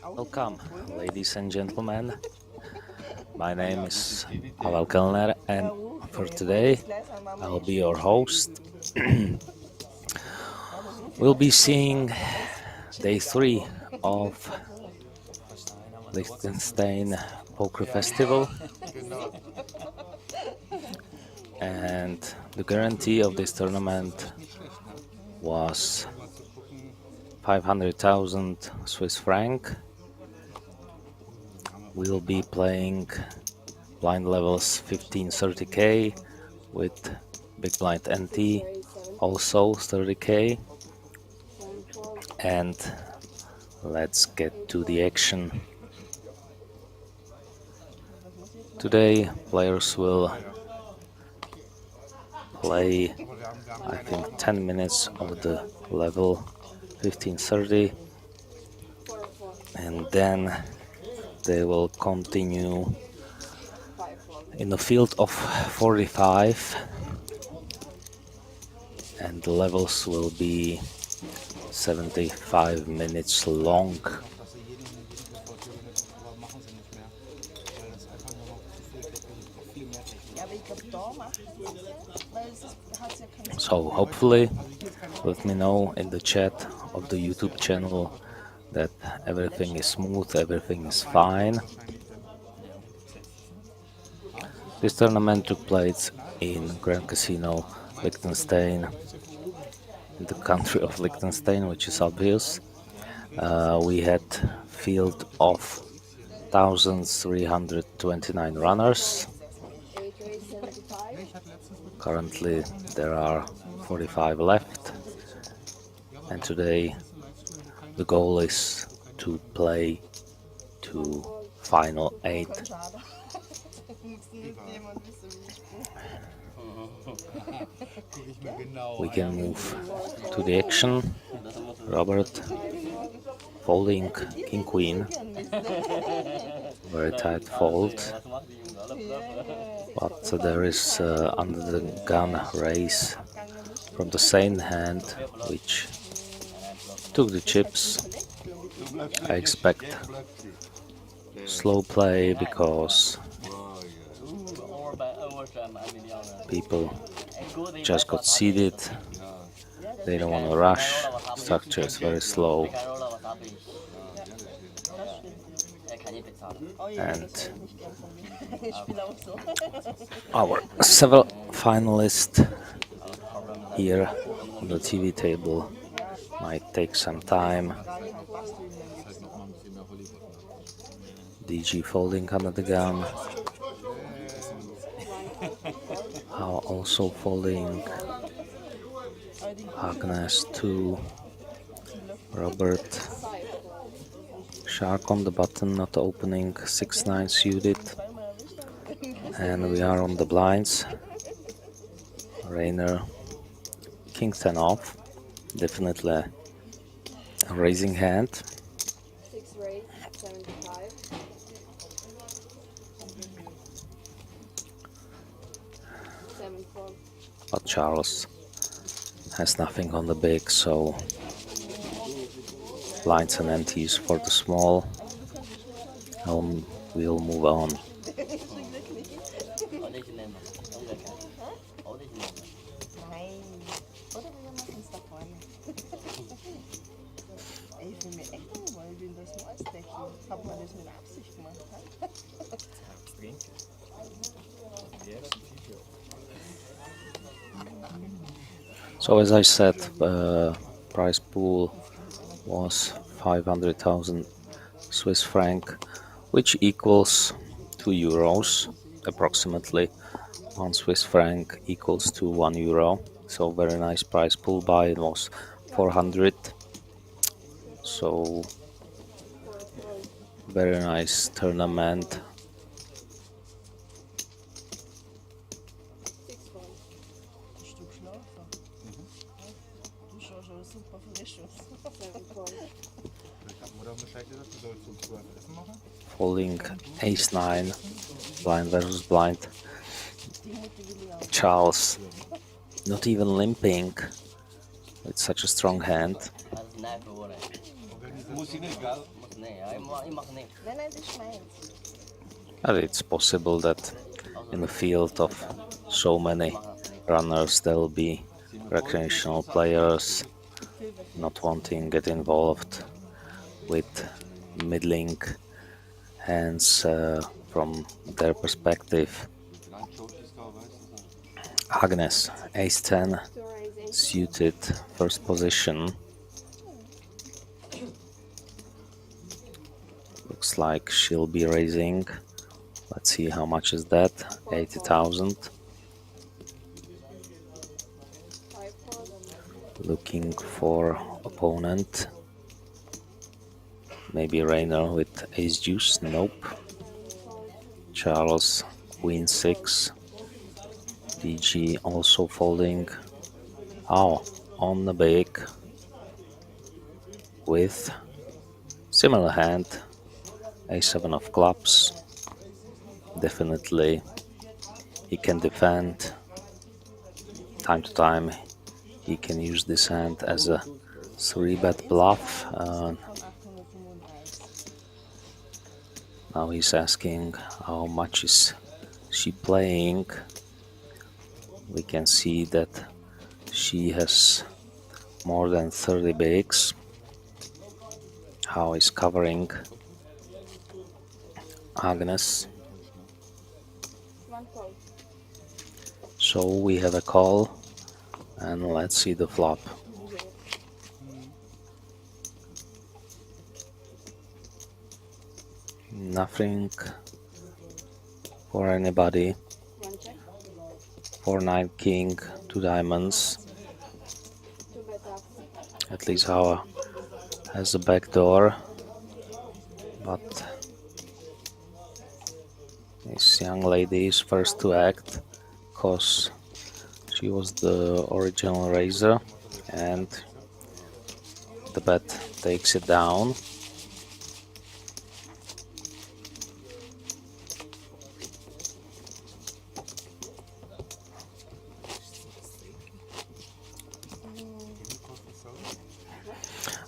Welcome, ladies and gentlemen. My name is Pavel Kellner, and for today I'll be your host. We'll be seeing day 3 of Liechtenstein Poker Festival, and the guarantee of this tournament was 500,000 Swiss franc. We'll be playing blind levels 15-30k with big blind NT, also 30k, and let's get to the action. Today players will play, I think, 10 minutes of the level 15-30, and then they will continue in the field of 45, and the levels will be 75 minutes long. So hopefully, let me know in the chat of the YouTube channel that everything is smooth, everything is fine. This tournament took place in Grand Casino, Liechtenstein, in the country of Liechtenstein, which is obvious. We had field of 1,329 runners. Currently there are 45 left, and today the goal is to play to final 8. We can move to the action. Robert folding King Queen, very tight fold, but there is under the gun raise from the same hand which took the chips. I expect slow play because people just got seated, they don't want to rush, structure is very slow, and our several finalists here on the TV table might take some time. DG folding under the gun, also folding Agnes to Robert, Shark on the button, not opening, 6-9 suited, and we are on the blinds. Rainer, King 10 off, definitely a raising hand. 6 raise, 75. But Charles has nothing on the big, so blinds and NTs for the small. We'll move on. Nein. Oder wir machen es da vorne. Ey, ich will mir echt mal in das Maßdecken. Hat man das mit Absicht gemacht? So as I said, prize pool was 500,000 Swiss franc, which equals 2 euros approximately. 1 Swiss franc equals to 1 euro. So very nice prize pool buy. It was 400. So very nice tournament. 6-1. Ein Stück schlafen. Du schaust aber super frisch aus. 7-1. Ich habe Mutter Bescheid gesagt, du sollst um 12 Essen machen. Folding ace 9, blind versus blind. Die Mutter will ich auch. Charles not even limping with such a strong hand. Muss ich nicht, gell? Nein, nein, das ist meins. And it's possible that in a field of so many runners there will be recreational players not wanting to get involved with middling hands from their perspective. Agnes, ace 10, To raise 8. suited, first position. Looks like she'll be raising. Let's see how much is that. 80,000. 5-1. Looking for opponent. Maybe Rainer with ace deuce. Nope. Charles, queen 6. DG also folding. Oh, on the big with similar hand. A7 of clubs. Definitely he can defend. Time to time he can use this hand as a 3-bet bluff. Von 835. Now he's asking how much is she playing. We can see that she has more than 30 bigs. How is covering Agnes? 1 call. So we have a call and let's see the flop. Nothing for anybody. 1 check. 4-9 king, 2 diamonds. 2 bet up. At least Hava has a back door, but this young lady is first to act because she was the original raiser and the bet takes it down.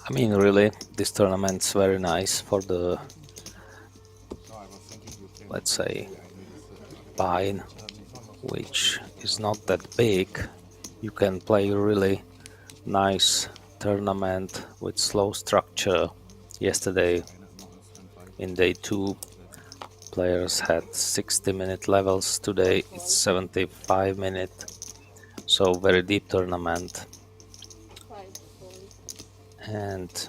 I mean, really, this tournament's very nice for the, let's say, buy, which is not that big. You can play really nice tournament with slow structure. Yesterday, in day 2, players had 60-minute levels. Today, it's 75-minute. So, very deep tournament. 5-1. And 6-1.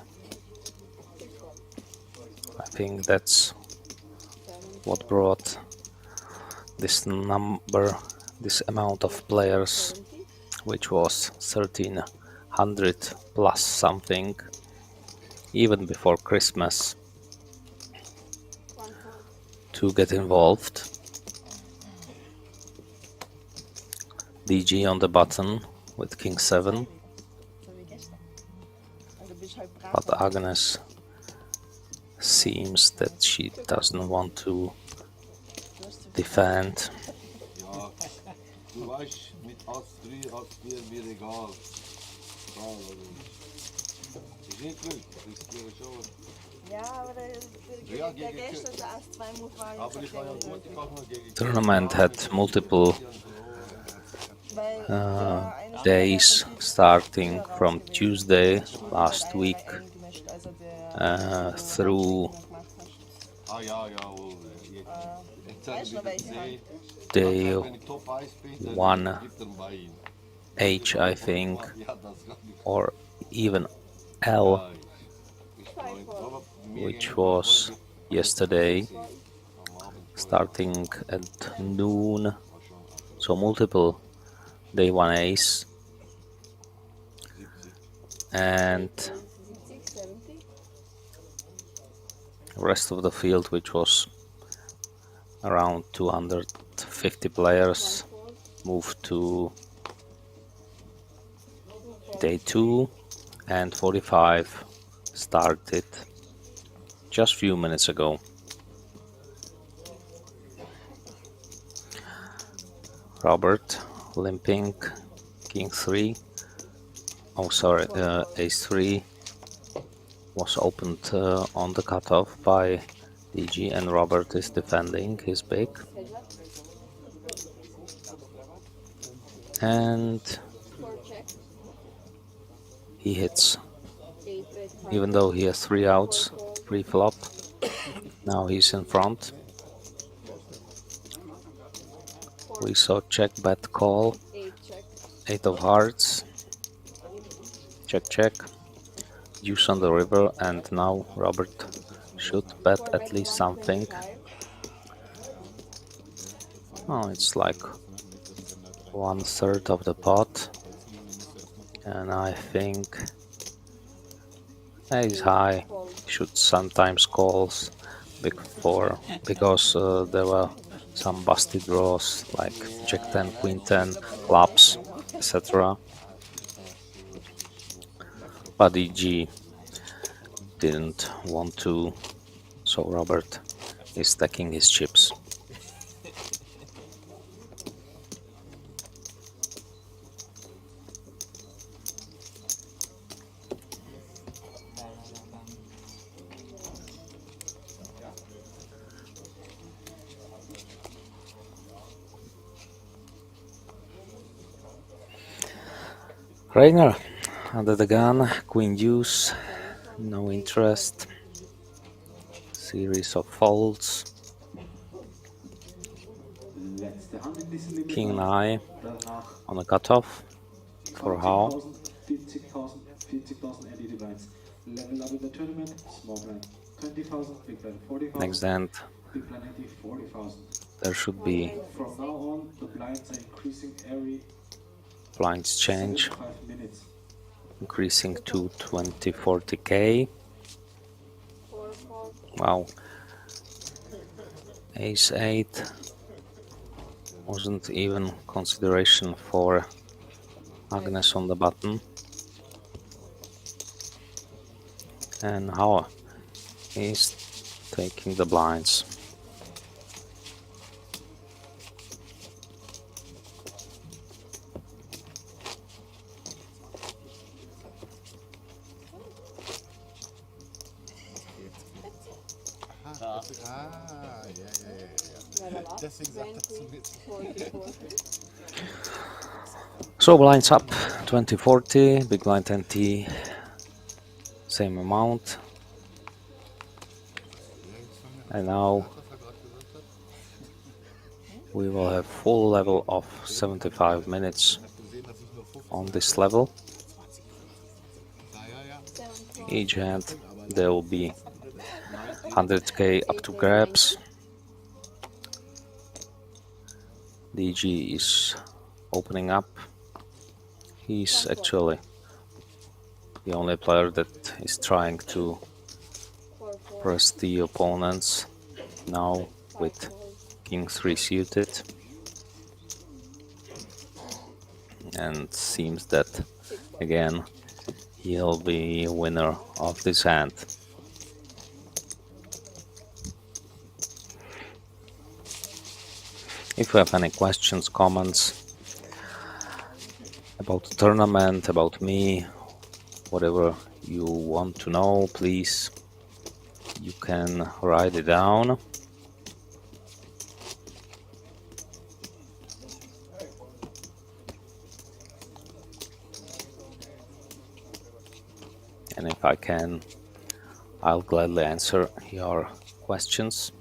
I think that's 7. what brought this number, this amount of players, 70. which was 1300 plus something, even before Christmas, 1 call. to get involved. DG on the button with king 7, So wie gestern. Und du bist halt brav. but Agnes seems that she doesn't want to defend. Ja, du weißt, mit Ass 3, Ass 4 mir egal. Ja, also, ist nicht Glück, riskiere schon. Ja, aber Ja, der gegen gestern der Ass-2-Move war Aber jetzt ich war ja erklärt. gut, ich auch noch gegen Tournament had multiple Weil uh, der eine Spieler, der days von Tisch starting früher raus from gewesen ist. Tuesday Das Spiel hat last einer week eingemischt, also der du through Handshake gemacht hast. Ah ja, jawohl. Jetzt haben Weißt du wir noch welche gesehen. Hand? day Wenn ich Top 1 bin, dann 1H, gibt er bei ihm. I think, Ja, das kann ich. or even L, Ja, ich freue mich. Aber mir which gegenüber was yesterday am Abend starting at noon. So multiple day 1As and 70, 70. rest of the field, which was around 250 players, moved to day 2 and 45 started just few minutes ago. Robert limping, king 3, oh sorry, ace 3 was opened on the cutoff by DG, and Robert is defending his pick. And Four check. he hits, 8 red high. even though he has 3 outs pre-flop. Now he's in front. We saw check, bet, call, 8 check. 8 of hearts, check, check, deuce on the river, and now Robert should bet at least something. Oh, it's like 1/3 of the pot, and I think ace high should sometimes calls because there were some busted draws like jack 10, queen 10, clubs, etc. But EG didn't want to, so Robert is stacking his chips. Rainer under the gun, queen deuce, no interest, series of folds, king 9 on a cutoff for how? 40,000 LED blinds. Level up in the tournament, small blind 20,000, big blind 40,000. Next hand Big blind 80, 40,000. there should be From now on, the blinds are increasing every blinds change, 5 minutes. increasing to 20-40k. 4 4. Wow. Ace 8 wasn't even consideration for Agnes on the button. And how is taking the blinds. Level up. Deswegen sagt er zu 20, mir. 44. So blinds up 20-40, big blind 10T, same amount. And now we will have full level of 75 minutes on this level. Each hand there will be 100k up to grabs. DG is opening up. He's actually the only player that is trying to 4 4. press the opponents now with king 3 suited, and seems that again he'll be winner of this hand. If you have any questions, comments about the tournament, about me, whatever you want to know, please You can write it down. And if I can, I'll gladly answer your questions.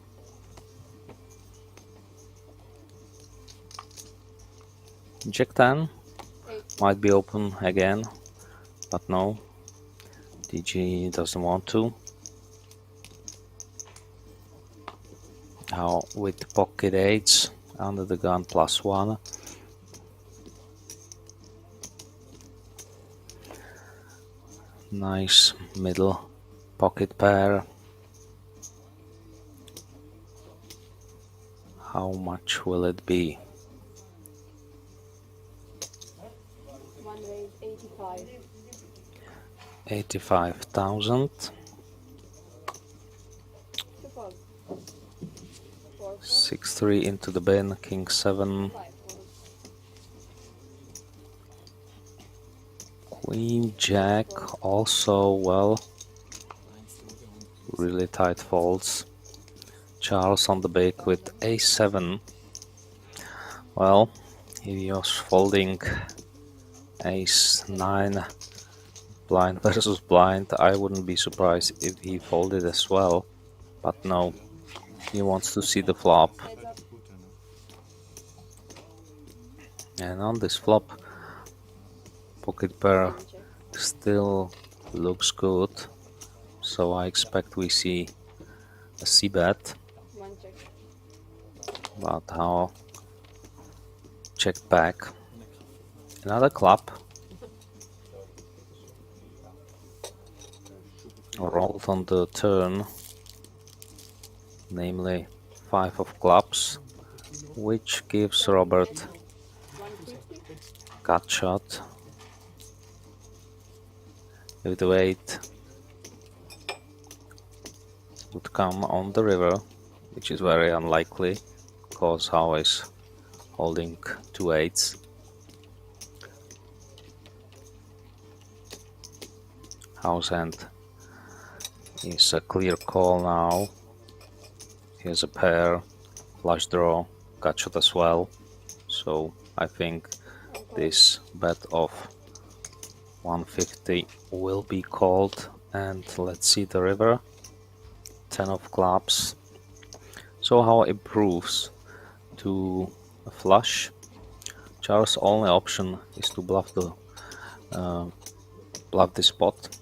Jack 10 might be open again, but no, DG doesn't want to. Now with pocket 8s under the gun +1. Nice middle pocket pair. How much will it be? One raise 85. 85,000. Two calls. 4 calls. 6-3 into the bin, King 7, 5 calls. Queen Jack, also well, really tight folds. Charles on the big with A7. Well, he was folding Ace 9 blind versus blind. I wouldn't be surprised if he folded as well, but no, he wants to see the flop. Heads up. And on this flop, pocket pair One check. still looks good, so I expect we see a c-bet, One check. but how checked back. Another club. Rolled on the turn, namely 5 of clubs, which gives Robert 150. gut shot. If the 8 would come on the river, which is very unlikely, because Howe is holding 2 8s. Howe's hand is a clear call now. Here's a pair, flush draw, gut shot as well. So I think this bet of 150 will be called. And let's see the river. 10 of clubs. So Howe improves to a flush. Charles' only option is to bluff the spot.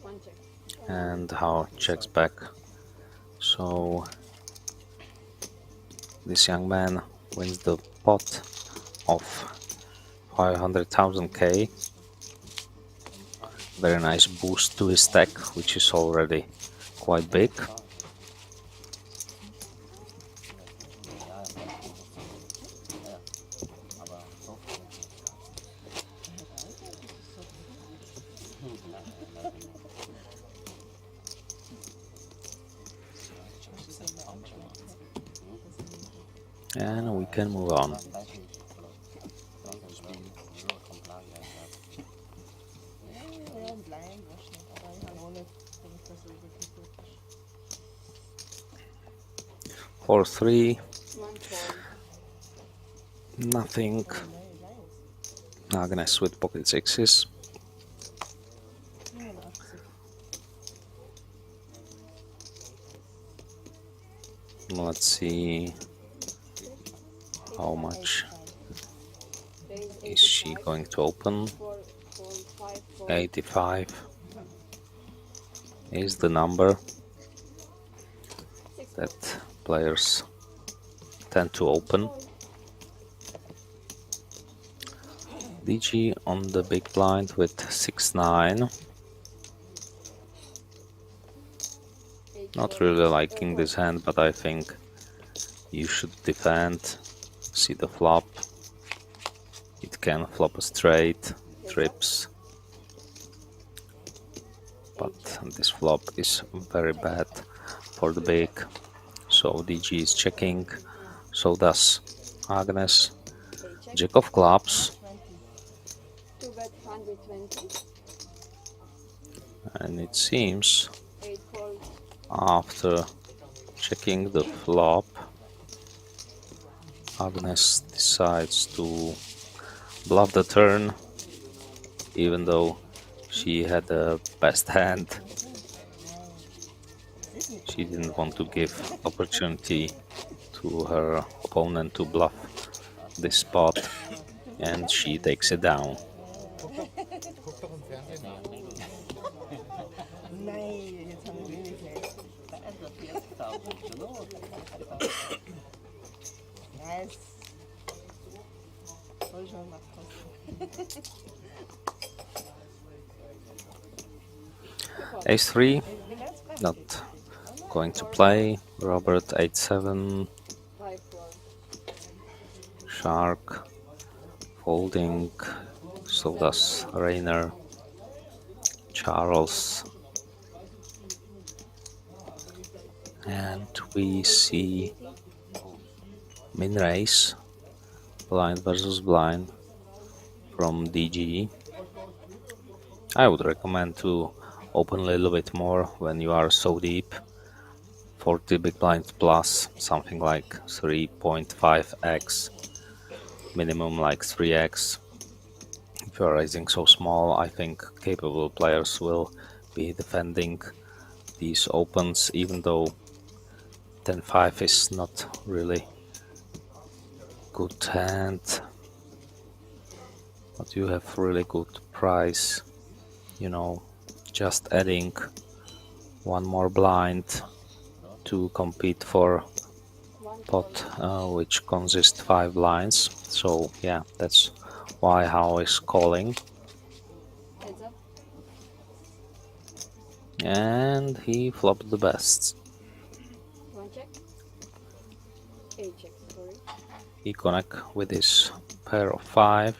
One check. And Howe checks back. So this young man wins the pot of 500,000 K. Very nice boost to his stack, which is already quite big. And we can move on. Ja, blind wahrscheinlich, aber ich habe auch nicht gedacht, dass er wirklich gut ist. 4-3, One call. nothing. Agnes with pocket 6s. 89. Let's see how much Raise is she 85. going to open. 4, 5, 4. 85 is the number 6 that players tend to open. DG on the big blind with 6-9. Not really liking this hand, but I think you should defend. See the flop. It can flop a straight, trips. But this flop is very bad for the big. So DG is checking. So does Agnes. Jack of clubs. 2 bet 120. And it seems 8 folds. after checking the flop, Agnes decides to bluff the turn, even though she had the best hand. She didn't want to give opportunity to her opponent to bluff this spot, and she takes it down. Nein, jetzt haben wir wenig Geld. Ja, es soll schon was kosten. Ace-3, not going to play. Robert 8-7, 5 folds. Shark folding, so does Rainer, Charles, and we see min race, blind versus blind from DG. I would recommend to open a little bit more when you are so deep. 40 big blind plus, something like 3.5x, minimum like 3x. If you are raising so small, I think capable players will be defending these opens, even though 10-5 is not really good hand, but you have really good price, you know, just adding one more blind to compete for pot, which consists 5 blinds. So yeah, that's why Hao is calling, Heads up. and he flopped the best. 1 check. 8 check, sorry. He connect with his pair of 5,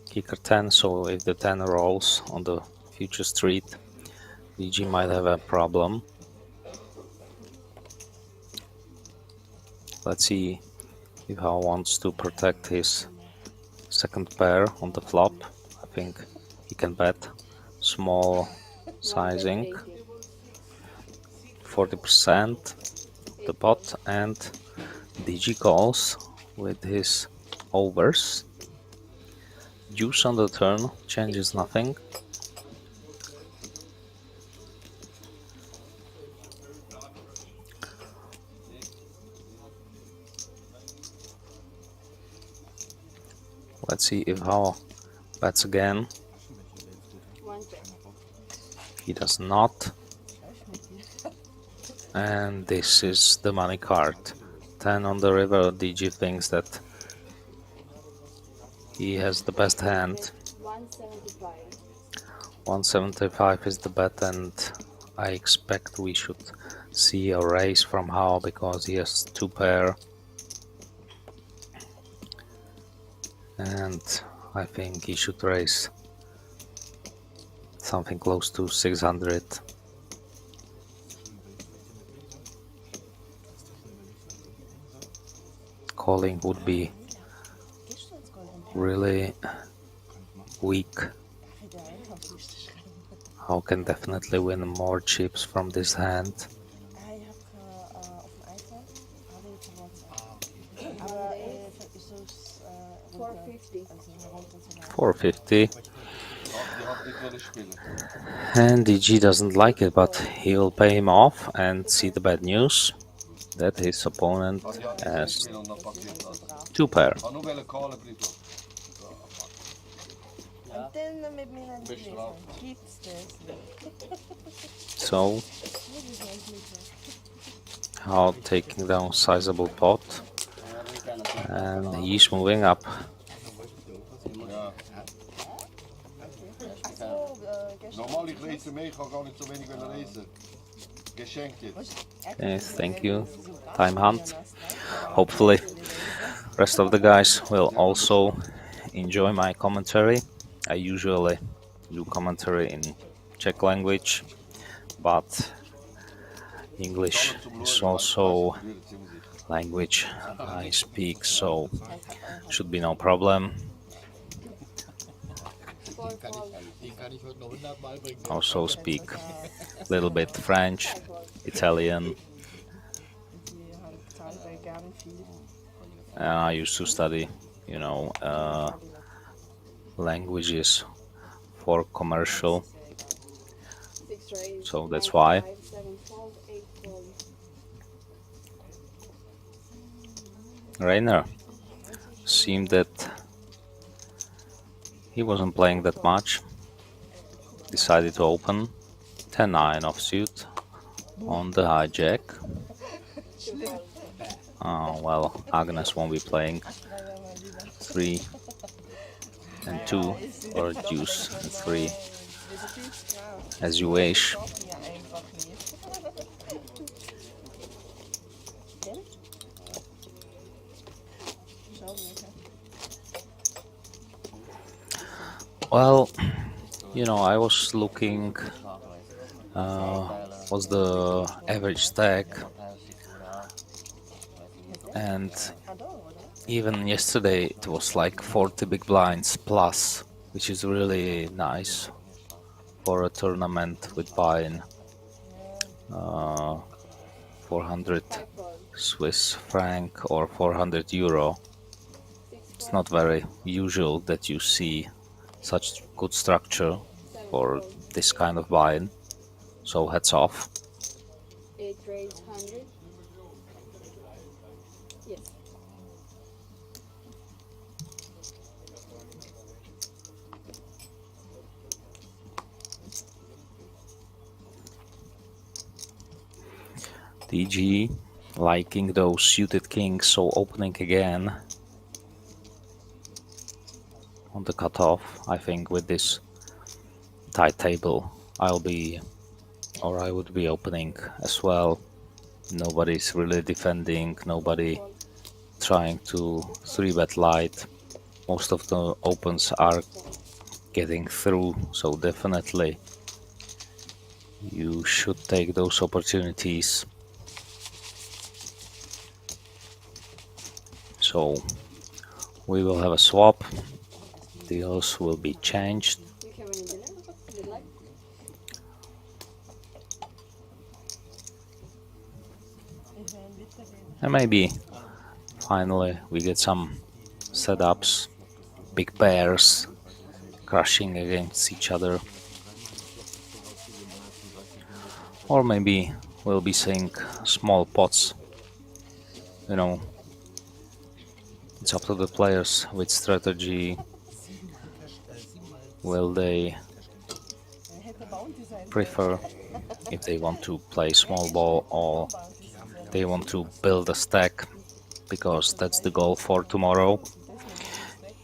kicker 10, so if the 10 rolls on the future street, DG might have a problem. Let's see if Hao wants to protect his second pair on the flop. I think he can bet small sizing, 40% the pot, and DG calls with his overs. Deuce on the turn changes nothing. Let's see if Hao bets again. 1 check. He does not. And this is the money card. 10 on the river. DG thinks that he has the best hand. 175. 175 is the bet, and I expect we should see a raise from Hao because he has 2 pair. And I think he should raise something close to 600. Calling would be really weak. Hao can definitely win more chips from this hand. Ich habe auf dem iPhone, habe ich per WhatsApp. Aber ist es 450. also herunterzuladen. 450. Die hat nicht wollen spielen. And DG doesn't like it, but he will pay him off and see the bad news that his opponent Die hat nicht has spielen und dann passiert das. 2 pair. Ich nur wollen callen, Brito. Und dann mit mir nicht Bist lesen. drauf. Gibt's das nicht? So Hao taking down sizable pot, and he's moving up. Ja. Ach so, gestern. Normaal, ich reise mehr, ich kann gar nicht so wenig reisen. Geschenkt jetzt. Yes, thank you. Time hunt. Hopefully, rest of the guys will also enjoy my commentary. I usually do commentary in Czech language, but English is also language I speak, so should be no problem. 4 fold. Also speak a little bit French, 5 fold. Italian. Die zahlen sehr gerne viel. I used to study, languages for commercial, 6 raise. so that's 9 why. 5, 7 fold, 8 fold. Rainer seemed that he wasn't playing that much. Decided to open 10-9 offsuit on the hijack. 2 fold. Well, Agnes won't be playing 3 and 2 or deuce and 3, as you wish. Doch mir einfach nicht. Schau mir. Well, I was looking what's the average stack, and even yesterday it was like 40 big blinds plus, which is really nice for a tournament with buy-in. 400 5 fold. Swiss franc or 400 euro. 6 It's fold. not very usual that you see such good structure 7 for fold. this kind of buy-in, so hats off. 8 raise 100. Yes. DG liking those suited kings, so opening again on the cutoff. I think with this tight table I would be opening as well. Nobody's really defending, nobody trying to 3-bet light. Most of the opens are getting through, so definitely you should take those opportunities. So we will have a swap, deals will be changed. You have any dinner? You'd like? And maybe finally we get some setups, big pairs crashing against each other. Or maybe we'll be seeing small pots. It's up to the players with strategy. Will they prefer if they want to play small ball or they want to build a stack, because that's the goal for tomorrow.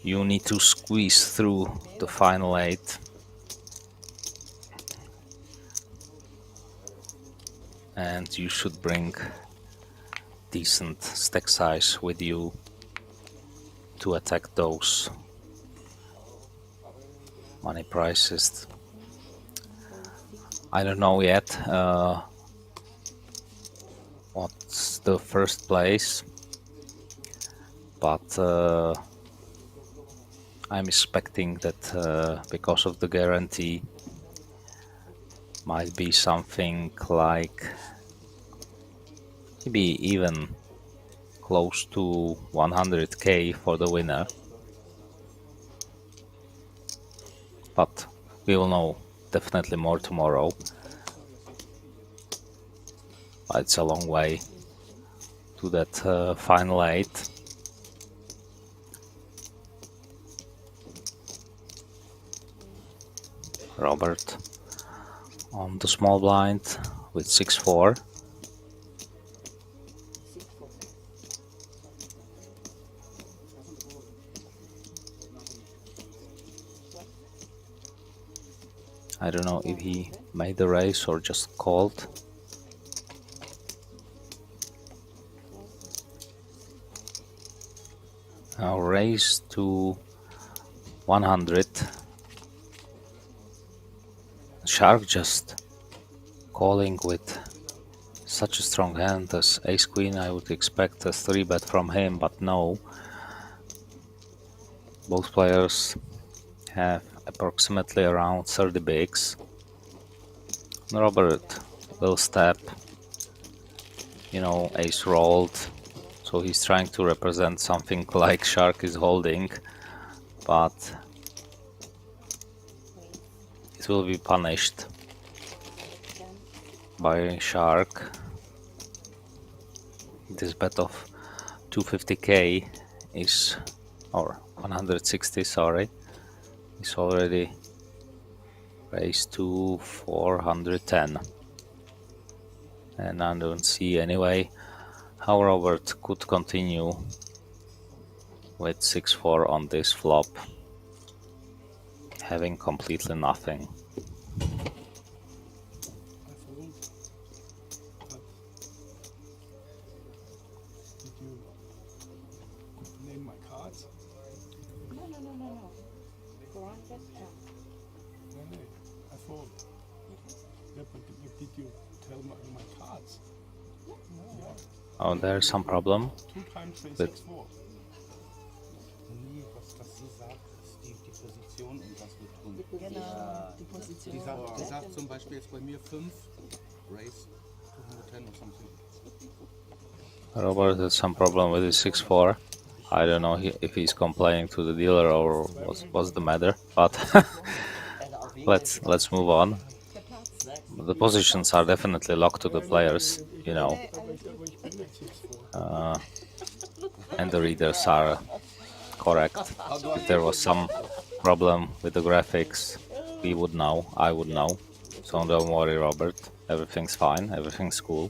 You need to squeeze through the final 8. And you should bring decent stack size with you to attack those money prices. I don't know yet what's the first place, but I'm expecting that because of the guarantee might be something like maybe even close to 100k for the winner, but we will know definitely more tomorrow. But it's a long way to that final 8. Robert on the small blind with 6-4. I don't know if he made the raise or just called. Now raise to 100. Shark just calling with such a strong hand as ace queen. I would expect a 3-bet from him, but no. Both players have a approximately around 30 bigs. Robert will step, you know, ace rolled, so he's trying to represent something like Shark is holding, but it will be punished by Shark. This bet of 250k is, or 160, sorry, is already raised to 410, and I don't see any way how Robert could continue with 6-4 on this flop, having completely nothing. Did you name my cards? No. Go on, just jump. No, I fold. Yeah, but did you tell my cards? Yeah. Oh, there's some problem 2 times raise with 6-4. Nee, was sie sagt, ist die Position und was wir tun. Genau, die Position. Die sagt zum Beispiel jetzt bei mir 5, Raise 210 or something. Robert has some problem with his 6-4. I don't know if he's complaining to the dealer or what's the matter, but let's move on. The positions are definitely locked to the players, you know, and the readers are correct. If there was some problem with the graphics, we would know, I would know. So don't worry, Robert. Everything's fine, everything's cool.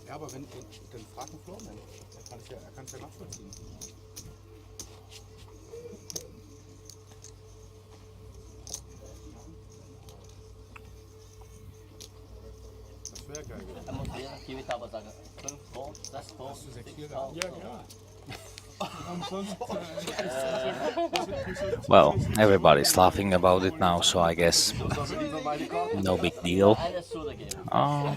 Ja, aber wenn dann frag einen Flowman, er kann es ja nachvollziehen. Das wäre geil. Er muss hier wieder aber sagen, 5 vor, 6 vor, Hast du 6 6 hier vor. gehabt? Ja, klar. Ansonsten, Well, everybody's laughing about it now, so I guess no big deal. Alles zugegeben. Oh,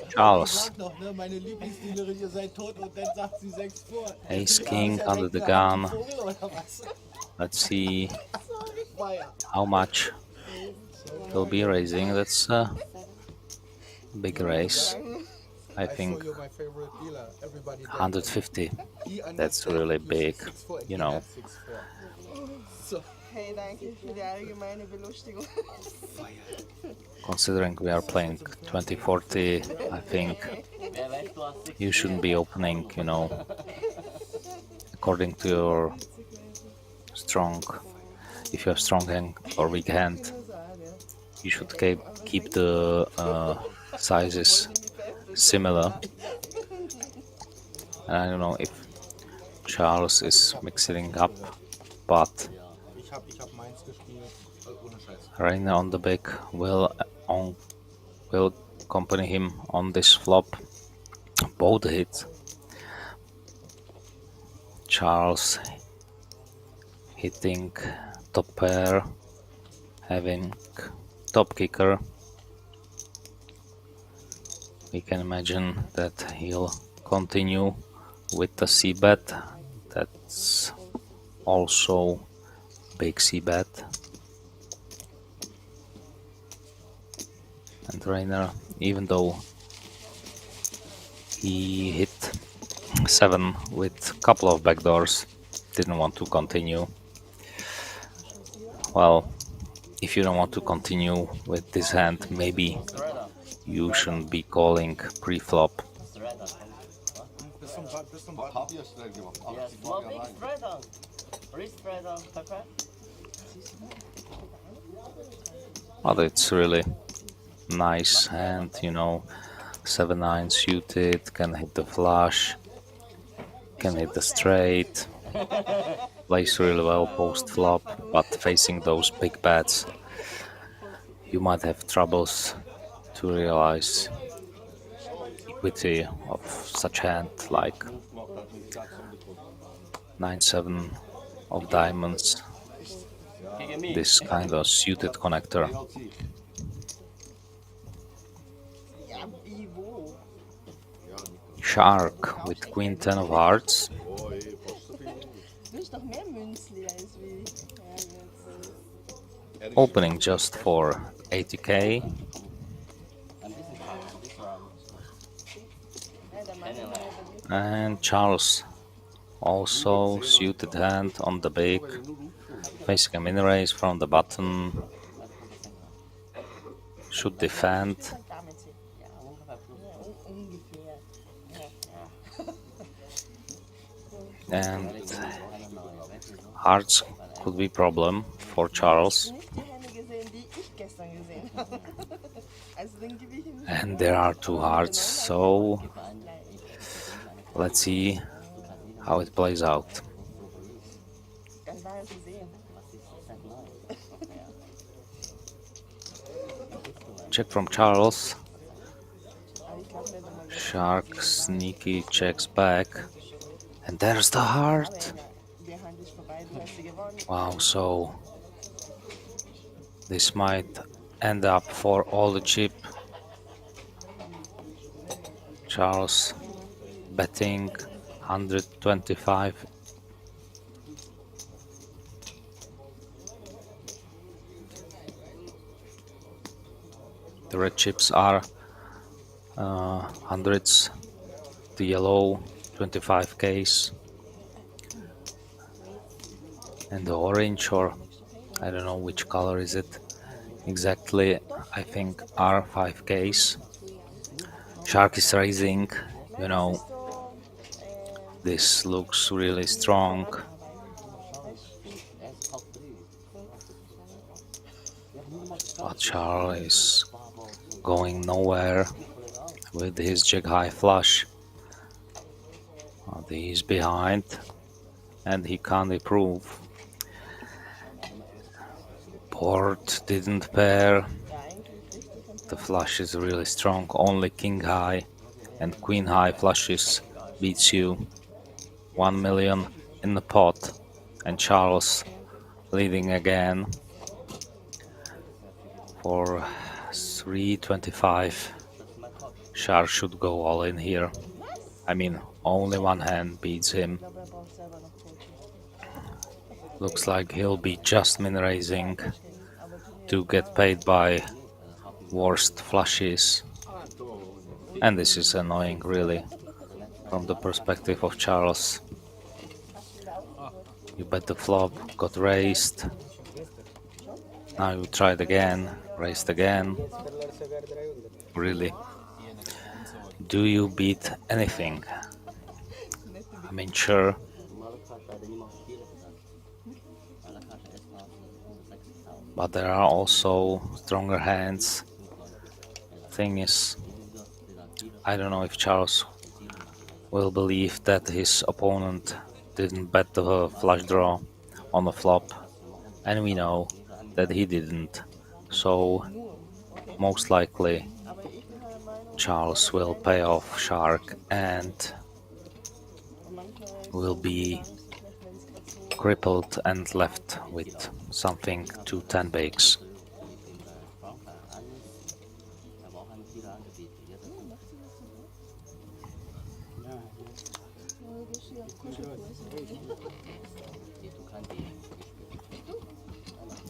Charles. Sag noch, ne, meine Lieblingsdealerin, ihr seid tot und dann sagt sie 6 vor. Ace Ja, King ist ja under the weg, gun. Vogel oder was? Let's see Feier. how much he'll be raising. That's a big raise. I think You're my favorite dealer. Everybody does. 150. He That's understands really you big, 6-4, you he know. had 6-4. So, Hey, danke für die allgemeine Belustigung. Considering we are playing 2040, I think Wer weiß, du hast 6 you shouldn't be opening, you know, according to your strong. If you have strong hand or weak hand, you should keep the sizes similar. And I don't know if Charles is mixing up, but Ich hab meins gespielt, ohne Scheiß. Rainer on the big will accompany him on this flop. Both hit. Charles hitting top pair, having top kicker. We can imagine that he'll continue with the C bet. That's also big C bet. And Rainer, even though he hit 7 with a couple of backdoors, didn't want to continue. Well, if you don't want to continue with this hand, maybe you shouldn't be calling pre-flop. Bis zum Papier schnell gemacht. Yes, 80 more Mal big rein. spreader. Wrist spreader, Pepper. But it's really nice hand, you know, 7-9 suited, can hit the flush, can hit the straight, plays really well post flop, but facing those big bets, you might have troubles to realize equity of such hand like 9-7 of diamonds, Gegen mich. this kind of suited connector. Ja, Ivo. Shark with Queen 10 of hearts. Du bist doch mehr Münzli als wie. Opening just for 80k. And Charles also suited hand on the big, facing a mini raise from the button. Should defend. Sag damit sie. Ja, ungefähr. And hearts could be problem for Charles. Nicht die Hände gesehen, die ich gestern gesehen habe. Also dann gebe ich ihm nicht. And there are two hearts, so let's see how it plays out. Ganz daher zu sehen. Check from Charles. Aber ich glaube, wenn man Shark sneaky checks back. And there's the heart. die Hand ist vorbei, du hast sie gewonnen. Wow, so this might end up for all the chip. Charles betting 125. The red chips are hundreds, the yellow 25Ks, and the orange, or I don't know which color is it exactly, I think are 5Ks. Shark is raising, you know, this looks really strong. But Charles is going nowhere with his jack high flush. He's behind and he can't improve. Board didn't pair. The flush is really strong. Only king high and queen high flushes beats you. 1 million in the pot, and Charles leading again for 325. Shark should go all in here. I mean, only one hand beats him. Looks like he'll be just min raising to get paid by worst flushes. And this is annoying, really, from the perspective of Charles. You bet the flop, got raised. Now you tried again, raised again. Really? Do you beat anything? I mean, sure. But there are also stronger hands. Thing is, I don't know if Charles will believe that his opponent didn't bet the flush draw on the flop, and we know that he didn't. So most likely Charles will pay off Shark and will be crippled and left with something to 10 bigs.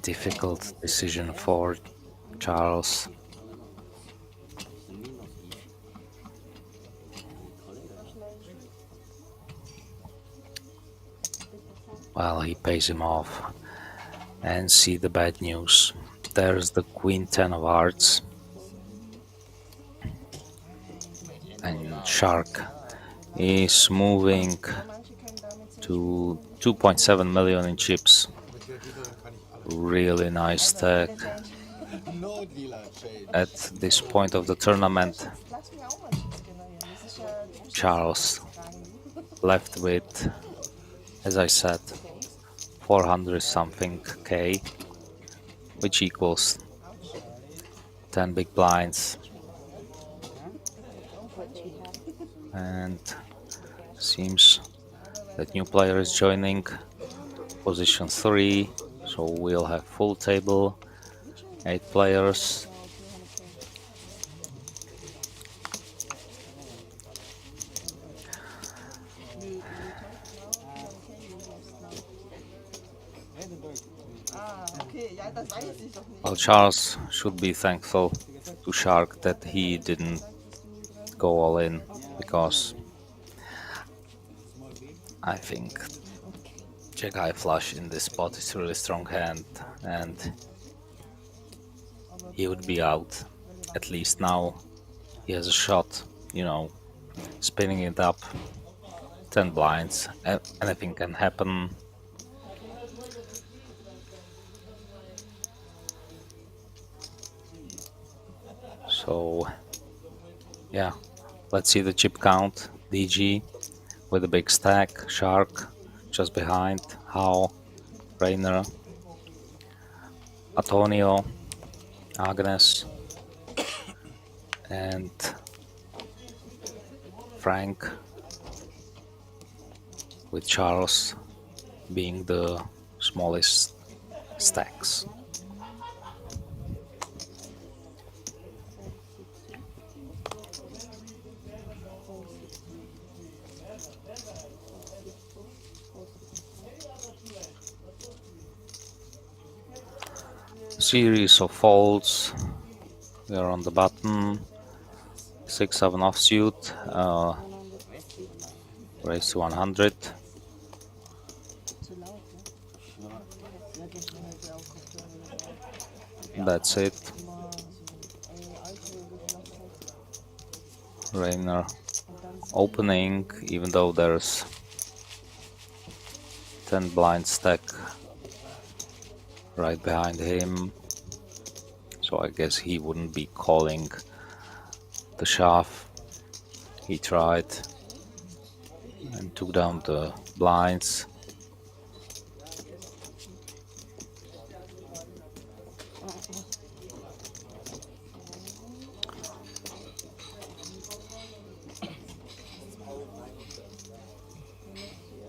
Difficult decision for Charles. Well, he pays him off. And see the bad news. There's the Queen 10 of Hearts. And Shark is moving to 2.7 million in chips. Really nice stack at this point of the tournament. Charles left with, as I said, 400 something K, which equals 10 big blinds. And seems that new player is joining position 3, so we'll have full table, 8 players. Well, Charles should be thankful to Shark that he didn't go all in, because I think Jack High Flush in this spot is a really strong hand, and he would be out. At least now he has a shot, you know, spinning it up 10 blinds. Anything can happen. So yeah, let's see the chip count. DG with a big stack, Shark just behind, How, Rainer, Antonio, Agnes, and Frank, with Charles being the smallest stacks. Series of folds. We are on the button. 6-7 offsuit. Raise to 100. Zu laut, ne? Ja, geht mir halt auch Kopfhörer. That's it. Immer so, ey, Alter, wie viel Rainer Und dann opening, even though there's 10 blind stack right behind him, so I guess he wouldn't be calling the shove. He tried and took down the blinds.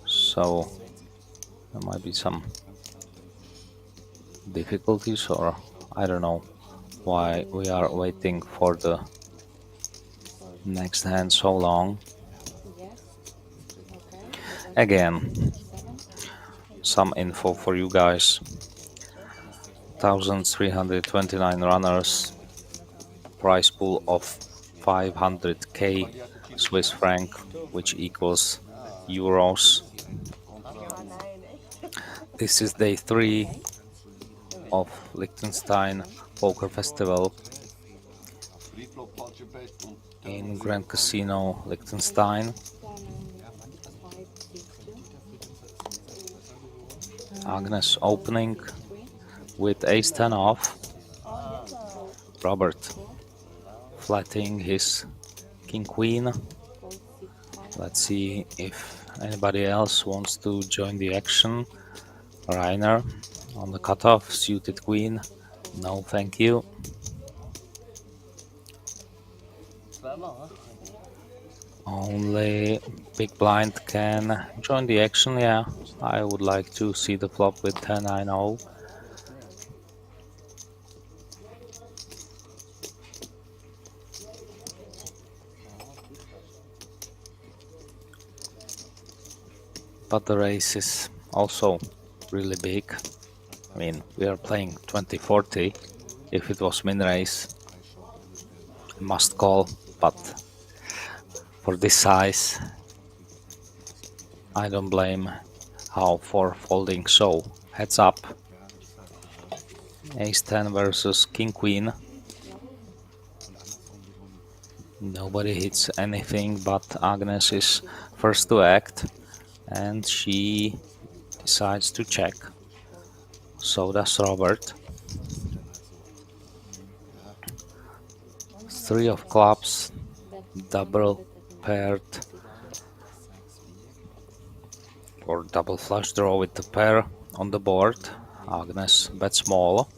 So there might be some difficulties, or I don't know why we are waiting for the next hand so long. Again, some info for you guys. 1,329 runners, prize pool of 500k Swiss franc, which equals euros. This is day 3 of Liechtenstein Poker Festival in Grand Casino, Liechtenstein. Agnes opening with ace-10 off. Robert flatting his king-queen. Let's see if anybody else wants to join the action. Rainer on the cutoff, suited queen. No, thank you. Only big blind can join the action. Yeah, I would like to see the flop with 10-9-0. But the race is also really big. I mean, we are playing 20-40. If it was min race, must call, but for this size, I don't blame How for folding. So heads up, ace-10 versus king-queen. Nobody hits anything, but Agnes is first to act, and she decides to check. So does Robert. 3 of clubs, double paired or double flush draw with the pair on the board. Agnes bet small.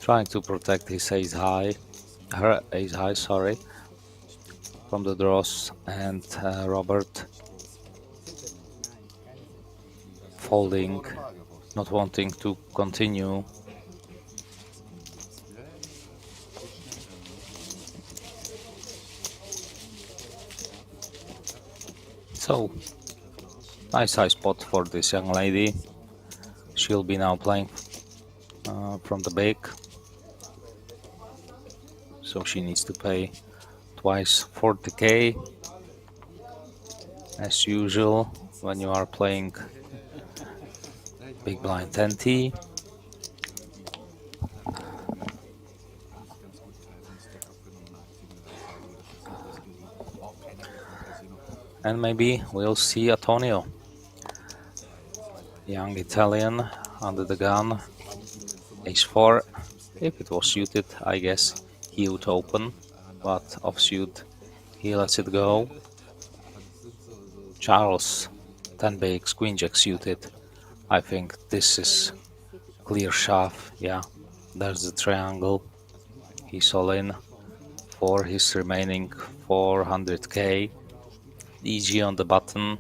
Trying to protect his ace high, her ace high, sorry, from the draws, and Robert folding, not wanting to continue. So Nice high spot for this young lady. She'll be now playing from the big, so she needs to pay twice 40k as usual when you are playing big blind 10t. And maybe we'll see Antonio, young Italian, under the gun, ace-4. If it was suited, I guess he would open, but offsuit, he lets it go. Charles, 10 bigs, queen jack suited. I think this is clear shove. Yeah, there's the triangle. He's all in for his remaining 400k. EG on the button.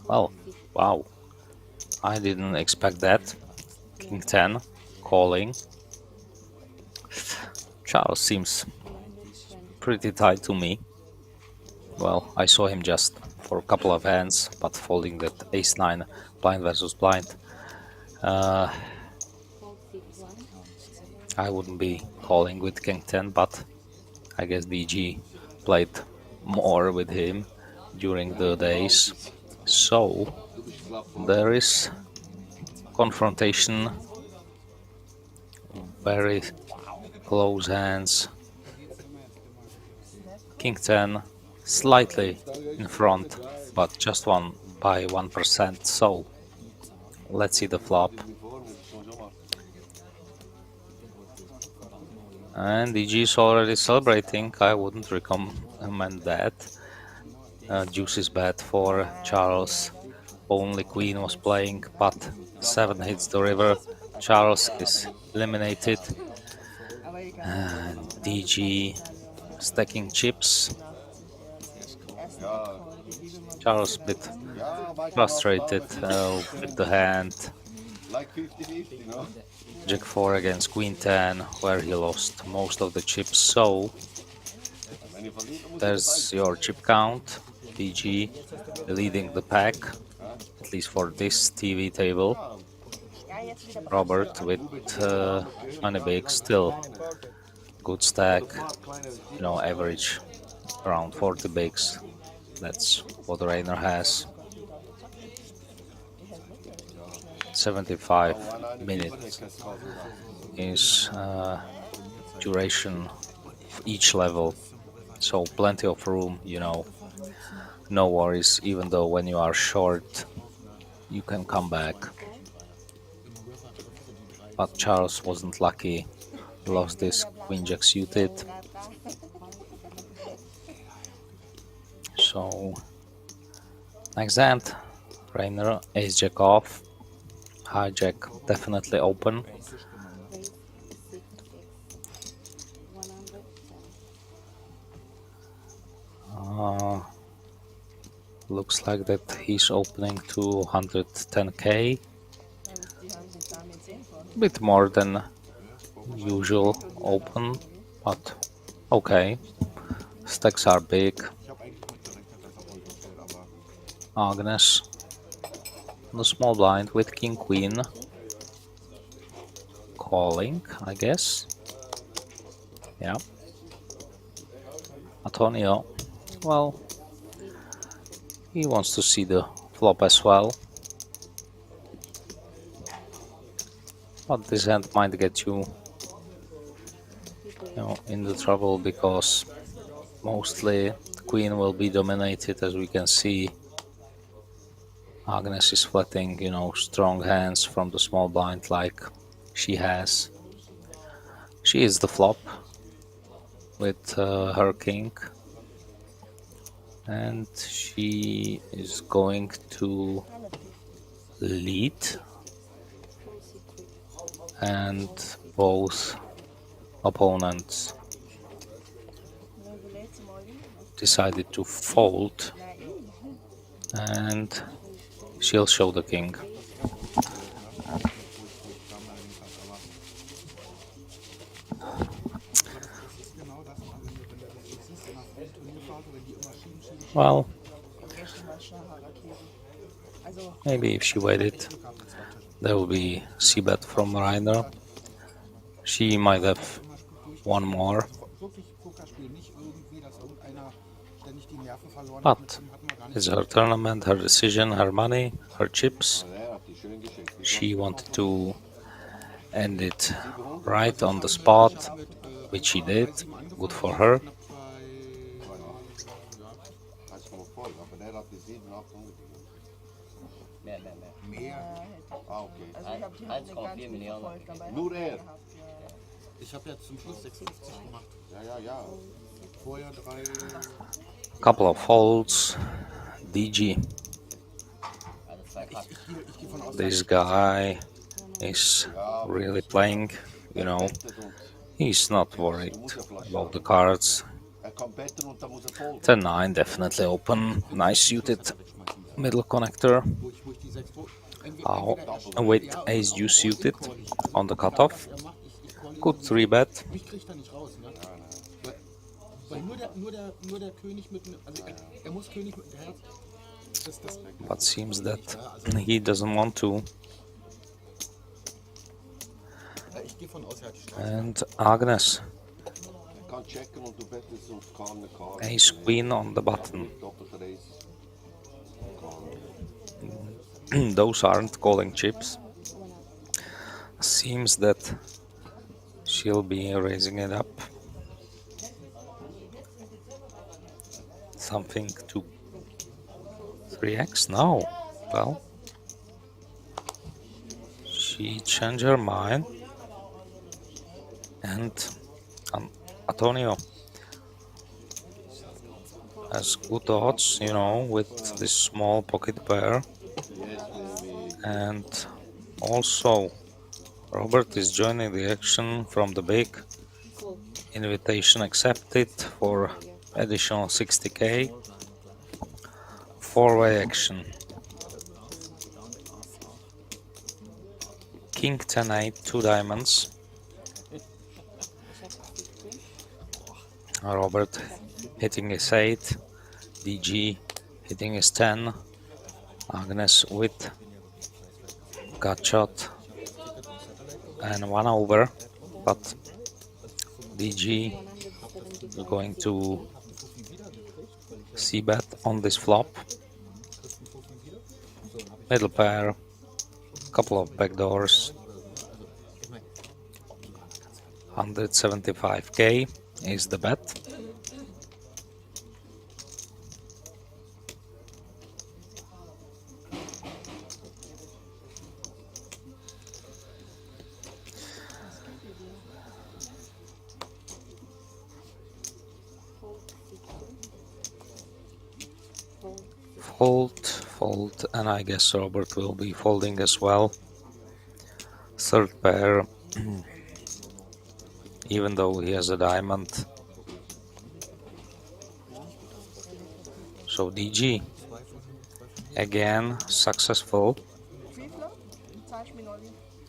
Well, wow, I didn't expect that. King 10 calling. Charles seems pretty tight to me. Well, I saw him just for a couple of hands, but folding that ace 9 blind versus blind. I wouldn't be calling with King 10, but I guess DG played more with him during the days. So there is confrontation, very close hands. King 10 slightly in front, but just by 1%. So let's see the flop. And DG is already celebrating. I wouldn't recommend that. Deuce is bad for Charles. Only queen was playing, but 7 hits the river. Charles is eliminated. And DG stacking chips. Charles a bit frustrated with the hand. Like 50-50, no? Jack 4 against Queen 10, where he lost most of the chips. So there's your chip count. DG leading the pack, at least for this TV table. Robert with 20 bigs, still good stack. You know, average around 40 bigs. That's what Rainer has. 75 minutes is duration of each level, so plenty of room, you know, no worries. Even though when you are short, you can come back. But Charles wasn't lucky, lost this queen jack suited. So next hand, Rainer ace jack off. Hijack definitely open. Looks like that he's opening to 110k. A bit more than usual open, but okay. Stacks are big. Agnes on the small blind with king queen, calling, I guess. Yeah. Antonio, well, he wants to see the flop as well, but this hand might get you, into trouble, because mostly the queen will be dominated, as we can see. Agnes is flatting, strong hands from the small blind like she has. She is the flop with her king, and she is going to lead, and both opponents decided to fold, and she'll show the king. Well, Maybe if she waited, there will be c-bet from Rainer. She might have one more, Wirklich Poker spielen, nicht irgendwie, dass irgendeiner ständig die Nerven verloren hat. but Mit dem hatten wir gar nicht. it's her tournament, her decision, her money, her chips. Er hat die schön geschickt. She wanted to end it right on the spot, which she did. Good for her. 1,5 voll, aber der hat die 7, 800 Mehr. mehr. Ah, okay. Also ich habe die halt eine 1,4 ganz gute Millionen. Erfolg dabei Nur er. gehabt. Ja. Ich habe jetzt zum Schluss 56 gemacht. Ja. Vorher 3. Couple of folds. DG. Also 2 Karten. Ich gehe von aus, This guy is really playing, you know. He's not worried about the cards. Er kann betten und da muss er voll. 10-9 definitely open. Nice suited middle connector. wo ich die 6 Oh, with ace deuce suited on the cutoff. Good 3-bet. Mich kriegt er nicht raus, ne? Weil nur der König mit einem, also er muss König mit dem Herz. But seems that he doesn't want to. Ich gehe von aus, er hat die Straße. And Agnes, Er kann checken und du bettest und keine Karte. ace queen on the button. Doppelter Ace. Those aren't calling chips. Seems that she'll be raising it up. Something to 3x? No. Well, she changed her mind. And Antonio has good odds, you know, with this small pocket pair. And also Robert is joining the action from the big. Invitation accepted for additional 60k. 4-way action. King 10-8, 2 diamonds. Robert hitting his 8. DG hitting his 10. Agnes with gut shot and 1 over, but DG is going to c-bet on this flop. Middle pair, couple of backdoors. 175k is the bet. Fold, and I guess Robert will be folding as well. Third pair, even though he has a diamond. So DG, again successful,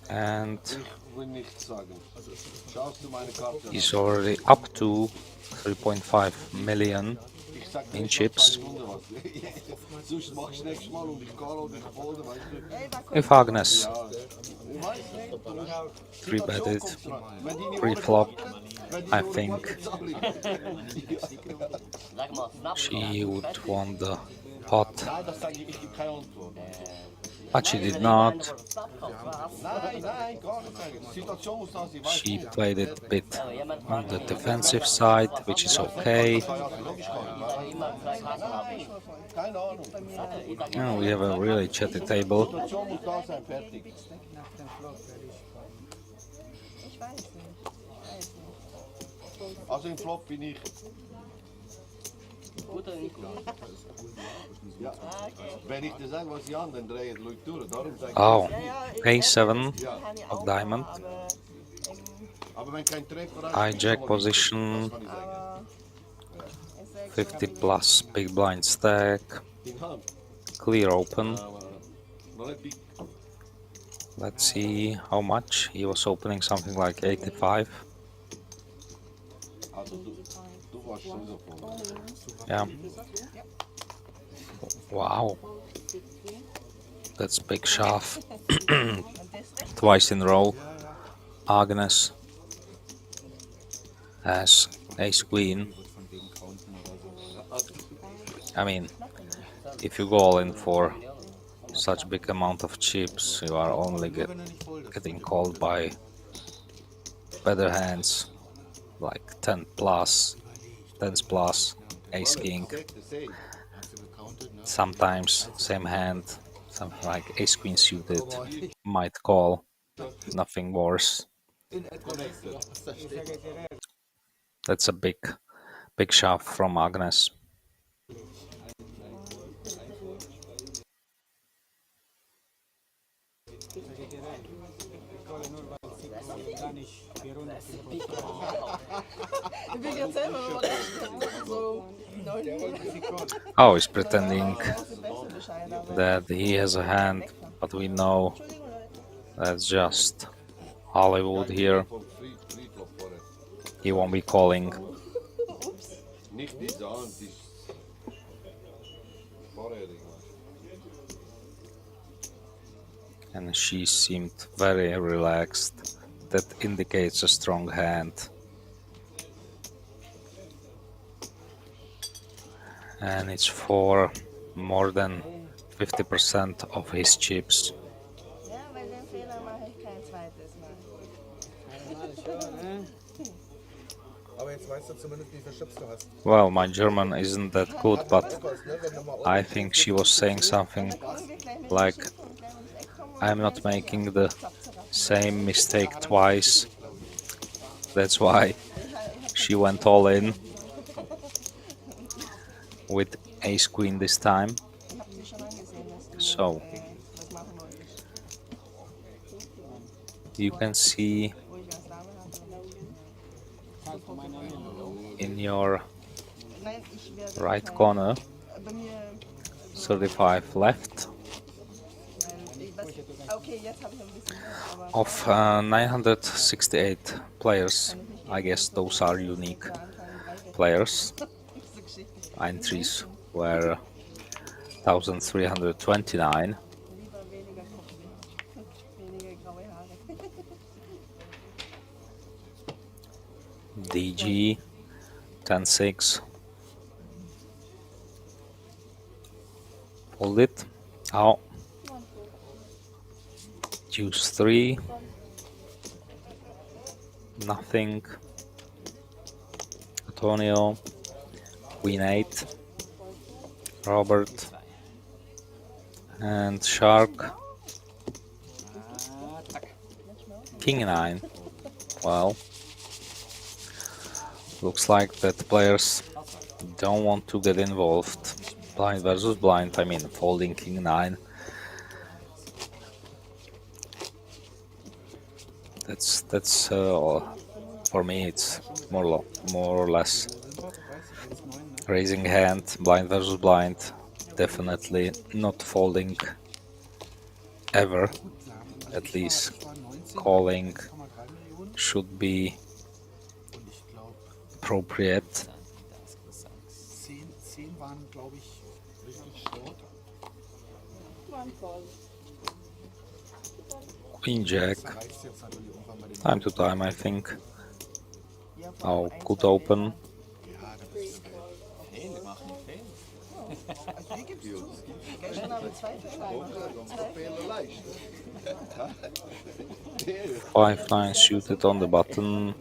and Ich will nichts sagen. Schaust du meine Karte an? he's already up to 3.5 million Ich sag in nicht, chips. was. Sonst machst du nächstes Mal und ich kann oder ich folge, weißt du? If Agnes Ich weiß nicht. 3-betted Wenn die nicht pre-flop, wenn die I nur think Sag mal, Snap. she would want the pot, Nein, das sage ich gebe keine Antwort. but she did not. Nein, gar nicht sagen. Die Situation muss da sein, weißt She played it a bit on the defensive side, which is okay. Immer 2 Karten habe ich. keine Ahnung. Yeah, we have a really chatty table. Die Situation muss da sein, fertig. Ich weiß nicht. Also im Flop bin ich. Gut oder nicht gut? Ja. Wenn ich dir sage, was ich an, dann drehe ich durch. Darum sage ich. Oh, A7 Kann ich of auch, diamond. aber, Aber wenn kein Treffer Hijack position, kann ich sagen. aber ich sag 50 plus big blind stack, In Hand. clear open. Noch nicht big. Let's see how much. He was opening something like 85. Also du warst sowieso voll. Yeah. Wow. That's big shove. Und das recht. Twice in a row. Agnes has ace queen. I mean, if you go all in for such big amount of chips, you are only getting called by better hands, like 10 plus, 10s plus, ace king. Sometimes same hand, something like ace queen suited, might call, nothing worse. That's a big shove from Agnes. Ich will jetzt selber mal so Oh, he's pretending besser Bescheid, aber that he has a hand, but we know that's just Hollywood here. He won't be calling. Nicht diese Hand, die ist vorherig. And she seemed very relaxed. That indicates a strong hand. And it's for more than 50% of his chips. ja, weil den Fehler mache ich kein zweites Mal. Aber jetzt weißt du zumindest, wie viele Chips du hast. Well, my German isn't that good, but I think she was saying something like, I'm not making the same mistake twice. That's why she went all in with ace queen this time. Ich habe sie schon angesehen, dass du So was machen wolltest. you can see Wo ich was Dame hatte. in your Nein, ich werde right corner bei mir, 35 left okay, jetzt habe ich ein bisschen mehr, aber of 968 players. I guess those are unique players. diese Geschichte. Entries were 1329. Lieber weniger Kopfweh, weniger graue Haare. DG 10-6. Hold it. Oh. Deuce 3. Nothing. Antonio. Queen 8. Robert. And Shark. King 9. Well. Looks like that players don't want to get involved. Blind versus blind, I mean folding king 9. That's for me it's more or less raising hand, blind versus blind. Definitely not folding ever. At least calling should be appropriate. 10 waren, glaube ich, richtig short. One call. Queen Jack. Das reicht jetzt natürlich irgendwann bei den Time to time, I think. Ja, vor Oh, allem good 1, 2, open. Also hier gibt's zu. Gestern habe ich 2 Fehler gemacht. 2 Fehler. 5-9 suited on the button.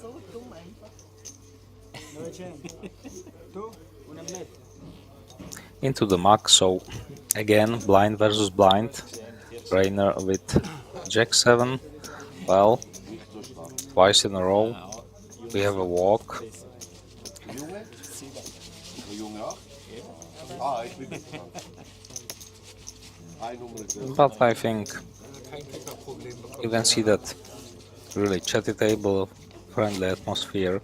So dumm einfach. Into the mug, so again blind versus blind. Rainer with Jack 7. Well, twice in a row we have a walk. Junge? Junge auch? Ah, ich bin eine Nummer größer. But I think you can see that really chatty table, friendly atmosphere.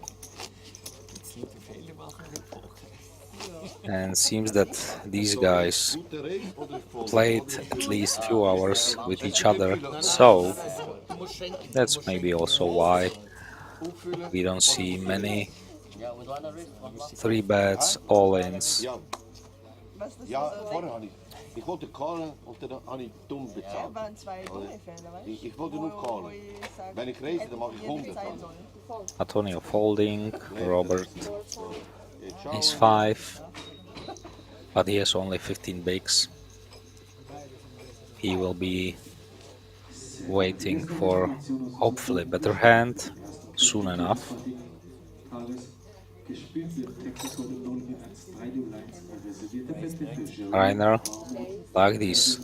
And seems that these guys Gute Recht oder voll? played at least few hours with each other, so that's maybe also why we don't see many Yeah, with one wrist, one mouth. 3 bets, all-ins. Jan, Was das Ja, so? vorher habe ich wollte callen und dann habe ich dumm Ja, bezahlt. waren zwei dumme Fälle, weißt du? Ich wollte nur callen. sage, Wenn ich reise, dann mache ich hätte 100. sein sollen. Antonio folding, Robert Ciao. is 5, but he has only 15 bigs. He will be waiting for hopefully better hand soon enough. Rainer, like these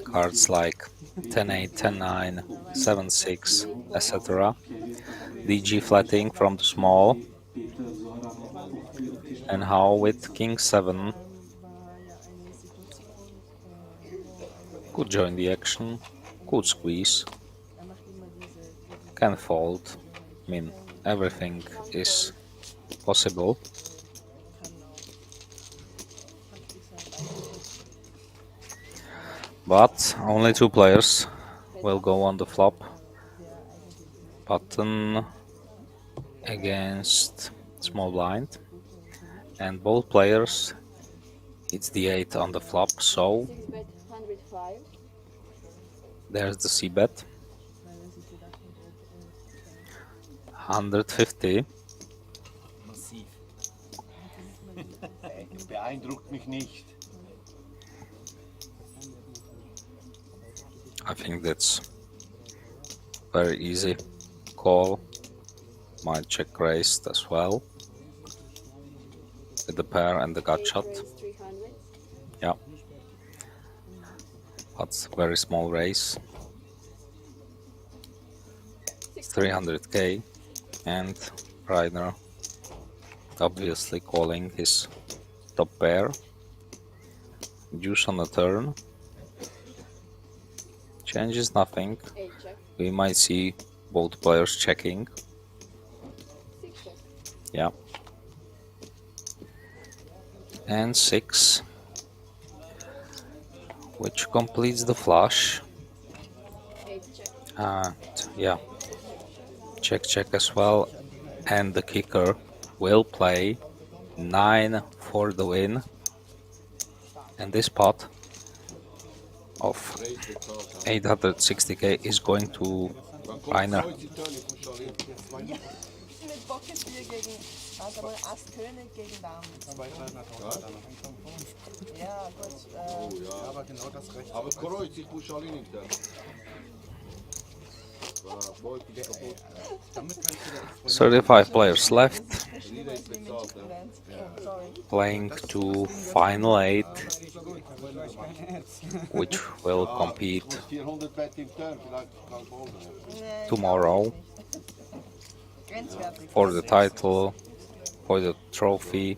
cards like 10-8, 10-9, 7-6, etc. DG flatting from the small. And how with King 7? Could join the action, could squeeze, can fold. I mean, everything is possible. But only 2 players will go on the flop. Button against small blind. And both players, it's the 8 on the flop, so 6-bet 105. there's the c-bet. 150. Massiv. Beeindruckt mich nicht. I think that's very easy. Call. Might check raised as well. With the pair and the gut shot. Raise 300. Yeah. But very small raise. 300k. And Rainer obviously calling his top pair. Deuce on the turn. Changes nothing. 8 check. We might see both players checking. 6 check. Yeah. And 6. Which completes the flush. 8 check. And yeah. Check, check as well. And the kicker will play 9 for the win. And this pot of 860k is going to Rainer. Mit Pocket 4 gegen, also mal Ass König gegen Damen. Ja, gut. Aber genau das Recht. Aber Kreuz, ich muss alle nicht da. Damit kannst du 35 players left. Sorry. Playing to final 8, which will compete 400 Bet im Turn, vielleicht kann ich holen. tomorrow Grenzwertig. for the title, for the trophy,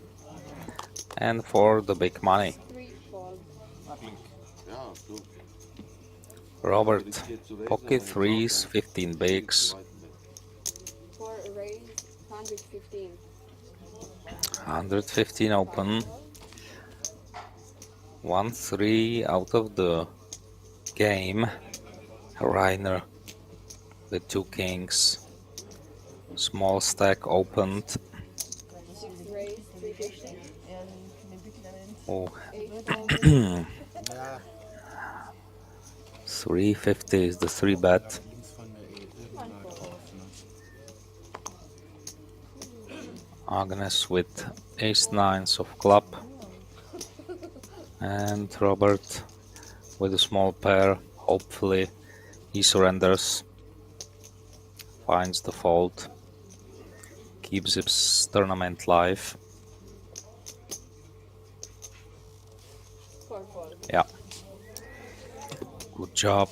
and for the big money. 3 fold. Ja, du. Robert, pocket 3s, 15 bigs, 4 raise 115. 115 open, 1-3 out of the game. Rainer with 2 kings, small stack opened. 6 raise 350. Oh, 8 350 is the 3 bet. links von der E. 1 fold. Agnes with ace-9s of club, and Robert with a small pair. Hopefully he surrenders, finds the fold, keeps his tournament live. 4 fold. Yeah, good job.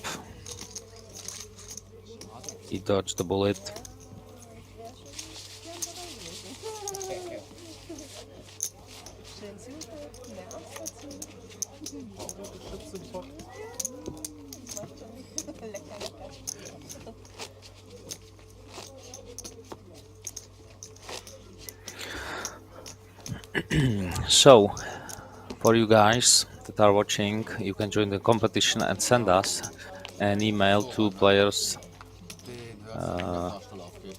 He dodged the bullet. Schön zuhören, mehr ausdazu. Lecker, lecker. So, for you guys that are watching, you can join the competition and send us an email to players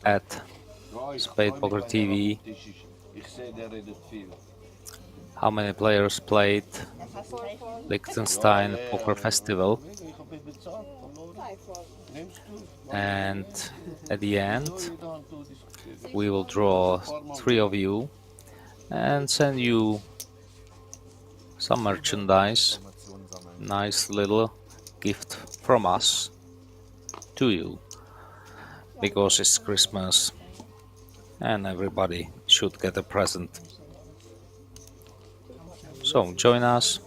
at SpadePoker TV Ich sehe, der redet viel. How many players played Ja, fast gleich. Liechtenstein Poker Festival? Ik heb je betaald, verloren. 5 fold. Neemst u? And at the end, Wil je dan toe discussiëren? we will draw 3 of you and send you some merchandise, Informationen sammeln. nice little gift from us to you, because it's Christmas and everybody should get a present. So join us,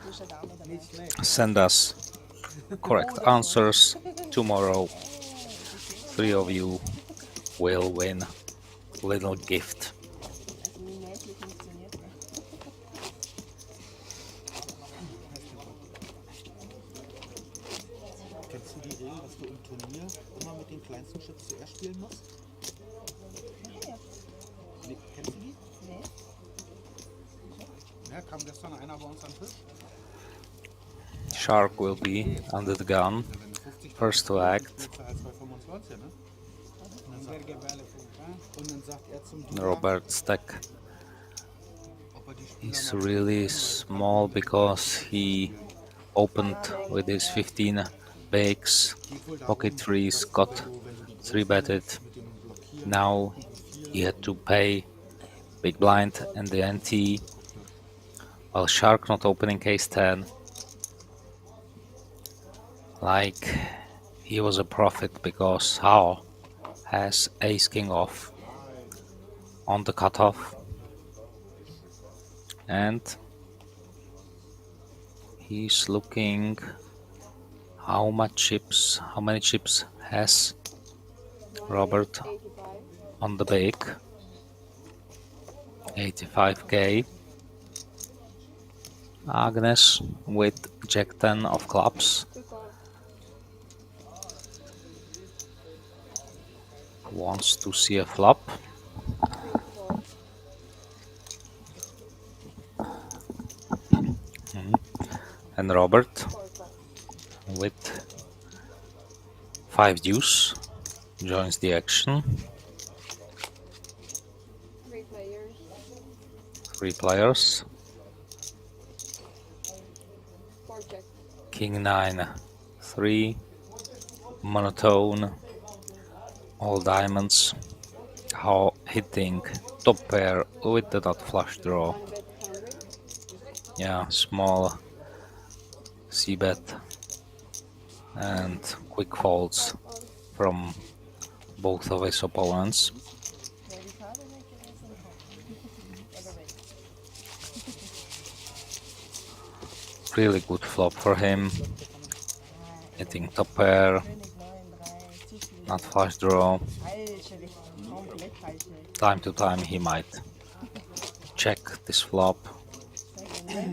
Große Dame dabei. send us correct answers. Tomorrow 3 of you will win little gift. Also wie mäßig funktioniert das? Kennst du die Regel, dass du im Turnier immer mit den kleinsten Chips zuerst spielen musst? Ja. Nee, kennst du die? Nee. Ja, kam gestern einer bei uns am Tisch. Shark will be under the gun, Wenn du 50 first to act. spielst du halt 2,25, ne? Und dann sagt er zum Dealer, Robert stack ob er die Spieler is mal really small because he opened with his 15 bakes, pocket threes, got 3-betted. Now he had to pay big blind and the ante, while Shark not opening case 10. Like he was a prophet because Hao has ace king off on the cutoff, and he's looking how many chips has Robert 85. on the bake. 85k. Agnes with Jack 10 of clubs 2 fold. wants to see a flop. 3 fold. And Robert 4 fold. with 5 deuce joins the action. 3 players. 3 players. 4 check. King 9, 3, monotone, all diamonds. How hitting top pair with the dot flush draw. 1 bet 100. Yeah, small c-bet and quick folds from both of his opponents. Wäre die Farbe weg gewesen? Oder weg? Really good flop for him. Hitting top pair, König 9, 3, zu viel. not flush draw. Falsche Richtung. Komplett falsche. Time to time he might check this flop,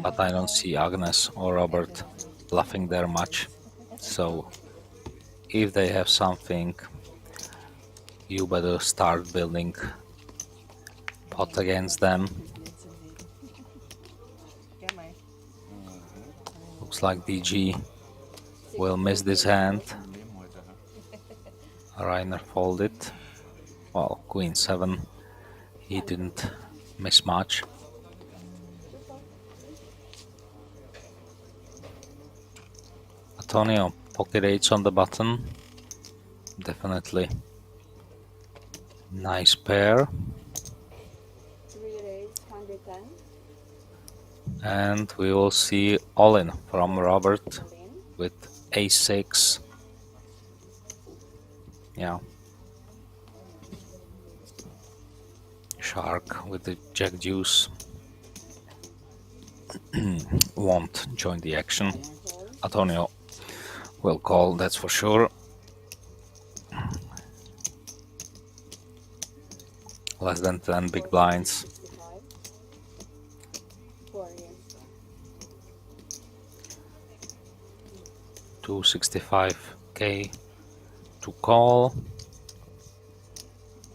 but I don't see Agnes or Robert bluffing there much. So if they have something, you better start building pot against them. Gell mal. Looks like DG will miss this hand. Problem heute, ne? Rainer folded. Well, Queen 7. He didn't miss much. Antonio, pocket 8s on the button. Definitely. Nice pair. 3 raise 110. And we will see all in from Robert All in. with a6. Yeah. Shark with the jack deuce won't join the action. Fold. Antonio will call, that's for sure. Less than 10 big blinds. 65. 4 here. 265k to call,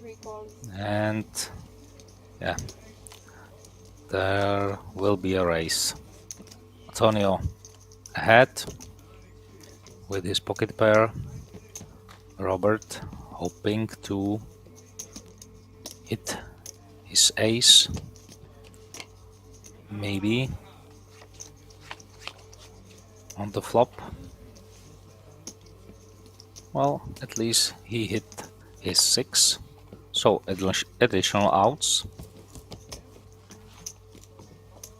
3 calls. and yeah, there will be a race. Antonio ahead with his pocket pair. Robert hoping to hit his ace. maybe on the flop. Well, at least he hit his 6, so additional outs.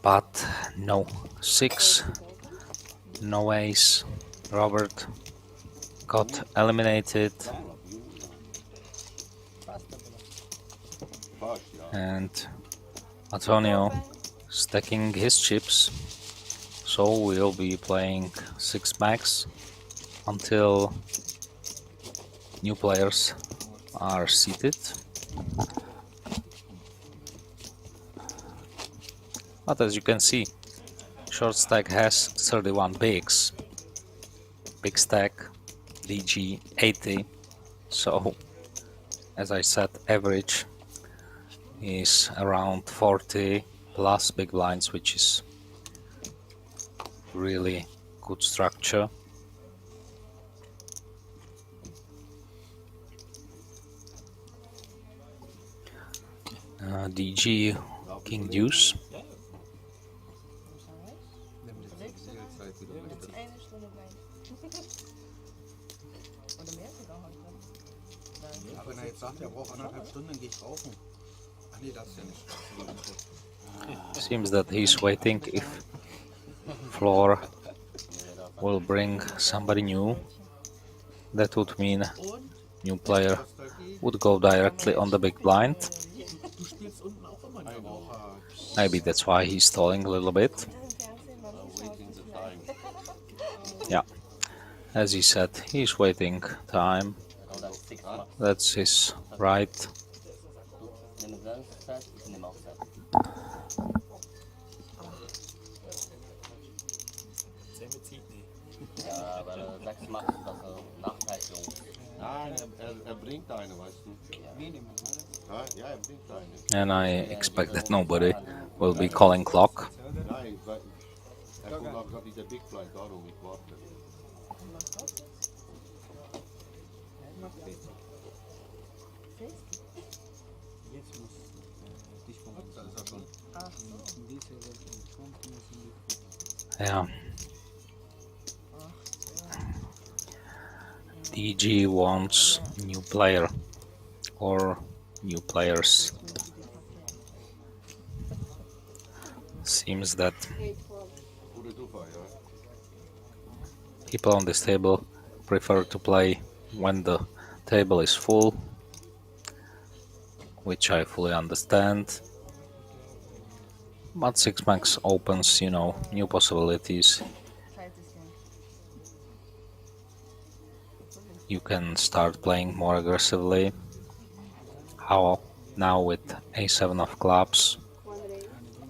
But no 6, no ace. Robert got eliminated, and Antonio stacking his chips. So we'll be playing 6 max until new players are seated. But as you can see, short stack has 31 bigs, big stack DG 80, so as I said, average is around 40 plus big blinds, which is really good structure. DG King Deuce. Eine Stunde gleich. Oder mehr sogar heute. Ja, wenn er jetzt sagt, er braucht 1,5 Stunden, dann gehe ich rauchen. Ach nee, das ist ja nicht. Seems that he's waiting if floor will bring somebody new. That would mean new player would go directly on the big blind. Du spielst unten auch immer eine Woche. Maybe that's why he's stalling a little bit. Yeah, as he said, he's waiting time. That's his right. Nimm selbst Zeit, ich nehme auch Zeit. Ja, weil du sagst, machst du das Nachteilung. Nein, er bringt eine, weißt du. Ja, er bringt eine. And I expect that nobody will be calling clock. Nein, weil er kommt auch gerade dieser Big Blind, darum ich warte. Yeah. DG wants new player or new players. Seems that 8-12. Gute Zufall, ja. people on this table prefer to play when the table is full, which I fully understand. But 6 max opens, you know, new possibilities. You can start playing more aggressively. How now with a7 of clubs,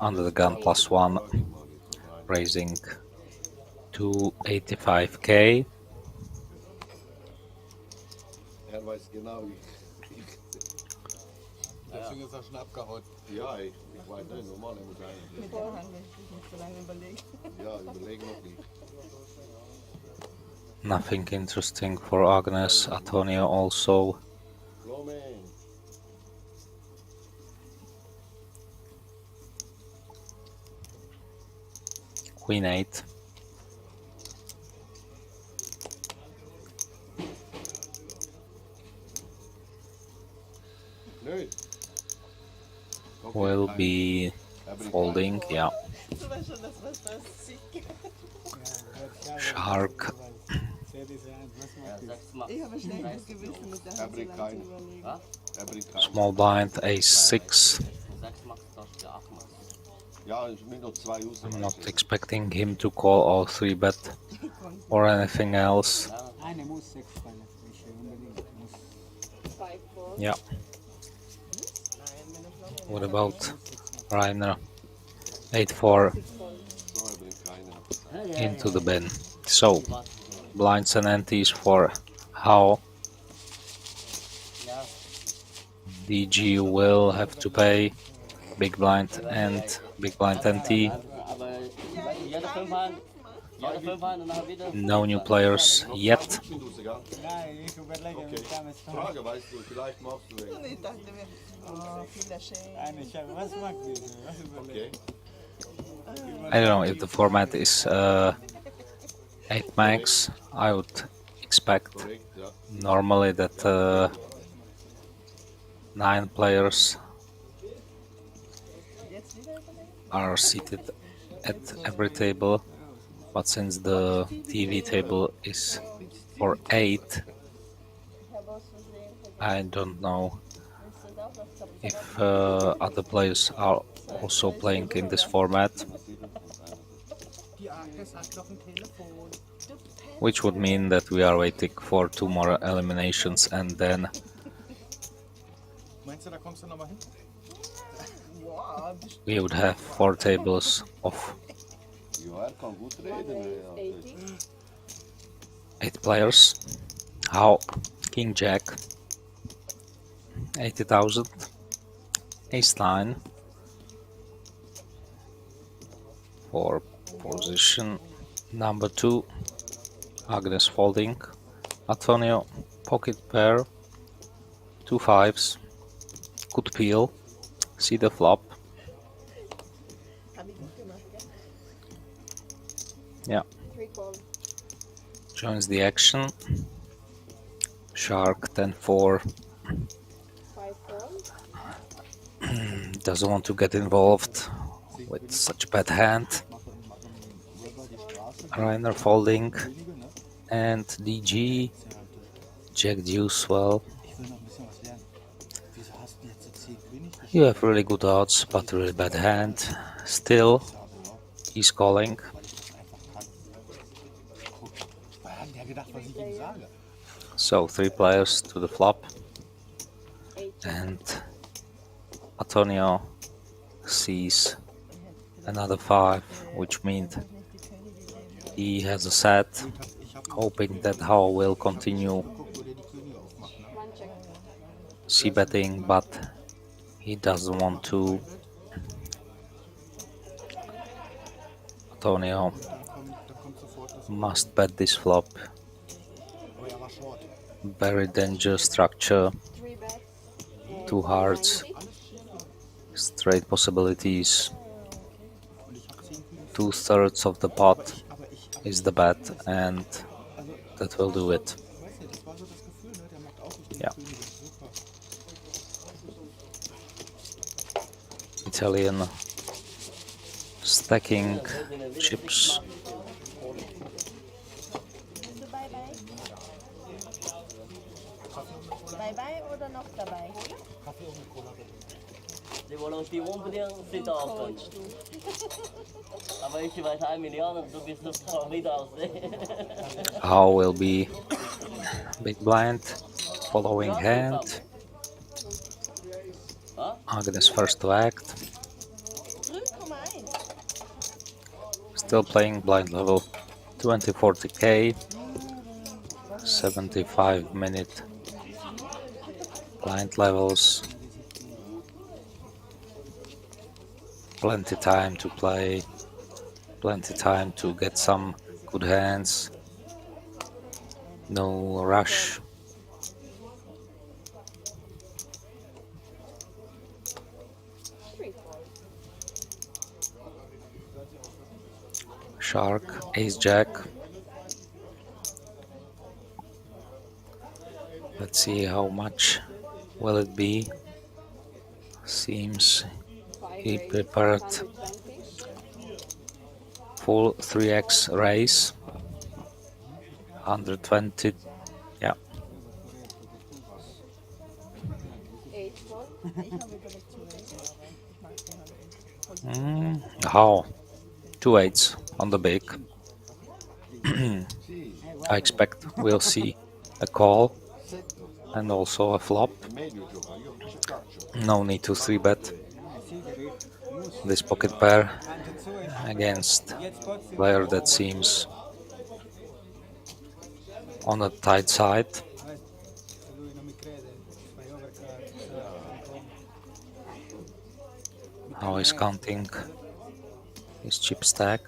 under the gun +1, raising to 85k. Er weiß genau, Deswegen ist er schon abgehauen. ja, ich weiß nicht, normal, er muss eigentlich. Mit der Hand möchte ich nicht so lange überlegen. Ja, überlegen noch nicht. Nothing interesting for Agnes. Antonio also. Blumen. Queen 8. Nö. Will be folding, yeah. Du weißt schon, dass was das sieht. Shark. Ja, 6 macht. Ich habe schnell gut Gewissen mit der Hand so bringt lange zu keine. überlegen. Was? Er bringt keine. Small blind a6. 6 macht, tauscht ja 8 macht. Ja, ich bin noch 2 Uhr. I'm not expecting him to call or 3-bet or anything else. Eine muss 6 fallen. Ich unbedingt muss. 5-4. Yeah. What about Rainer? 8-4 So, er bringt keine. into the bin. So, blinds and antes for how Ja, DG will have to pay big blind and big blind ante. aber jede 5 Hand, und dann wieder. No new players yet. Nein, ich überlege, wie kam es da? Frage, weißt du, vielleicht machst du Und ich dachte mir, oh, viel schön. Eine Scheibe, was mag diese? Was überlege? Okay. I don't know if the format is 8 max. I would expect Correct, ja. normally that 9 players are seated at every table, but since the TV table is for 8, I don't know if other players are also playing in this format, Die Agnes hat noch ein Telefon. which would mean that we are waiting for 2 more eliminations and then Meinst du, da kommst du nochmal hin? we would have 4 tables of Ja, kan goed reden. hè, ja. 80. 8 players. How? King Jack, 80,000. Ace 9 for position number 2. Agnes folding. Antonio, pocket pair, 2 5s. Good peel. See the flop. Yeah. 3 call. Joins the action. Shark 10-4. 5 call. Doesn't want to get involved with such bad hand. Rainer folding. And DG. Jack deuce, well. You have really good odds, but really bad hand. Still, he's calling. So 3 players to the flop. And Antonio sees another 5, which means he has a set, hoping that How will continue c-betting, but he doesn't want to. Antonio must bet this flop. Very dangerous structure. 3 bets. 2 hearts. Straight possibilities. 2/3 of the pot is the bet, and that will do it. Yeah. Italian stacking chips. Bye-bye oder noch dabei? Die wollen die unbedingt Süd offen. Aber ich weiß 1 Million, du bist das Favorit aus. How will be big blind, following hand. Agnes first to act. 3,1. Still playing blind level 2040k. 75-minute blind levels. Plenty time to play. Plenty time to get some good hands. No rush. Shark, ace jack. Let's see how much will it be. Seems he prepared full 3x raise. 120. Yeah. 8 call. How? 2 8s on the big. I expect we'll see a call and also a flop. No need to 3-bet this pocket pair against player that seems on the tight side. Now he's counting his chip stack.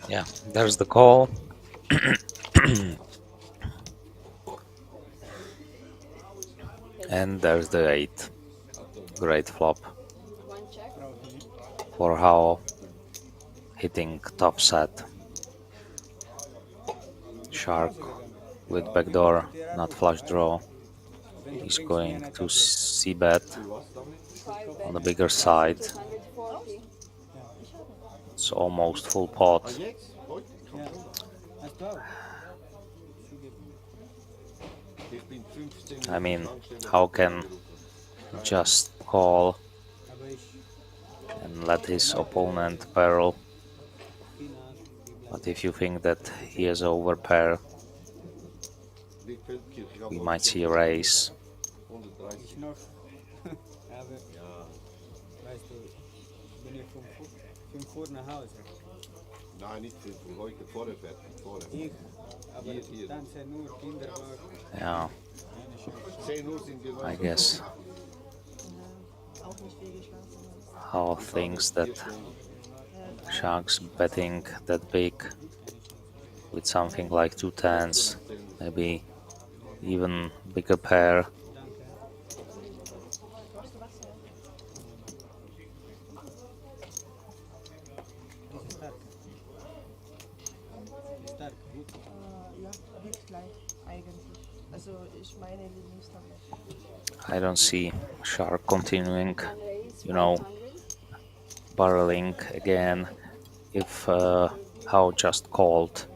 Yeah, there's the call. And there's the 8. Great flop One check. for how hitting top set. Shark with backdoor, not flush draw. He's going to c-bet on the bigger side. 240. It's almost full pot. I mean, how can just call and let his opponent barrel? But if you think that he has overpair, we might see a raise. Ich noch. Aber, weißt du, bin ich von 5 Uhr nach Hause. Nein, nicht 5 Uhr, heute vorher fertig. Vorher. Ich, aber Hier. dann 10 Uhr, Kinderwagen, Yeah, eine Chance. 10 Uhr sind wir I guess Auch nicht viel geschlafen. how thinks that Shark's betting that big with something like 2 tens, maybe even bigger pair. Stark, gut. Ja, wird gleich eigentlich. Also ich meine Lieblingstabelle. I don't see Shark continuing, One raise. you know, 500. barreling again if how just called.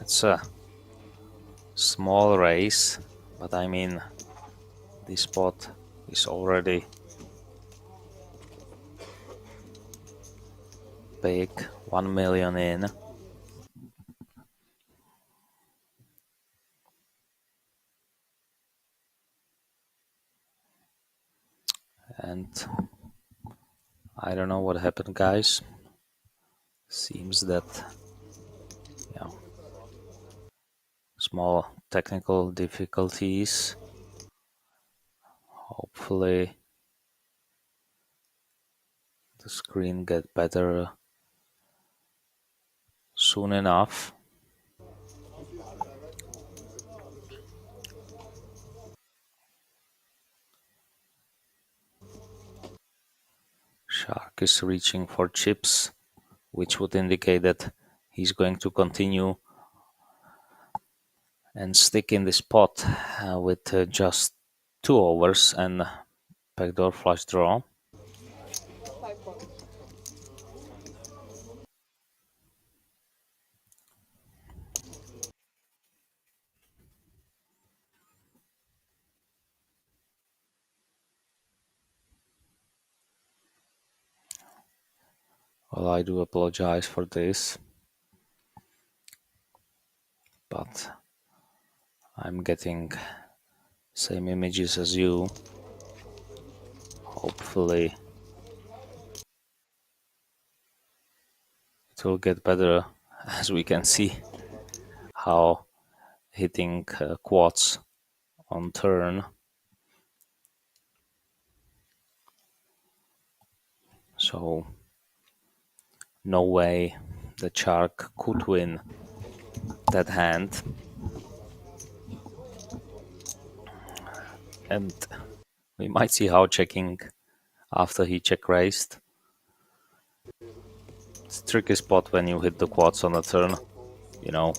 It's a small race, but I mean this spot is already big, 1 million in. And I don't know what happened, guys. Seems that, yeah, small technical difficulties. Hopefully the screen get better soon enough. Shark is reaching for chips, which would indicate that he's going to continue and stick in this pot with just 2 overs and backdoor flush draw. 5 points. Well, I do apologize for this, but I'm getting same images as you. Hopefully it will get better, as we can see how hitting quads on turn. So no way the Shark could win that hand. And we might see how checking after he check raised. It's a tricky spot when you hit the quads on the turn. You know,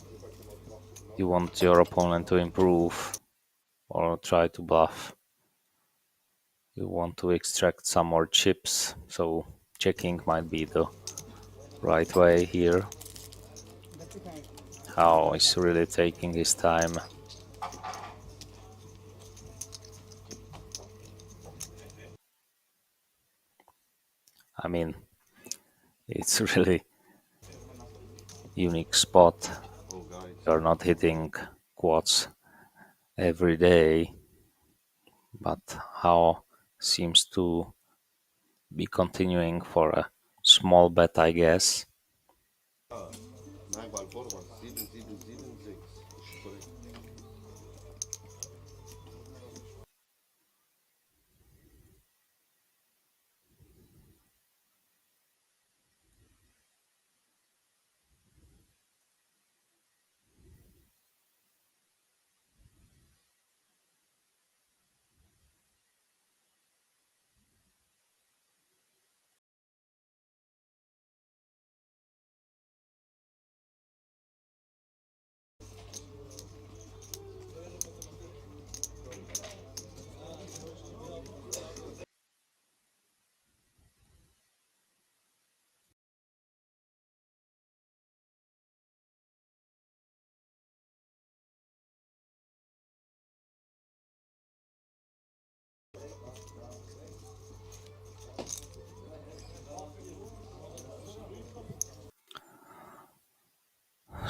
you want your opponent to improve or try to bluff. You want to extract some more chips, so checking might be the right way here. How he's really taking his time. I mean, it's really unique spot. You're not hitting quads every day, but how seems to be continuing for a small bet, I guess. Nein, weil vorwärts 7776 ist korrekt.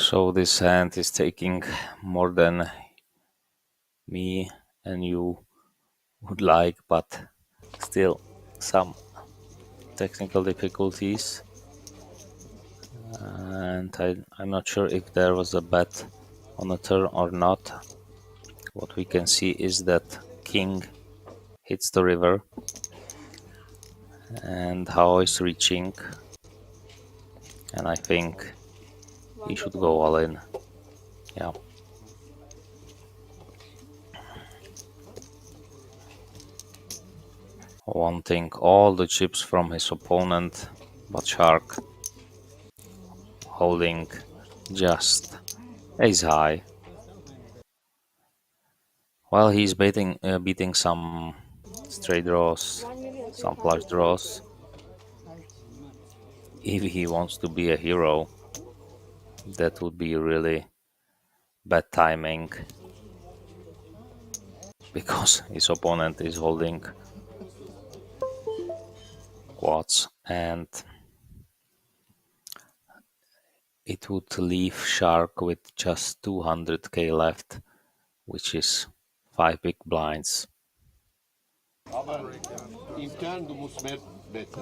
So this hand is taking more than me and you would like, but still some technical difficulties. And I'm not sure if there was a bet on the turn or not. What we can see is that king hits the river and Hao is reaching, and I think he should go all in. Yeah. Wanting all the chips from his opponent, but Shark holding just ace high. Well, he's beating some straight draws, some flush draws. If he wants to be a hero, that would be really bad timing, because his opponent is holding quads, and it would leave Shark with just 200k left, which is 5 big blinds. Aber intern, du musst mehr betten.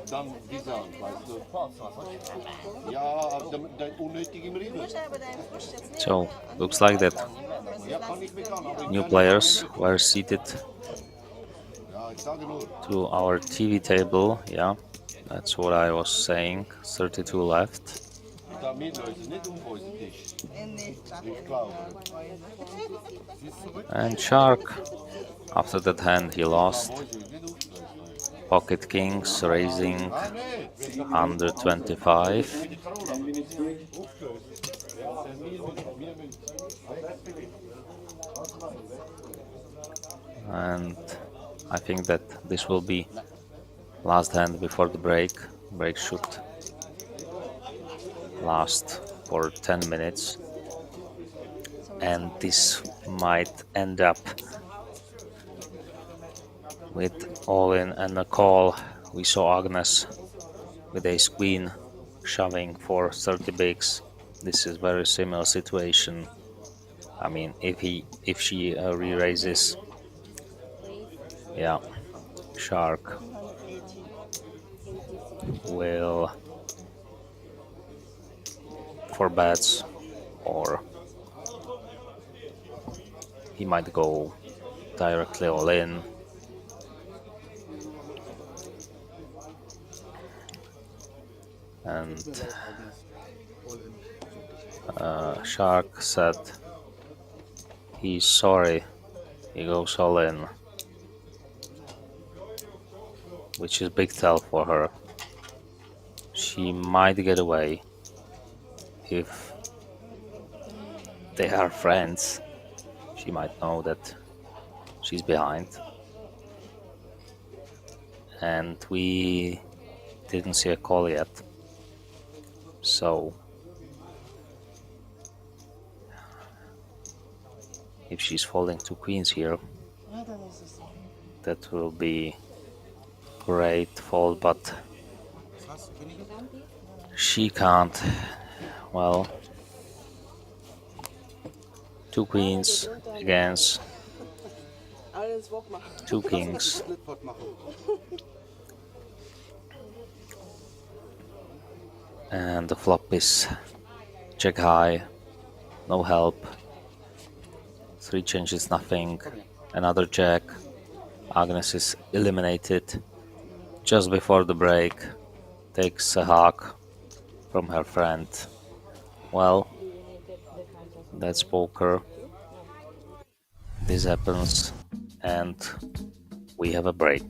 Dann diese Hand, weißt du? Ja, dein unnötig im River. So, looks like that Ja, kann ich bekannt, aber new players were seated ja, ich sage nur. to our TV table. Yeah, that's what I was saying. 32 left. Da mitlösen, nicht auf unseren Tisch. Ich glaube. And Shark, after that hand he lost. Pocket kings raising under 25. 10 minutes break. And I think that this will be last hand before the break. Break should last for 10 minutes. And this might end up with all in and a call. We saw Agnes with ace queen shoving for 30 bigs. This is very similar situation. I mean, if she re-raises, yeah, Shark will for bets, or he might go directly all in. And Shark said he's sorry, he goes all in, which is big tell for her. She might get away if they are friends. She might know that she's behind, and we didn't see a call yet, so if she's folding two queens here, that will be great fold, but she can't. Well, two queens against two kings. And the flop is jack high, no help. Three changes, nothing. Another jack. Agnes is eliminated just before the break. Takes a hug from her friend. Well, that's poker. This happens, and we have a break.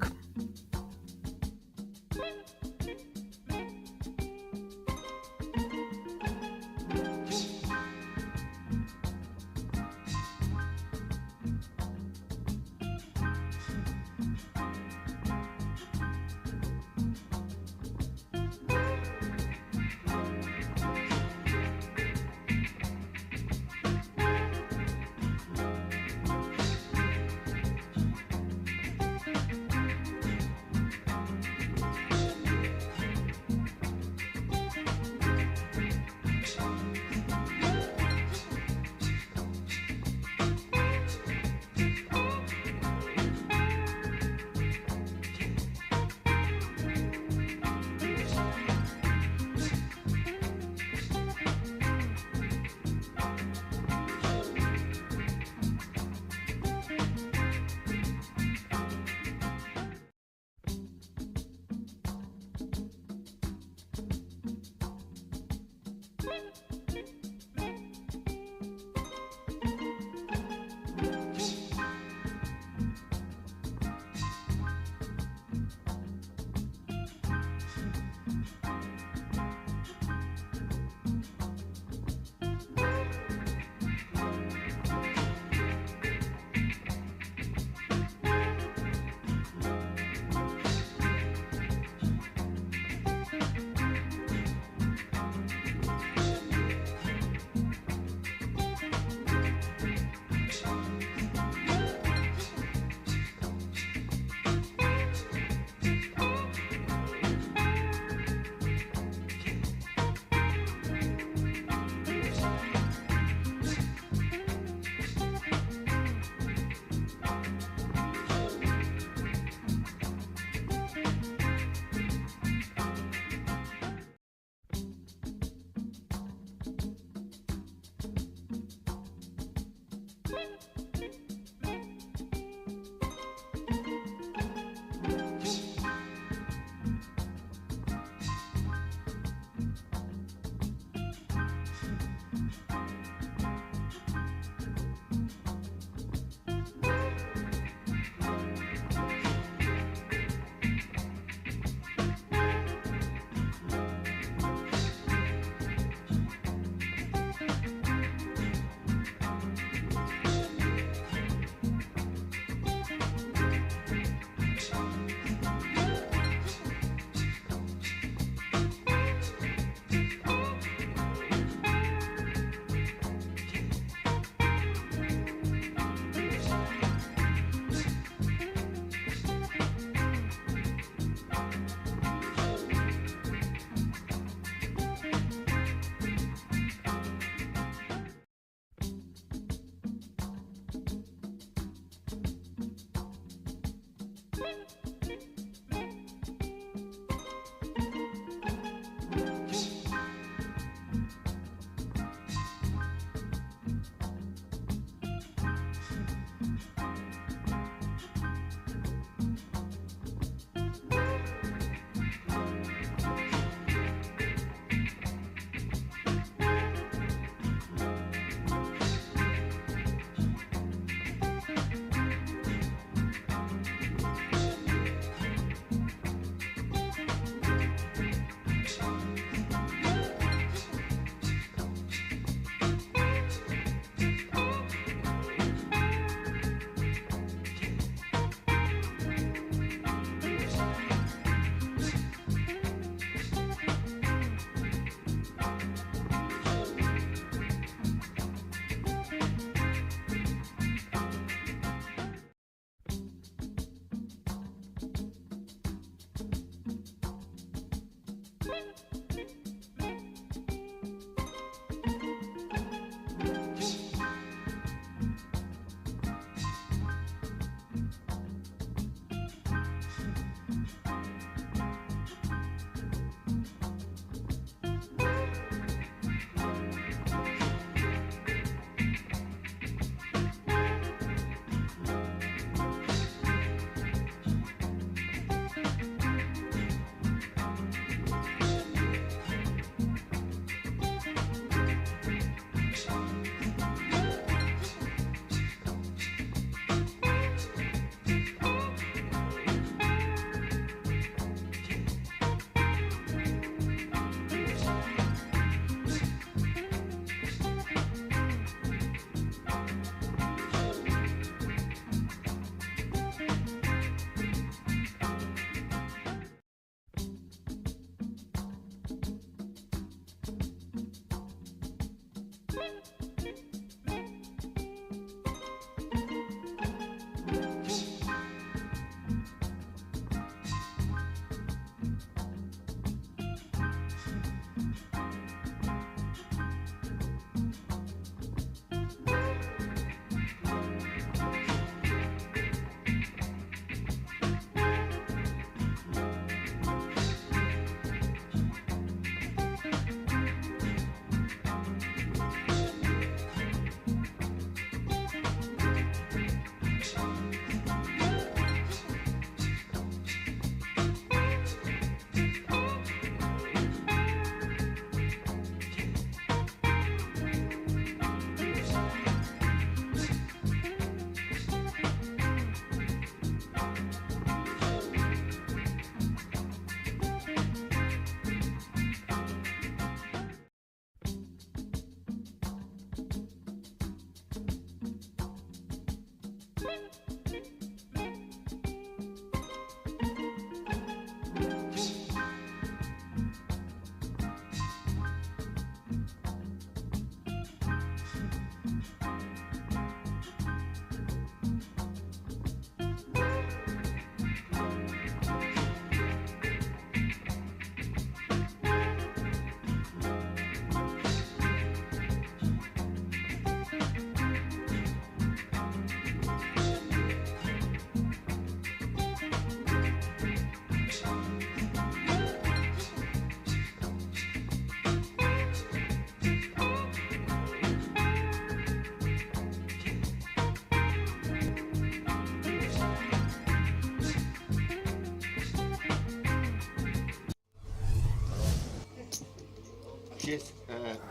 Chess,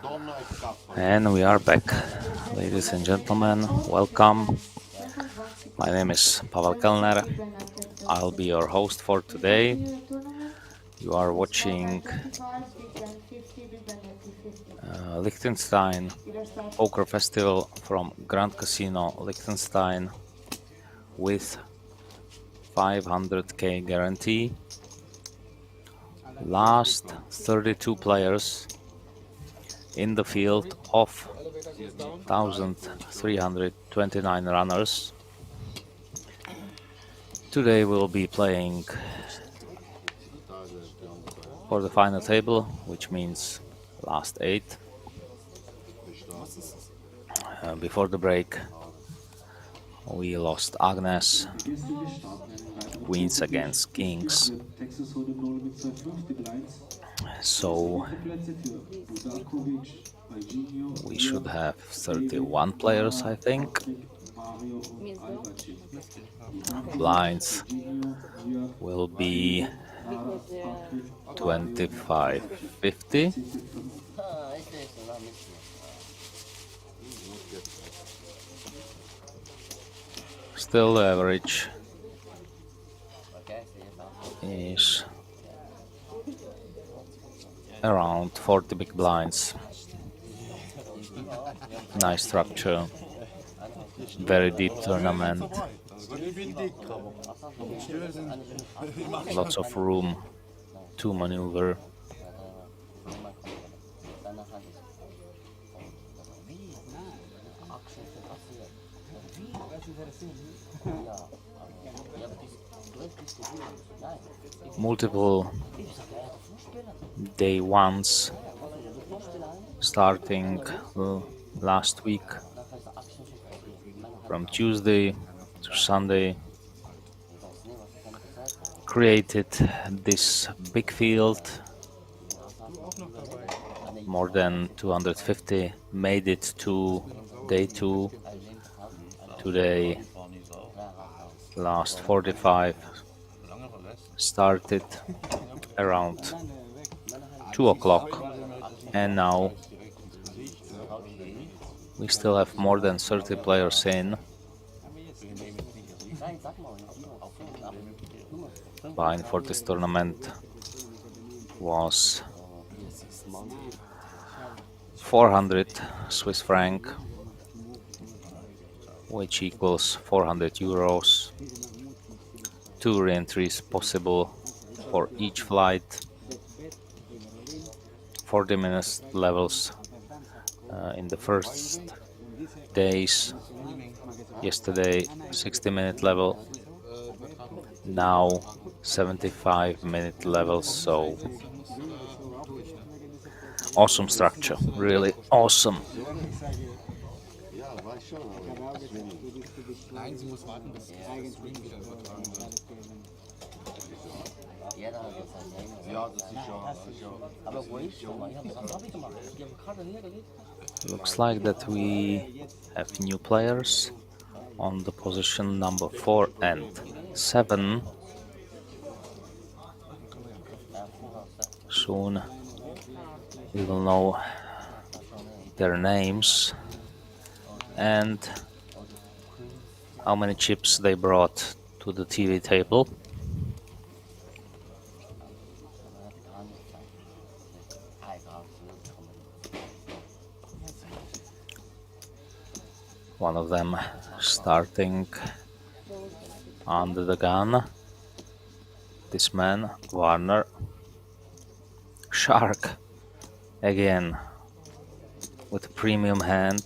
Don't Night Cup. And we are back, ladies and gentlemen, welcome. My name is Pavel Kellner. I'll be your host for today. You are watching Liechtenstein Poker Festival from Grand Casino Liechtenstein with 500k guarantee. Last 32 players in the field of 1,329 runners. Today we'll be playing for the final table, which means last 8. Before the break, we lost Agnes, queens against kings. So we should have 31 players, I think. Blinds will be 25-50. Still the average is around 40 big blinds. Nice structure, very deep tournament, lots of room to maneuver. Multiple day ones starting last week from Tuesday to Sunday created this big field. More than 250 made it to day 2. Today last 45 started around 2 o'clock, and now we still have more than 30 players in. Buying for this tournament was 400 Swiss franc, which equals 400 euros. 2 re-entries possible for each flight. 40-minute levels in the first days. Yesterday 60-minute level, now 75-minute levels. So awesome structure, really awesome. Nein, sie muss warten, bis der Stream wieder übertragen wird. Ja, das ist ja. Aber wo ich schon mal, was habe ich gemacht? Ich habe Karte hergelegt. Looks like that we have new players on the position number 4 and 7. Soon we will know their names and how many chips they brought to the TV table. One of them starting under the gun. This man, Warner. Shark again with a premium hand.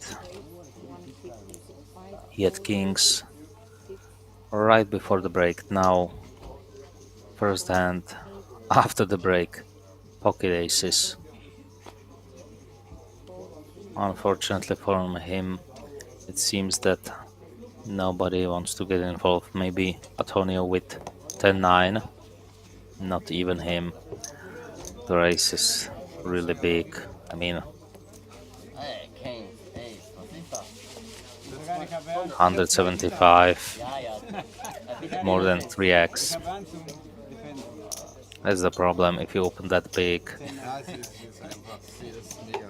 He had kings right before the break. Now first hand after the break, pocket aces. Unfortunately for him, it seems that nobody wants to get involved. Maybe Antonio with 10-9, not even him. The race is really big. I mean, 175, more than 3x. That's the problem. If you open that big, Ja, sie ist einfach, sie ist mega.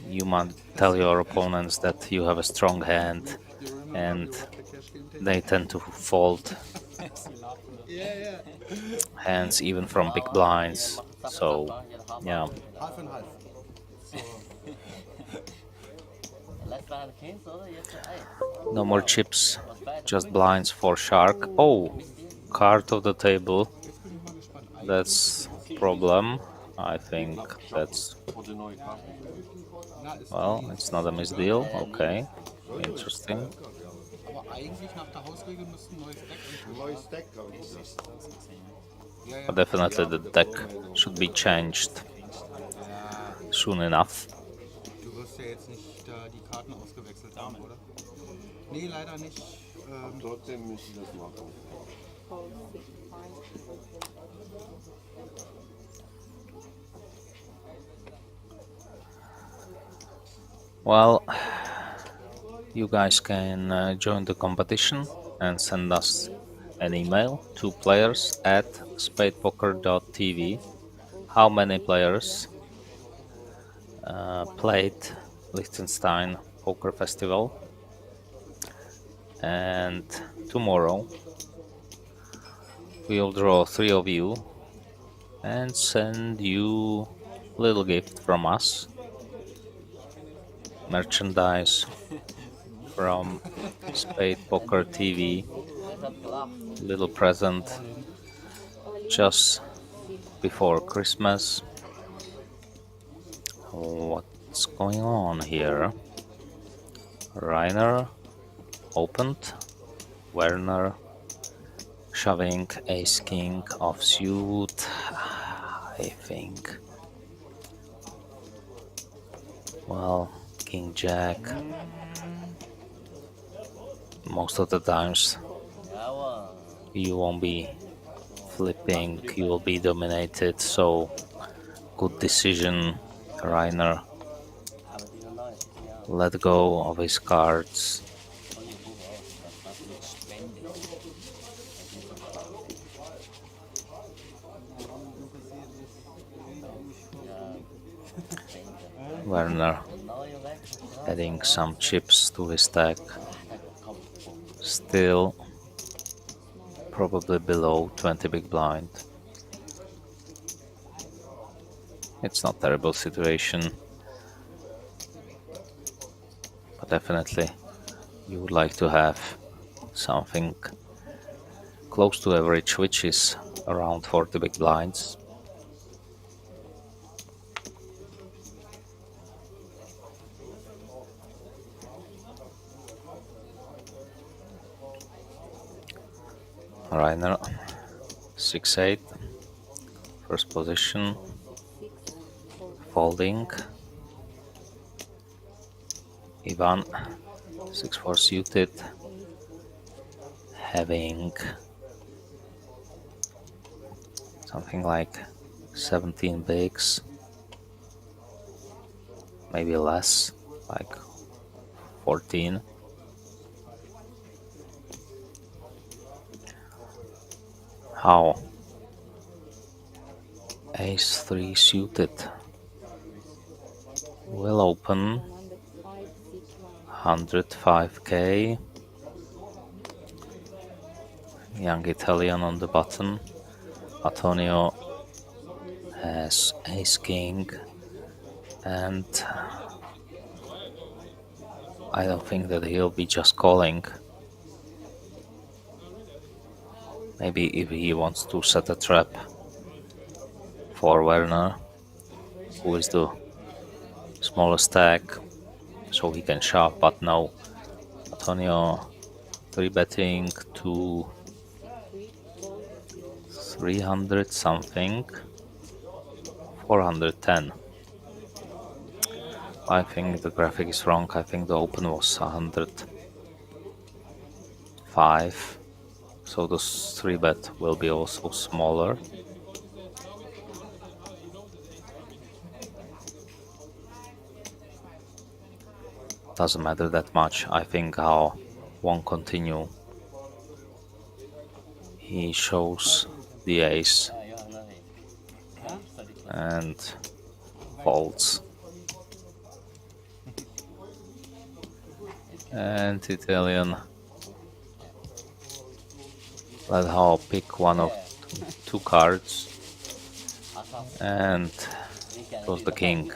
you might tell your opponents that you have a strong hand, You remember and we wrecked the cash game tape? they tend to fold Yeah. hands even from big blinds. So, yeah, Half and half. Letztes Mal hatte Kings, oder? Jetzt Ei. no more chips, just blinds for shark. Oh, card of the table. Jetzt bin ich mal gespannt. Ei That's problem. I think that's, Oder neue Karten. Na, ist well, die, it's not a misdeal. Okay, interesting. aber eigentlich nach der Hausregel müsste ein neues Deck Ein neues Deck, habe ich gesagt. Ja, ja. But definitely the deck should be changed soon enough. Du wirst ja jetzt nicht da die Karten ausgewechselt haben, oder? Nee, leider nicht. Trotzdem müssen wir das machen. Fold 6, 5. Well, you guys can join the competition and send us an email to players@spadepoker.tv. How many players played Liechtenstein Poker Festival? And tomorrow we'll draw 3 of you and send you a little gift from us. Merchandise from SpadePoker TV, little present just before Christmas. What's going on here? Rainer opened, Werner shoving ace king offsuit, I think. Well, king jack. Most of the times you won't be flipping, you will be dominated, so good decision, Rainer. Let go of his cards. Werner adding some chips to his stack. Still probably below 20 big blind. It's not terrible situation, but definitely you would like to have something close to average, which is around 40 big blinds. Rainer 6-8, first position, folding. Ivan 6-4 suited, having something like 17 bigs, maybe less, like 14. How? Ace 3 suited will open 105k. Young Italian on the button. Antonio has ace king, and I don't think that he'll be just calling. Maybe if he wants to set a trap for Werner, who is the smallest stack, so he can shove, but no. Antonio 3-betting to 300 something, 410. I think the graphic is wrong. I think the open was 105. So the 3-bet will be also smaller. Doesn't matter that much. I think how won't continue. He shows the ace and folds. And Italian let how pick one of two cards, and it was the king.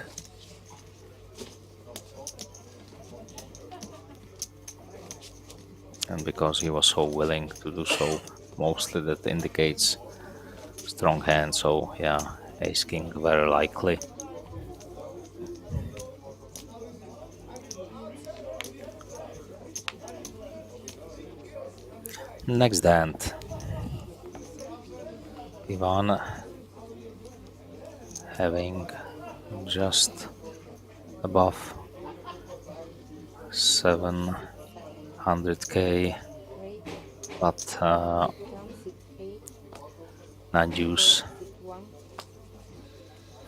And because he was so willing to do so, mostly that indicates strong hand, so yeah, ace king very likely. Next hand, Ivan having just above 700k, but not deuce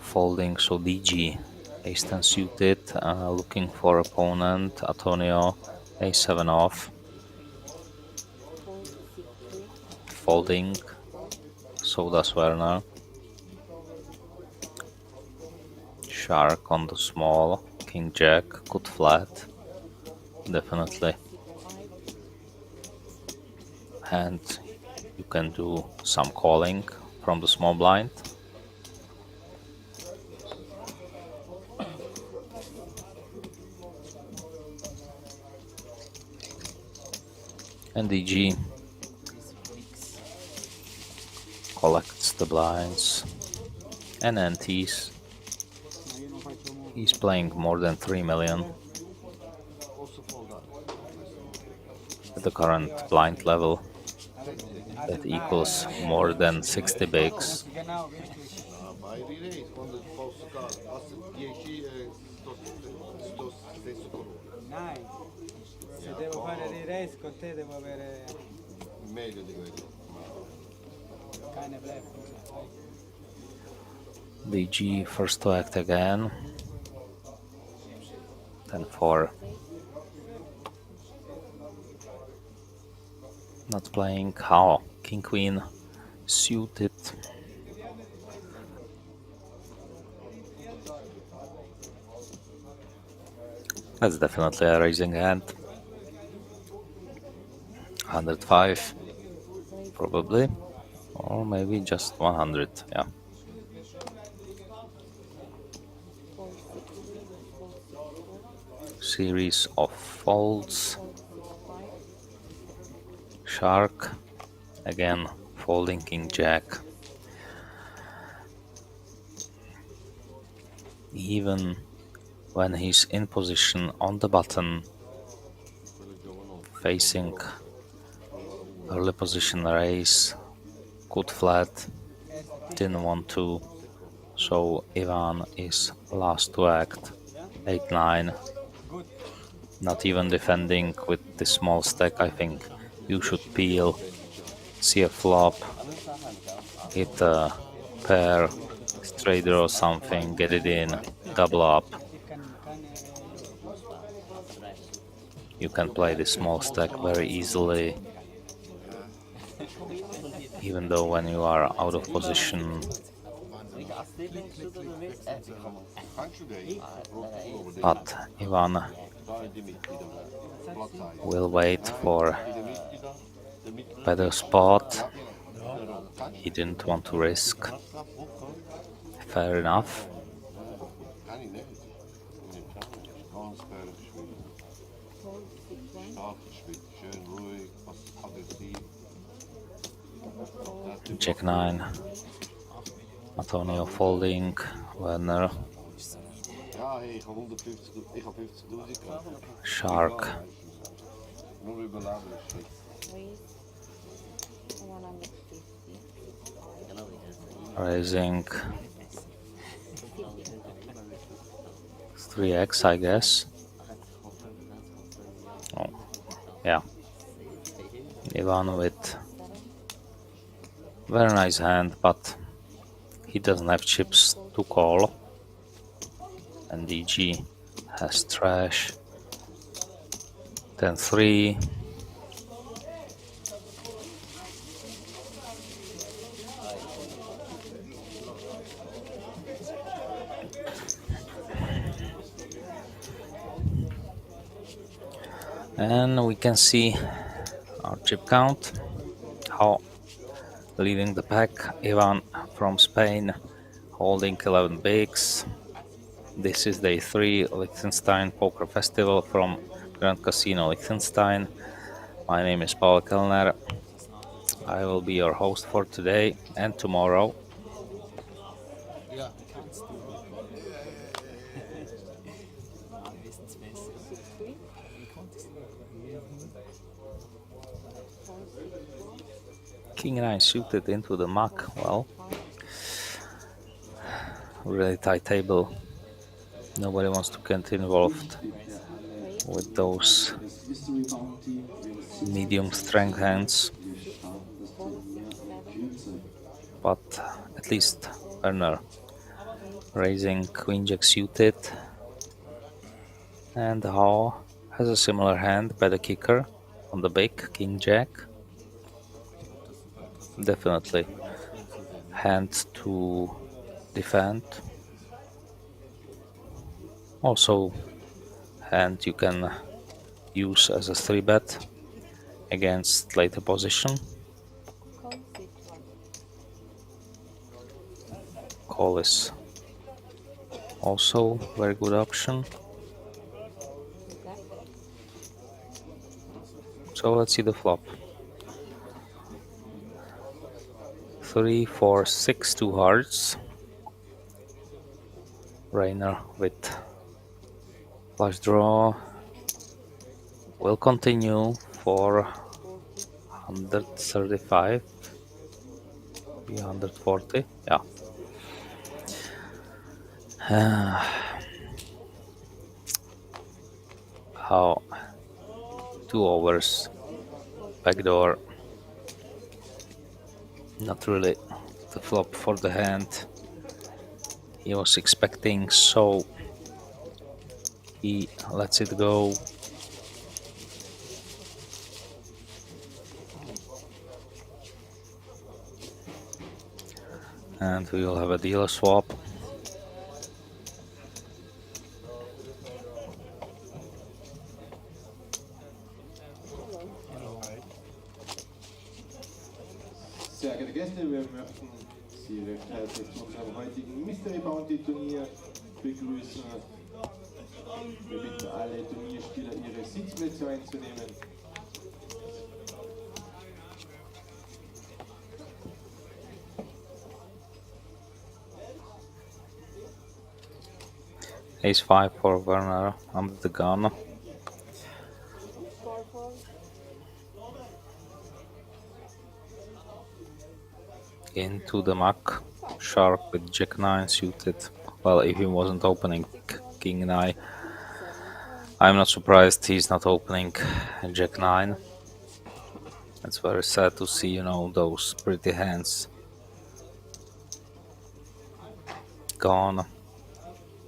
folding, so DG ace 10 suited, looking for opponent. Antonio a7 off, folding, so does Werner. Shark on the small, king jack, good flat, definitely. And you can do some calling from the small blind. And DG collects the blinds and antes. He's playing more than 3 million at the current blind level. That equals more than 60 bigs. Genau, richtig. Bei Relay von der Postcard, was die sto stesso colore. Nein. Se devo fare dei race con te devo avere Meglio di quello. keine bluff. DG first to act again. 10-4. Not playing. How? King Queen suited. That's definitely a raising hand. 105 probably, or maybe just 100. Yeah. Series of folds. Shark again, folding king jack. Even when he's in position on the button, facing early position raise, good flat, didn't want to, so Ivan is last to act. 8-9, not even defending with the small stack. I think you should peel, see a flop, hit a pair, straight draw something, get it in, double up. You can play the small stack very easily, even though when you are out of position. But Ivan will wait for better spot. He didn't want to risk. Fair enough. Check 9. Antonio folding. Werner. Shark. Raising 3x, I guess. Oh, yeah. Ivan with very nice hand, but he doesn't have chips to call. And DG has trash. 10-3. And we can see our chip count, how leading the pack, Ivan from Spain holding 11 bigs. This is day 3 Liechtenstein Poker Festival from Grand Casino Liechtenstein. My name is Paul Kellner. I will be your host for today and tomorrow. Ja. King 9 suited into the muck. Well, really tight table. Nobody wants to get involved with those medium strength hands. But at least Werner raising Queen Jack suited. And Hall has a similar hand by the kicker on the big King Jack. Definitely hand to defend. Also hand you can use as a 3-bet against later position. Call is also very good option. So let's see the flop. 3, 4, 6, 2 hearts. Rainer with flush draw will continue for 135, 140, yeah. How 2 overs, backdoor, not really the flop for the hand he was expecting, so he lets it go. And we will have a dealer swap. Sehr geehrte Gäste, wir möchten Sie recht herzlich zu unserem heutigen Mystery Bounty Turnier begrüßen. Wir bitten alle Turnierspieler, ihre Sitzplätze einzunehmen. Ace-5 for Werner under the gun. Into the muck, sharp with Jack-9 suited. Well, if he wasn't opening King-9, I'm not surprised he's not opening Jack-9. It's very sad to see, you know, those pretty hands gone.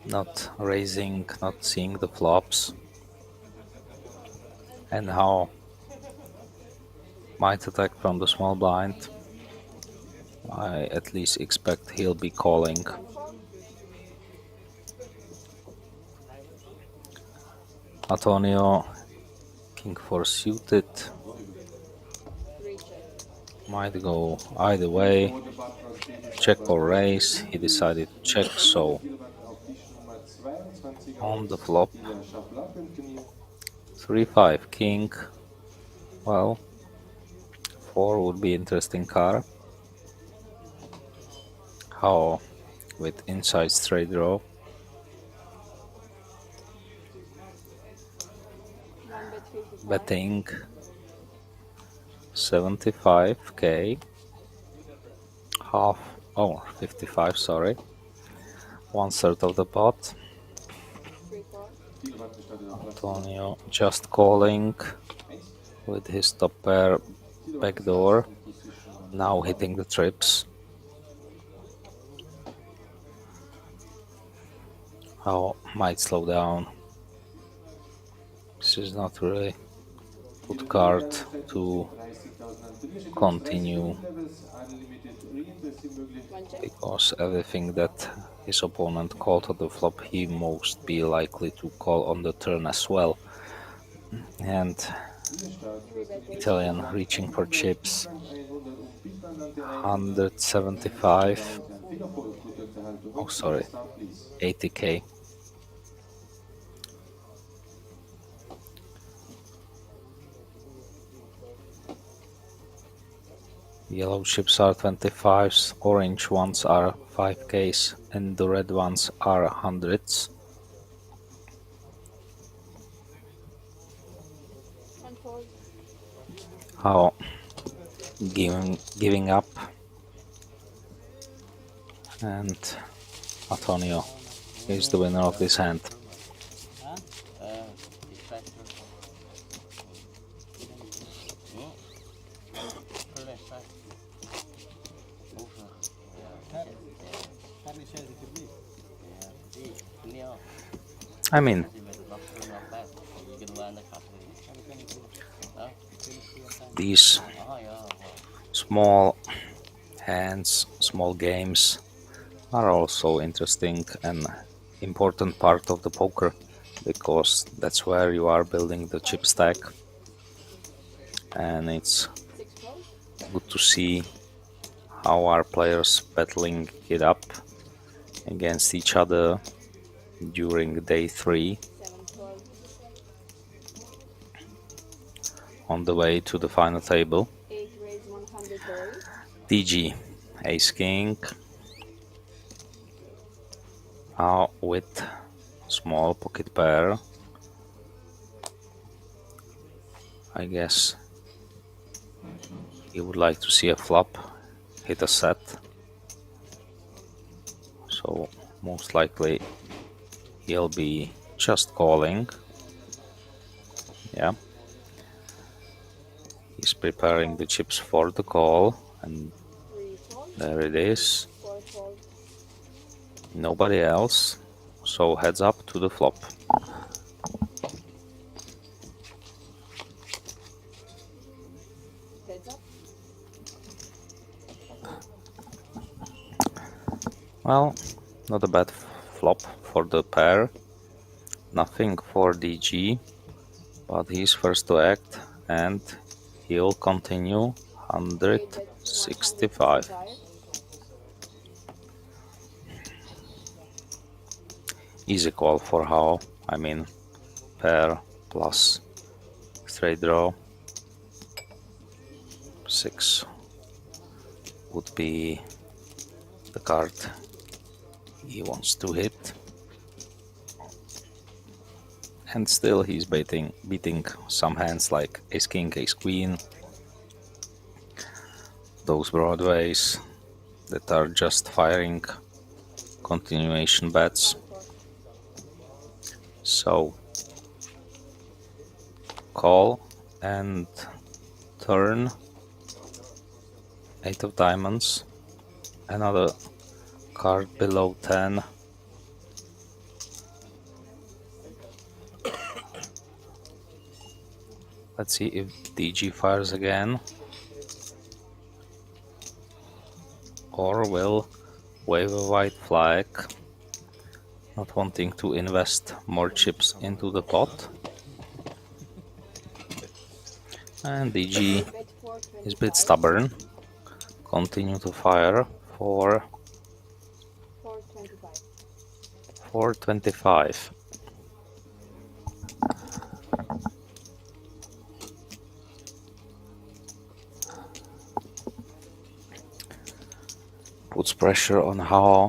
Not raising, not seeing the flops. And how might attack from the small blind. I at least expect he'll be calling. Antonio, King 4 suited. Might go either way. Check or raise. He decided to check, so on the flop 3-5 king. Well, 4 would be interesting card. How with inside straight draw. Betting 75k. Half, oh, 55, sorry. 1/3 of the pot. Antonio just calling with his top pair backdoor. Now hitting the trips. How might slow down. This is not really good card to continue, because everything that his opponent called on the flop he most be likely to call on the turn as well. and Italian reaching for chips. 175. Oh, sorry, 80k. Yellow chips are 25s, orange ones are 5ks, and the red ones are 100s. How giving up, and Antonio is the winner of this hand. Huh? Distraction. I mean, these small hands, small games are also interesting and important part of the poker, because that's where you are building the chip stack, and it's good to see how our players battling it up against each other during day 3 on the way to the final table. DG, Ace King, with small pocket pair. I guess he would like to see a flop hit a set, so most likely he'll be just calling. Yeah, he's preparing the chips for the call, and there it is. Nobody else, so heads up to the flop. Well, not a bad flop for the pair. Nothing for DG, but he's first to act, and he'll continue 165. Easy call for how, I mean, pair plus straight draw. 6 would be the card he wants to hit, and still he's beating some hands like Ace King, Ace Queen, those broadways that are just firing continuation bets. So call and turn, 8 of diamonds, another card below 10. Let's see if DG fires again, or will wave a white flag, not wanting to invest more chips into the pot. And DG is a bit stubborn, continue to fire for 425. Puts pressure on Hao,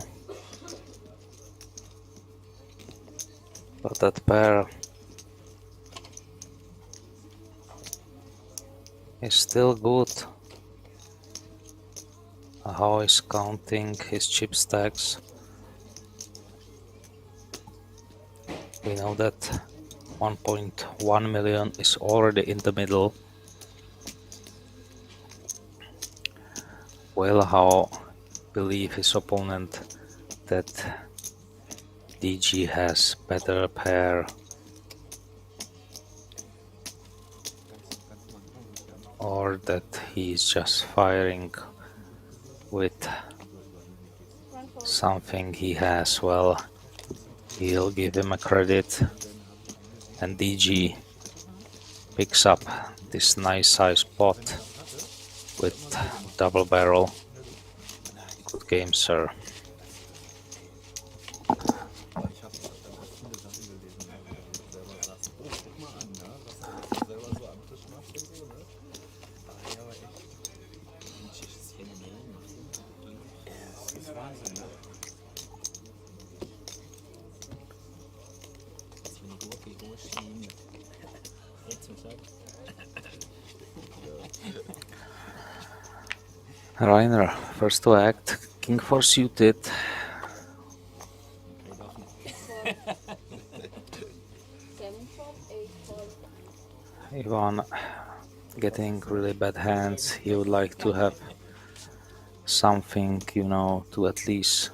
but that pair is still good. Hao is counting his chip stacks. We know that 1.1 million is already in the middle. Will Hao believe his opponent that DG has better pair, or that he's just firing with something he has? Well, he'll give him a credit, and DG picks up this nice size pot with double barrel. Good game, sir. Rainer, first to act, king 4 suited. Seven fold, 8 fold. Ivan getting really bad hands. He would like to have something, you know, to at least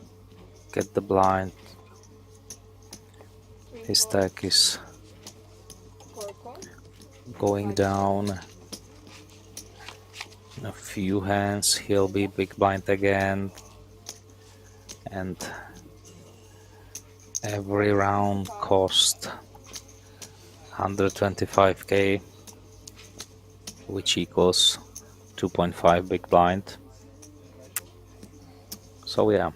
get the blind. His stack is 4 call. going down. In a few hands he'll be big blind again, and every round cost 125k, which equals 2.5 big blind. So yeah,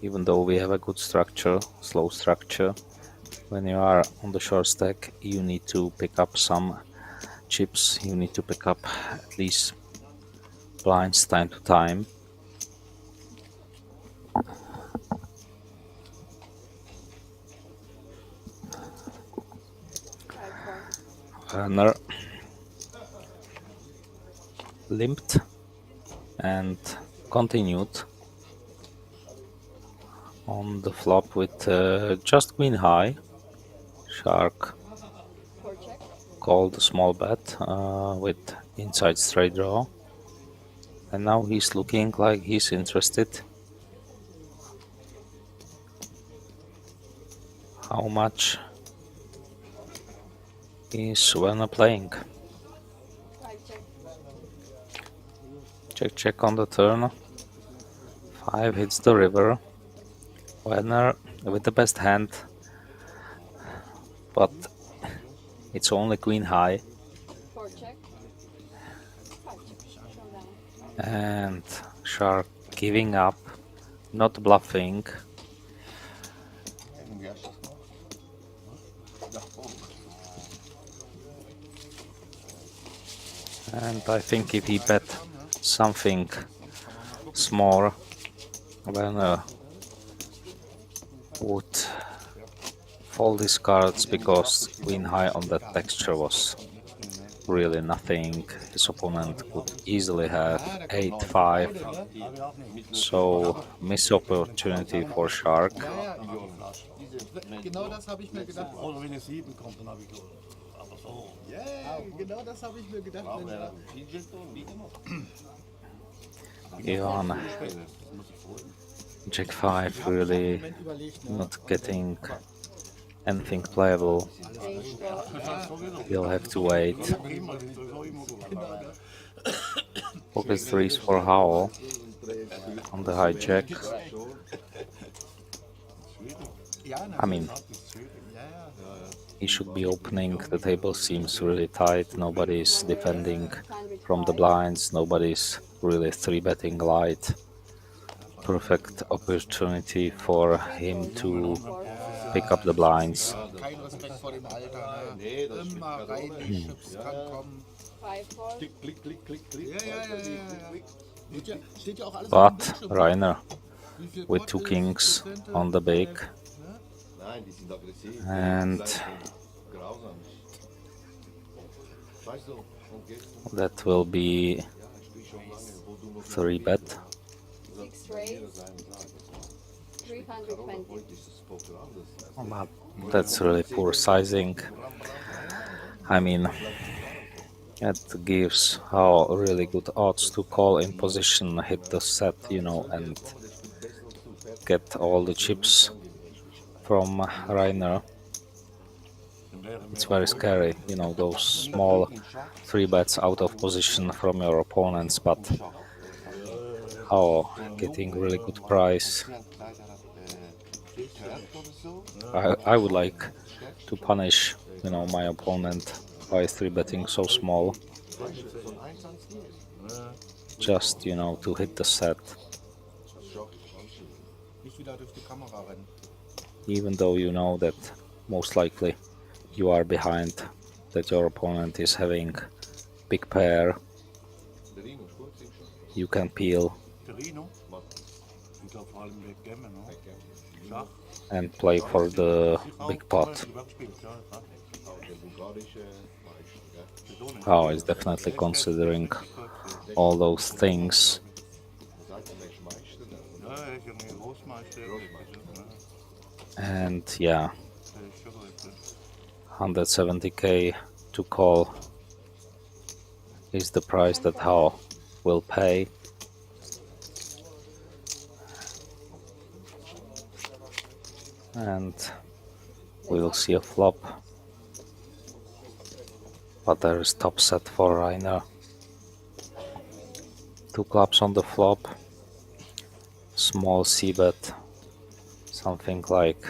even though we have a good structure, slow structure, when you are on the short stack you need to pick up some chips, you need to pick up at least blinds time to time. Werner limped and continued on the flop with just queen high. Shark called a small bet with inside straight draw, and now he's looking like he's interested. How much is Werner playing? Check, check on the turn. 5 hits the river. Werner with the best hand, but it's only queen high. 4 check. 5 check. Showdown. And Shark giving up, not bluffing. And I think if he bet something small, Werner would fold his cards, because queen high on that texture was really nothing. His opponent could easily have 8-5, so missed opportunity for Shark. Genau das habe ich mir gedacht. Oder wenn eine 7 kommt, dann habe ich aber so. Ja, genau das habe ich mir gedacht. Ivan Jack 5 really not getting anything playable. He'll have to wait. Pocket 3s for Howell on the hijack. I mean, he should be opening. The table seems really tight. Nobody's defending from the blinds. Nobody's really 3-betting light. Perfect opportunity for him to pick up the blinds. Kein Respekt vor dem Alter. Ne? Immer rein, die Chips kann kommen. 5 fold. Klick, klick, klick, klick. Ja. Steht ja auch alles But auf dem Bildschirm. Rainer Wie viel with Pot 2 ist, kings Prozente? on the big, Nein, die sind aggressiv. and Grausam. Weißt du, und gestern, that will be 3-bet. 6 raise. 320. But that's really poor sizing. I mean, it gives how really good odds to call in position, hit the set, you know, and get all the chips from Rainer. It's very scary, you know, those small 3-bets out of position from your opponents, but how getting really good price. I would like to punish, you know, my opponent Why is 3-betting so small? Just, you know, to hit the set. Nicht wieder durch die Kamera rennen. Even though you know that most likely you are behind, that your opponent is having big pair, you can peel Terino? Ich glaube vor allem Backgammon, ne? Schach. and play for the big pot. Oh, he's definitely considering all those things. And yeah, 170k to call is the price that Hao will pay. And we will see a flop. But there is top set for Rainer. 2 clubs on the flop. Small c-bet. Something like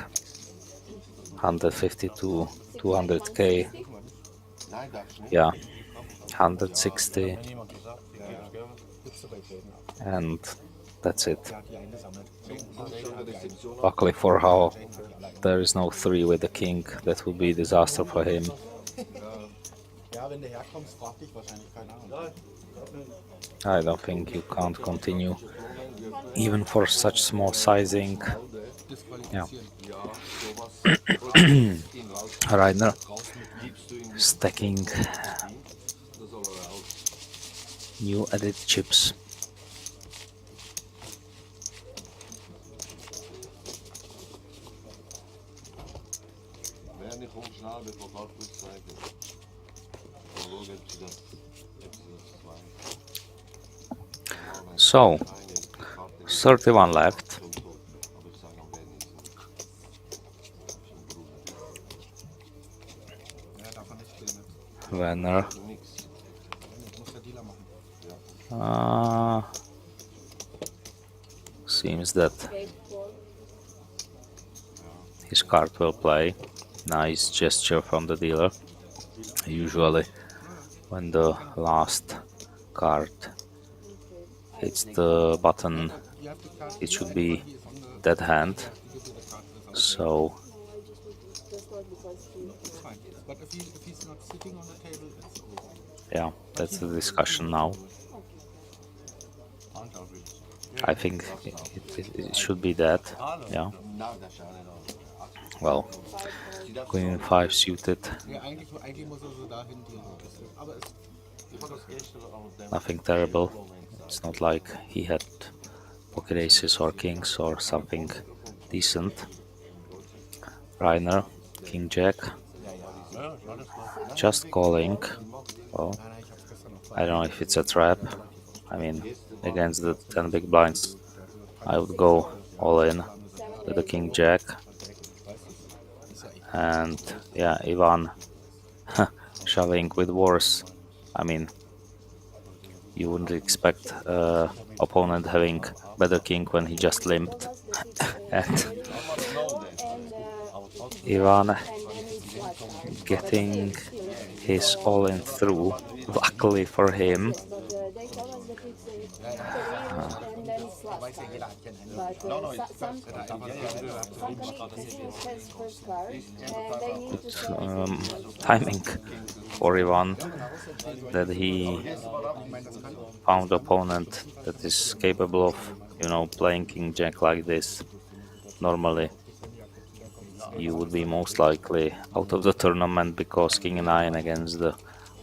150 to 200k. Yeah, 160. And that's it. Luckily for Hao, there is no 3 with the king. That would be a disaster for him. Ja, wenn du herkommst, frag dich wahrscheinlich, keine Ahnung. I don't think you can't continue, even for such small sizing. Yeah. Rainer stacking new added chips. So, 31 left. Werner. Seems that his card will play. Nice gesture from the dealer. Usually, when the last card hits the button, it should be dead hand. So yeah, that's the discussion now. I think it should be that. Yeah. Well, Queen 5 suited. Nothing terrible. It's not like he had pocket aces or kings or something decent. Rainer, King Jack. Just calling. Well, I don't know if it's a trap. I mean, against the 10 big blinds, I would go all in with the King Jack. And yeah, Ivan shoving with worse. I mean, you wouldn't expect opponent having better king when he just limped. And Ivan getting his all-in through, luckily for him. Timing for Ivan, that he found opponent that is capable of, you know, playing King Jack like this. Normally you would be most likely out of the tournament because King 9 against the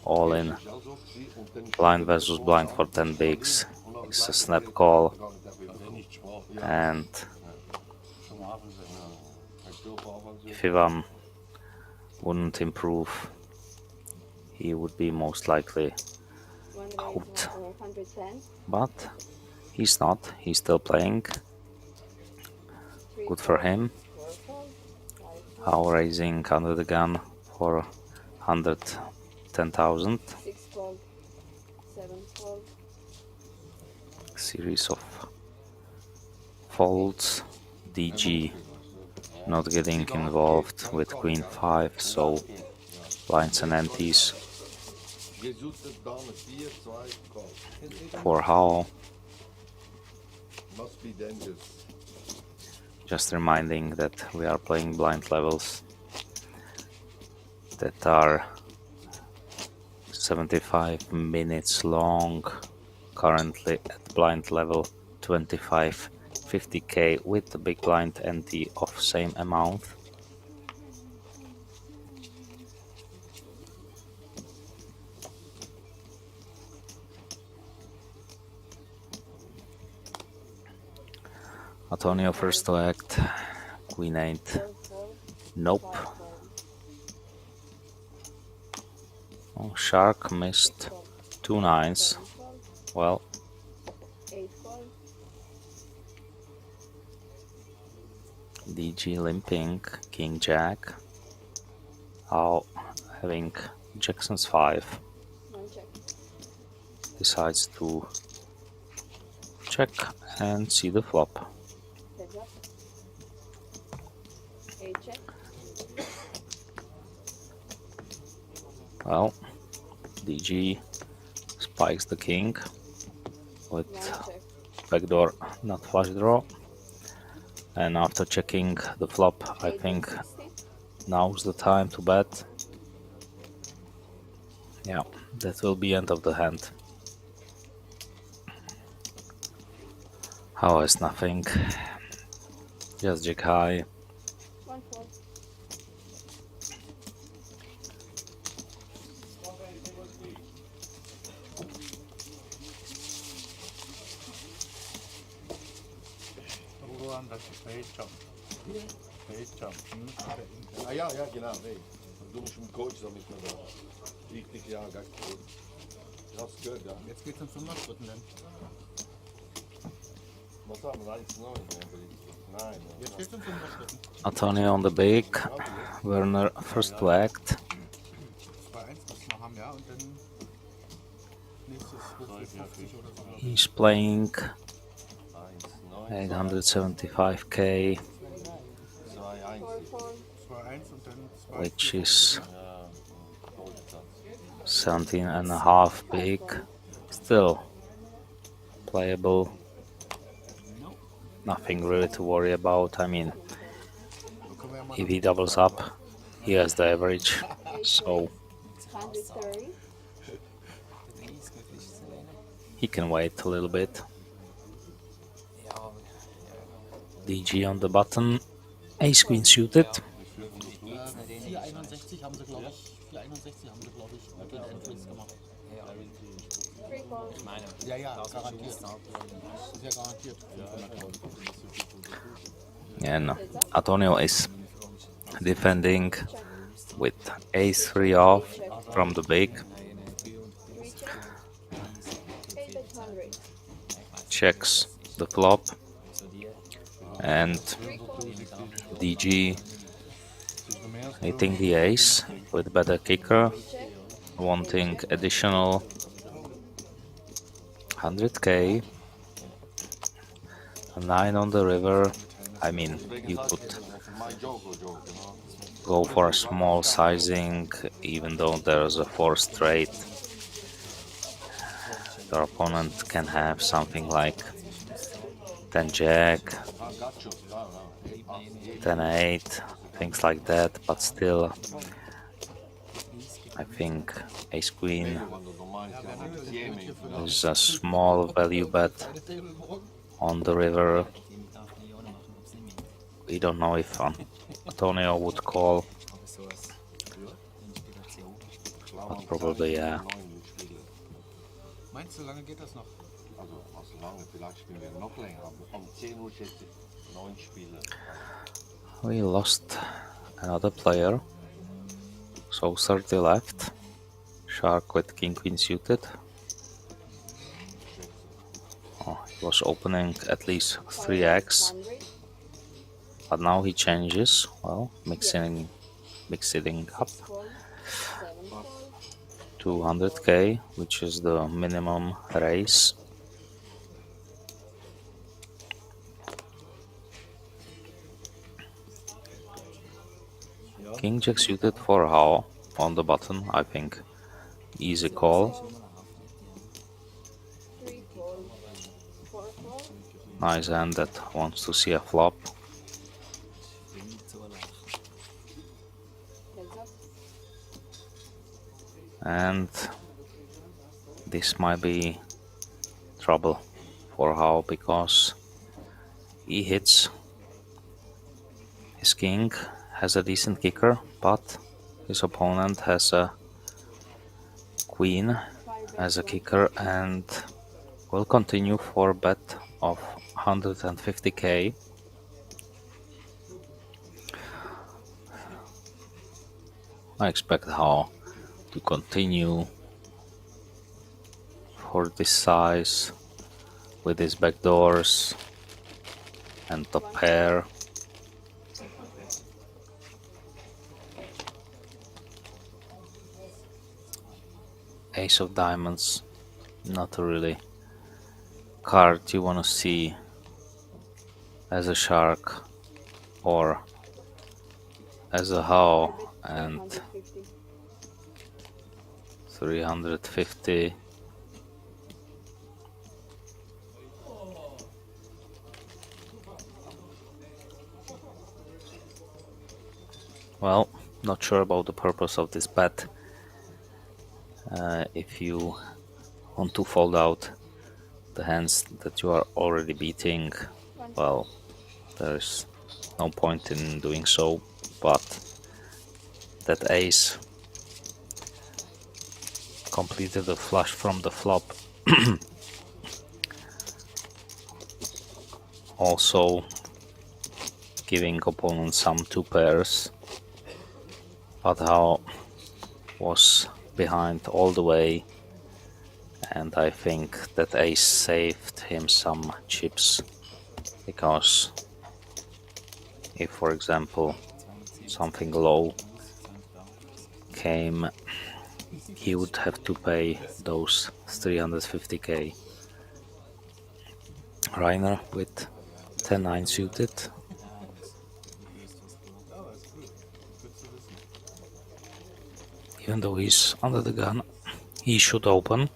all-in blind versus blind for 10 bigs is a snap call, and if Ivan wouldn't improve, he would be most likely out. But he's not, he's still playing. Good for him. How raising under the gun for 110,000. Series of folds. DG not getting involved with Queen 5, so blinds and empties. Gesuchtet Dame 4, 2, call. For how? Must be dangerous. Just reminding that we are playing blind levels that are 75 minutes long, currently at blind level 25 50k with the big blind ante of same amount. Antonio first to act, Queen 8, 4-4, nope. 5-4, Oh, Shark missed 2 nines. 7-4, Well, 8-4, DG limping, King Jack. How having Jackson's 5 1 check, decides to check and see the flop. heads up, 8 check, Well, DG spikes the king with 1 check, backdoor not flush draw, and after checking the flop, I 8 think 60, now's the time to bet. Yeah, that will be end of the hand. How is nothing? Just jack high. 1-4, Woran das Fade Jump? Fade Jump. Ah ja, ja, genau. Nee. Du musst mit dem Coach, da müssen wir da. Richtig, ja, ganz gut. Das ist gut, ja. Jetzt geht's um 5 Dritten dann. Was haben wir? 1-9? Nein. Jetzt geht's um 5 Dritten. Antonio on the big. Werner first to act. 2-1 muss noch haben, ja, und dann nächstes 50 oder so. He's playing 1-9. 875k, 2-1. 4-4, 2-1 und dann 2. which is Ja, Goldsatz. 17 and a half big. Still playable. Nothing really to worry about. I mean, if he doubles up, he has the average, so 130, he can wait a little bit. DG on the button, ace queen suited. 461 haben sie, glaube ich. 461 haben sie, glaube ich, mit den Entries gemacht. 3 call, Ja, ja, garantiert. Das ist ja garantiert. And Antonio is defending with ace 3 off from the big. 3 check, 8 at 100, Checks the flop, and 3 call, DG hitting the ace with better kicker, check, wanting additional 100k. A 9 on the river. I mean, you could go for a small sizing, even though there's a 4 straight. Your opponent can have something like 10 jack, 10 8, things like that, but still, I think ace queen is a small value bet on the river. We don't know if Antonio would call, but probably yeah. Meinst du, lange geht das noch? Also, was lange, vielleicht spielen wir noch länger, aber um 10 Uhr schätze ich 9 Spiele. We lost another player, so 30 left. Shark with king queen suited. Oh, he was opening at least 3x, 100, but now he changes. Well, mixing up 6 call, 7 call, 200k, which is the minimum raise. King jack suited for how on the button, I think easy call. 3 fold, 4 fold, Nice hand that wants to see a flop. heads up, And this might be trouble for How, because he hits his king, has a decent kicker, but his opponent has a queen 5 as a bet kicker 150, and will continue for a bet of 150k. I expect How to continue for this size with his backdoors and top pair. Ace of diamonds, not really card you wanna see as a shark or as a How, bet and 150, 350. Well, not sure about the purpose of this bet. If you want to fold out the hands that you are already beating, well, there's no point in doing so, but that ace completed the flush from the flop. Also giving opponent some two pairs, but How was behind all the way, and I think that ace saved him some chips, because if, for example, something low came, he would have to pay those 350k. Reiner with 10-9 suited. Even though he's under the gun, he should open.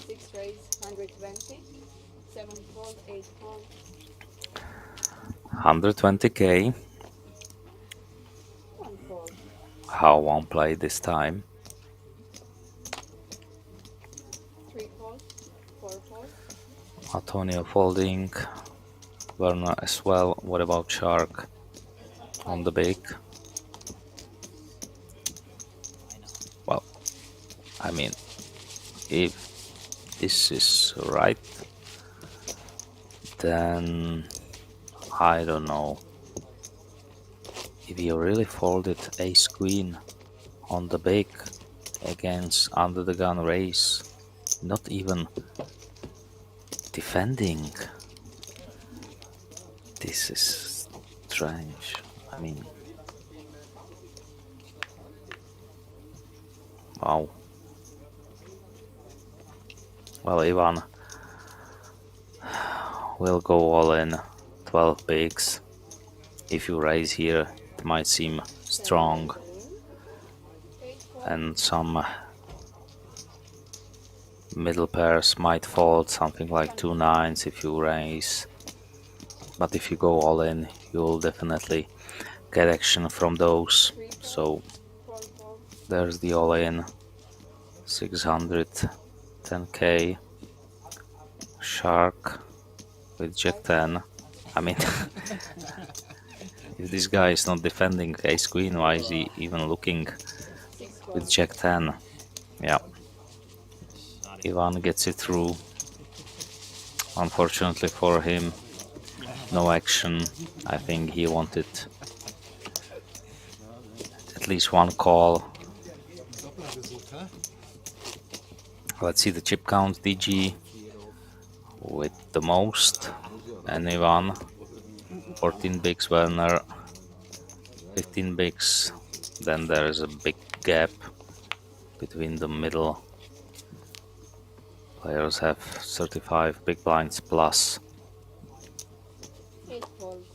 6 raise 120, 7 fold, 8 fold, 120k. 1 fold, How won't play this time. 3 fold, 4 fold, Antonio folding. Werner as well. What about Shark on the big? Well, I mean, if this is right, then I don't know. If you really folded ace queen on the big against under the gun raise, not even defending, this is strange. I mean, wow. Well, Ivan will go all in 12 bigs. If you raise here, it might seem strong, 8 fold, and some middle pairs might fold, something like 2 nines if you raise. But if you go all in, you'll definitely get action from those. 3 fold, So 4 fold, there's the all in 610k. Shark with Jack 10. I mean, if this guy is not defending ace queen, why is he even looking 6 fold, with Jack 10? Yeah. Ivan gets it through. Unfortunately for him, no action. I think he wanted at least one call. Let's see the chip count. DG with the most, and Ivan 14 bigs, Werner 15 bigs. Then there is a big gap between the middle. Players have 35 big blinds plus. 8 fold,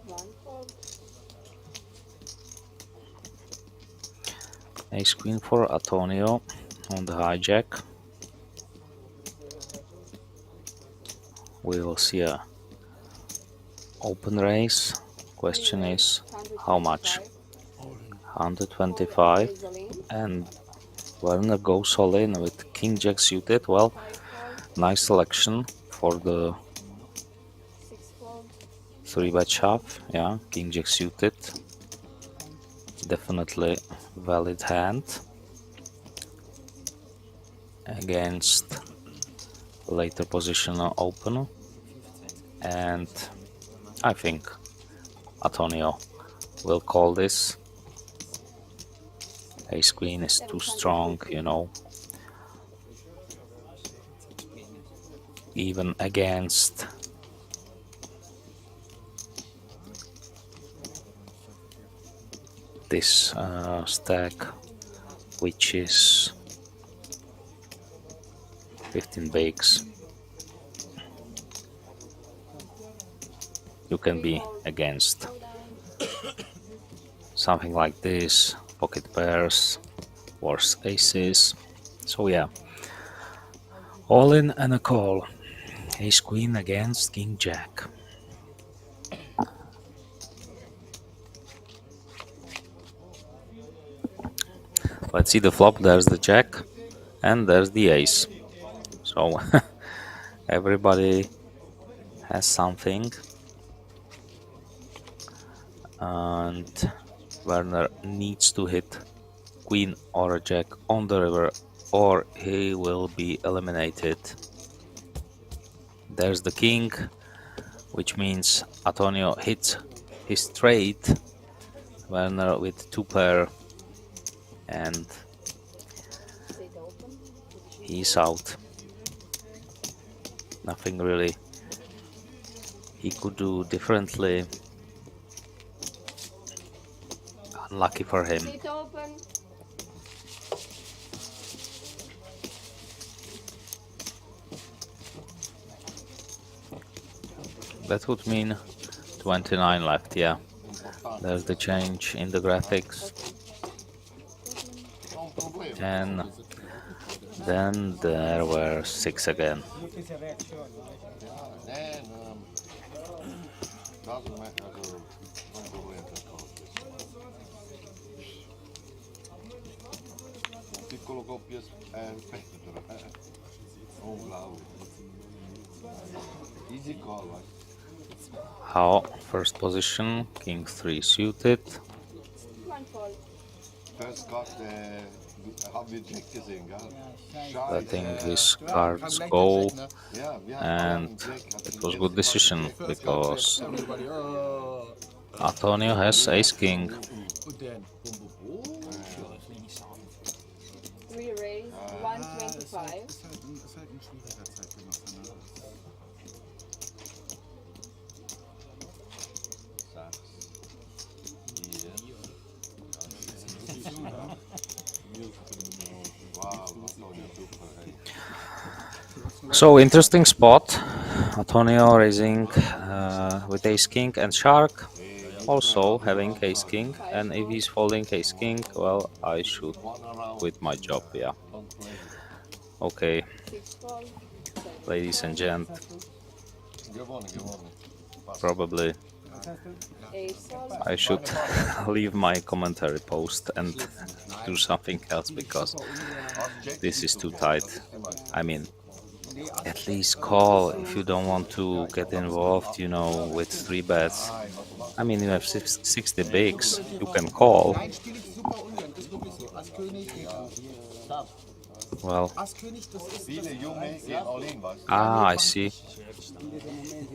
1, Ace Queen for Antonio on the hijack. We will see a open raise. Question is how much? 125, and Werner goes all in with King Jack suited. Well, nice selection for the 3-bet shove. Yeah, King Jack suited. Definitely valid hand against later positional opener, and I think Antonio will call this. Ace Queen is too strong, you know, even against this stack, which is 15 bigs. You can be against something like this, pocket pairs, worse aces. So yeah, all in and a call. Ace Queen against King Jack. Let's see the flop. There's the Jack and there's the Ace. So everybody has something, and Werner needs to hit Queen or a Jack on the river or he will be eliminated. There's the King, which means Antonio hits his straight, Werner with 2-pair, and he's out. Nothing really he could do differently. Unlucky for him. That would mean 29 left, yeah. There's the change in the graphics. And then there were 6 again. Easy call, right? How? First position, King 3 suited. First card, haben wir Jack gesehen, gell? Letting his cards go, and it was good decision because Antonio has Ace King. We raise 125. So interesting spot. Antonio raising with Ace King and Shark also having Ace King, and if he's folding Ace King, well, I should quit my job, yeah. Okay, ladies and gents, probably I should leave my commentary post and do something else because this is too tight. I mean, at least call if you don't want to get involved, you know, with 3 bets. I mean, you have 60 bigs, you can call. Well, I see.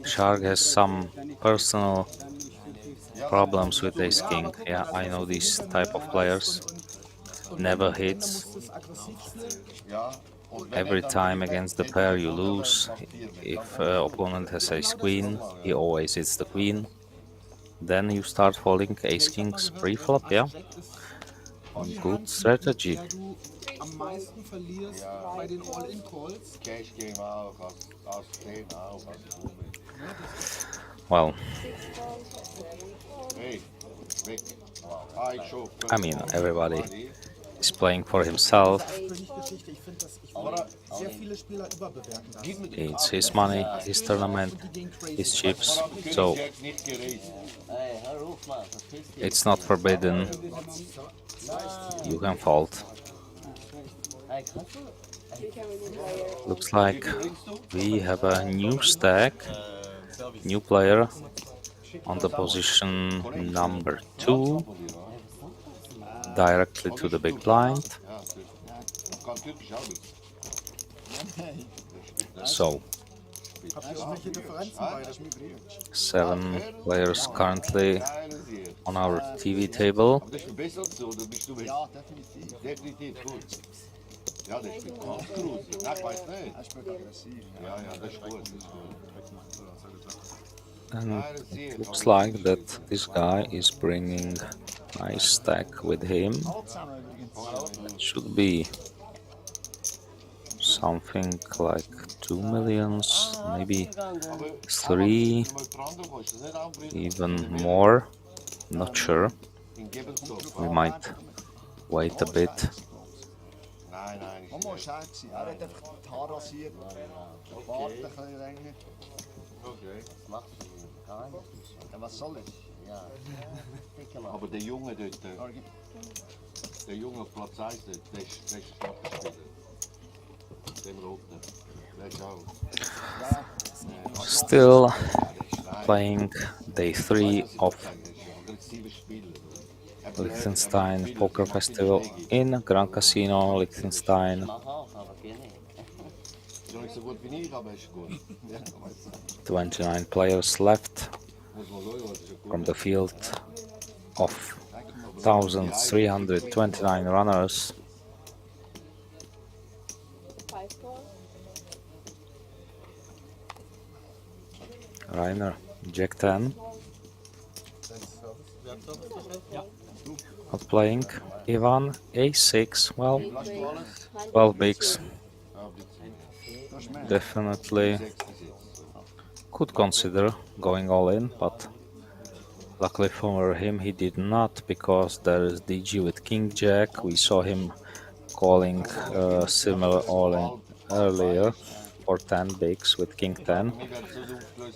Shark has some personal problems with Ace King. Yeah, I know these type of players. Never hits. Every time against the pair you lose. If opponent has Ace Queen, he always hits the Queen. Then you start folding Ace Kings pre-flop, yeah? Good strategy. Well, I mean, everybody He's playing for himself. Königsgeschichte, ich finde das, sehr viele Spieler überbewerten das. It's his money, his tournament, his chips. So it's not forbidden. You can fold. Looks like we have a new stack, new player on the position number 2, directly to the big blind. So 7 players currently on our TV table. Ja, der spielt groß. Ja, ich weiß nicht. Er spielt aggressiv. Ja, das ist gut. And it looks like that this guy is bringing nice stack with him. It should be something like 2 millions, maybe 3, even more. Not sure. We might wait a bit. Man muss schnell sein. Er hat einfach die Haare rasiert. Warten ein bisschen länger. Okay. Ja, was soll ich? Aber der Junge dort, der Junge auf Platz 1, der ist Schlachterspieler. Dem Roten. Der ist auch. Still playing day 3 of Liechtenstein Poker Festival in Grand Casino, Liechtenstein. 29 players left from the field of 1,329 runners. Rainer, Jack 10. Not playing. Ivan, A6. Well, 12 bigs. Definitely could consider going all in, but luckily for him he did not, because there is DG with King Jack. We saw him calling similar all in earlier for 10 bigs with King 10.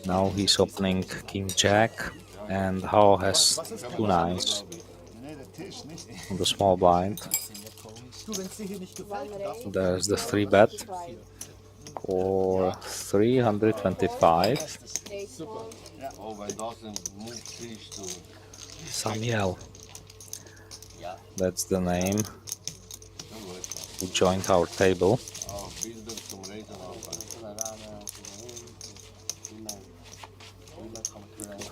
Now he's opening King Jack, and Hao has 2 nines on the small blind. There's the 3 bet for 325. Samuel, that's the name, who joined our table.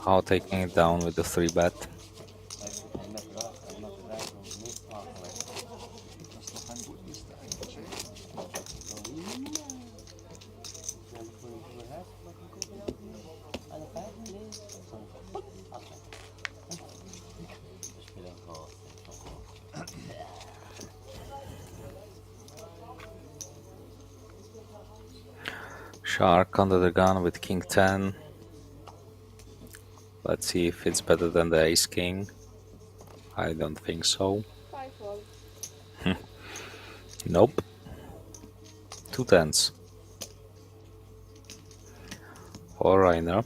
How taking it down with the 3 bet. Shark under the gun with King 10. Let's see if it's better than the Ace King. I don't think so. Nope. 2 tens. For Rainer.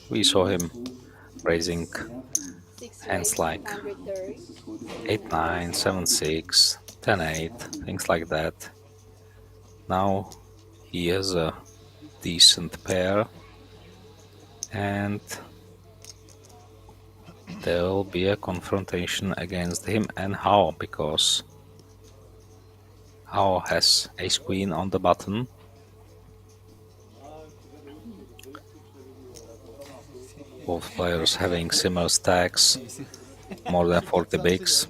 We saw him raising hands like 8-9, 7-6, 10-8, things like that. Now he has a decent pair, and there will be a confrontation against him and Hao, because Hao has Ace Queen on the button. Both players having similar stacks, more than 40 bigs,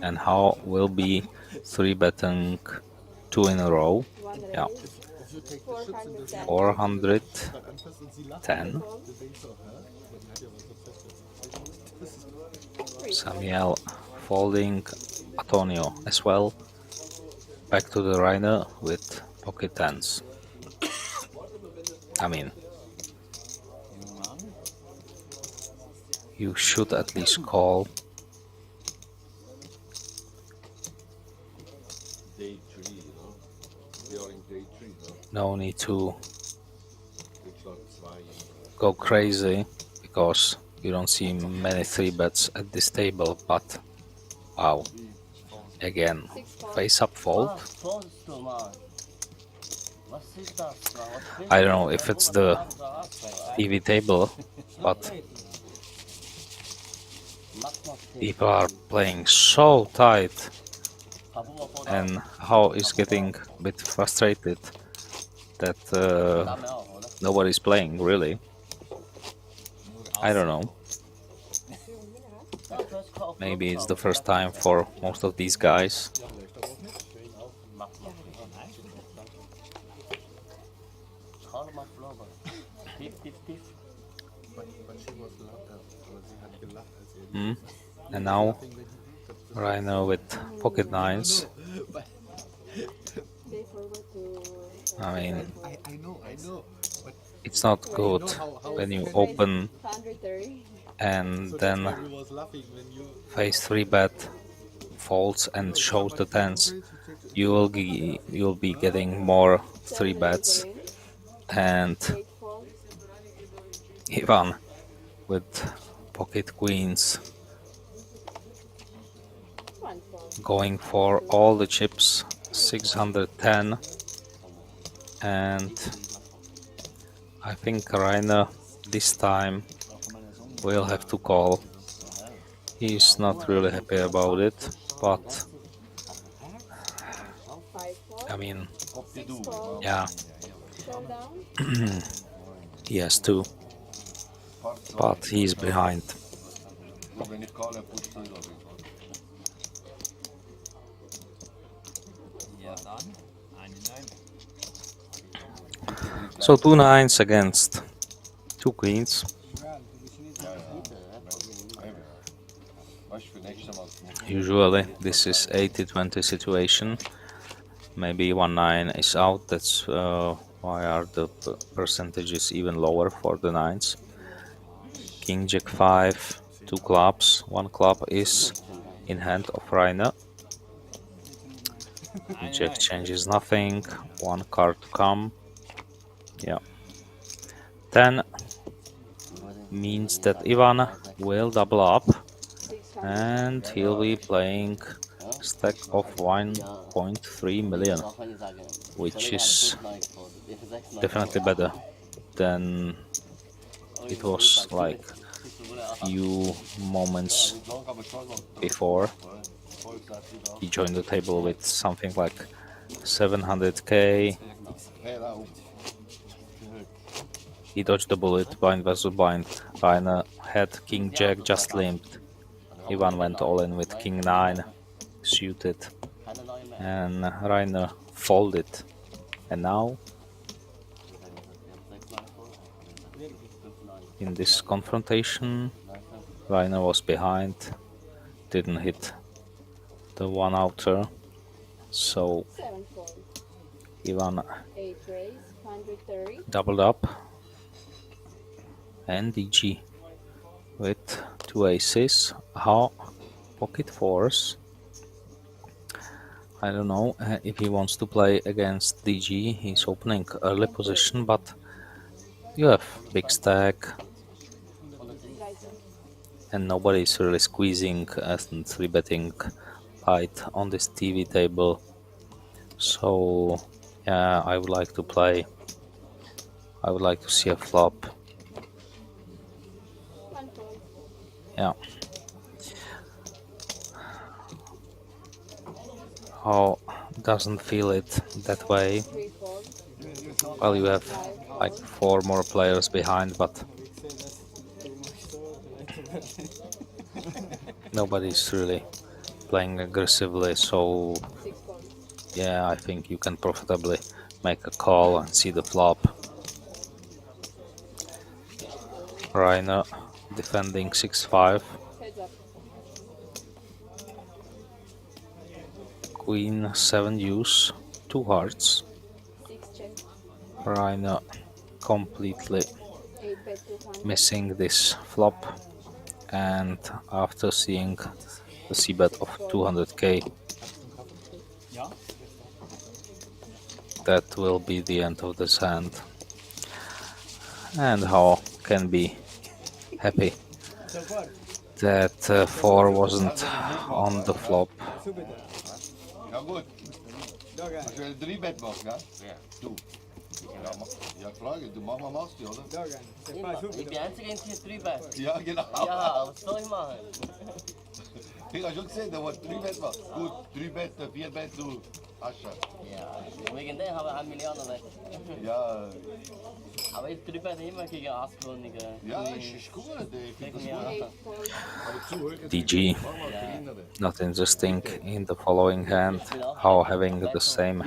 and Hao will be 3-betting 2 in a row. Yeah, 410. Samuel folding, Antonio as well. Back to the Rainer with pocket tens. I mean, you should at least call no need to go crazy because you don't see many 3-bets at this table, but wow, again, face-up fold. I don't know if it's the TV table, but people are playing so tight, and how is getting a bit frustrated that nobody's playing really. I don't know. Maybe it's the first time for most of these guys. And now Rhino with pocket nines. I mean, it's not good when you open and then face 3-bet folds and shows the tens. You'll be getting more 3-bets, and Ivan with pocket queens going for all the chips, 610, and I think Rainer this time will have to call. He's not really happy about it, but I mean, yeah, he has to, but he's behind. So 2 nines against 2 queens. Usually this is 80-20 situation. Maybe 1-9 is out. That's why are the percentages even lower for the nines. King Jack 5, 2 clubs. 1 club is in hand of Rainer. Jack changes nothing. 1 card to come. Yeah. 10 means that Ivan will double up, and he'll be playing stack of 1.3 million, which is definitely better than it was like few moments before. He joined the table with something like 700k. He dodged the bullet, blind versus blind. Rainer had King Jack just limped. Ivan went all in with King 9 suited, and Rainer folded. And now, in this confrontation, Rainer was behind, didn't hit the 1-outer, so Ivan doubled up, and DG with 2 aces. How pocket 4s. I don't know if he wants to play against DG. He's opening early position, but you have big stack and nobody's really squeezing and 3-betting light on this TV table. So yeah, I would like to play. I would like to see a flop. Yeah. How doesn't feel it that way? Well, you have like 4 more players behind, but nobody's really playing aggressively, so yeah, I think you can profitably make a call and see the flop. Rainer defending 6-5. Queen 7 deuce, 2 hearts. Rainer completely missing this flop, and after seeing the c-bet of 200k, that will be the end of this hand. And how can be happy that 4 wasn't on the flop. Ja gut. Als je 3 bet mag, ja? Ja. Du. Ja, Frage, du mach mal machst du, oder? Ich bin einzig in hier drüber. Ja, genau. Ja, was soll ich machen? Ich habe schon gesehen, da war 3 bet war. Gut, 3 bet, 4 bet, du. Asche. Ja, wegen dem habe ich 1 Million weg. Ja, Aber ich drüber immer gegen Askönige. ja, ist gut. Ich finde das gut. DG, not interesting in the following hand, how having the same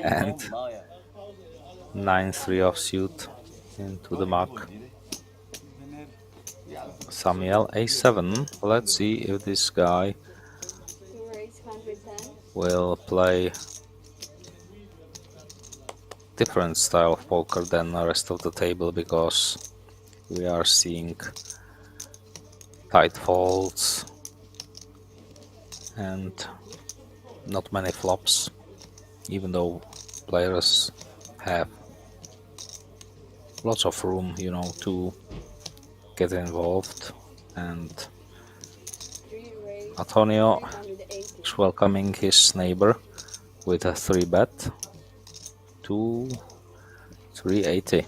hand, 9-3 offsuit into the muck. Samuel A7, let's see if this guy Raise 110. will play different style of poker than the rest of the table, because we are seeing tight folds and not many flops, even though players have lots of room, you know, to get involved. And 3 raise Antonio 380. is welcoming his neighbor with a 3 bet to 380.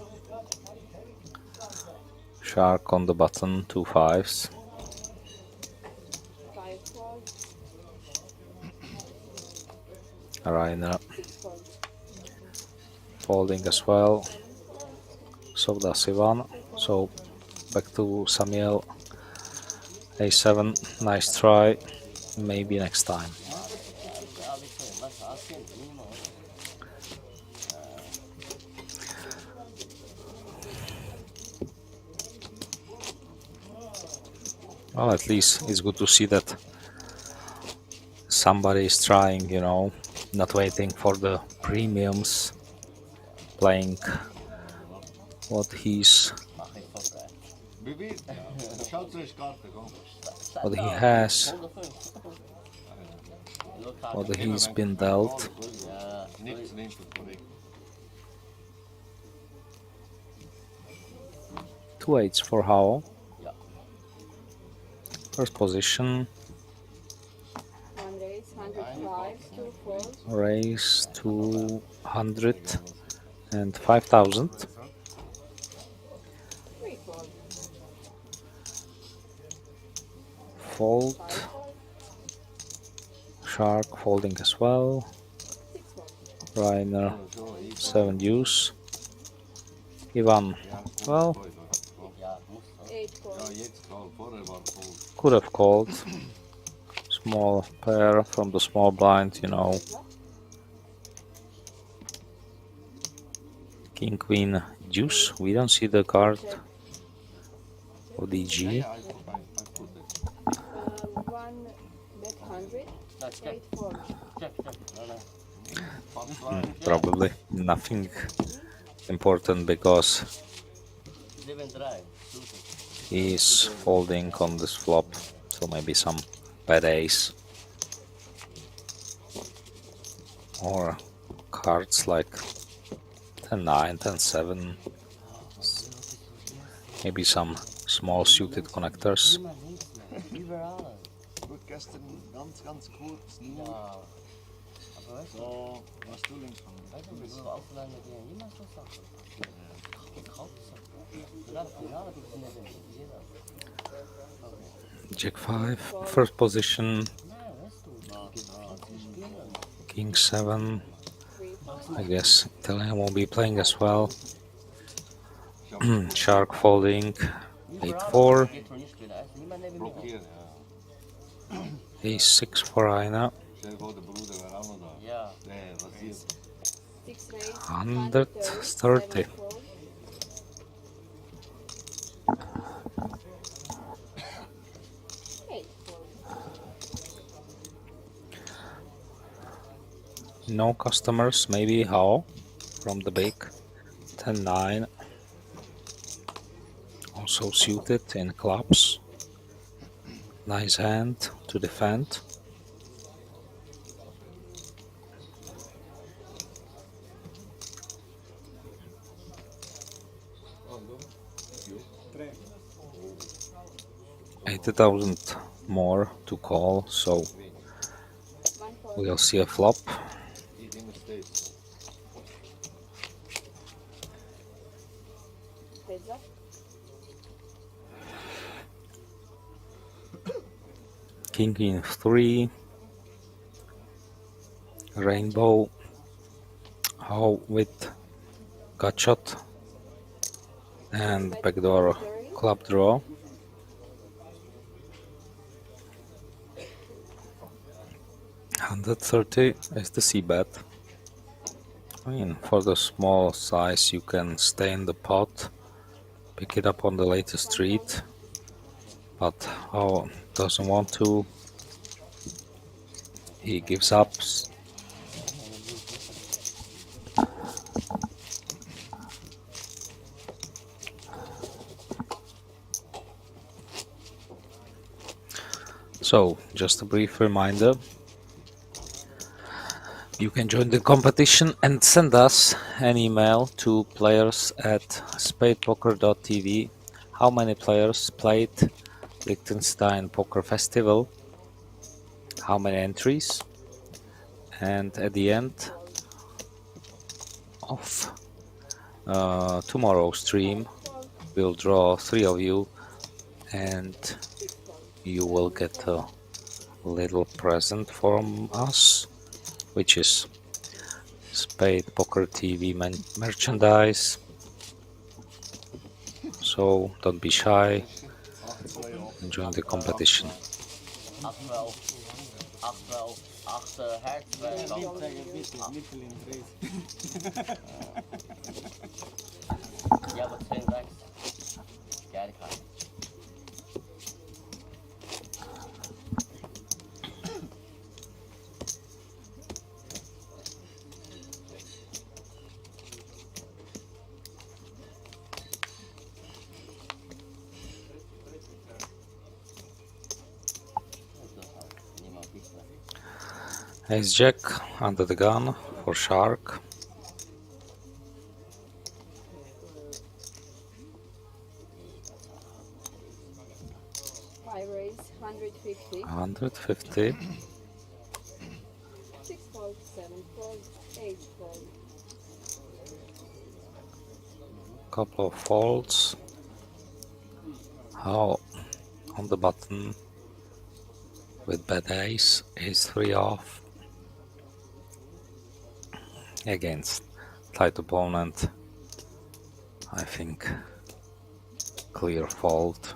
Shark on the button, 2 5s. 5 fold, Rainer 6 fold. folding as well. So does Ivan. So back to Samuel. A7, nice try. Maybe next time. Well, at least it's good to see that somebody is trying, you know, not waiting for the premiums, playing what he's Wie viel? Schaut zu euch Karte, komm. what he has, what he's been dealt. Nichts nimmst du von 2 8s for Howell. Ja. First position, 1 raise 105, 2 fold, raise 200 and 5,000. 3 fold, Fold, 5 fold, Shark folding as well. 6 fold. Rainer 7 deuce. Ivan, well, 8 fold, Ja, jetzt klar, vorher war voll. could have called. Small pair from the small blind, you know. King, queen, deuce. We don't see the card of DG. 1 bet 100, 8 fold. Check. Probably nothing important because 7-3. he is folding on this flop. So maybe some bad ace. Or cards like 10-9, 10-7. Maybe some small suited connectors. Überall. Gut, gestern ganz kurz. Ja. Aber weißt du, So, was du links von mir. weißt du, wie du aufladen mit dir immer so Sachen. Jack 5, first position, King 7. I guess Italian will be playing as well. Shark folding, 8-4, Blockieren, ja. Ace 6 for Rainer, Stell dir vor, der Bruder wäre auch noch da. Ja. Nee, rasiert. 6 raise 130. 7 fold, 8 fold. No customers, maybe how from the big 10-9. Also suited in clubs. Nice hand to defend. 80,000 more to call, so One fold. we'll see a flop. Eating mistakes. Heads up. King in 3, rainbow, how with gutshot and backdoor club draw. $130 is the c-bet. I mean, for the small size you can stay in the pot, pick it up on the latest street, but how doesn't want to, he gives up. So, just a brief reminder, you can join the competition and send us an email to players@spadepoker.tv. How many players played Liechtenstein Poker Festival? How many entries? And at the end of tomorrow's stream, we'll draw 3 of you, and you will get a little present from us, which is SpadePoker TV merchandise. So don't be shy and join the competition. 8-12, 8-12, 8 Herz, 2 Ja, aber 10 6. Geile Karte. Ace Jack under the gun for Shark. Five raise, 150. 150. 6 fold, 7 fold, 8 fold. Couple of folds. How on the button with bad ace, ace 3 off against tight opponent. I think clear fold.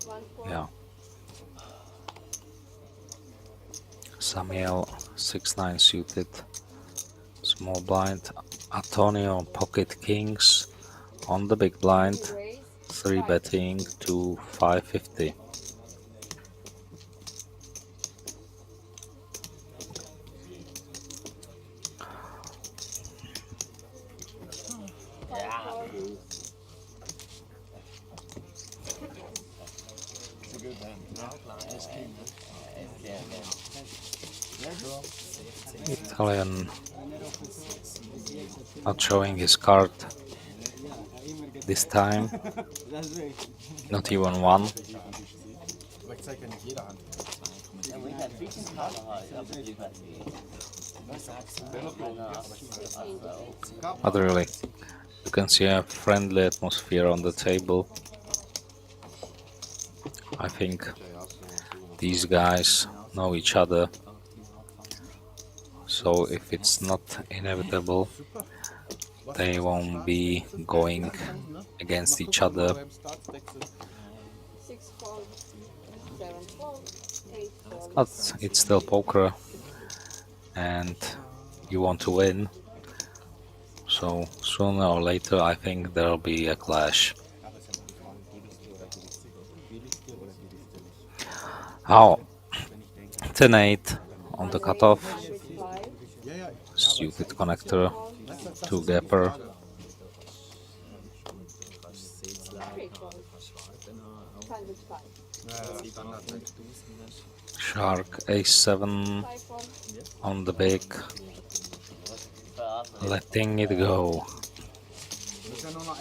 1 fold. Yeah. Samuel 6-9 suited, small blind. Antonio pocket kings on the big blind, 2 raise, 3 5. betting to 550. Five fold. It's a good hand. It's king. Italian not showing his card this time, not even one. Aber ich zeige ja nicht jede Hand. En we had 14 Karten heute, aber die hat But really, you can see a friendly atmosphere on the table. I think these guys know each other, so if it's not inevitable, they won't be going against each other. 6 fold, 7 fold, 8 fold. But it's still poker, and you want to win, so sooner or later I think there'll be a clash. How? 10-8 on the cutoff, 105. stupid connector, 2 gapper, 3 fold. 105. Shark Ace-7 5 fold. on the big, letting it go.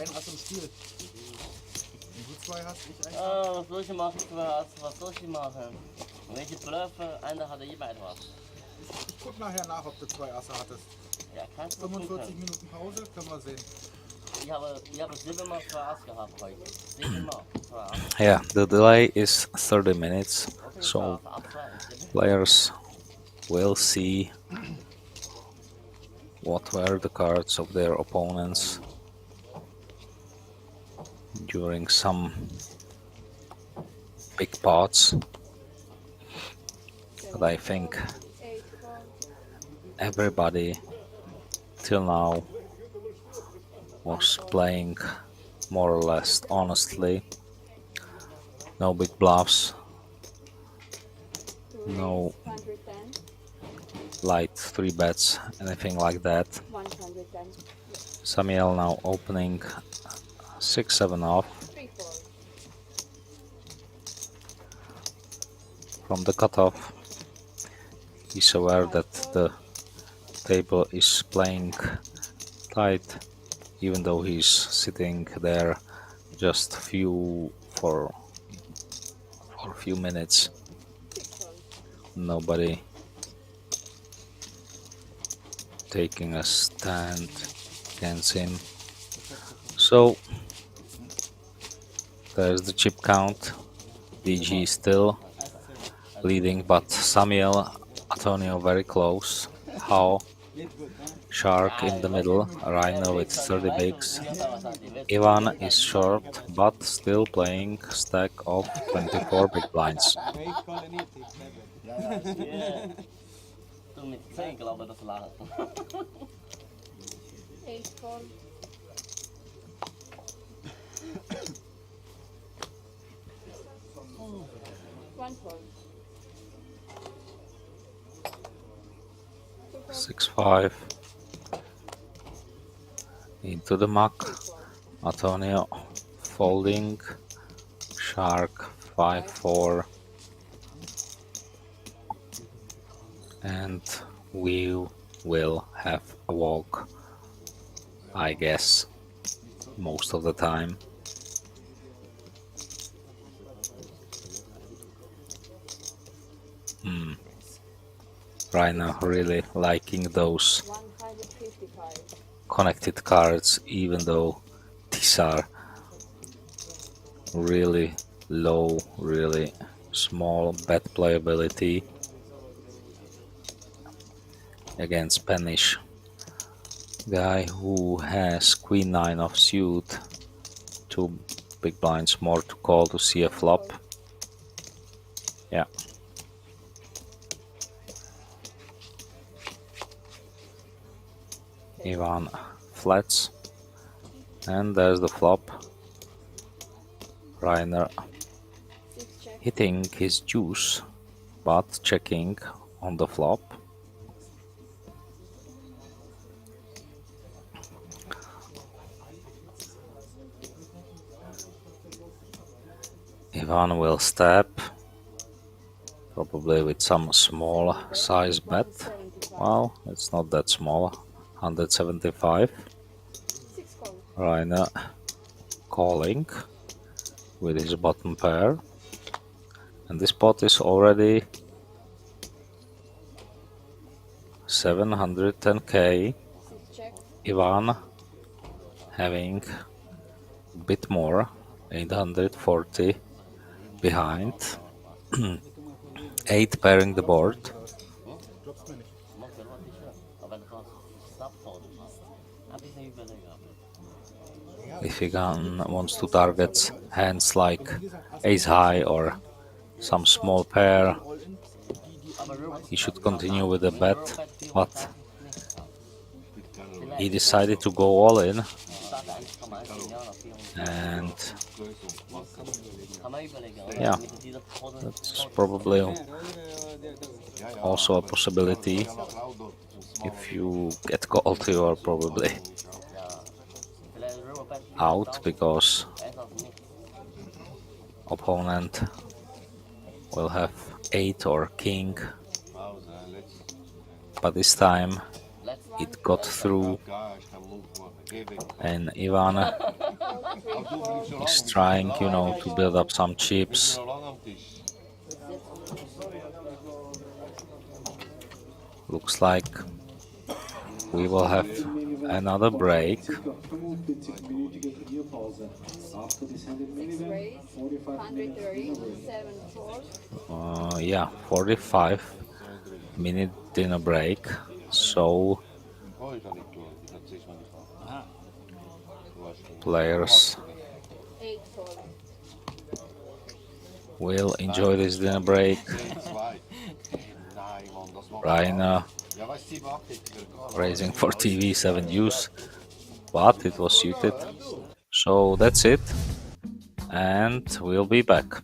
ein Ass im Spiel. Wenn du 2 hast, ich ein Ass. Was soll ich machen? Was soll ich machen? Welche Blöffe? Einer hatte immer etwas. Ich guck nachher nach, ob du 2 Asse hattest. Ja, kannst du 45 Minuten Pause, können wir sehen. Ich habe 7-mal 2 Ass gehabt heute. 7-mal 2 Ass. Yeah, the delay is 30 minutes, so players will see what were the cards of their opponents during some big pots. But I think everybody till now was playing more or less honestly. No big bluffs, no light 3 bets, anything like that. Samuel now opening 6-7 off. From the cutoff, he's aware that the table is playing tight, even though he's sitting there just for a few minutes. Nobody taking a stand against him. So there's the chip count. DG still leading, but Samuel, Antonio very close. How Shark in the middle, Rhino with 30 bigs. Ivan is short, but still playing stack of 24 big blinds. Du mit 10 glaube ich, das lacht. One fold. 6-5 into the muck. Antonio folding. Shark 5-4. And we will have a walk, I guess, most of the time. Right now, really liking those 155. connected cards, even though these are really low, really small bet playability against Spanish guy who has Queen 9 of suit, 2 big blinds more to call to see a flop. Yeah. Ivan flats, and there's the flop. Rainer hitting his juice, but checking on the flop. Ivan will step, probably with some small size bet. Well, it's not that small. 175. Rainer calling with his bottom pair, and this pot is already 710k. Ivan having a bit more, 840 behind. 8 pairing the board. If Ivan wants to target hands like ace high or some small pair, he should continue with the bet, but he decided to go all in, and yeah, that's probably also a possibility. If you get called, you are probably out because opponent will have 8 or king, but this time it got through, and Ivan is trying, to build up some chips. Looks like we will have another break. Yeah, 45-minute dinner break. So players will enjoy this dinner break. Rainer raising for TV 7 deuce, but it was suited. So that's it, and we'll be back.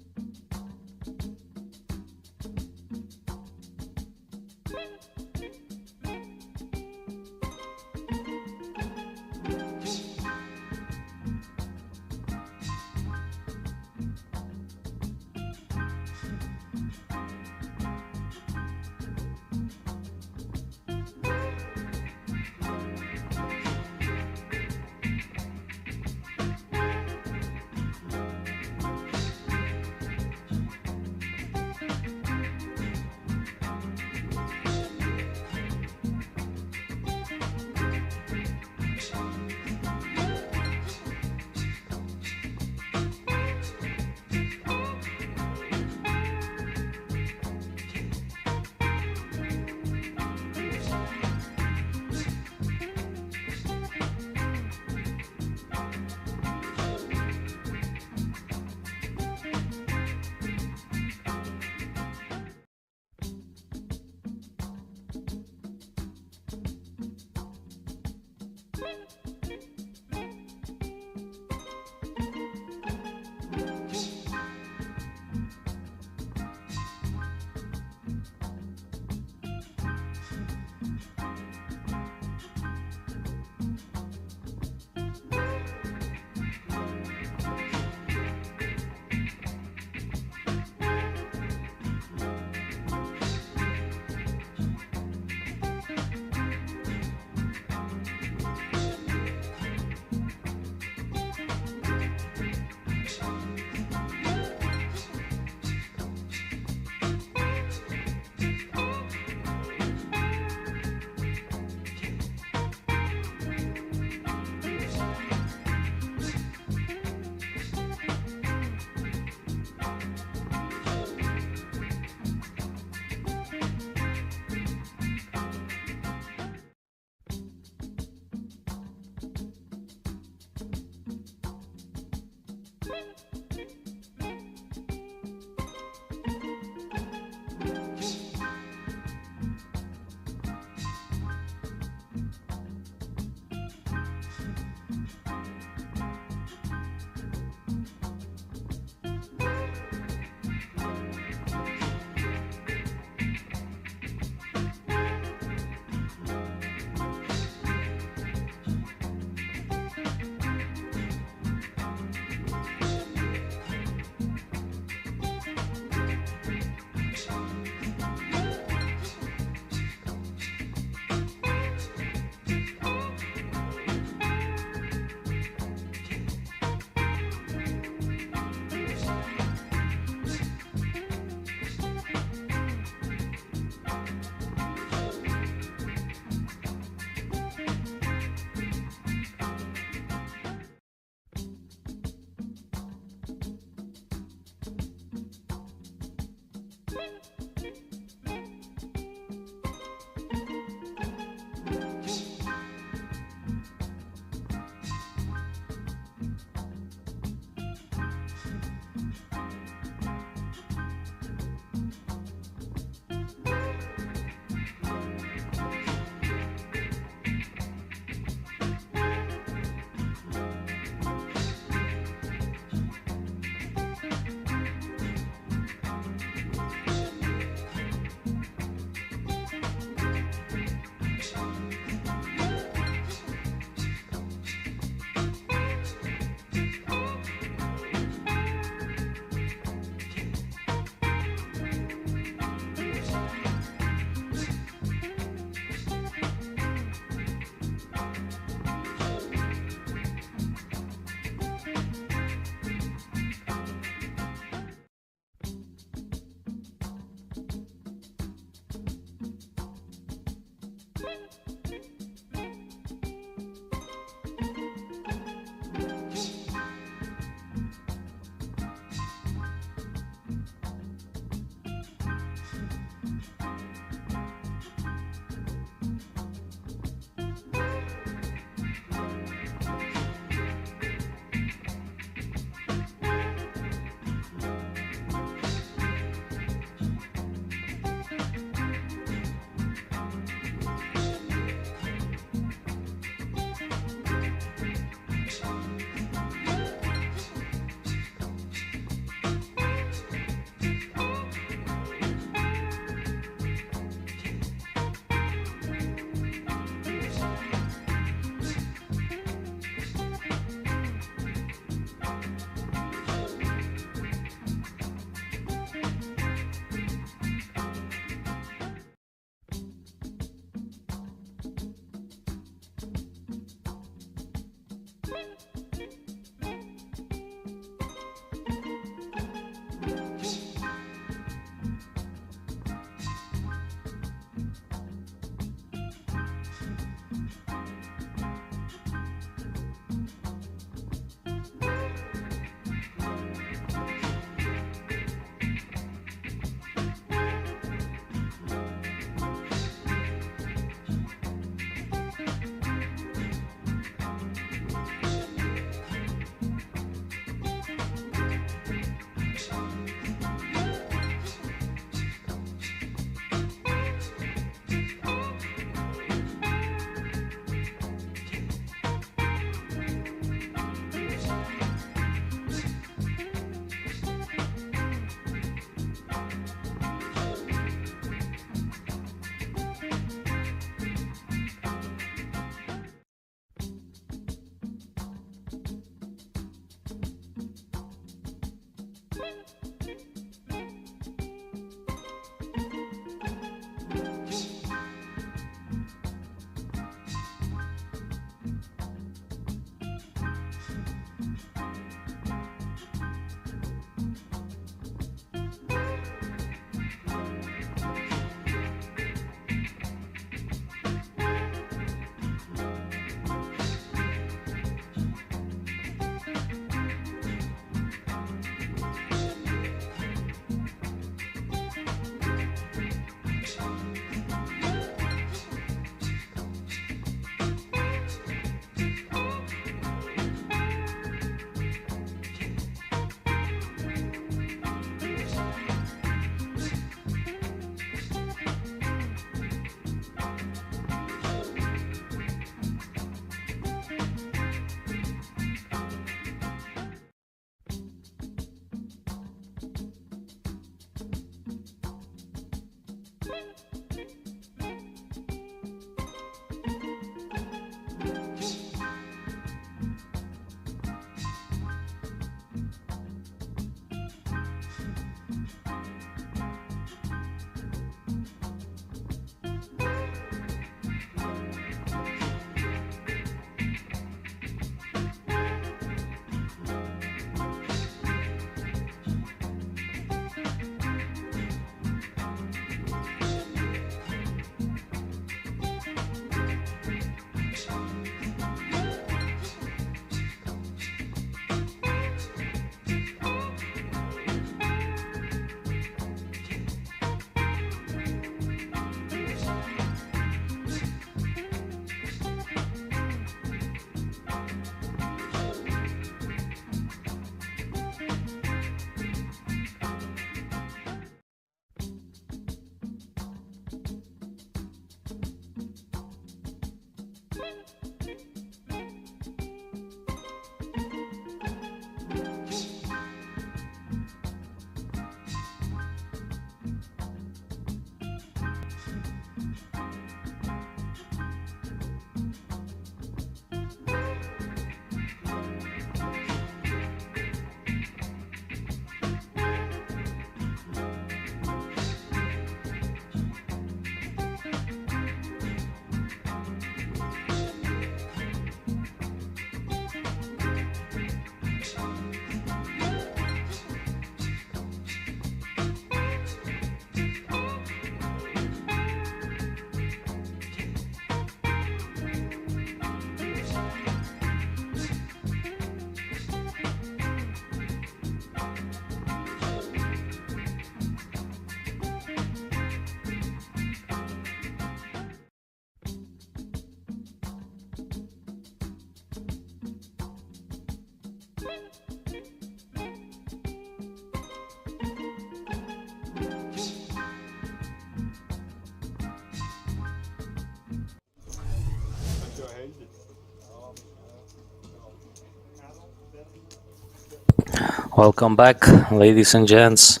Welcome back, ladies and gents.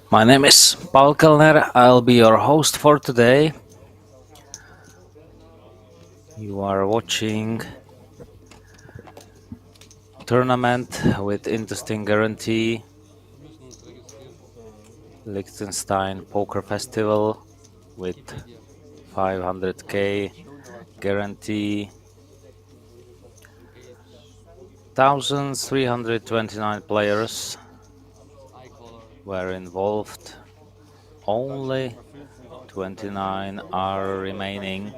My name is Paul Kellner. I'll be your host for today. You are watching tournament with interesting guarantee, Liechtenstein Poker Festival with 500k guarantee. 1,329 players were involved. Only 29 are remaining.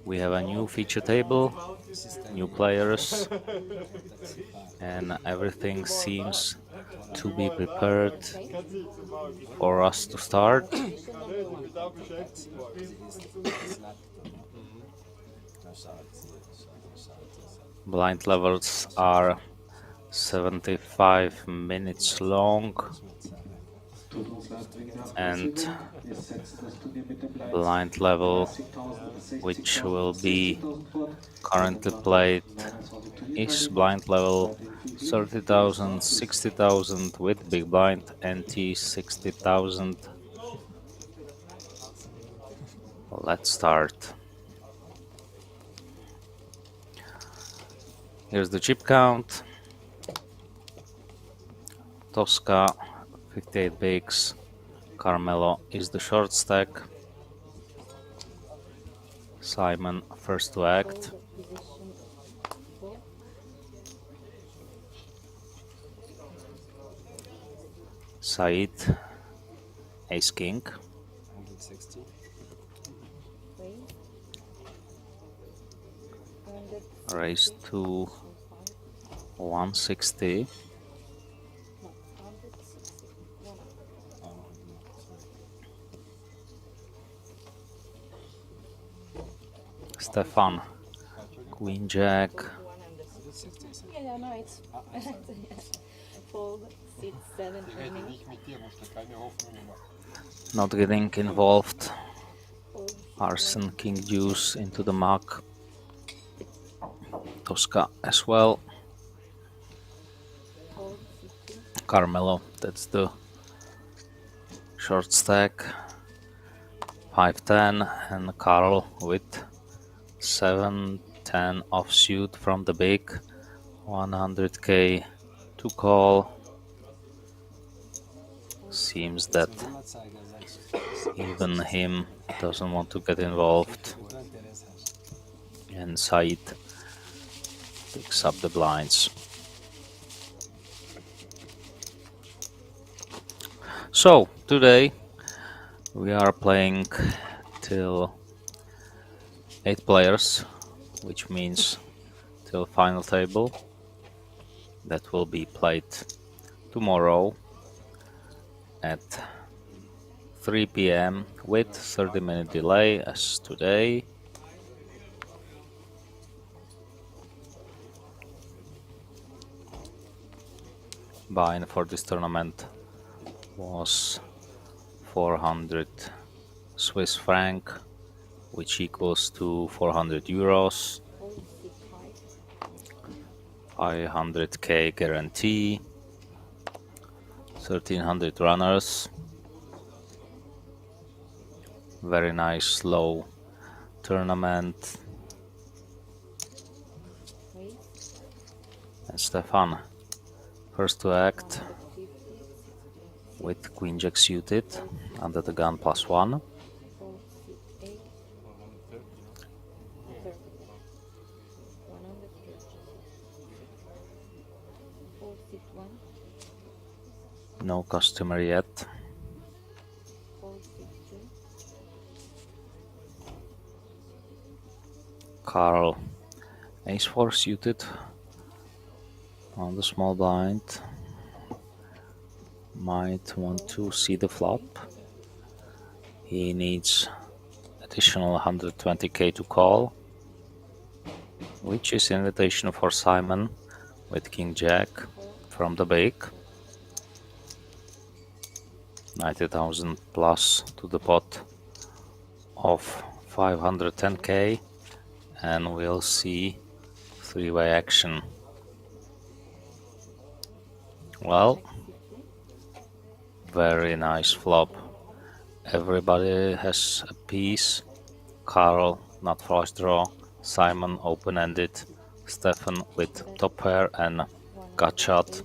We have a new feature table, new players, and everything seems to be prepared for us to start. Blind levels are 75 minutes long, and blind level which will be currently played is blind level 30,000, 60,000 with big blind, NT 60,000. Let's start. Here's the chip count. Tosca 58 bigs. Carmelo is the short stack. Simon first to act. Said ace king. Raise to 160. Stefan, Queen Jack. Yeah, no, it's fold 6, 7, Not getting involved. Arson, King Deuce into the muck. Tosca as well. Carmelo, that's the short stack 5-10, and Carl with 7-10 offsuit from the big 100k to call. Seems that even him doesn't want to get involved, and Said picks up the blinds. So today we are playing till 8 players, which means till final table. That will be played tomorrow at 3 p.m. with 30-minute delay as today. Buy-in for this tournament was 400 Swiss franc, which equals to 400 euros. 500k guarantee, 1300 runners. Very nice slow tournament. And Stefan first to act with Queen Jack suited under the gun +1. No customer yet. Carl Ace-4 suited on the small blind. Might want to see the flop. He needs additional 120k to call, which is invitation for Simon with King Jack from the big. 90,000 plus to the pot of 510k, and we'll see three-way action. Well, very nice flop. Everybody has a piece. Carl not flush draw, Simon open-ended, Stefan with top pair and gut shot.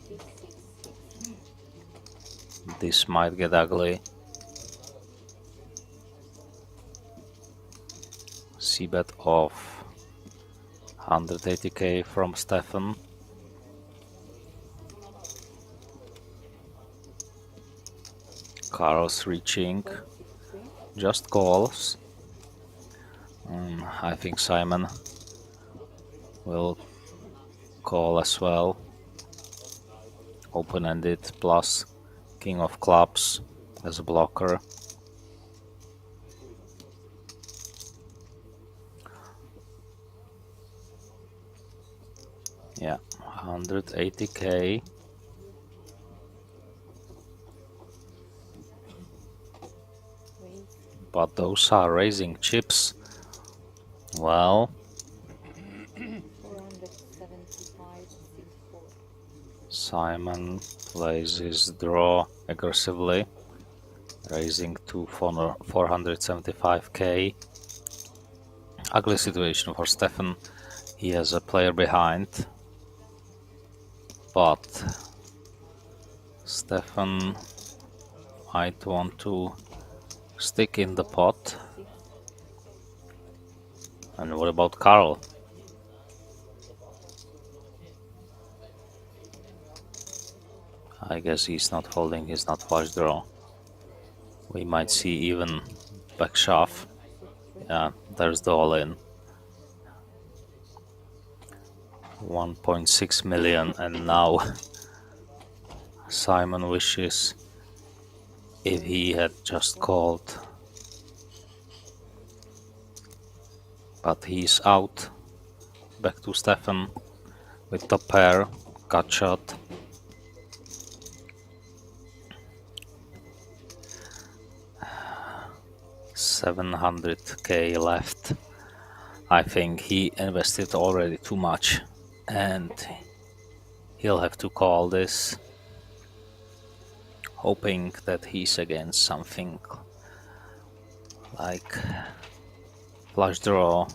This might get ugly. C-bet of 180k from Stefan. Carl's reaching, just calls. I think Simon will call as well. Open-ended plus King of Clubs as a blocker. Yeah, 180k. But those are raising chips. Well, Simon plays his draw aggressively, raising to 475k. Ugly situation for Stefan. He has a player behind, but Stefan might want to stick in the pot. And what about Carl? I guess he's not holding his nut flush draw. We might see even back shove. Yeah, there's the all-in. 1.6 million, and now Simon wishes if he had just called. But he's out. Back to Stefan with top pair, gut shot. $700k left. I think he invested already too much and he'll have to call this. hoping that he's against something like flush draw,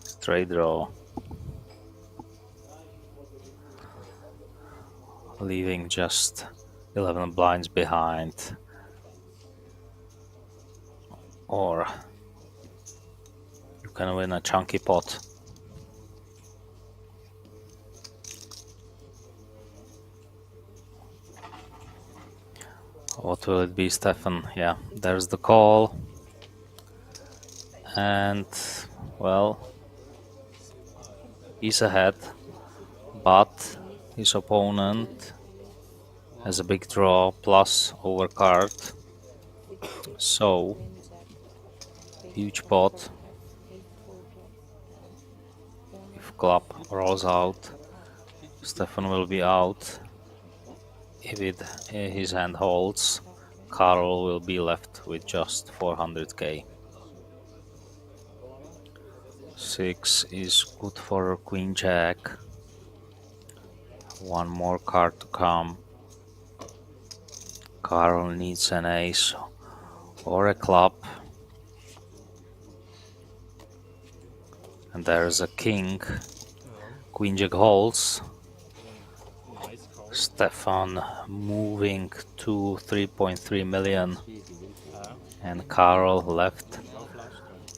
straight draw, leaving just 11 blinds behind, or you can win a chunky pot. What will it be, Stefan? Yeah, there's the call. And, well, he's ahead, but his opponent has a big draw plus overcard. So, huge pot. If club rolls out, Stefan will be out. If his hand holds, Karl will be left with just 400k. 6 is good for Queen Jack. One more card to come. Karl needs an ace or a club. And there's a king. Queen Jack holds. Stefan moving to 3.3 million. And Karl left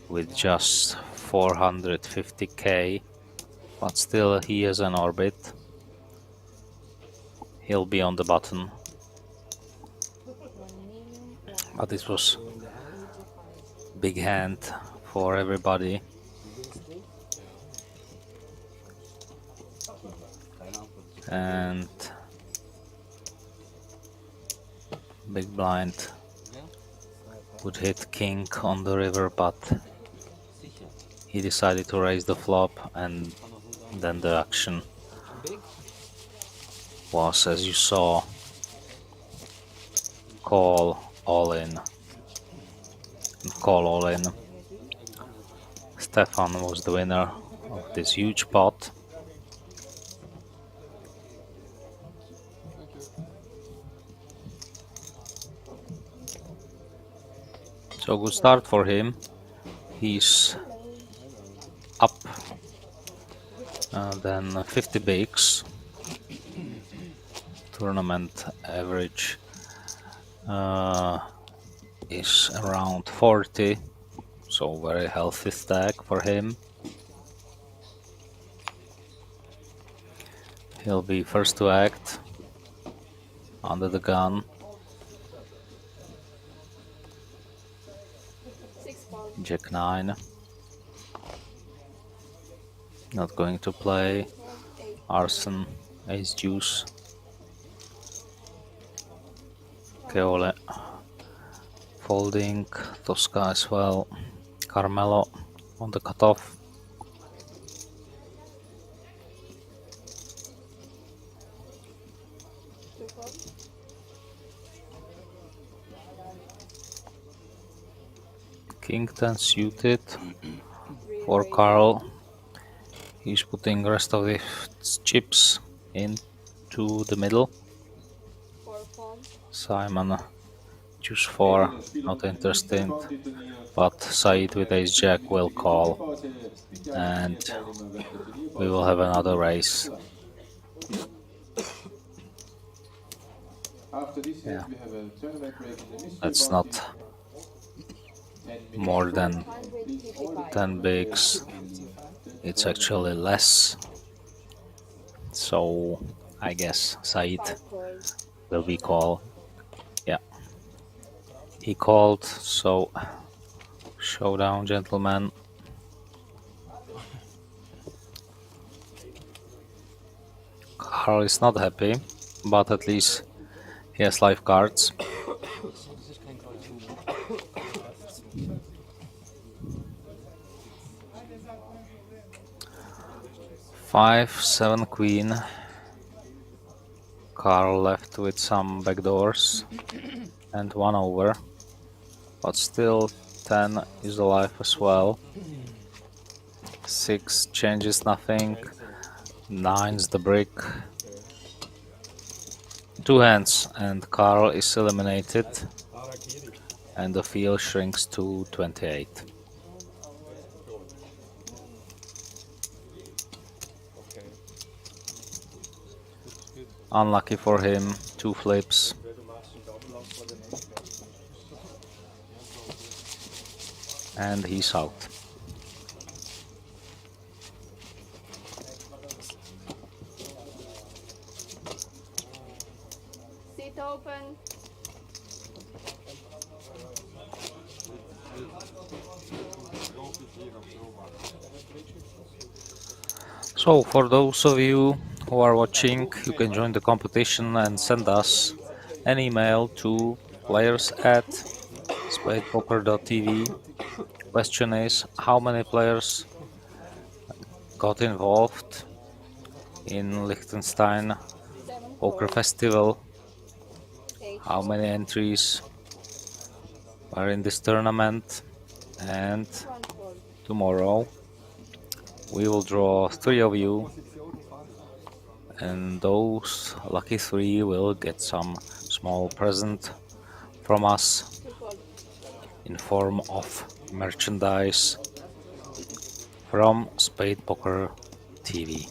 with just 450k. But still he is an orbit. He'll be on the button. But this was big hand for everybody. And big blind would hit king on the river, but he decided to raise the flop, and then the action was, as you saw, call all in. And call all in. Stefan was the winner of this huge pot. So good start for him. He's up then 50 bigs. Tournament average is around 40, so very healthy stack for him. He'll be first to act under the gun. Jack 9. Not going to play. Arson, Ace Deuce. Keole folding. Tosca as well. Carmelo on the cutoff. King 10 suited for Karl. He's putting rest of the chips into the middle. Simon choose 4, not interested, but Said with Ace Jack will call, and we will have another race. Yeah, that's not more than 10 bigs, it's actually less, so I guess Said will be called. Yeah, he called, so showdown, gentlemen. Karl is not happy, but at least he has live cards. 5-7 queen. Karl left with some backdoors and 1 over, but still 10 is alive as well. 6 changes nothing. 9's the brick. Two hands and Carl is eliminated and the field shrinks to 28. Unlucky for him, 2 flips. And he's out. Seat open. So for those of you who are watching, you can join the competition and send us an email to players@spadepoker.tv. Question is, how many players got involved in Liechtenstein Poker Festival? How many entries are in this tournament? And tomorrow we will draw 3 of you, and those lucky 3 will get some small present from us in form of merchandise from SpadePoker TV.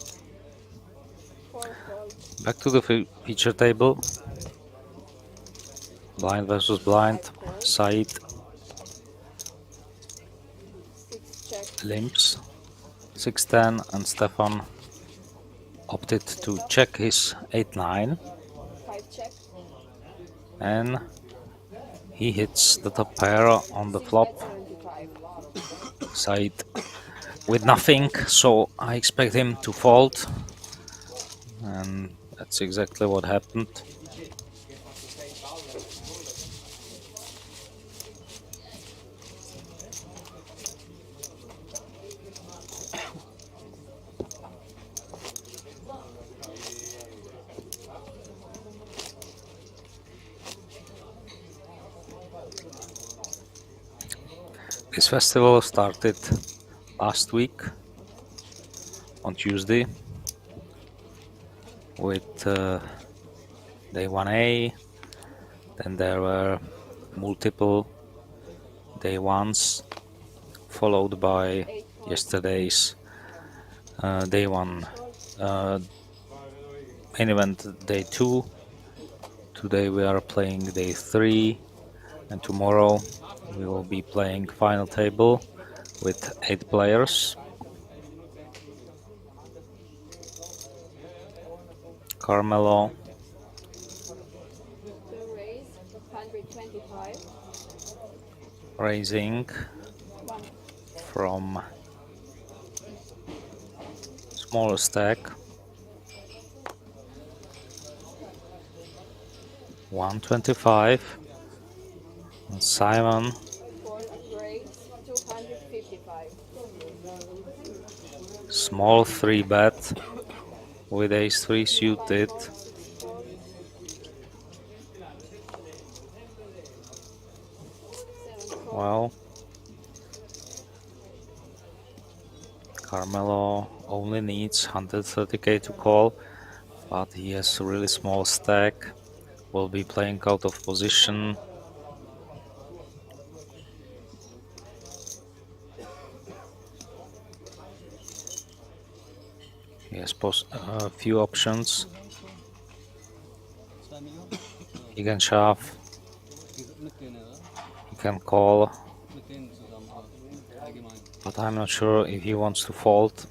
Back to the feature table. Blind versus blind. Said limps 6-10 and Stefan opted to check his 8-9 and he hits the top pair on the flop. Said with nothing, so I expect him to fold, and that's exactly what happened. This festival started last week on Tuesday with day 1A, then there were multiple day 1s followed by yesterday's day 1 main event day 2. Today we are playing day 3 and tomorrow we will be playing final table with 8 players. Carmelo raising from smaller stack 125 and Simon small 3 bet with ace 3 suited. Well, Carmelo only needs 130k to call, but he has a really small stack, will be playing out of position. He has a few options. He can shove, he can call, but I'm not sure if he wants to fold.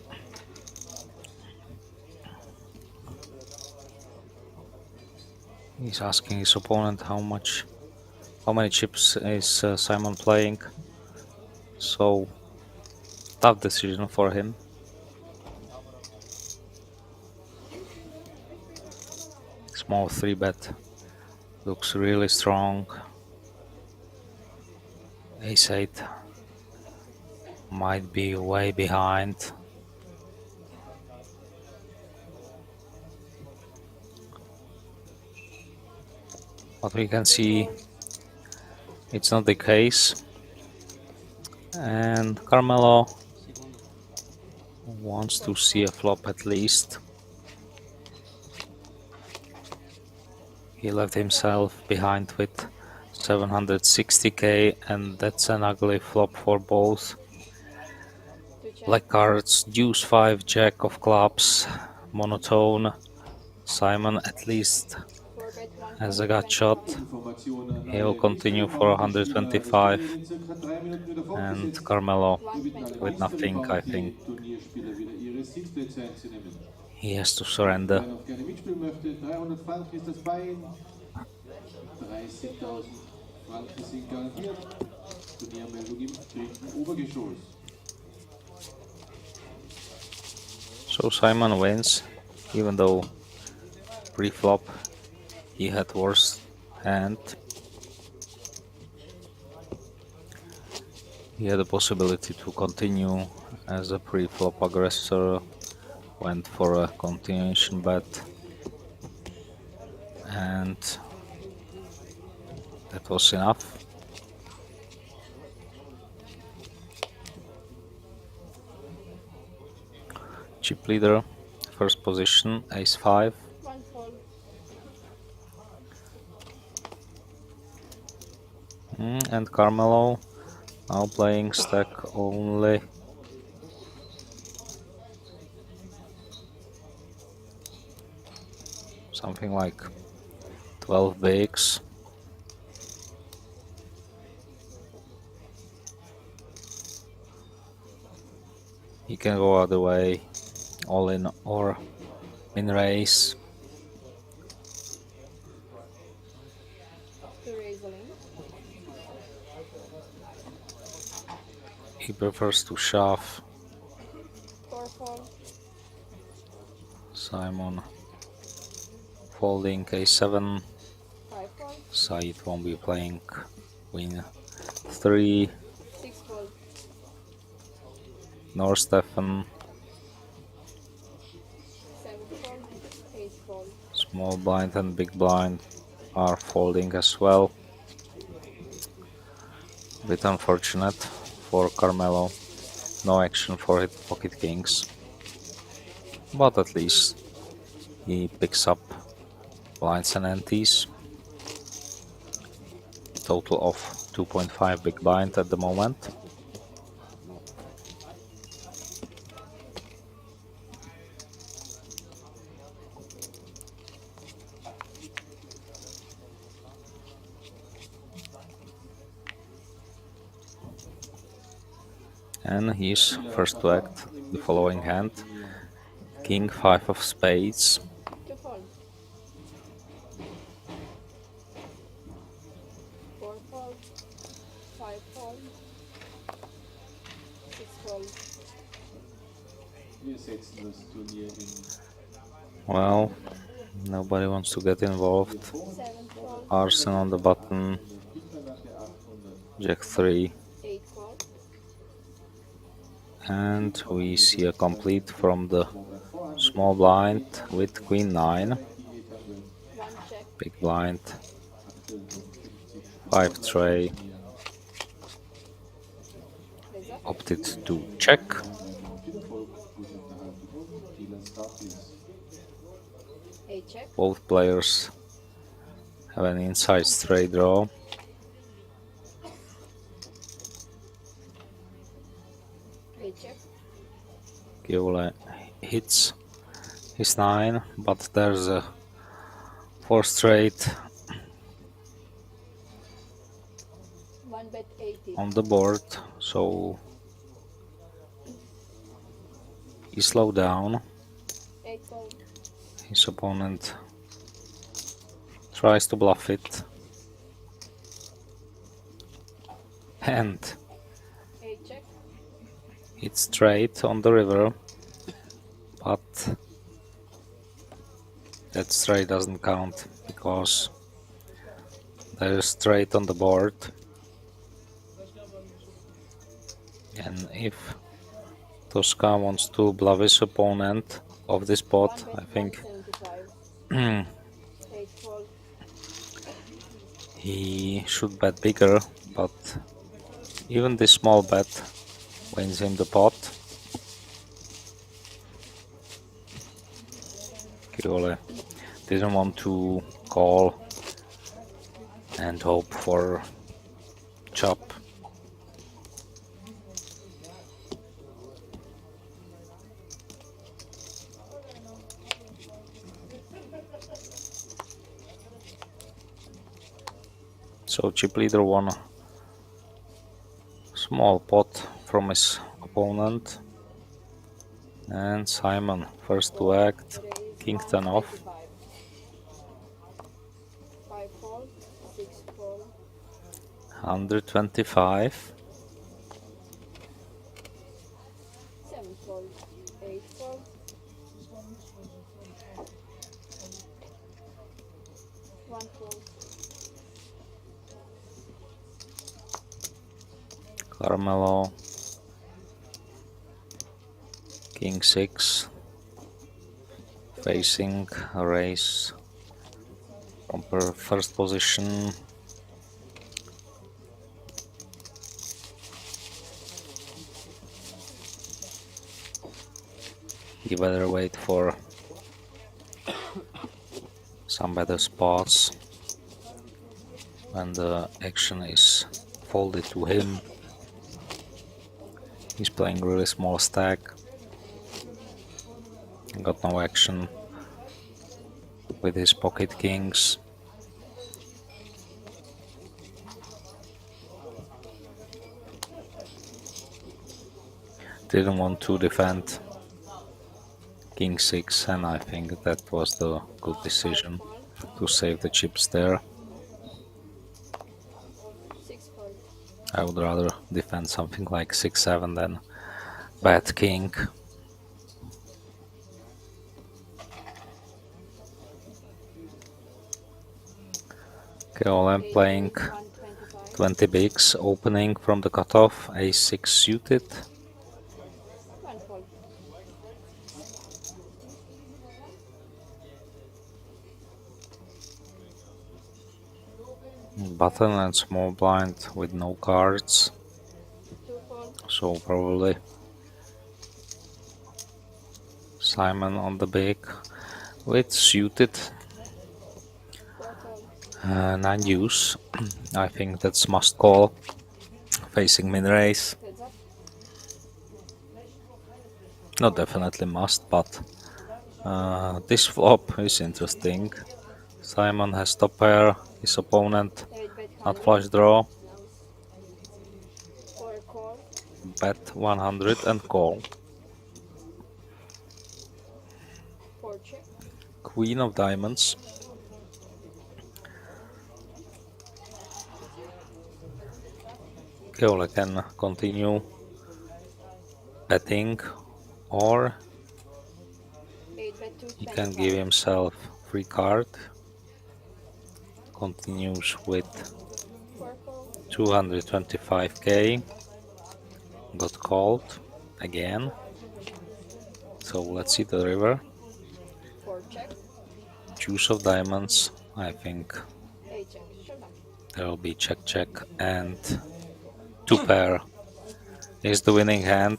He's asking his opponent how many chips is Simon playing, so tough decision for him. Small 3 bet looks really strong. Ace 8 might be way behind. But we can see it's not the case, and Carmelo wants to see a flop at least. He left himself behind with 760k, and that's an ugly flop for both. To check. Black cards, deuce 5, jack of clubs, monotone. Simon at least 4-bet has a gut shot. 125. Information an He will alle continue Mr. for Bounty Spieler. Das Turnier 125, wird in circa 3 Minuten wieder and fortgesetzt. Carmelo Wir bitten alle with Mystery nothing, I think. Bounty Turnierspieler wieder ihre Sitzplätze einzunehmen. He has to surrender. Wer noch gerne mitspielen möchte, 300 Franken ist das Buy-in. 30.000 Franken sind garantiert. Turniermeldung im dritten Obergeschoss. So Simon wins, even though pre-flop he had worse hand. He had the possibility to continue as a pre-flop aggressor, went for a continuation bet, and that was enough. Chip leader, first position, ace-5. One fold. And Carmelo now playing stack only. Something like 12 bigs. He can go other way, all in or min raise. To raise a limit. He prefers to shove. 4 fold. Simon folding a7. 5 fold. Said won't be playing win 3. 6 fold. Nor Stefan. 7 fold. 8 fold. Small blind and big blind are folding as well. Bit unfortunate for Carmelo. No action for his pocket kings. But at least he picks up blinds and antes. Total of 2.5 big blind at the moment. And he's first to act the following hand. King 5 of spades. 2 fold. 4 fold. 5 fold. 6 fold. Wir setzen das Turnier in Well, nobody wants to get involved. 7 fold. Arson on the button. Jack 3. 8 fold. And we see a complete from the small blind with queen 9. 1 check. Big blind. 5 tray. Raise up. Opted to check. A check. Both players have an inside straight draw. A check. Giule hits his 9, but there's a 4 straight 1 bet 80. on the board, so he slowed down. 8 fold. His opponent tries to bluff it, and A check. it's straight on the river, but that straight doesn't count because there's straight on the board, and if Tosca wants to bluff his opponent of this pot, 1 bet I think 175. 8 fold. he should bet bigger, but even this small bet wins him the pot. Giole didn't want to call and hope for chop. So chip leader won a small pot from his opponent, and Simon first to act, king 10 off. 5 fold, 6 fold, 125. 7 fold, 8 fold, 1 fold, Carmelo, king 6, facing a raise from first position. You better wait for some better spots when the action is folded to him. He's playing really small stack. Got no action with his pocket kings. Didn't want to defend king 6, and I think that was the good decision to save the chips there. 6 fold, I would rather defend something like 6-7 than bad king. Okay, all I'm playing 125, 20 bigs, opening from the cutoff, ace-6 suited. 1 fold, Button and small blind with no cards, 2 fold, so probably Simon on the big with suited 4 fold, 9 deuce. I think that's must call, facing min raise. heads up, Not definitely must, but this flop is interesting. Simon has top pair, his opponent 8 bet not 100, flush draw, close, 4 call, bet 100 and call. 4 check, Queen of diamonds. Keole can continue betting, or 8 bet 2, he can give himself free card. Continues with 4 call, 225k. Got called again. So let's see the river. 4 check, Juice of diamonds. I think 8 check, showdown, there will be check check, and 2 pair is the winning hand.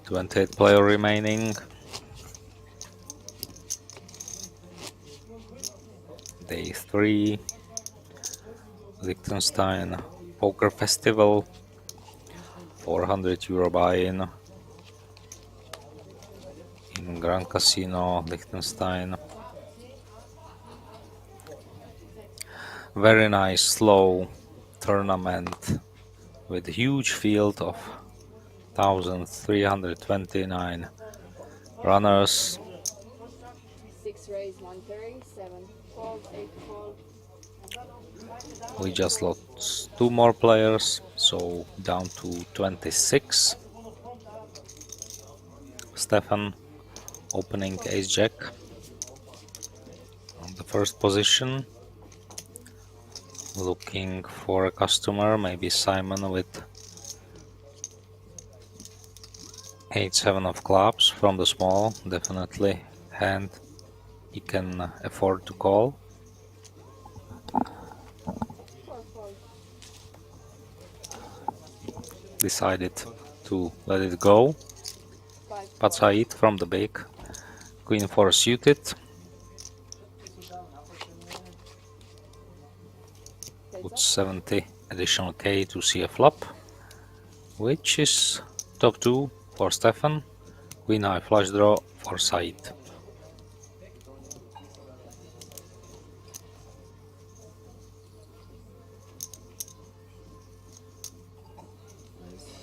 Twenty-eight player remaining. Day 3. Liechtenstein Poker Festival. 400 euro buy-in in Grand Casino, Liechtenstein. Very nice slow tournament with huge field of 1,329 runners. 6 raise, 130, 7 fold, 8 fold, We just lost 2 more players, so down to 26. Stefan opening ace-jack on the first position, looking for a customer, maybe Simon with 8-7 of clubs from the small, definitely hand he can afford to call. 4 fold, decided to let it go, Five, but Said from the big, Queen 4 suited, puts 70 additional K to see a flop, which is top 2 for Stefan, Queen High flush draw for Said.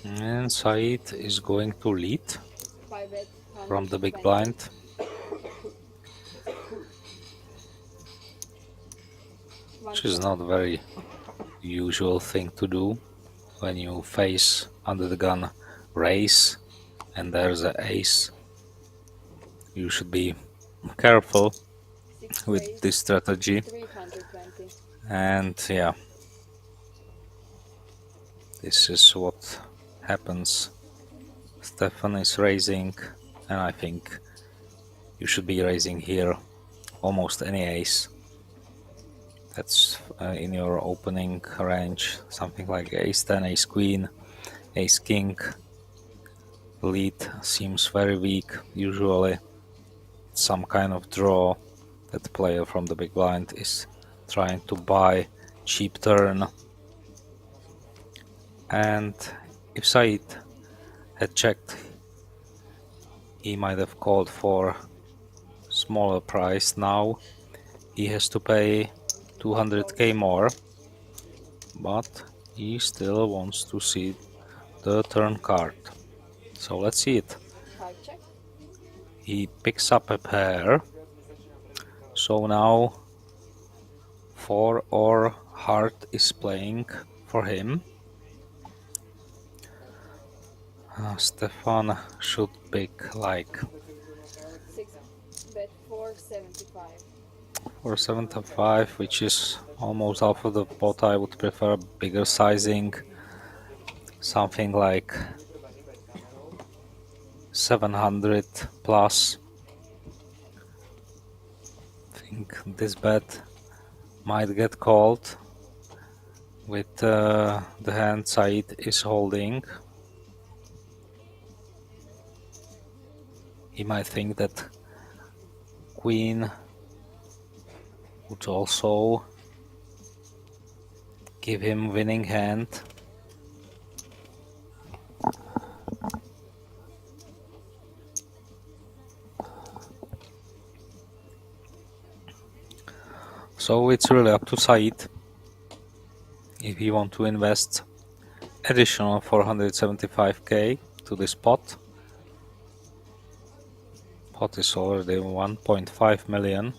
And Said is going to lead five bet, from the big 120. blind. Which is not very usual thing to do when you face under the gun raise and there's an ace. You should be careful Six with raise, this strategy, 320. and yeah, this is what happens. Stefan is raising, and I think you should be raising here almost any ace that's in your opening range, something like ace 10, ace queen, ace king. Lead seems very weak. Usually some kind of draw that the player from the big blind is trying to buy cheap turn. And if Said had checked, he might have called for smaller price. Now he has to pay 200k more, but he still wants to see the turn card. So let's see it. Five check. He picks up a pair, so now 4 or heart is playing for him. Stefan should pick like 6 bet, 475. 475, which is almost half of the pot. I would prefer bigger sizing, something like 700 plus. I think this bet might get called with the hand Said is holding. He might think that Queen would also give him winning hand. So it's really up to Said if he want to invest additional 475k to this pot. Pot is already 1.5 million.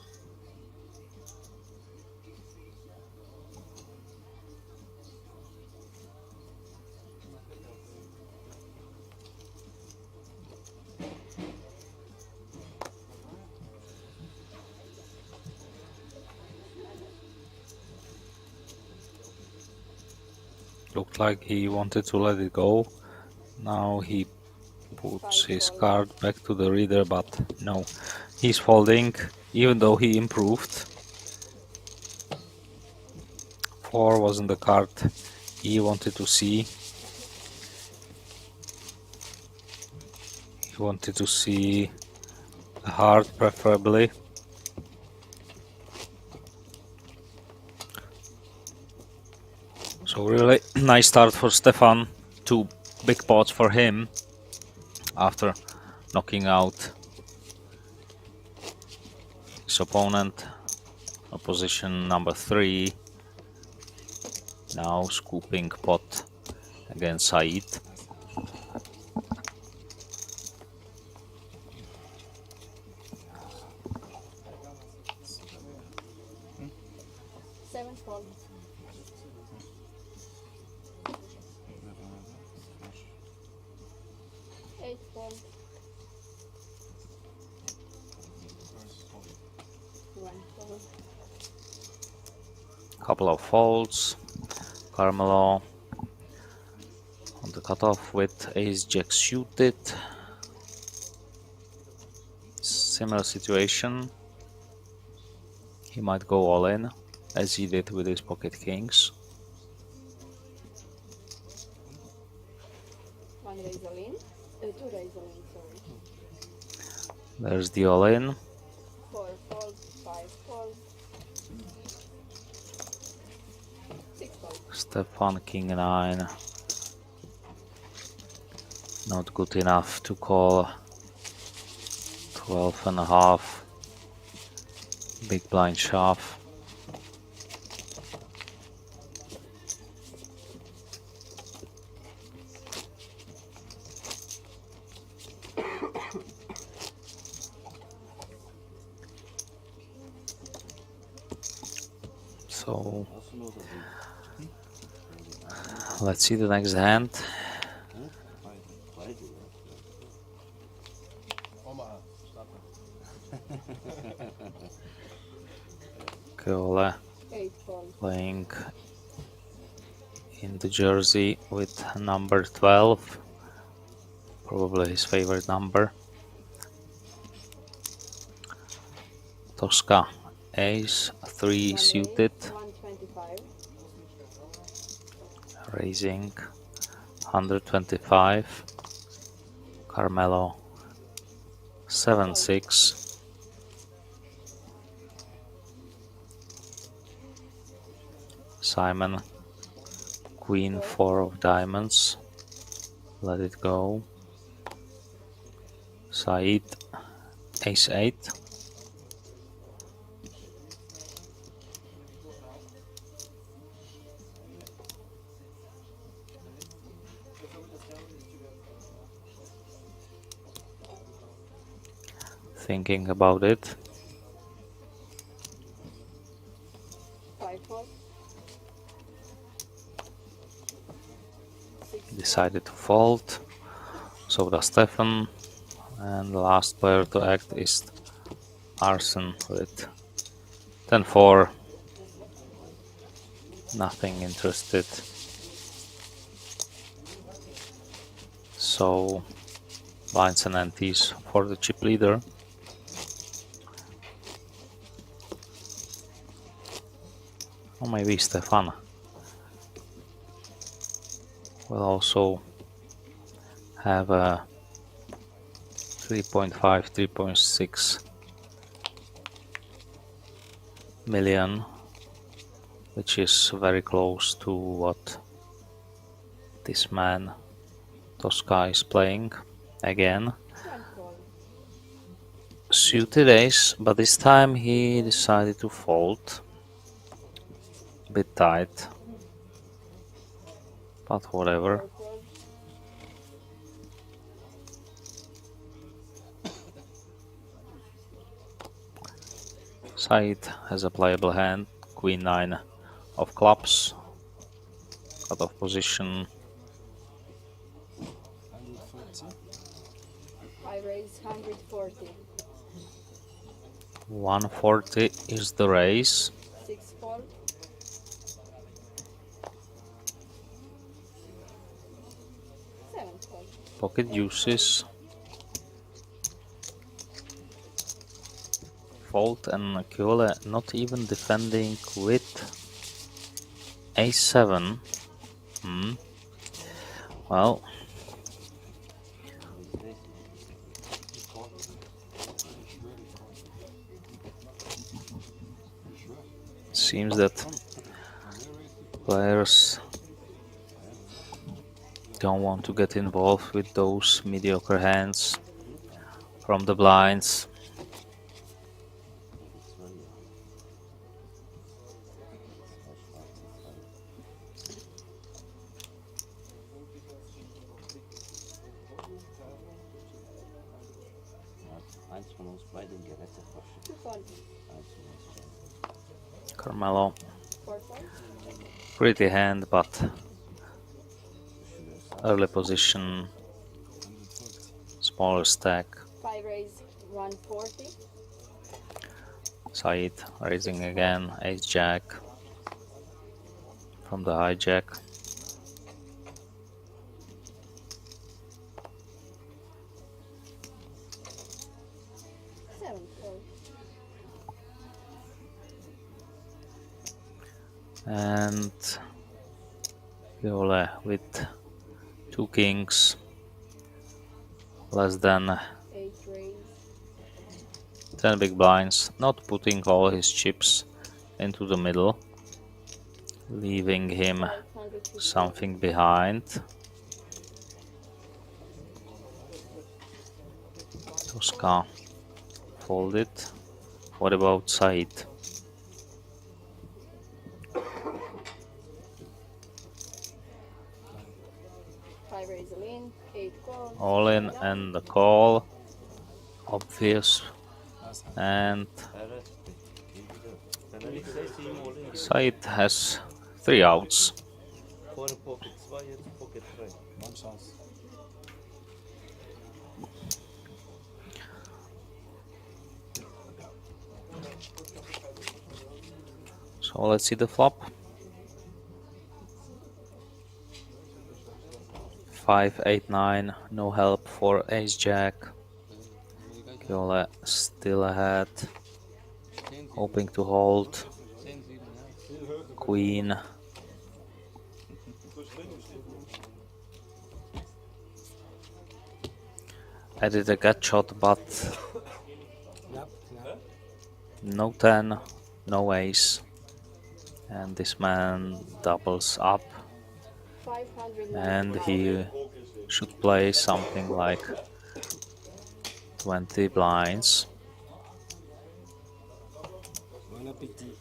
Looked like he wanted to let it go. Now he puts his card back to the reader, but no, he's folding, even though he improved. 4 wasn't the card he wanted to see. He wanted to see a heart, preferably. So really nice start for Stefan. 2 big pots for him after knocking out his opponent. Opposition number 3. Now scooping pot against Said. Seven fold. Eight fold. One fold. Couple of folds. Carmelo on the cutoff with ace jack suited. Similar situation. He might go all in as he did with his pocket kings. one raise all in. Two raise all in, sorry. There's the all-in. 4 fold, 5 fold. 6 fold. Stefan king 9. Not good enough to call. 12.5. Big blind shove. So let's see the next hand. Keole 8 fold. playing in the jersey with number 12, probably his favorite number. Tosca ace 3 suited, 125. raising 125. Carmelo 7-6. Simon queen 4 of diamonds, let it go. Said ace 8. Thinking about it. 5 fold. 6 Decided to fold. So does Stefan. And the last player to act is Arsen with 10-4. Nothing interested. So blinds and antes for the chip leader. Or maybe Stefan will also have a 3.5, 3.6 million, which is very close to what this man Tosca is playing. Again, 1 fold. suited ace, but this time he decided to fold. Bit tight, but whatever. 4 fold. Said has a playable hand, queen 9 of clubs, out of position. 5 raise 140. 140 is the raise. 6 fold. 7 fold. Pocket deuces. Fold and Keole not even defending with a7. Well, seems that players don't want to get involved with those mediocre hands from the blinds. Carmelo, 4 fold. pretty hand, but early position, smaller stack. 5 raise 140. Said raising again, ace jack from the hijack. And Keole with 2 kings less than 8 raise. 10 big blinds, not putting all his chips into the middle, leaving him 550. something behind. Tosca folded. What about Said? 5 raise all in, 8 calls. All in and the call. Obvious. And Said has 3 outs. Vorne Pocket 2, jetzt Pocket 3. One chance. So let's see the flop. 5, 8, 9, no help for Ace Jack. Kiola still ahead, hoping to hold. Queen. Added a gut shot, but Yep, yep. no 10, no ace. And this man doubles up, 500. and he should play something like 20 blinds. Bon appétit.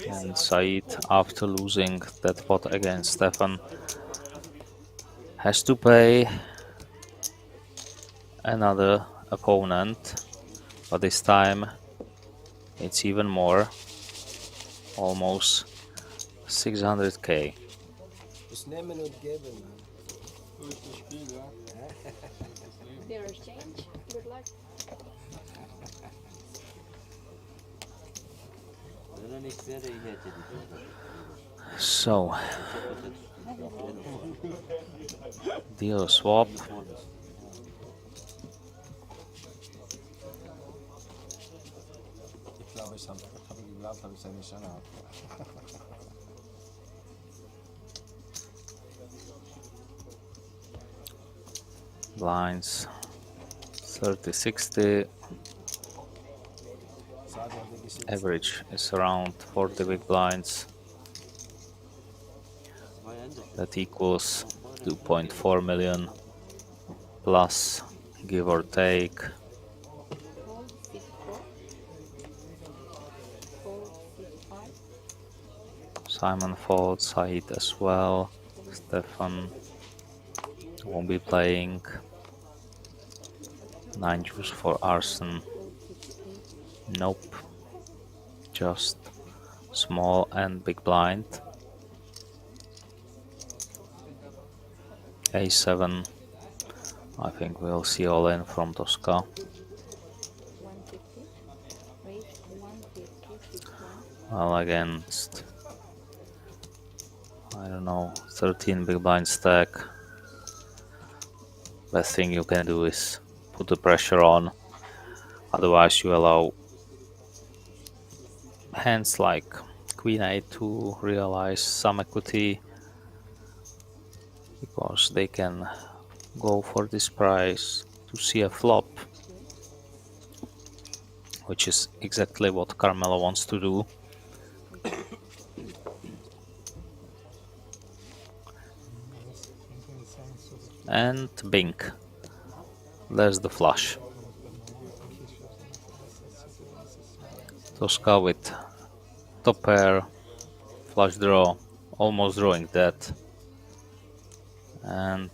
And Said, after losing that pot against Stefan, has to pay another opponent, but this time it's even more, almost 600k. Das nehmen und geben, man. Gutes Spiel, ja. Dinner exchange. Good luck. Wenn er nicht sehr, ich hätte die. So, deal swap. Ich glaube, ich habe geglaubt, habe ich seine Chance gehabt. Blinds 30, 60. Average is around 40 big blinds. That equals 2.4 million plus, give or take. Fold 6 4. Fold 6 5. Simon folds, Said as well. Stefan won't be playing. 9 juice for Arson. Nope. Just small and big blind. A7. I think we'll see all in from Tosca. 150. Raise 150. 6 1. Well, against, I don't know, 13 big blind stack. Best thing you can do is put the pressure on. Otherwise, you allow hands like Queen 8 to realize some equity, because they can go for this price to see a flop, which is exactly what Carmelo wants to do. And bing, there's the flush. Tosca with top pair, flush draw, almost drawing that, and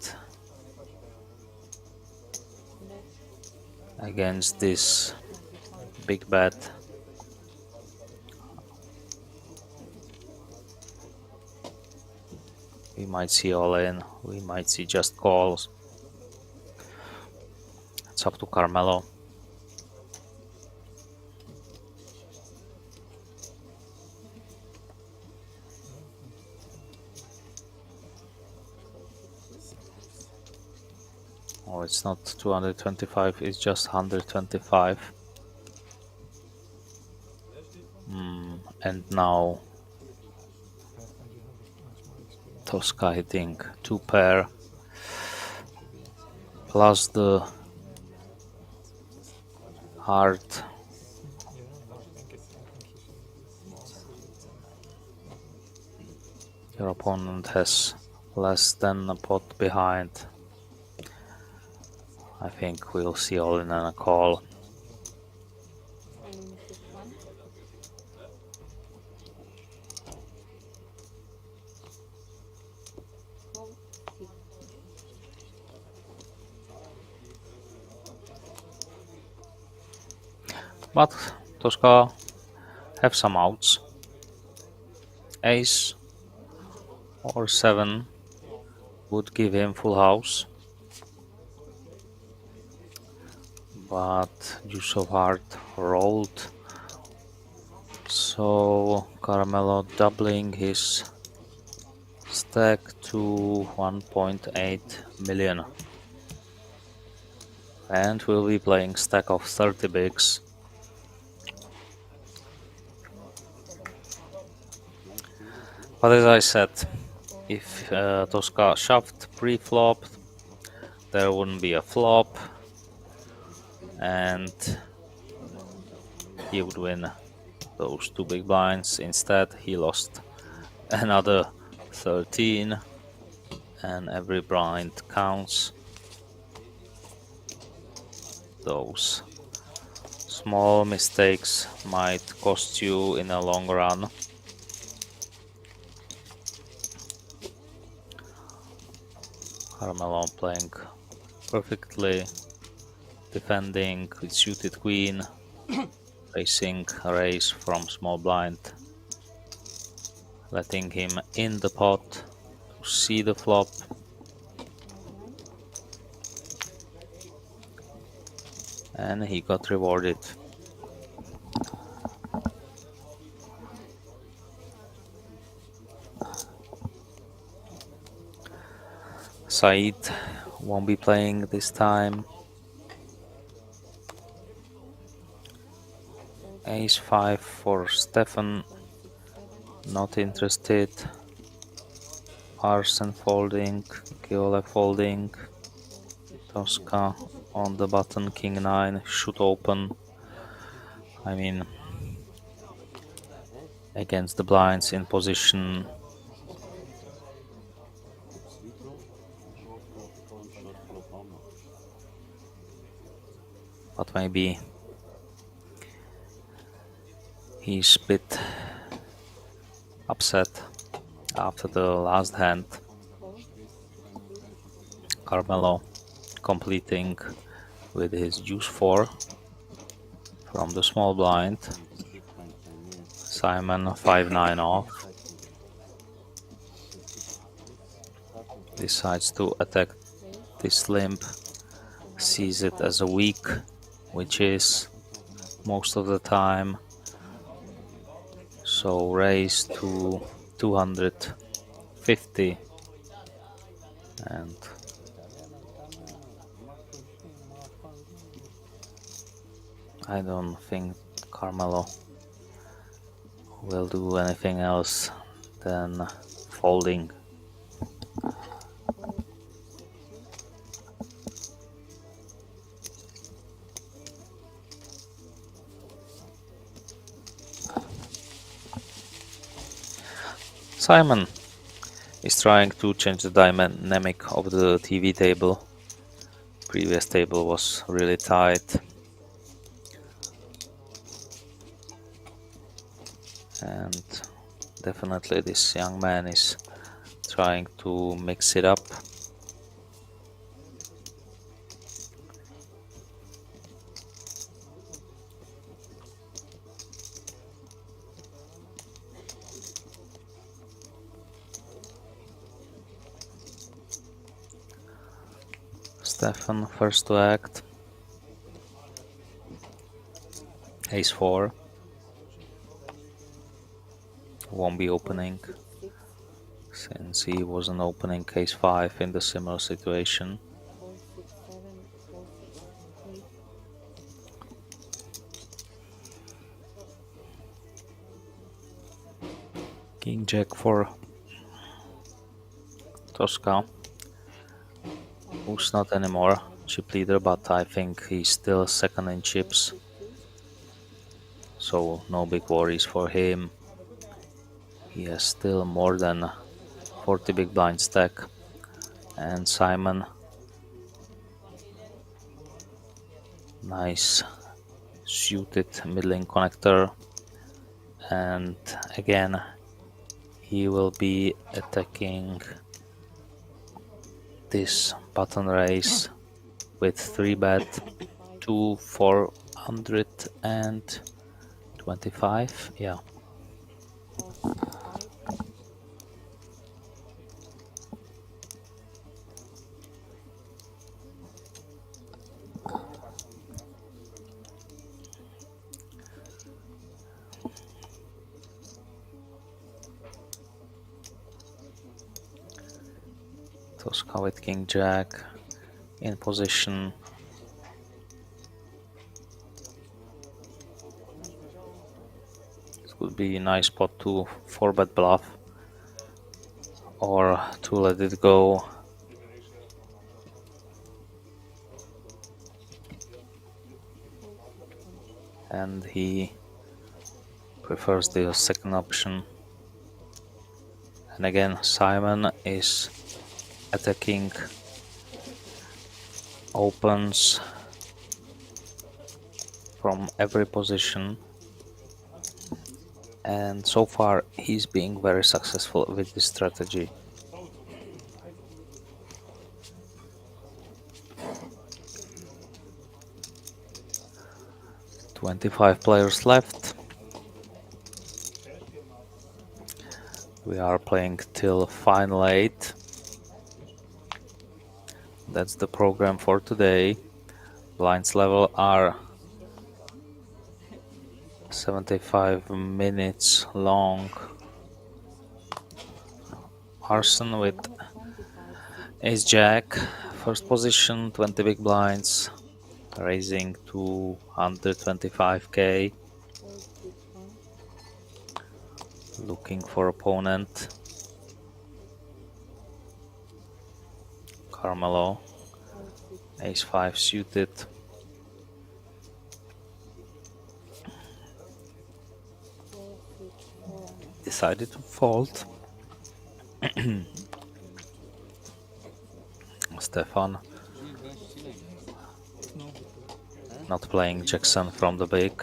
against this big bet, we might see all in, we might see just calls. It's up to Carmelo. Oh, it's not 225, it's just 125. And now Tosca hitting 2 pair plus the heart. Your opponent has less than a pot behind. I think we'll see all in and a call. But Tosca have some outs. Ace or 7 would give him full house. But deuce of heart rolled. So Carmelo doubling his stack to 1.8 million. And we'll be playing stack of 30 bigs. But as I said, if Tosca shoved pre-flop, there wouldn't be a flop, and he would win those 2 big blinds. Instead, he lost another 13, and every blind counts. Those small mistakes might cost you in a long run. Carmelo playing perfectly, defending with suited queen, facing a raise from small blind, letting him in the pot to see the flop. And he got rewarded. Said won't be playing this time. Ace 5 for Stefan, not interested. Arsen folding, Keole folding. Tosca on the button, King 9 should open. I mean, against the blinds in position. But maybe he's a bit upset after the last hand. Carmelo completing with his deuce 4 from the small blind. Simon 5-9 off. Decides to attack this limp, sees it as a weak, which is most of the time. So raise to 250, and I don't think Carmelo will do anything else than folding. Simon is trying to change the dynamic of the TV table. Previous table was really tight. And definitely this young man is trying to mix it up. Stefan first to act. Ace 4. Won't be opening, since he wasn't opening Ace 5 in the similar situation. King Jack for Tosca, who's not anymore chip leader, but I think he's still second in chips, so no big worries for him. He has still more than 40 big blind stack, and Simon, nice suited middling connector, and again he will be attacking this button race with 3-bet to 425. Yeah. Tosca with King Jack in position. It would be a nice spot to 4-bet bluff or to let it go. And he prefers the second option. And again, Simon is attacking opens from every position, and so far he's being very successful with this strategy. "25 players left. We are playing till final 8. That's the program for today. Blinds level are 75 minutes long. Arson with Ace Jack, first position, 20 big blinds, raising to 125k. Looking for opponent. Carmelo, Ace 5 suited. Decided to fold. Stefan not playing Jackson from the big.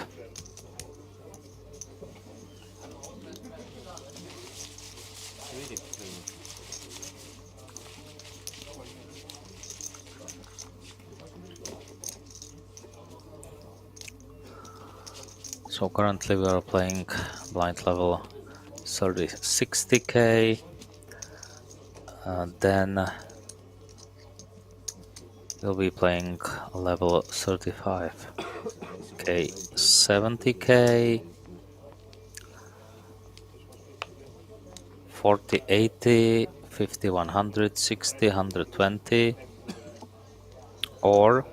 So currently we are playing blind level 60k. Then we'll be playing level 35k, 70k, 40, 80, 50, 100, 60, 120, or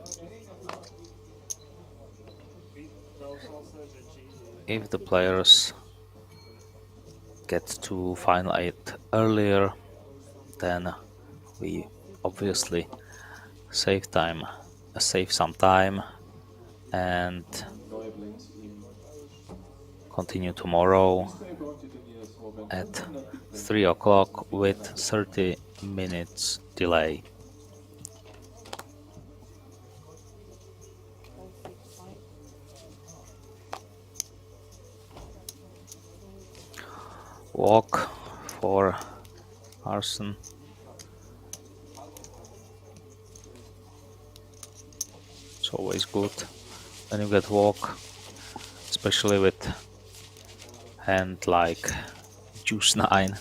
if the players get to final 8 earlier, then we obviously save some time and continue tomorrow at 3 o'clock with 30 minutes delay. Walk for Arson. It's always good when you get walk, especially with hand like Juice 9.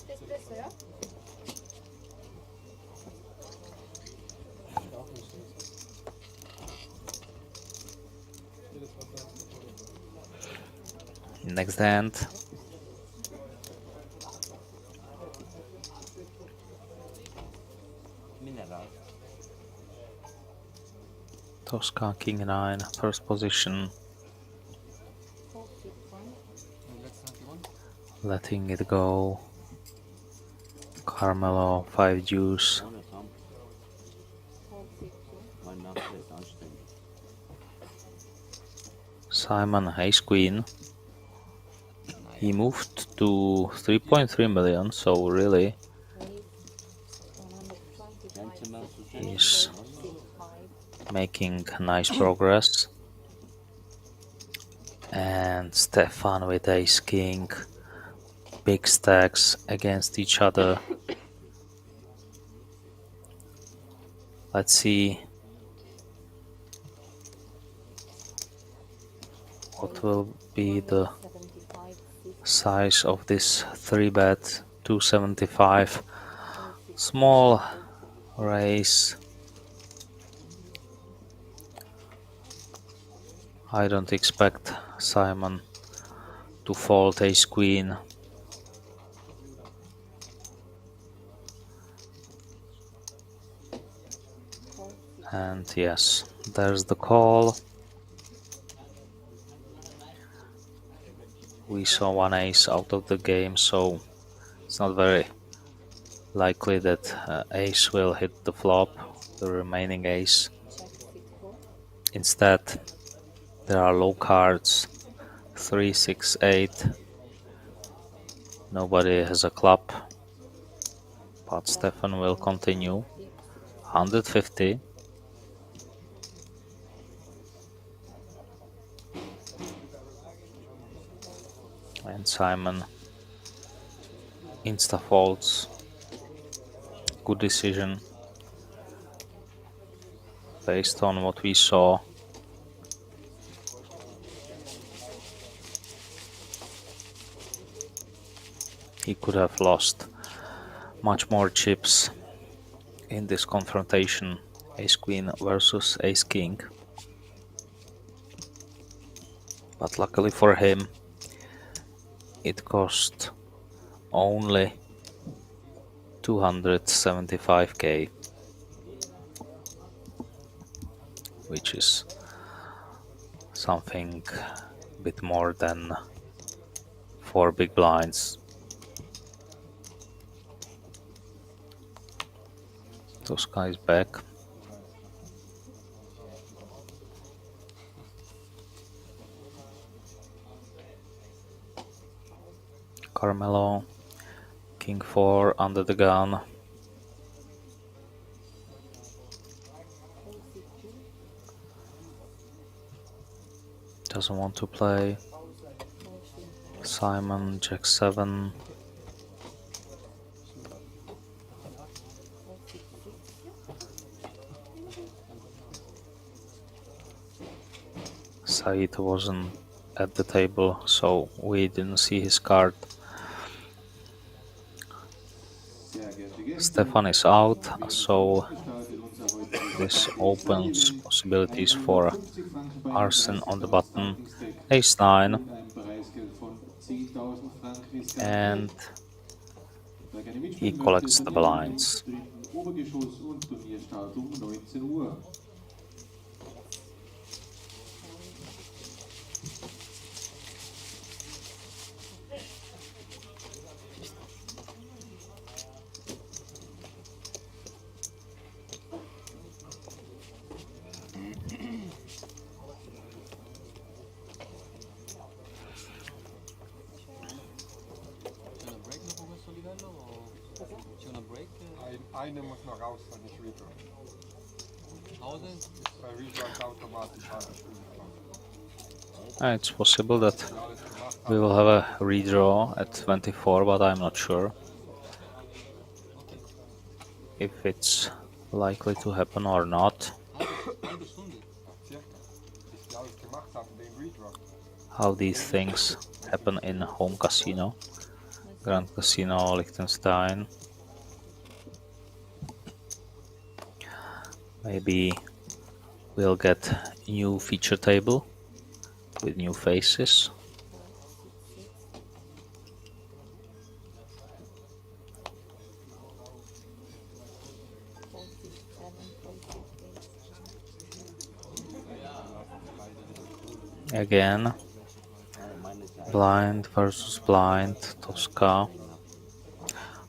Espresso, ja? Next hand. Mineral. Tosca King 9, first position, letting it go. Carmelo 5 deuce. Simon ace queen. He moved to 3.3 million, so really he's making nice progress. And Stefan with ace king, big stacks against each other. Let's see what will be the size of this 3-bet 275 small raise. I don't expect Simon to fold ace queen. And yes, there's the call. We saw one ace out of the game, so it's not very likely that ace will hit the flop, the remaining ace. Instead, there are low cards, 3, 6, 8. Nobody has a club, but Stefan will continue. 150. And Simon insta folds. Good decision based on what we saw. He could have lost much more chips in this confrontation, ace queen versus ace king. But luckily for him, it cost only 275k, which is something a bit more than 4 big blinds. Tosca is back. Carmelo, king 4 under the gun. Doesn't want to play. Simon, jack 7. Said wasn't at the table, so we didn't see his card. Stefan is out, so this opens possibilities for arson on the button. Ace 9. And he collects the blinds. Eine muss noch raus, weil ich redraw. Pause? Bei redraw ist automatisch It's possible that we will have a redraw at 24, but I'm not sure if it's likely to happen or not. How these things happen in home casino, Grand Casino, Liechtenstein. Maybe we'll get new feature table with new faces. Again, blind versus blind, Tosca.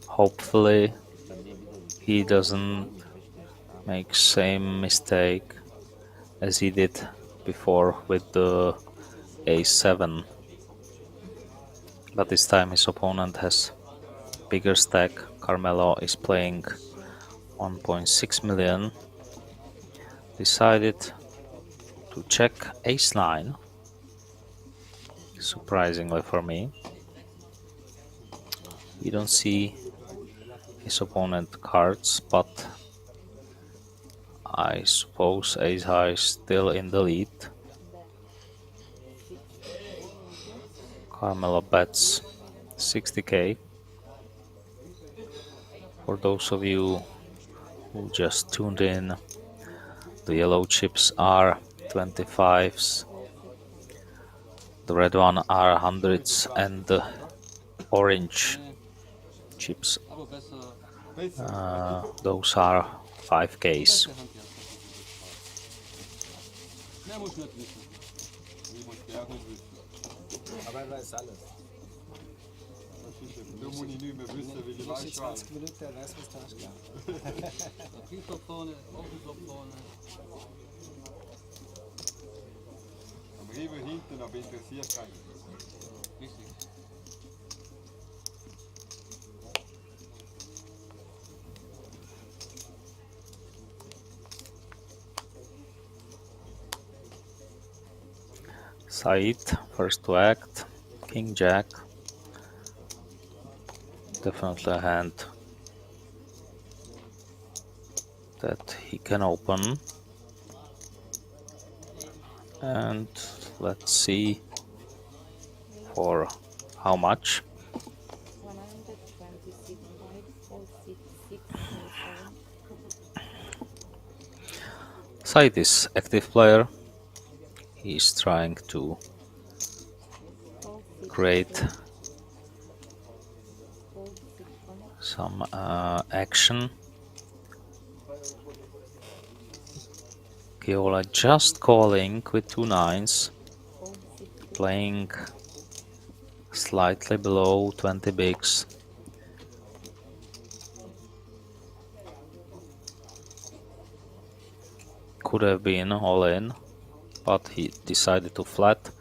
Hopefully he doesn't make same mistake as he did before with the a7. But this time his opponent has bigger stack. Carmelo is playing 1.6 million. Decided to check ace9, surprisingly for me. You don't see his opponent cards, but I suppose ace high is still in the lead. Carmelo bets 60k. For those of you who just tuned in, the yellow chips are 25s, the red one are hundreds, and the orange chips, those are 5ks. Mehr muss nicht wissen. Ich muss gar nicht wissen. Aber er weiß alles. Du musst nicht mehr wissen, wie die Nächste Wahl 20 Minuten, er weiß, was da ist. Top vorne, oben top vorne. Am Riemen hinten, aber interessiert keinen. Richtig. Said, first to act, King Jack. Definitely a hand that he can open. And let's see for how much. 126.466. Said is active player. He's trying to create some action. Kiola just calling with 2 nines, playing slightly below 20 bigs. Could have been all in, but he decided to flat.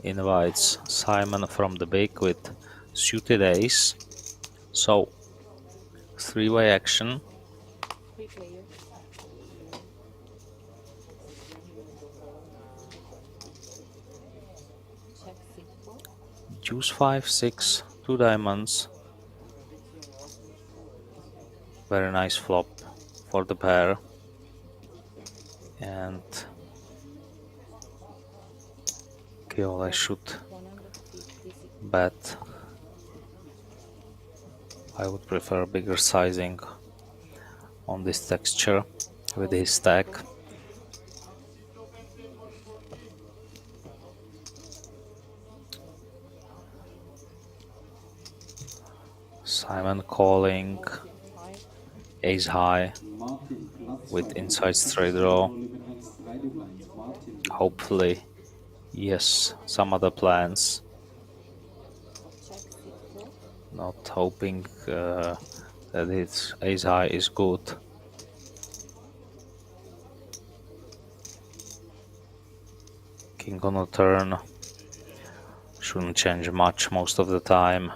Invites Simon from the big with suited ace. So, 3-way action. 3 players. Check 6-4. Deuce 5, 6, 2 diamonds. Very nice flop for the pair. And Kiola should 156. bet. I would prefer bigger sizing on this texture with his stack. Simon calling ace high with inside straight draw. Hopefully, yes, some other plans. Check 6-4. Not hoping that his ace high is good. King on the turn shouldn't change much most of the time.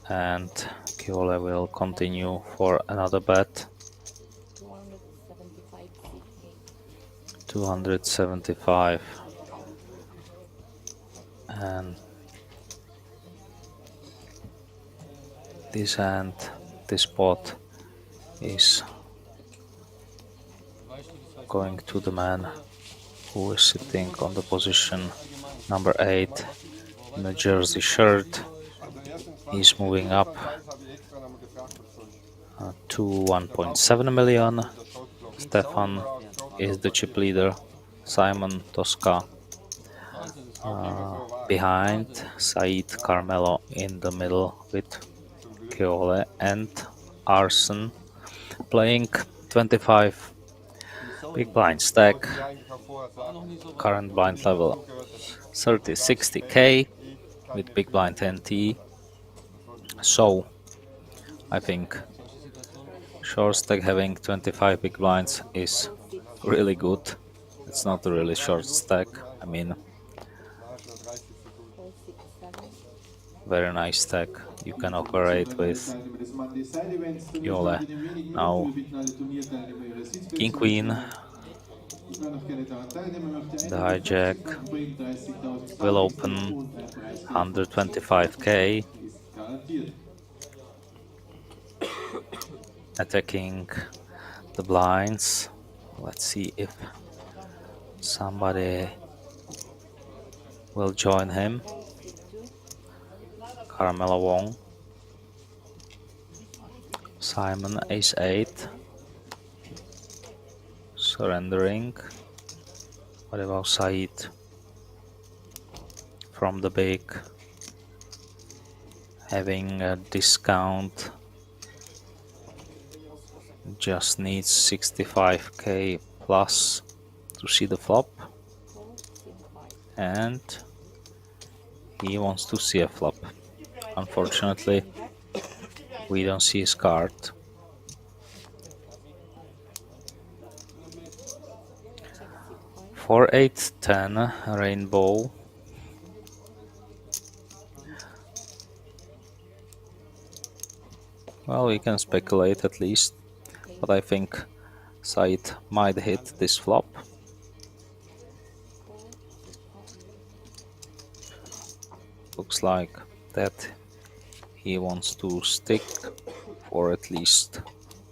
And Kiola will continue for another bet. 275 CK. 275. And this hand, this pot is going to the man who is sitting on the position number 8 in a jersey shirt. He's moving up to 1.7 million. Stefan is the chip leader. Simon, Tosca behind. Said, Carmelo in the middle with Keole and Arson playing 25 Big blind stack, die eigentlich auch vorher sagen. current blind level 30-60k with big blind NT. So I think short stack having 25 big blinds is really good. It's not a really short stack. I mean, very nice stack. You can operate with Jole. Now King Queen, the hijack will open 125k, attacking the blinds. Let's see if somebody will join him. Carmela Wong, Simon Ace 8, surrendering. What about Said from the big, having a discount, just needs 65k plus to see the flop, and he wants to see a flop. Unfortunately, we don't see his card. For 8-10 rainbow. Well, we can speculate at least, but I think Said might hit this flop. Looks like that he wants to stick for at least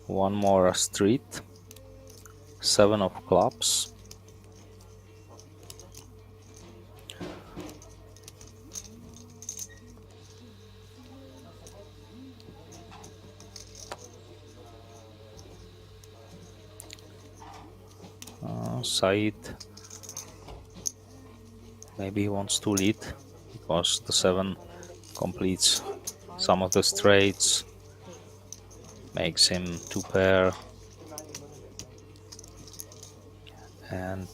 one more street. 7 of clubs. Said maybe he wants to lead because the 7 completes some of the straights, makes him 2 pair, and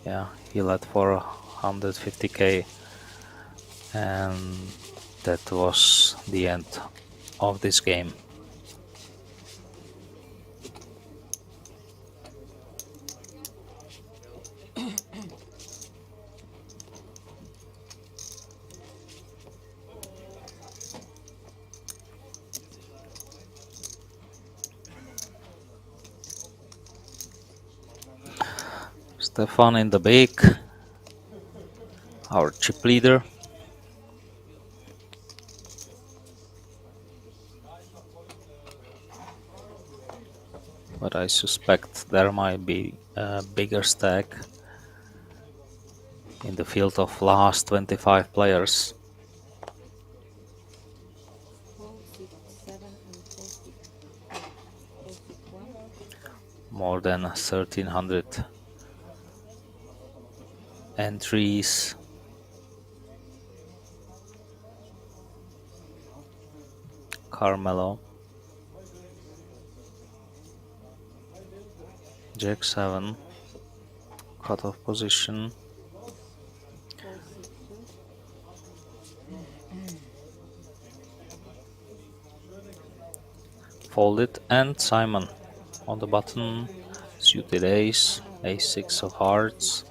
yeah, he led for 150k, and that was the end of this game. Stefan in the big, our chip leader. But I suspect there might be a bigger stack in the field of last 25 players. More than 1300 entries. Carmelo. Jack 7. Cutoff position. Folded, and Simon on the button. Suited ace. Ace 6 of hearts.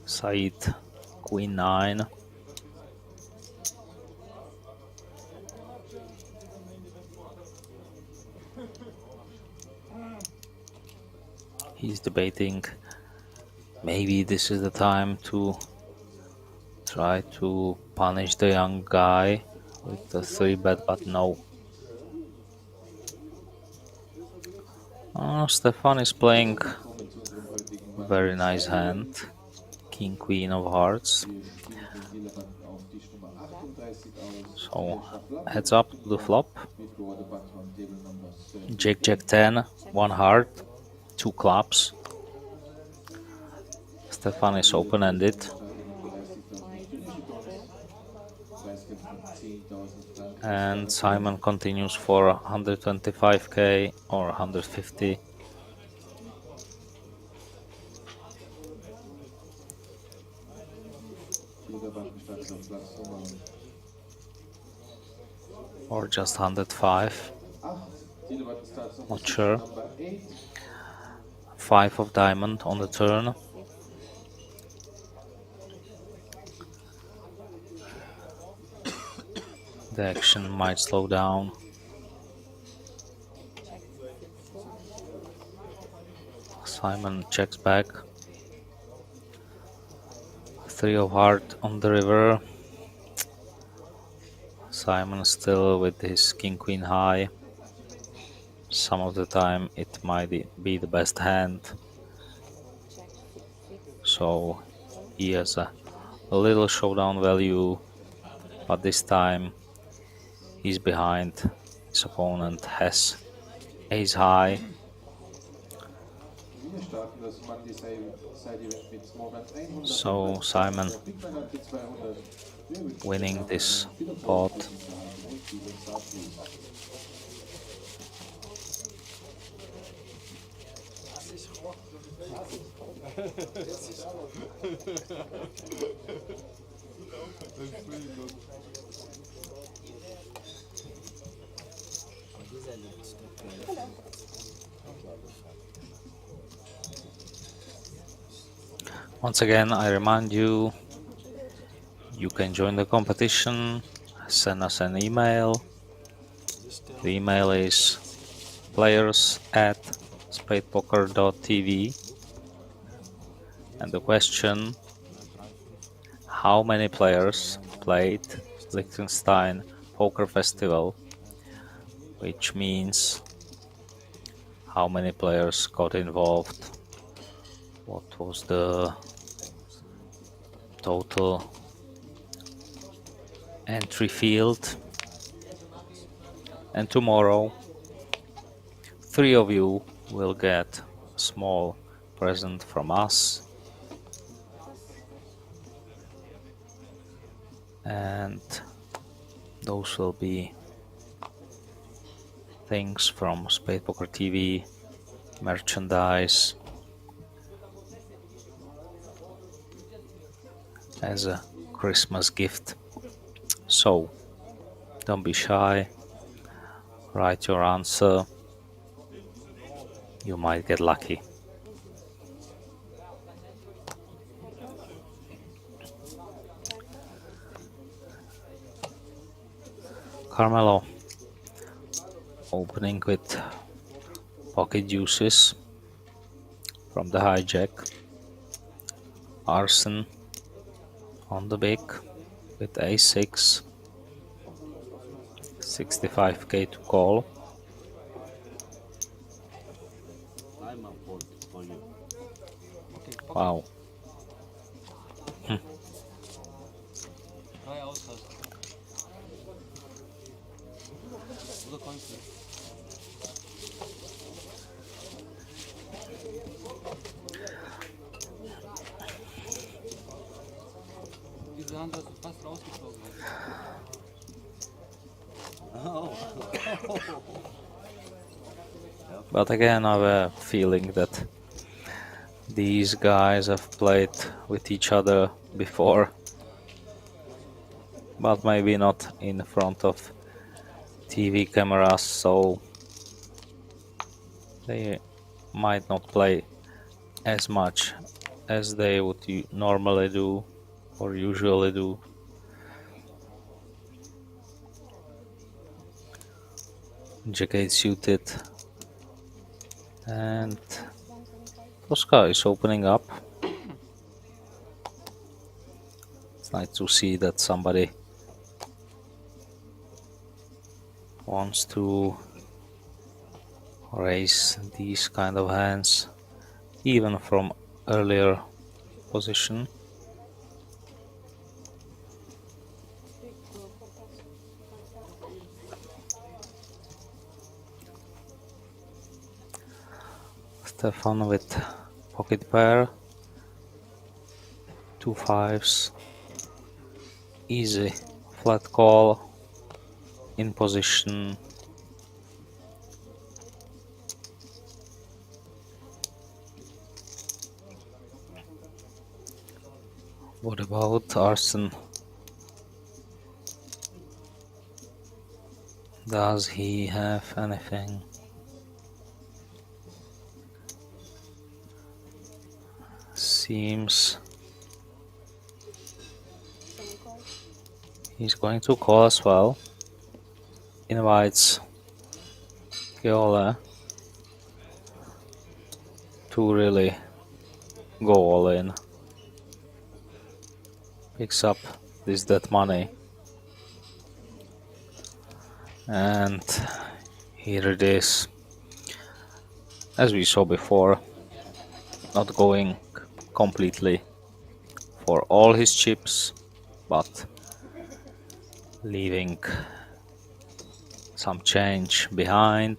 Said Queen 9. He's debating maybe this is the time to try to punish the young guy with the 3-bet, but no. Stefan is playing very nice hand. King Queen of hearts. So heads up to the flop. Jack Jack 10, 1 heart, 2 clubs. Stefan is open-ended. 10.000 And Simon continues for 125k or 150. Or just 105. Not sure. 5 of diamond on the turn. The action might slow down. Simon checks back. 3 of heart on the river. Simon still with his king queen high. Some of the time it might be the best hand. So he has a little showdown value, but this time he's behind. His opponent has ace high. So Simon winning this pot. Once again, I remind you, you can join the competition, send us an email. The email is players@spadepoker.tv, and the question: how many players played Liechtenstein Poker Festival, which means how many players got involved, what was the total entry field. And tomorrow 3 of you will get a small present from us, and those will be things from SpadePoker TV, merchandise, as a Christmas gift. So don't be shy, write your answer, you might get lucky. Carmelo opening with pocket deuces from the hijack. Arson on the big with a6. 65k to call. Wow. Diese Hand hast du fast rausgeflogen. But again, I have a feeling that these guys have played with each other before, but maybe not in front of TV cameras, so they might not play as much as they would normally do or usually do. Jack-8 suited, and Tosca is opening up. It's nice to see that somebody wants to raise these kind of hands, even from earlier position. Stefan with pocket pair, 2 5s, easy Flat call in position. What about Arsen? Does he have anything? Seems he's going to call as well. Invites Keole to really go all in. Picks up this dead money. And here it is. As we saw before, not going completely for all his chips, but leaving some change behind.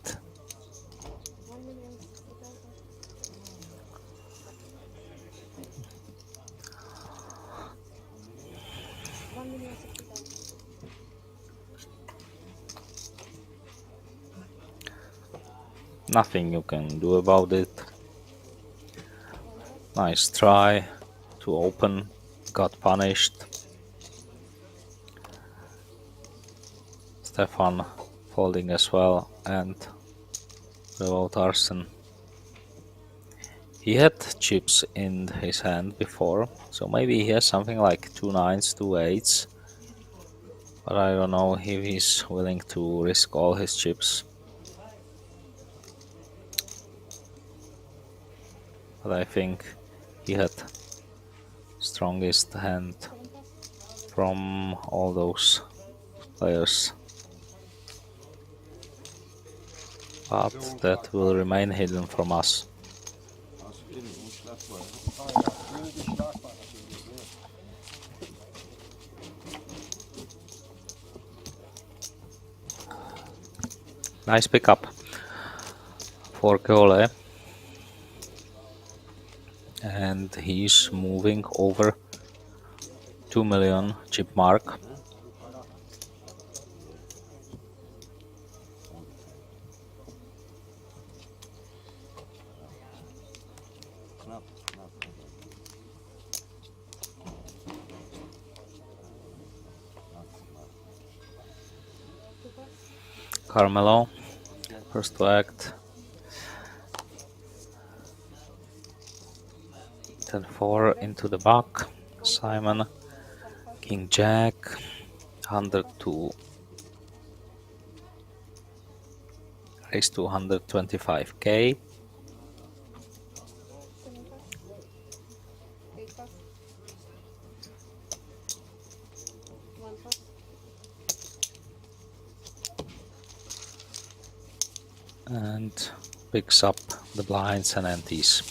Nothing you can do about it. Nice try to open, got punished. Stefan folding as well, and without Arsen. He had chips in his hand before, so maybe he has something like 2 9s, 2 8s. But I don't know if he's willing to risk all his chips. But I think he had strongest hand from all those players. But that will remain hidden from us. Nice pickup for Keole. And he's moving over 2 million chip mark. Carmelo, first to act. 10-4 into the back. Simon, King Jack, 102. Raise to 125k. And picks up the blinds and antes.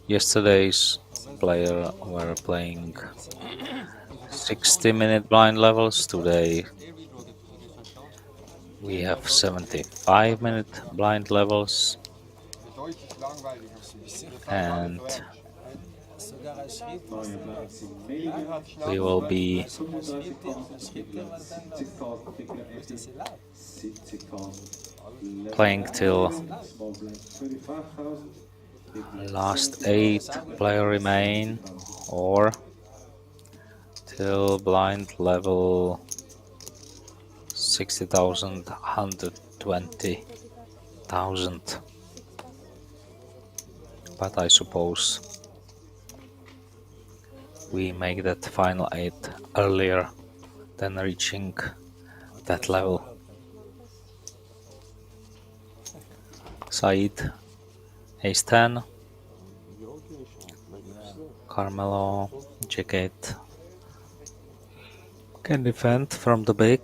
Yesterday's player were playing 60-minute blind levels. Today we have 75-minute blind levels, and we will be playing till last 8 player remain, or till blind level 60,000, 120,000. But I suppose we make that final 8 earlier than reaching that level. Said, Ace 10, Carmelo, Jacket can defend from the big.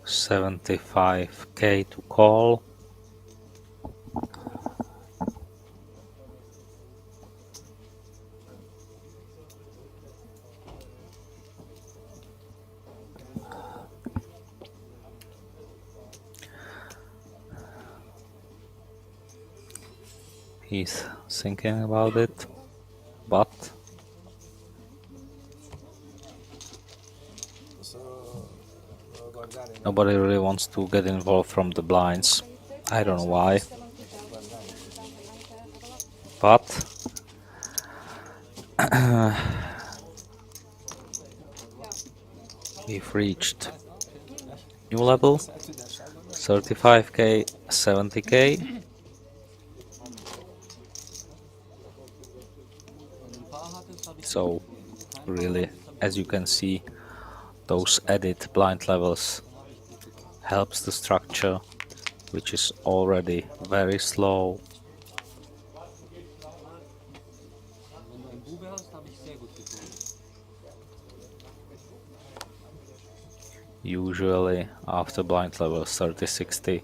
75k to call. He's thinking about it, but nobody really wants to get involved from the blinds. I don't know why, but we've reached new level, 35k, 70k. So really, as you can see, those added blind levels helps the structure, which is already very slow. Wenn du ein Bube hast, habe ich sehr gut gefunden. Usually after blind level 30-60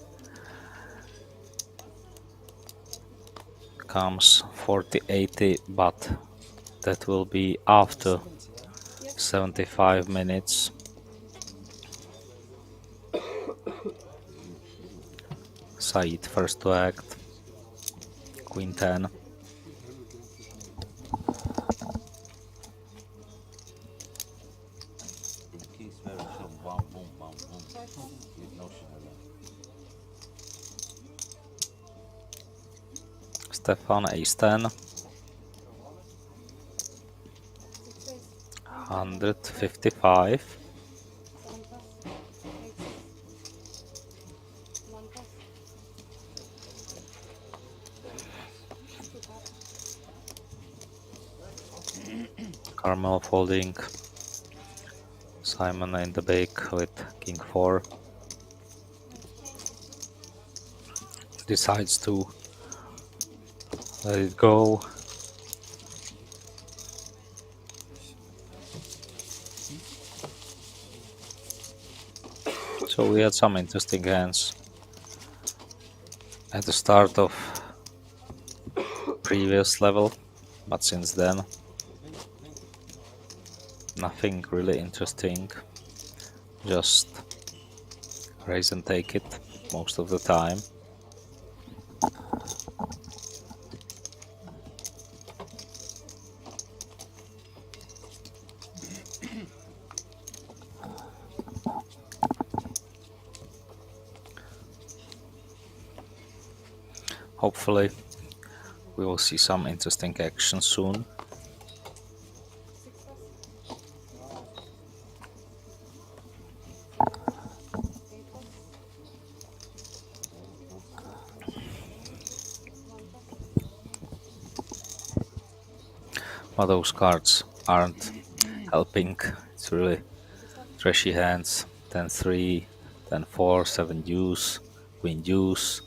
comes 40-80, but that will be after 75 minutes. Said first to act, Queen 10. Stefan Ace 10. 155. Carmel folding. Simon in the bake with King 4. Decides to let it go. So we had some interesting hands at the start of previous level, but since then nothing really interesting, just raise and take it most of the time. Hopefully we will see some interesting action soon. But those cards aren't helping. It's really trashy hands. 10-3, 10-4, 7 deuce, queen deuce.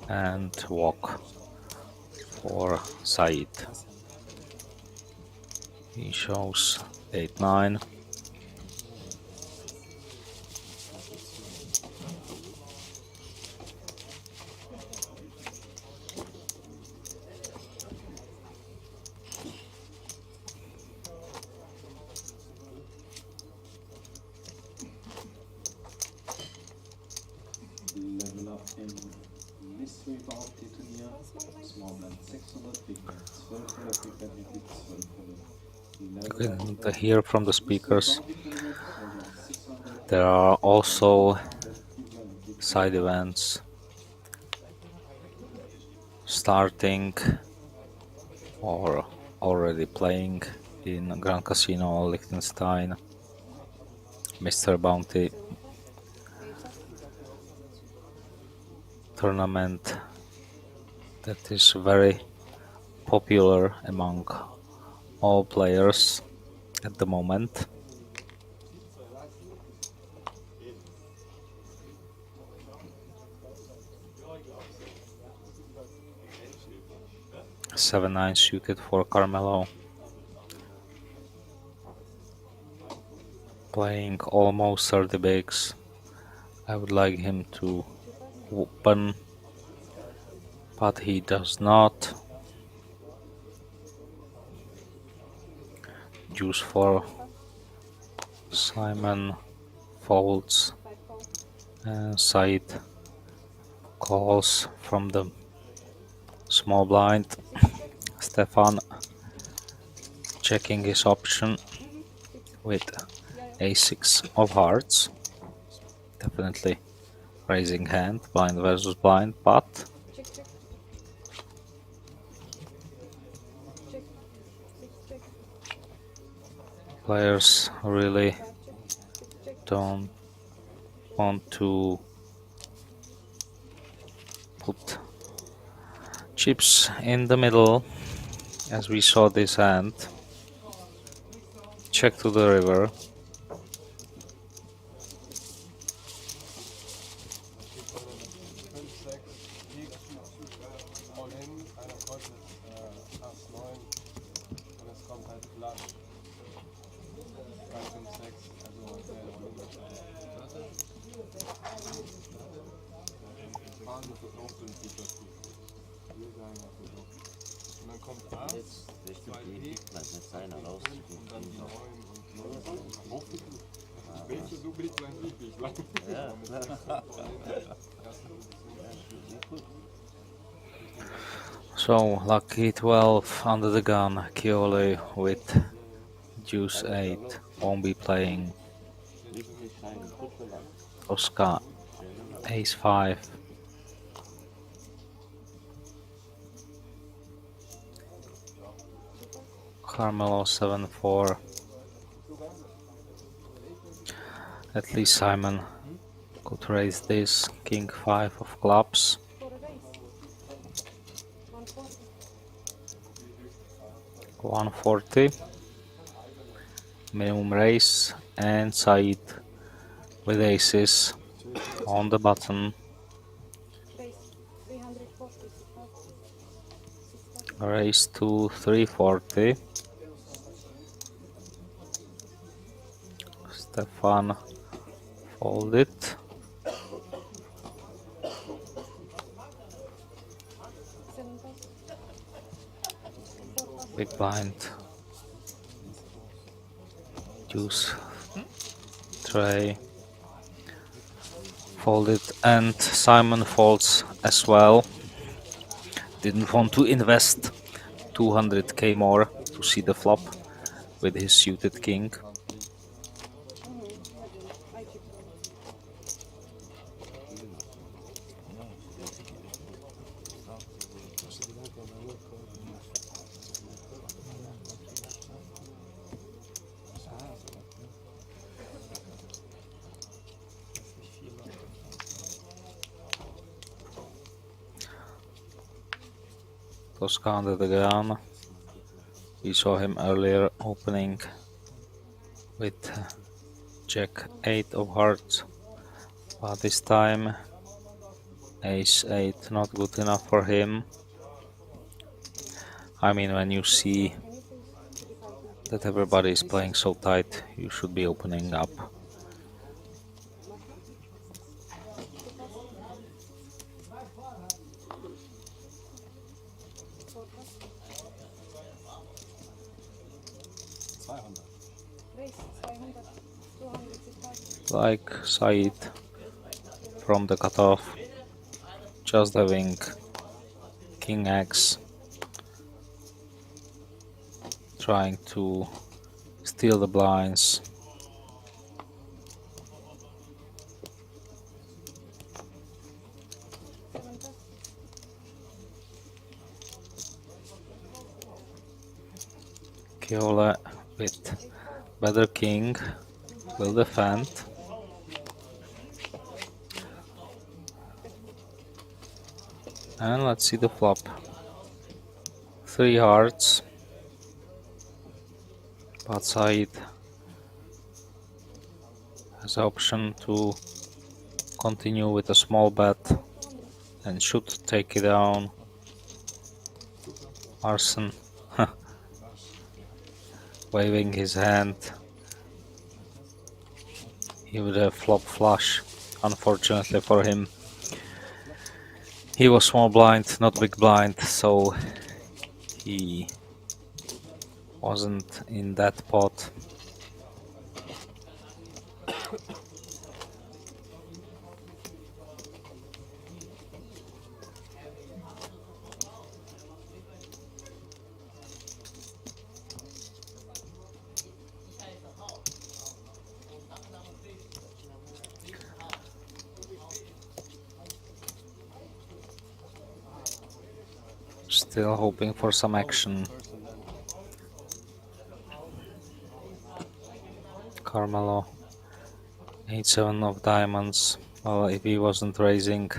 And walk for Said. He shows 8-9. Level up in Mystery Bounty Turnier, Small Blind 600, Big Blind 1200, Big Blind mit 1200. You can hear from the speakers. There are also side events starting or already playing in Grand Casino Liechtenstein. Mr. Bounty tournament that is very popular among all players at the moment. Seven nine suited for Carmelo, playing almost 30 bigs. I would like him to open, but he does not. Deuce for Simon, folds, 5 call. and Said calls from the small blind. Stefan checking his option with a6 of hearts. Definitely raising hand, blind versus blind, but Check, check. Check. 6 check. players really 5 check. 6 check. don't want to put chips in the middle, as we saw this hand. Check to the river. So lucky 12 under the gun. Kioli with deuce 8 won't be playing. Oscar ace 5. Carmelo 7-4. At least Simon could raise this. King 5 of clubs. 140. Minimum raise, and Said with aces on the button. Raise to 340. Stefan folded. Big blind. Deuce. Tray. Folded, and Simon folds as well. Didn't want to invest 200k more to see the flop with his suited king. Tosca under the gun. We saw him earlier opening with Jack 8 of hearts, but this time Ace 8 not good enough for him. I mean, when you see that everybody is playing so tight, you should be opening up. Like Said from the cutoff, just having King X, trying to steal the blinds. Kiola with better king will defend. And let's see the flop. 3 hearts. But Said has the option to continue with a small bet and should take it down. Arson waving his hand. He would have flop flush, unfortunately for him. He was small blind, not big blind, so he wasn't in that pot. Still hoping for some action. Carmelo, 8-7 of diamonds. Well, if he wasn't raising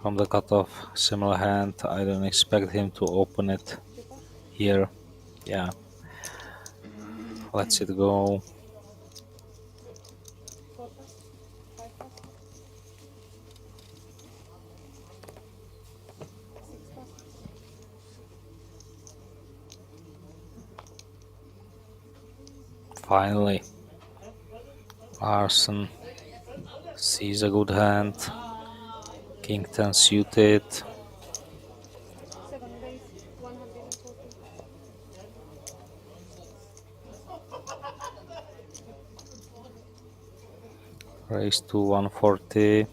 from the cutoff, similar hand, I don't expect him to open it here. Yeah. Let's it go. Finally, Arson sees a good hand. King 10 suited. Second base, 140. Raise to 140.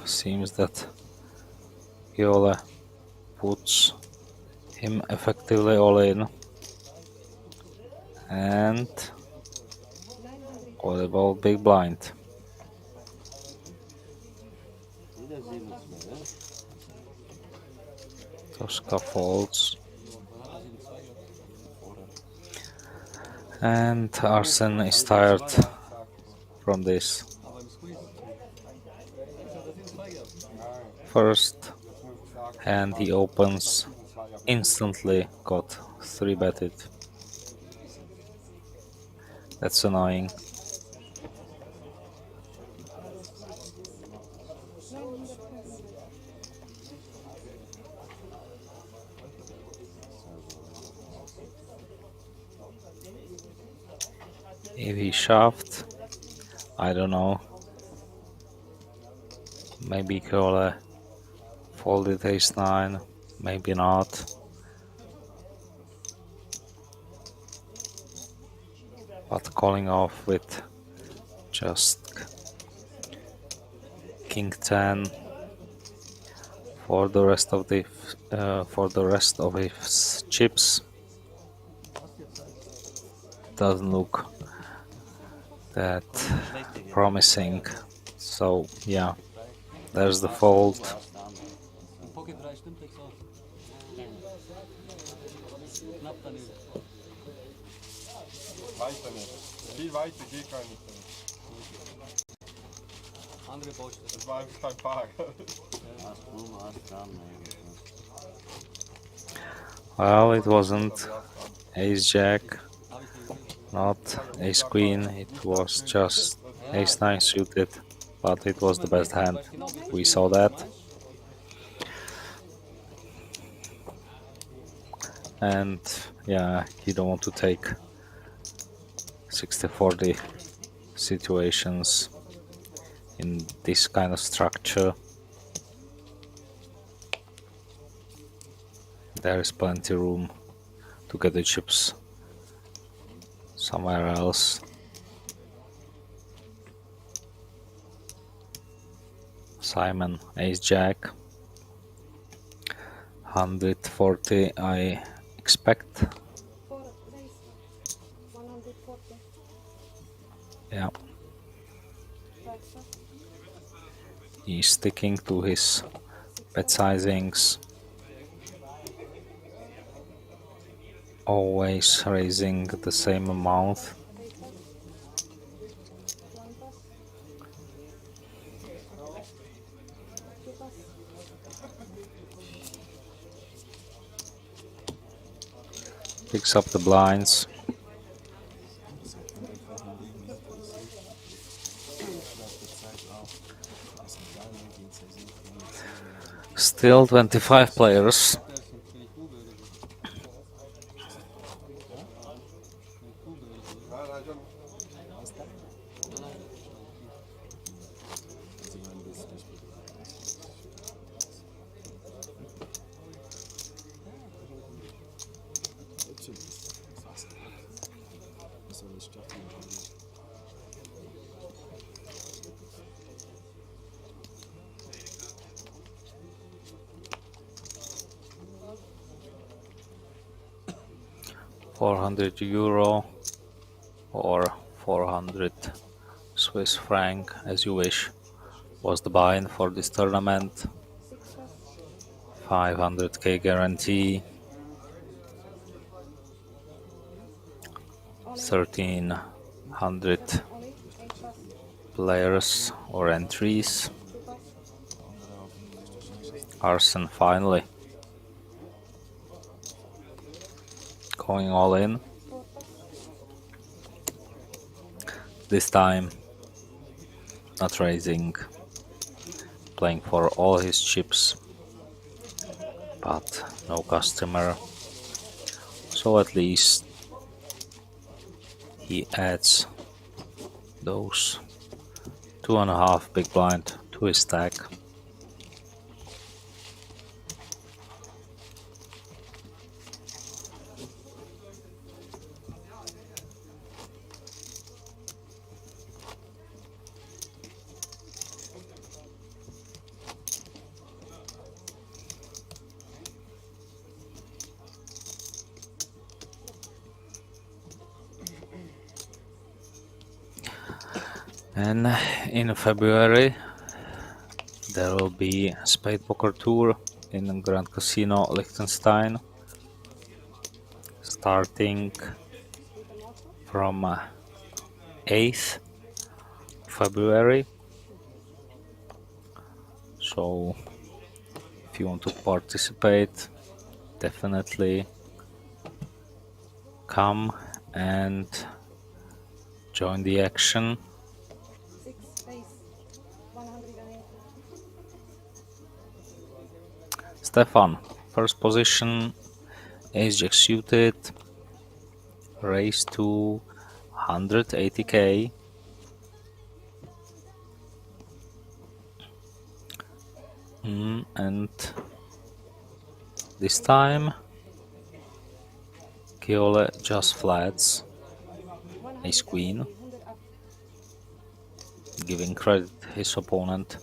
Seems that Viola puts him effectively all in. And what about big blind? Tosca folds. And Arsen is tired from this. First hand he opens, instantly got 3-betted. That's annoying. If he shoved, I don't know. Maybe Kola folded ace-9, maybe not. But calling off with just King 10 for the rest of his chips doesn't look that promising. So yeah, there's the fold. Weiter nicht. Viel weiter geht gar nicht. Andere Baustelle. Das war einfach kein Park. Well, it wasn't ace-jack, not ace-queen, it was just ace-9 suited, but it was the best hand. We saw that. And yeah, you don't want to take 60-40 situations in this kind of structure. There is plenty room to get the chips somewhere else. Simon, ace-jack. 140 I expect. 140. Yeah. He's sticking to his bet sizings. Always raising the same amount. Picks up the blinds. Still 25 players. €400 or 400 Swiss franc, as you wish. was the buy-in for this tournament. 500k guarantee. 1300 players or entries. Arsen finally going all in. This time not raising, playing for all his chips, but no customer. So at least he adds those 2.5 big blind to his stack. And in February there will be a SpadePoker tour in Grand Casino Liechtenstein, starting from 8th February. So if you want to participate, definitely come and join the action. Stefan, first position, ace jack suited, raise to 180k. And this time Keole just flats, ace queen, giving credit his opponent,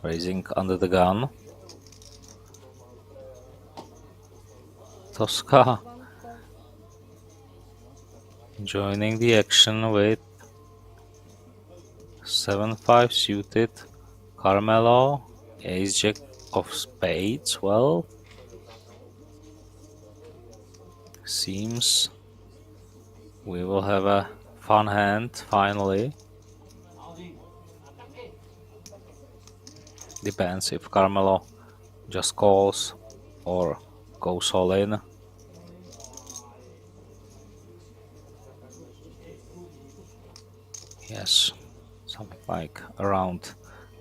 raising under the gun. Tosca joining the action with 7-5 suited, Carmelo, ace jack of spades. Well, seems we will have a fun hand finally. Depends if Carmelo just calls or goes all in. Yes, something like around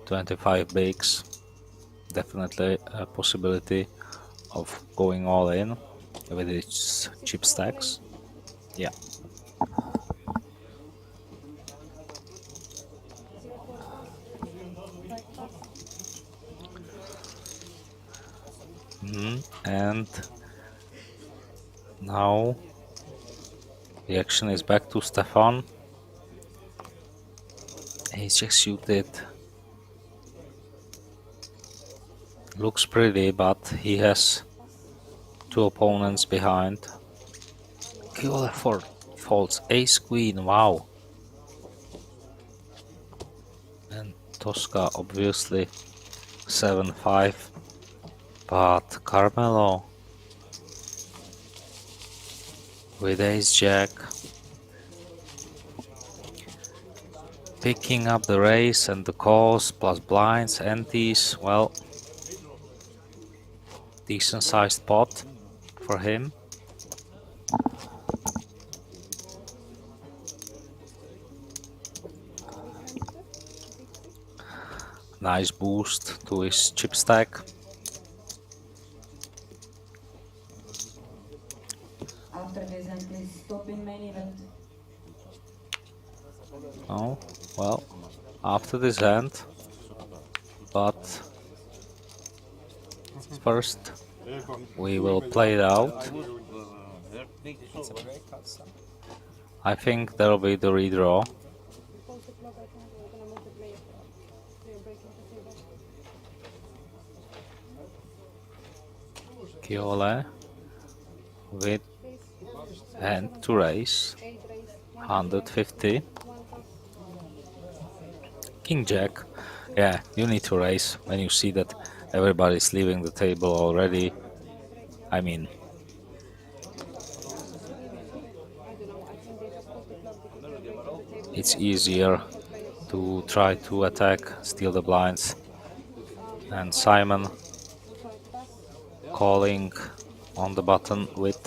25 bigs. Definitely a possibility of going all in with its chip stacks. Yeah. And now the action is back to Stefan. Ace jack suited. Looks pretty, but he has two opponents behind. Keole folds ace queen, wow. And Tosca obviously 7-5, but Carmelo with ace jack picking up the raise and the calls plus blinds, antes. Well, decent sized pot for him. Nice boost to his chip stack. After this hand, please stop in main event. Oh, well, after this hand, but first we will play it out. I think there will be the redraw. Keole with hand to raise 150. King Jack Yeah, you need to raise when you see that everybody's leaving the table already. I mean, it's easier to try to attack, steal the blinds. And Simon calling on the button with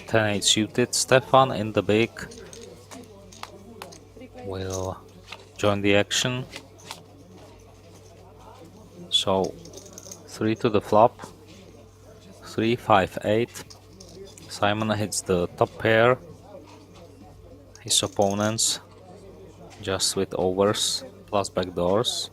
10-8 suited. Stefan in the big will join the action. So 3 to the flop, 3, 5, 8. Simon hits the top pair. His opponents just with overs plus backdoors.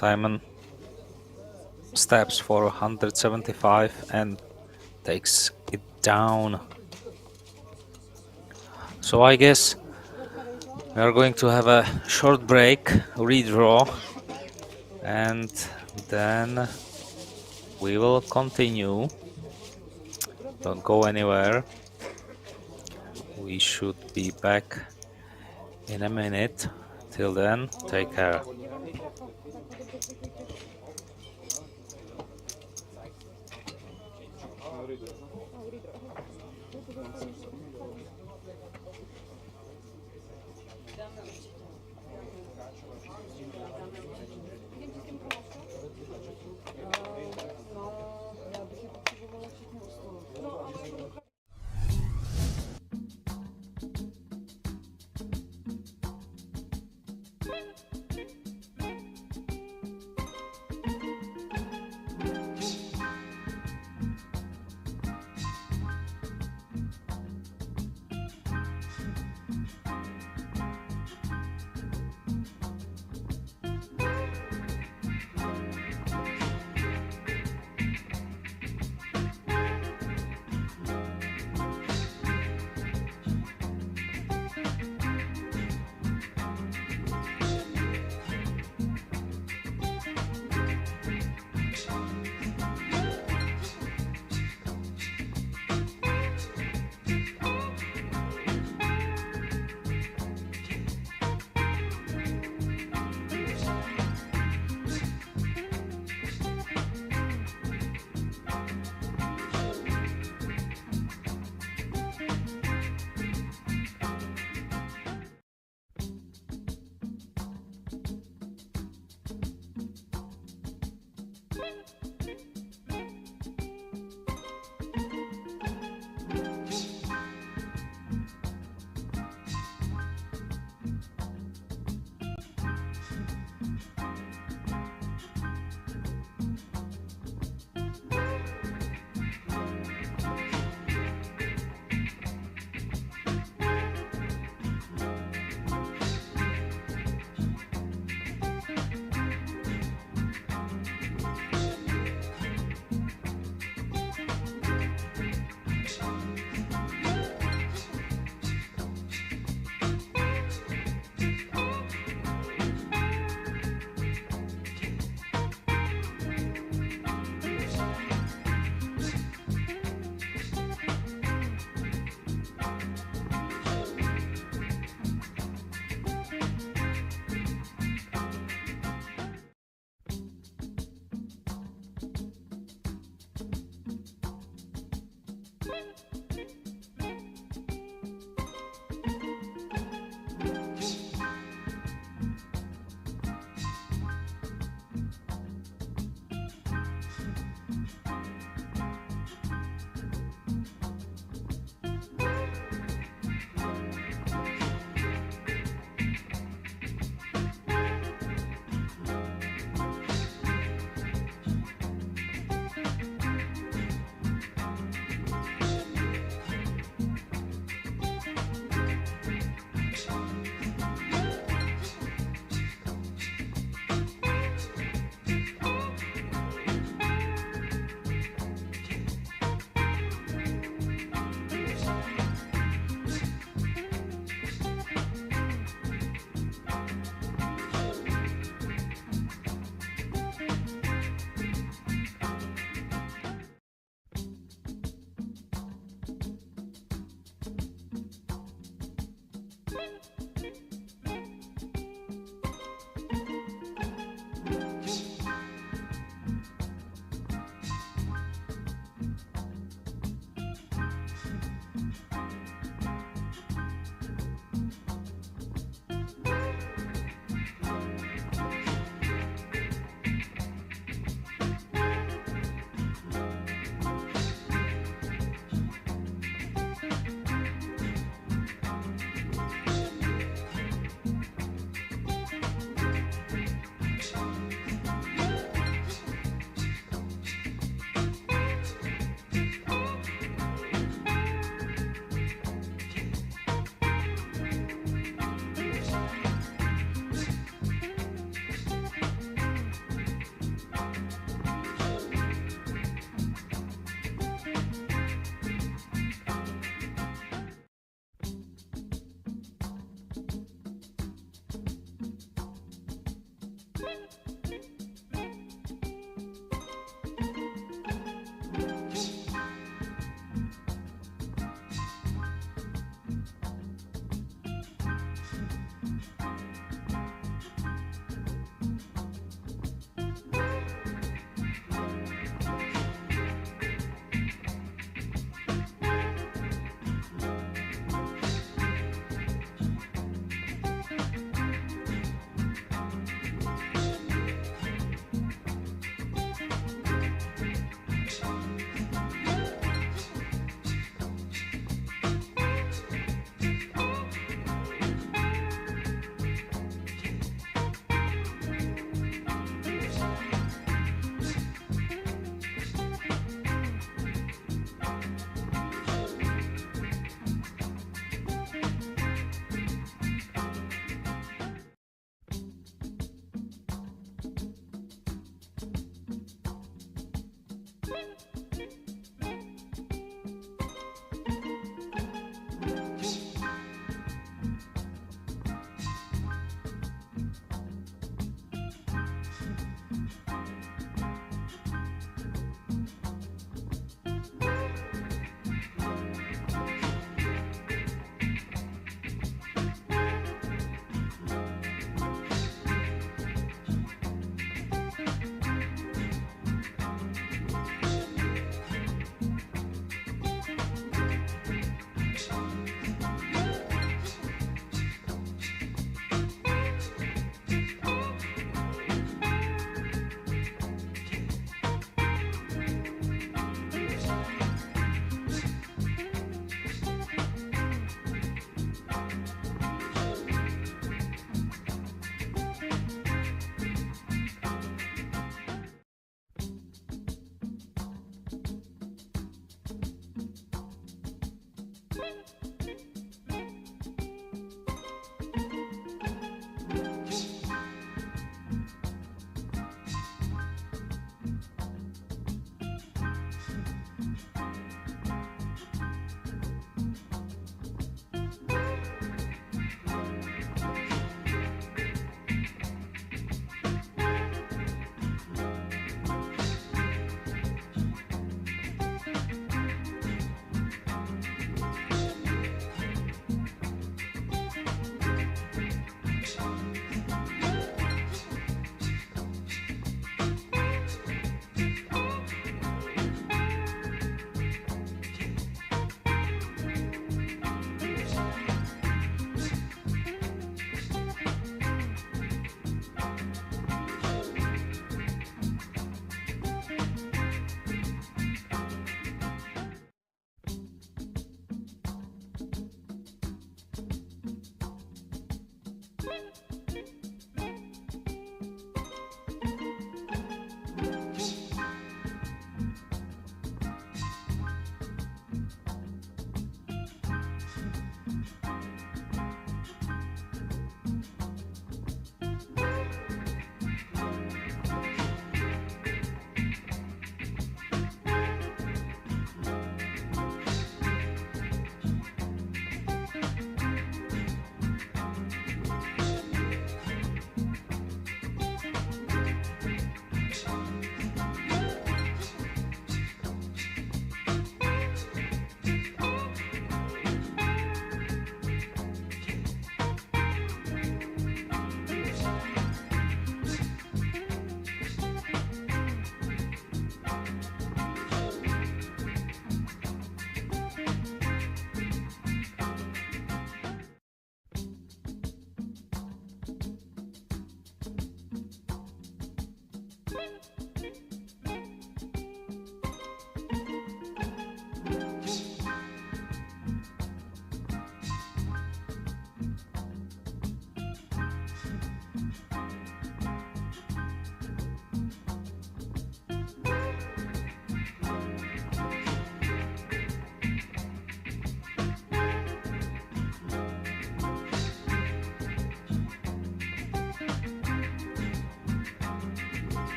Simon steps for 175 and takes it down. So I guess we are going to have a short break, redraw, and then we will continue. Don't go anywhere. We should be back in a minute. Till then, take care.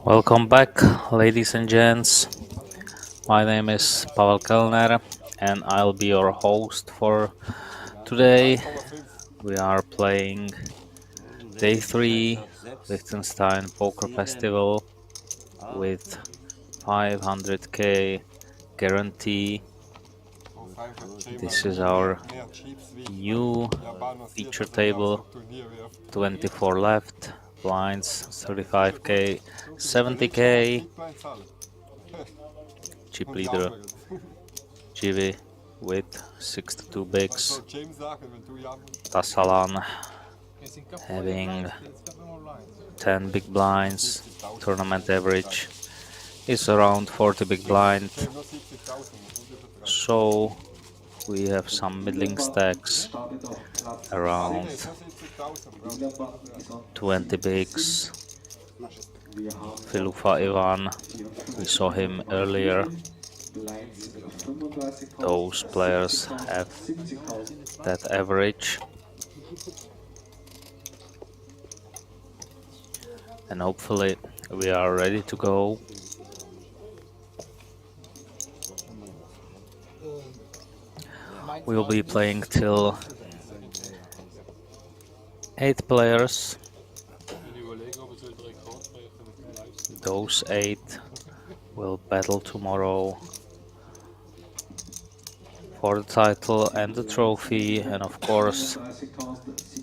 Welcome back, ladies and gents. My name is Pavel Kellner, and I'll be your host for today. We are playing Day 3 Liechtenstein Poker Festival with 500k guarantee. This is our new feature table, 24 left, blinds 35k, 70k, chip leader GV with 62 bigs, Tasalan having 10 big blinds, tournament average is around 40 big blind, so we have some middling stacks around 20 bigs. Filufa Ivan, we saw him earlier. Those players have that average, and hopefully we are ready to go. We'll be playing till 8 players. Those 8 will battle tomorrow for the title and the trophy, and of course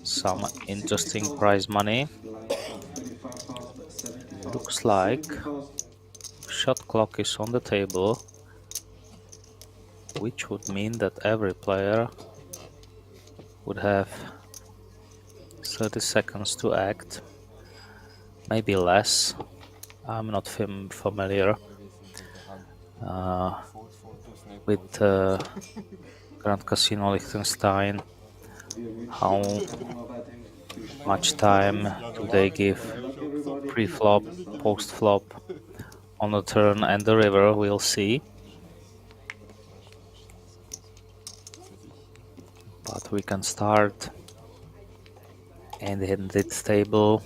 some interesting prize money. Looks like shot clock is on the table, which would mean that every player would have 30 seconds to act, maybe less. I'm not familiar with Grand Casino Liechtenstein. How much time do they give pre-flop, post-flop, on the turn and the river? We'll see. But we can start and hit this table.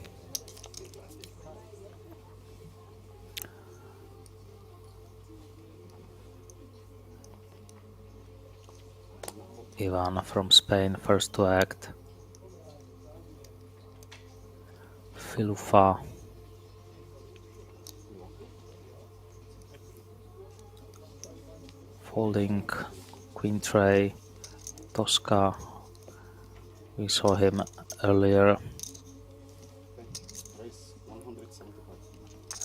Ivan from Spain first to act. Filufa. Folding Queen Tray. Tosca. We saw him earlier.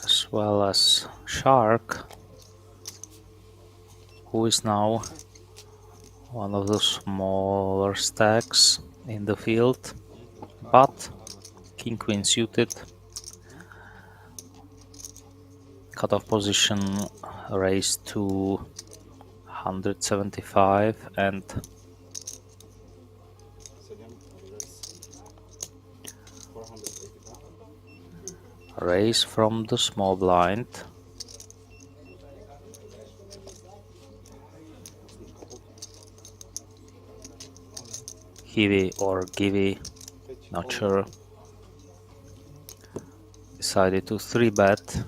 As well as Shark, who is now one of the smaller stacks in the field, but King Queen suited. Cutoff position raised to 175 and raise from the small blind. Heavy or Givey, not sure. Decided to 3-bet.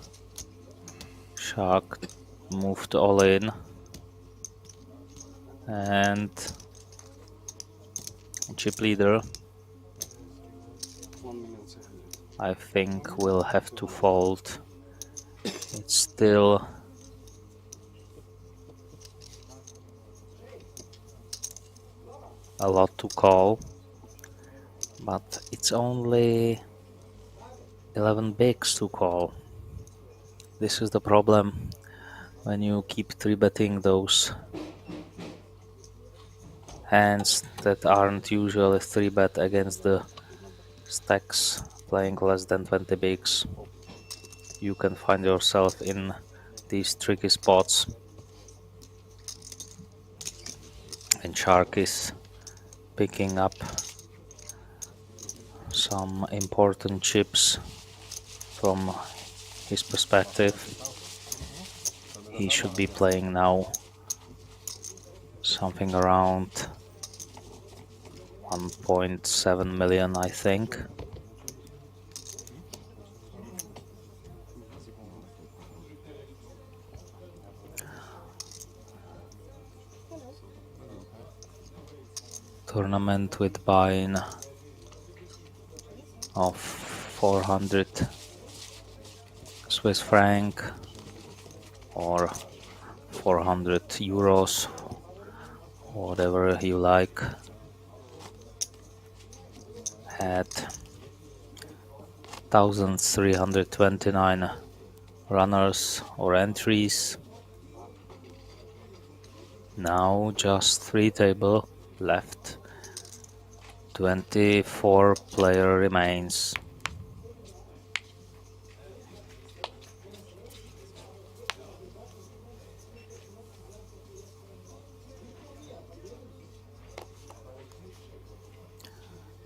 Shark moved all in. And chip leader I think we'll have to fold. It's still a lot to call, but it's only 11 bigs to call. This is the problem when you keep 3-betting those hands that aren't usually 3-bet against the stacks playing less than 20 bigs. You can find yourself in these tricky spots, and Shark is picking up some important chips from his perspective. He should be playing now something around 1.7 million, I think. Tournament with buy-in of 400 Swiss franc or 400 euros, whatever you like. Had 1,329 runners or entries. Now just 3 tables left. 24 player remains.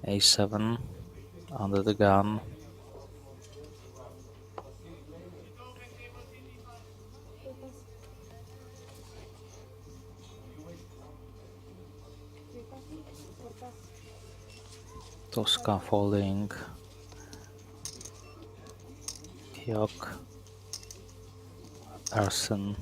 A7 under the gun. Tosca folding. Kyok. Arson.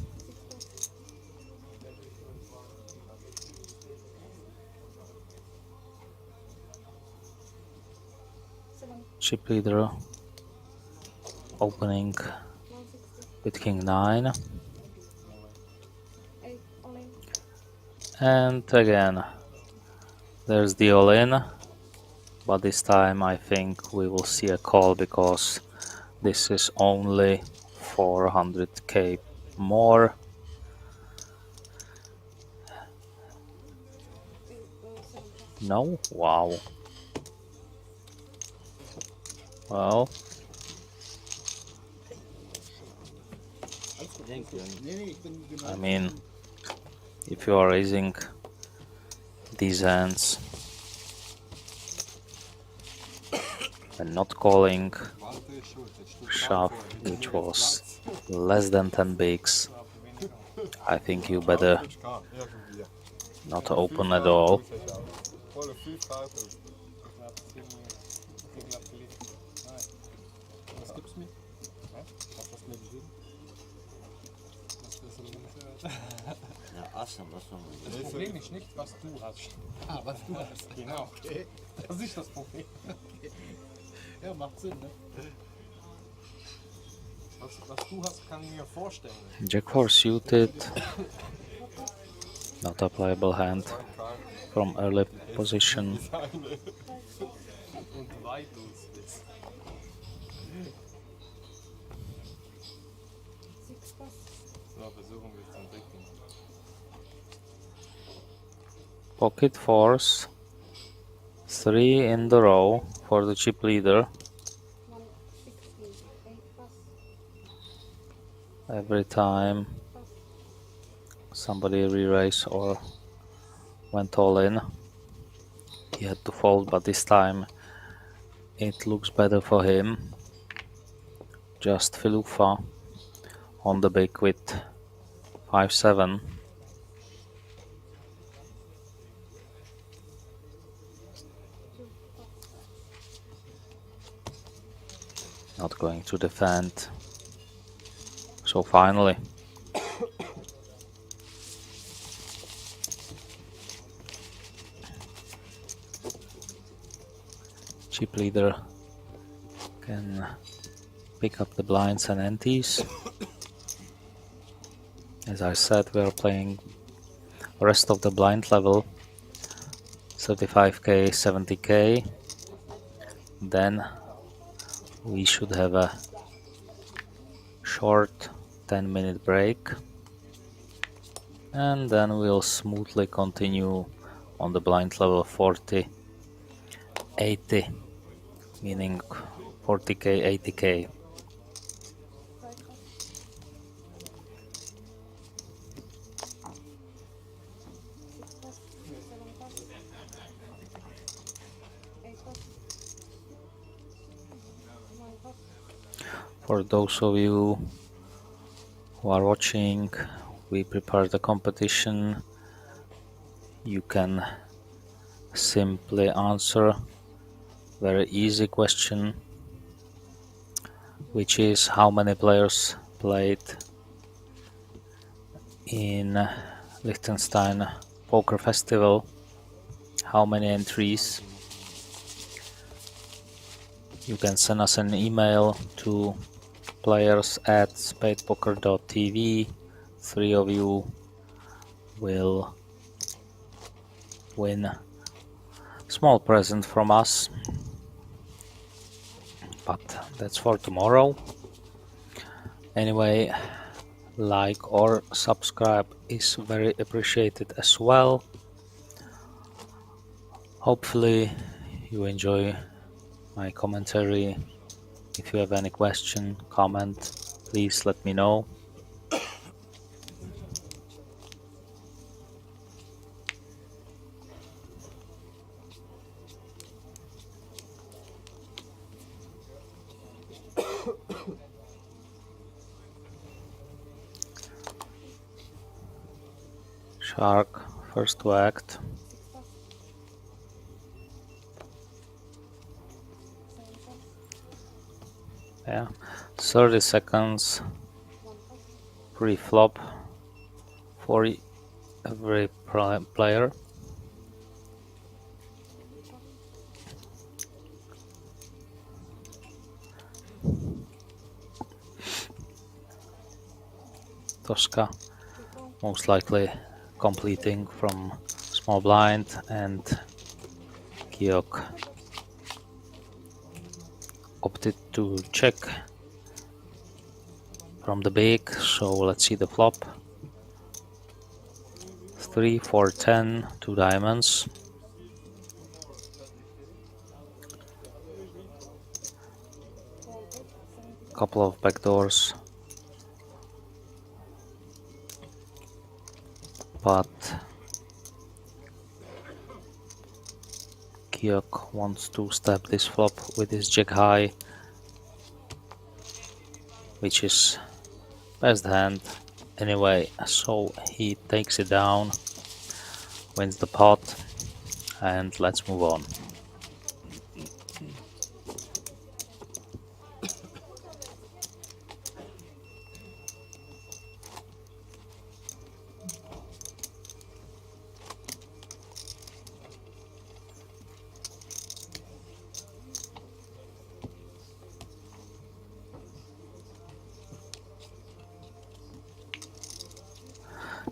Chip leader opening with King 9. And again, there's the all-in, but this time I think we will see a call because this is only 400k more. No? Wow. Well, I mean, if you are raising these hands and not calling shove, which was less than 10 bigs, I think you better not open at all. Das Problem ist nicht, was du hast. Ah, was du hast. Genau. Okay. Das ist das Problem. Okay. Ja, macht Sinn, ne? Was du hast, kann ich mir vorstellen. Jack 4 suited. Not a playable hand from early position. Und weit uns ist. So, versuchen wir zu entdecken. Pocket fours. 3 in the row for the chip leader. Every time somebody re-raised or went all in, he had to fold, but this time it looks better for him. Just Filufa on the big with 5-7. Not going to defend. So finally, chip leader Can pick up the blinds and antes. As I said, we are playing rest of the blind level, 35k, 70k. Then we should have a short 10-minute break, and then we'll smoothly continue on the blind level 40, 80, meaning 40k, 80k. For those of you who are watching, we prepared the competition. You can simply answer very easy question, which is how many players played in Liechtenstein Poker Festival, how many entries. You can send us an email to players@spadepoker.tv. 3 of you will win a small present from us, but that's for tomorrow. Anyway, like or subscribe is very appreciated as well. Hopefully you enjoy my commentary. If you have any question, comment, please let me know. Shark, first to act. Yeah, 30 seconds pre-flop for every player. Tosca most likely completing from small blind, and Kiok opted to check from the big, so let's see the flop. 3, 4, 10, 2 diamonds. Couple of backdoors, but Kiok wants to step this flop with his jack high, which is best hand anyway, so he takes it down, wins the pot, and let's move on.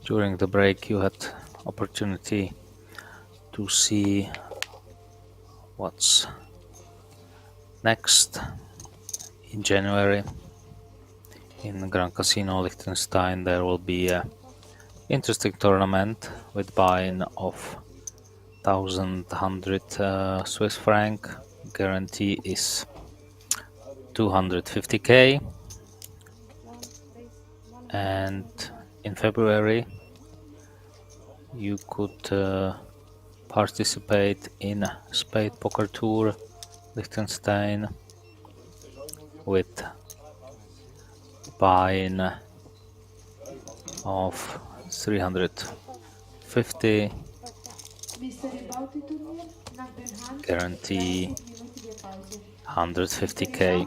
During the break you had opportunity to see what's next in January in Grand Casino Liechtenstein. There will be a interesting tournament with buy-in of 1,100 Swiss franc. Guarantee is 250k, and in February you could participate in SpadePoker Tour Liechtenstein with buy-in of 350, guarantee 150k.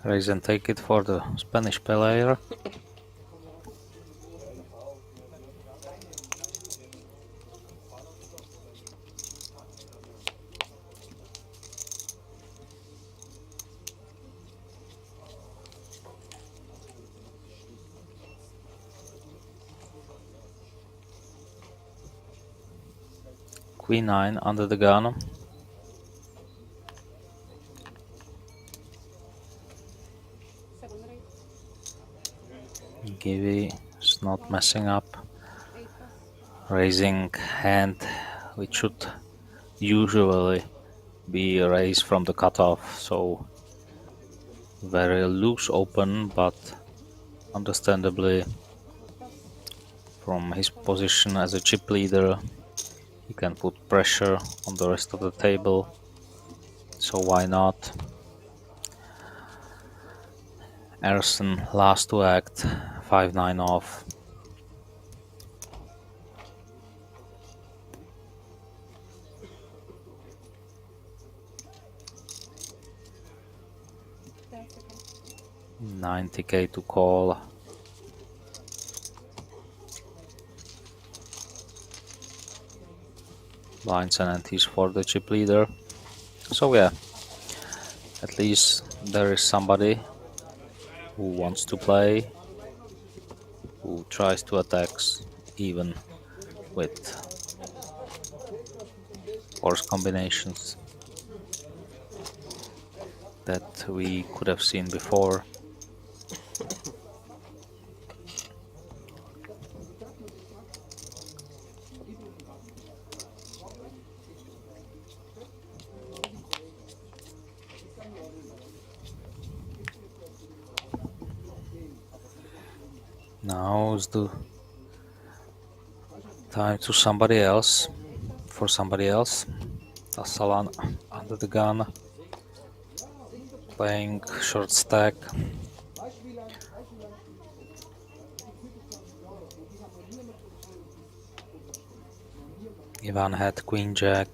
Raise and take it for the Spanish player. Queen 9 under the gun. Givey is not messing up. Raising hand, which should usually be raised from the cutoff, so very loose open, but understandably from his position as a chip leader he can put pressure on the rest of the table, so why not? Erson last to act, 5-9 off. $90K to call. Blinds and antes for the chip leader. So yeah, at least there is somebody who wants to play, who tries to attack even with horse combinations that we could have seen before. Now is the time to somebody else, for somebody else. Tassalan under the gun, playing short stack. Ivan had Queen Jack,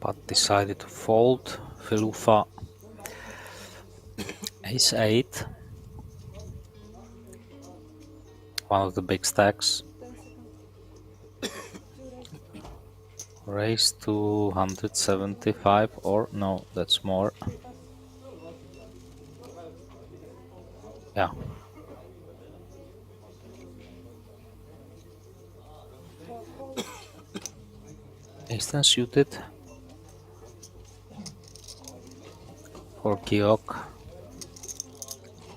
but decided to fold. Filufa Ace 8, one of the big stacks. Raise to 175, or no, that's more. Yeah. Ace-10 suited for Kiok.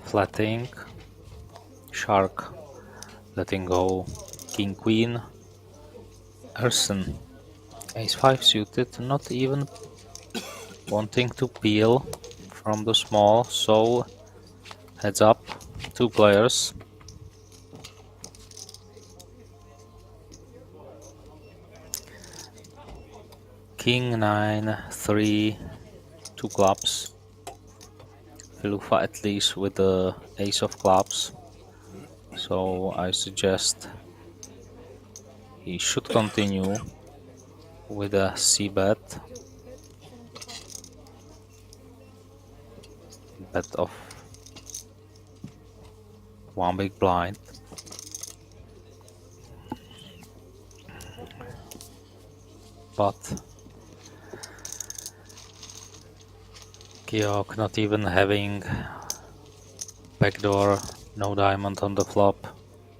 Flatting. Shark letting go. King Queen. Erson. Ace-5 suited, not even wanting to peel from the small, so heads up, two players. King 9, 3, 2 clubs. Filufa at least with the ace of clubs, so I suggest he should continue with a c-bet. Bet of one big blind. But Kiok not even having backdoor, no diamond on the flop,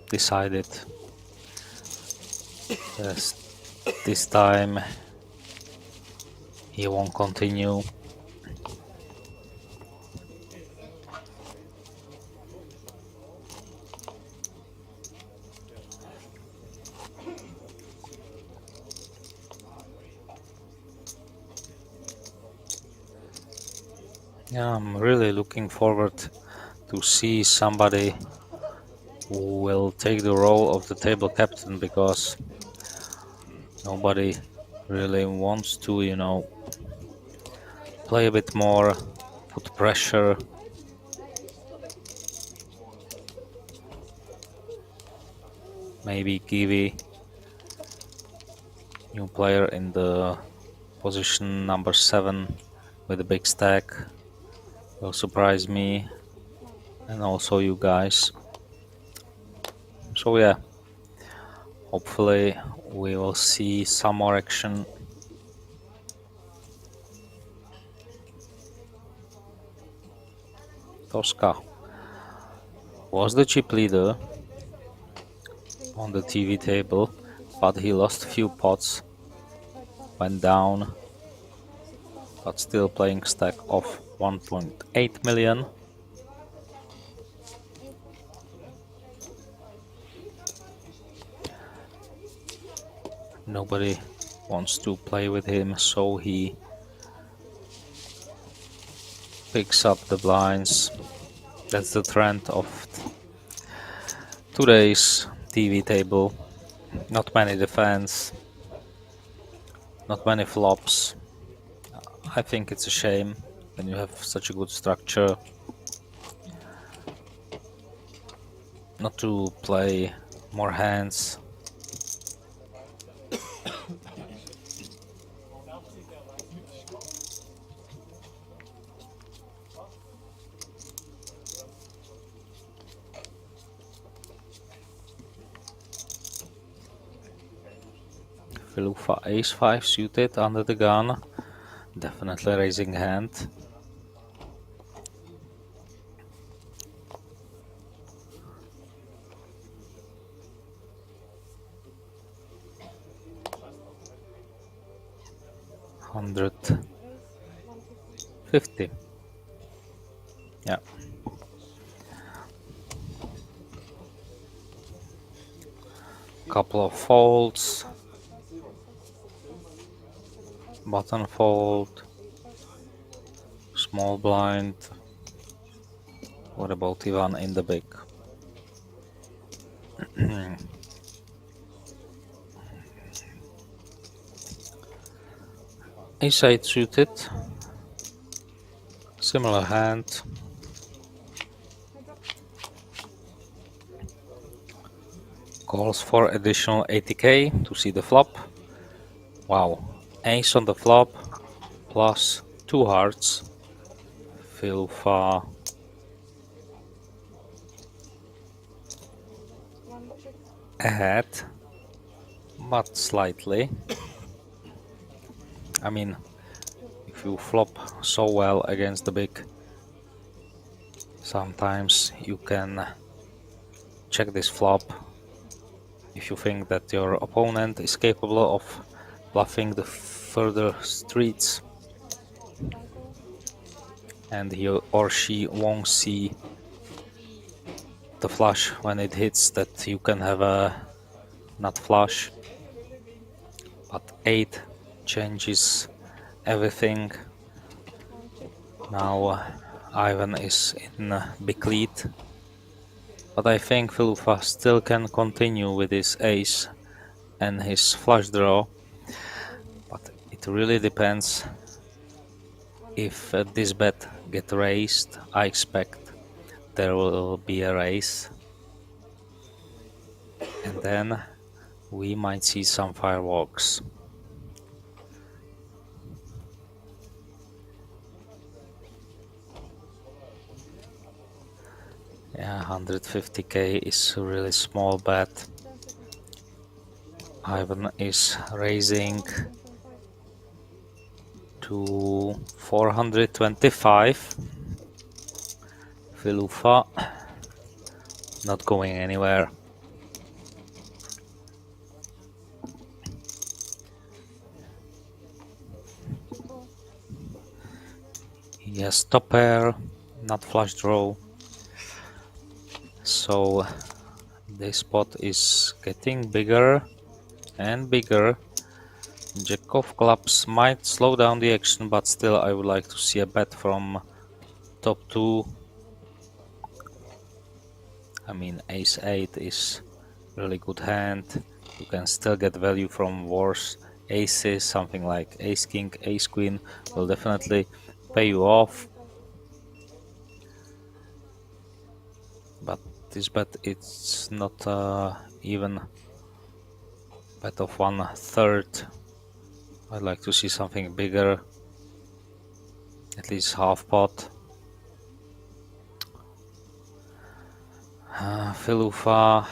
decided yes, this time he won't continue. Yeah, I'm really looking forward to see somebody who will take the role of the table captain, because nobody really wants to, you know, play a bit more, put pressure. Maybe Kiwi, new player in the position number 7 with a big stack will surprise me and also you guys. So yeah, hopefully we will see some more action. Tosca was the chip leader on the TV table, but he lost few pots, went down, but still playing stack of 1.8 million. Nobody wants to play with him, so he picks up the blinds. That's the trend of today's TV table. Not many defense, not many flops. I think it's a shame when you have such a good structure not to play more hands. Filufa ace-5 suited under the gun, definitely raising hand. $150. Yeah. Couple of folds. Button fold. Small blind. What about Ivan in the big? Ace-8 suited. Similar hand. Calls for additional 80k to see the flop. Wow. Ace on the flop. Plus 2 hearts. Filufa ahead, but slightly. I mean, if you flop so well against the big, sometimes you can check this flop if you think that your opponent is capable of bluffing the further streets and he or she won't see the flush when it hits that you can have a nut flush, but 8 changes everything. Now Ivan is in a big lead, but I think Filufa still can continue with his ace and his flush draw, but it really depends if this bet get raised. I expect there will be a raise, and then we might see some fireworks. Yeah, 150k is a really small bet. Ivan is raising to 425. Filufa not going anywhere. He has top pair, not flush draw. So this pot is getting bigger and bigger. Jack of clubs might slow down the action, but still I would like to see a bet from top 2. I mean, ace-8 is really good hand. You can still get value from worse aces, something like ace-king, ace-queen will definitely pay you off. But this bet, it's not even bet of 1/3 I'd like to see something bigger, at least half pot. Filufa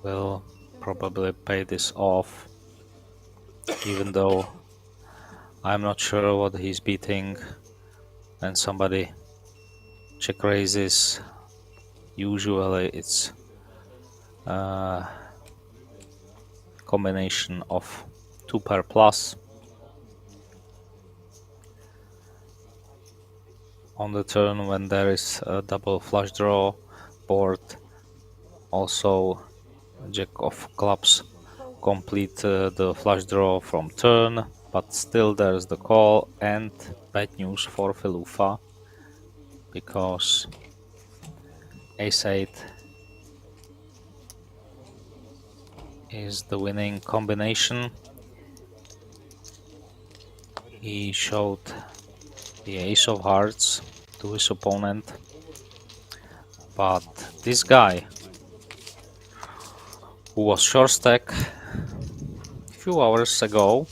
will probably pay this off, even though I'm not sure what he's beating. When somebody check raises, usually it's a combination of 2 pair plus. On the turn when there is a double flush draw board, also Jack of clubs complete the flush draw from turn, but still there's the call, and bad news for Filufa because Ace-8 is the winning combination. He showed the Ace of Hearts to his opponent, but this guy, who was short stack a few hours ago,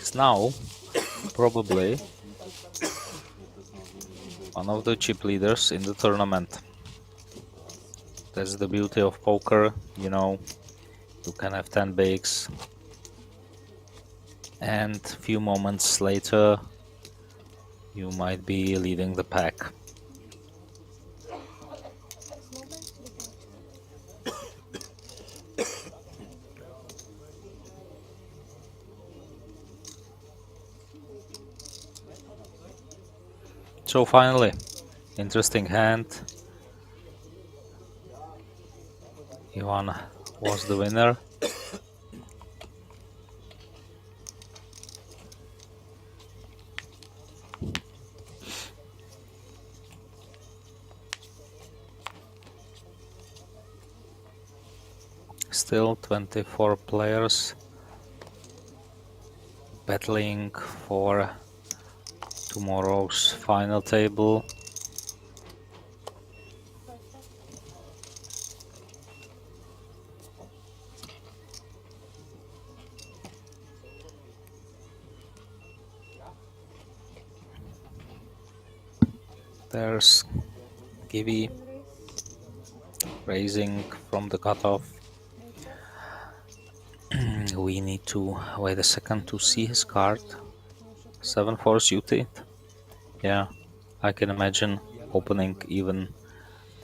is now probably one of the chip leaders in the tournament. That's the beauty of poker, you know, you can have 10 bigs and a few moments later you might be leading the pack. So finally, interesting hand. Ivan was the winner. Still 24 players battling for tomorrow's final table. There's Gibby raising from the cutoff. We need to wait a second to see his card. 7-4 suited. Yeah, I can imagine opening even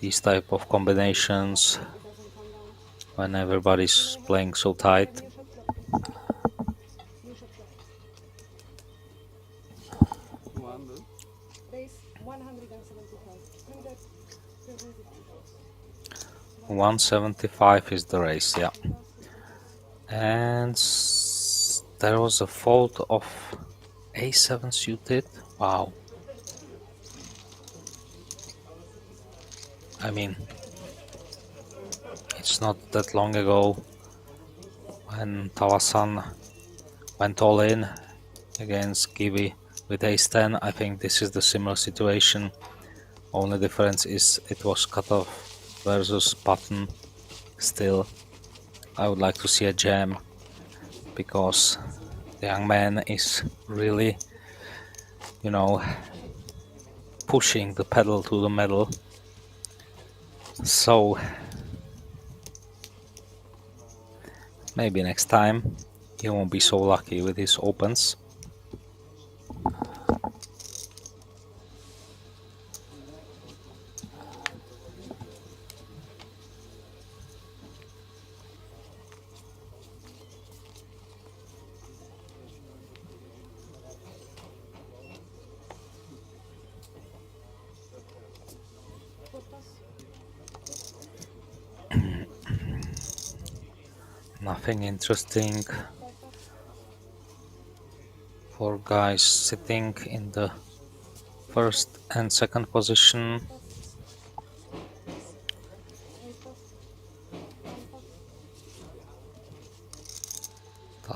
these type of combinations when everybody's playing so tight. Raise 175. 175 is the race, yeah. And there was a fold of A7 suited. Wow. I mean, it's not that long ago when Tawasan went all in against Gibby with Ace-10. I think this is the similar situation. Only difference is it was cutoff versus button. Still, I would like to see a jam because the young man is really, you know, pushing the pedal to the metal. So maybe next time he won't be so lucky with his opens. Nothing interesting for guys sitting in the first and second position.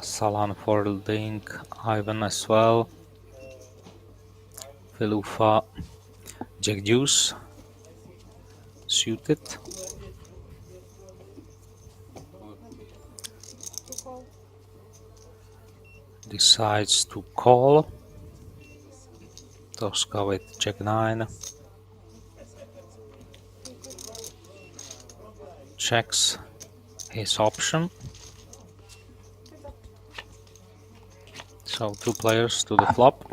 Salan folding, Ivan as well. Filufa, Jack Deuce suited. decides to call. Tosca with check 9. Checks his option. So 2 players to the flop.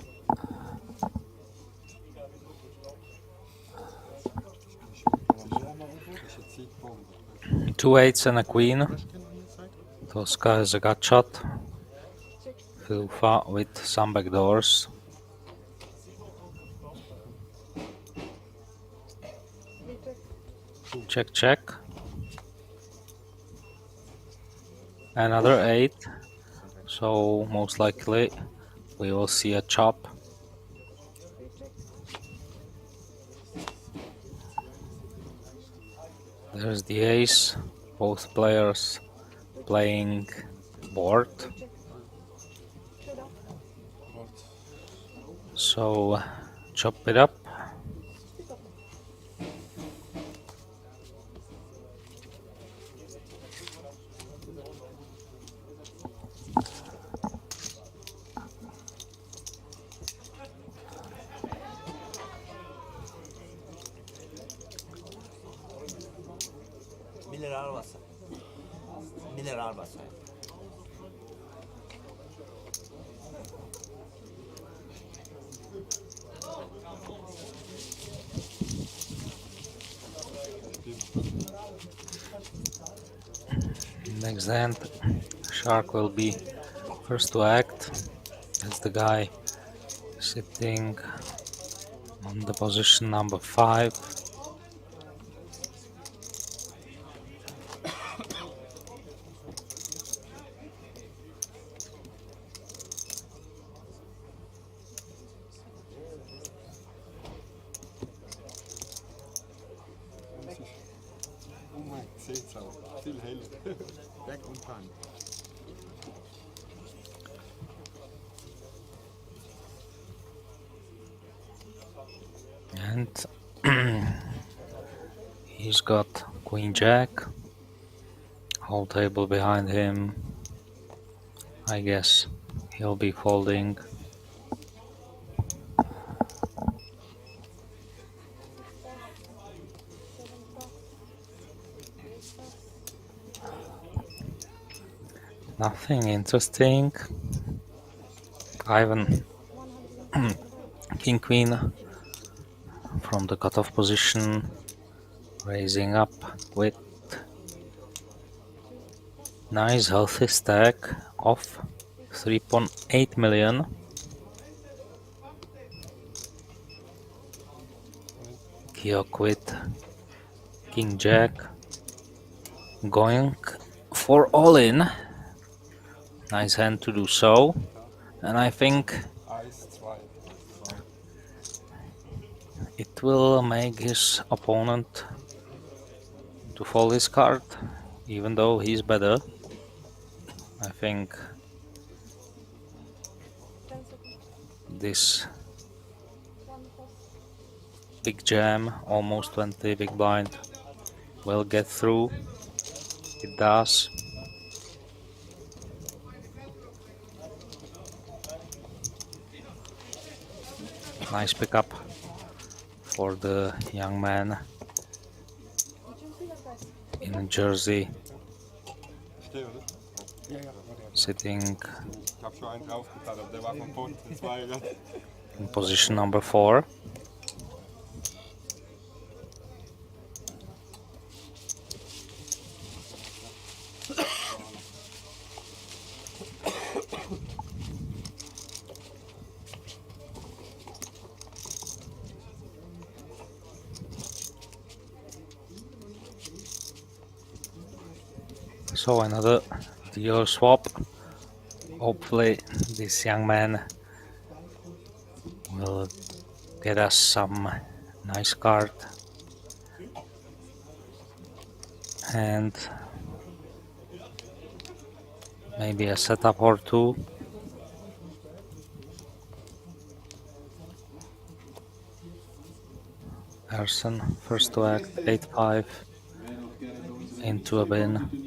Two 8s and a queen. Tosca has a gut shot. Filfa with some backdoors. Check, check. Another 8. So most likely we will see a chop. There's the ace. Both players playing board. So chop it up. Mineralwasser. Mineralwasser. Next hand, Shark will be first to act. That's the guy sitting on the position number 5. Oh mein, seht's auch. Viel hell. Back und Pan. And he's got Queen Jack. Whole table behind him. I guess he'll be folding. Nothing interesting. Ivan King Queen from the cutoff position, raising up with nice healthy stack of 3.8 million. Kiok with King Jack, going for all in. Nice hand to do so, and I think it will make his opponent to fold his card, even though he's better. I think this big jam, almost 20 big blind, will get through. It does. Nice pickup for the young man in a jersey, sitting in position number 4. So another dealer swap. Hopefully this young man will get us some nice card and maybe a setup or two. Erson first to act, 8-5 into a bin.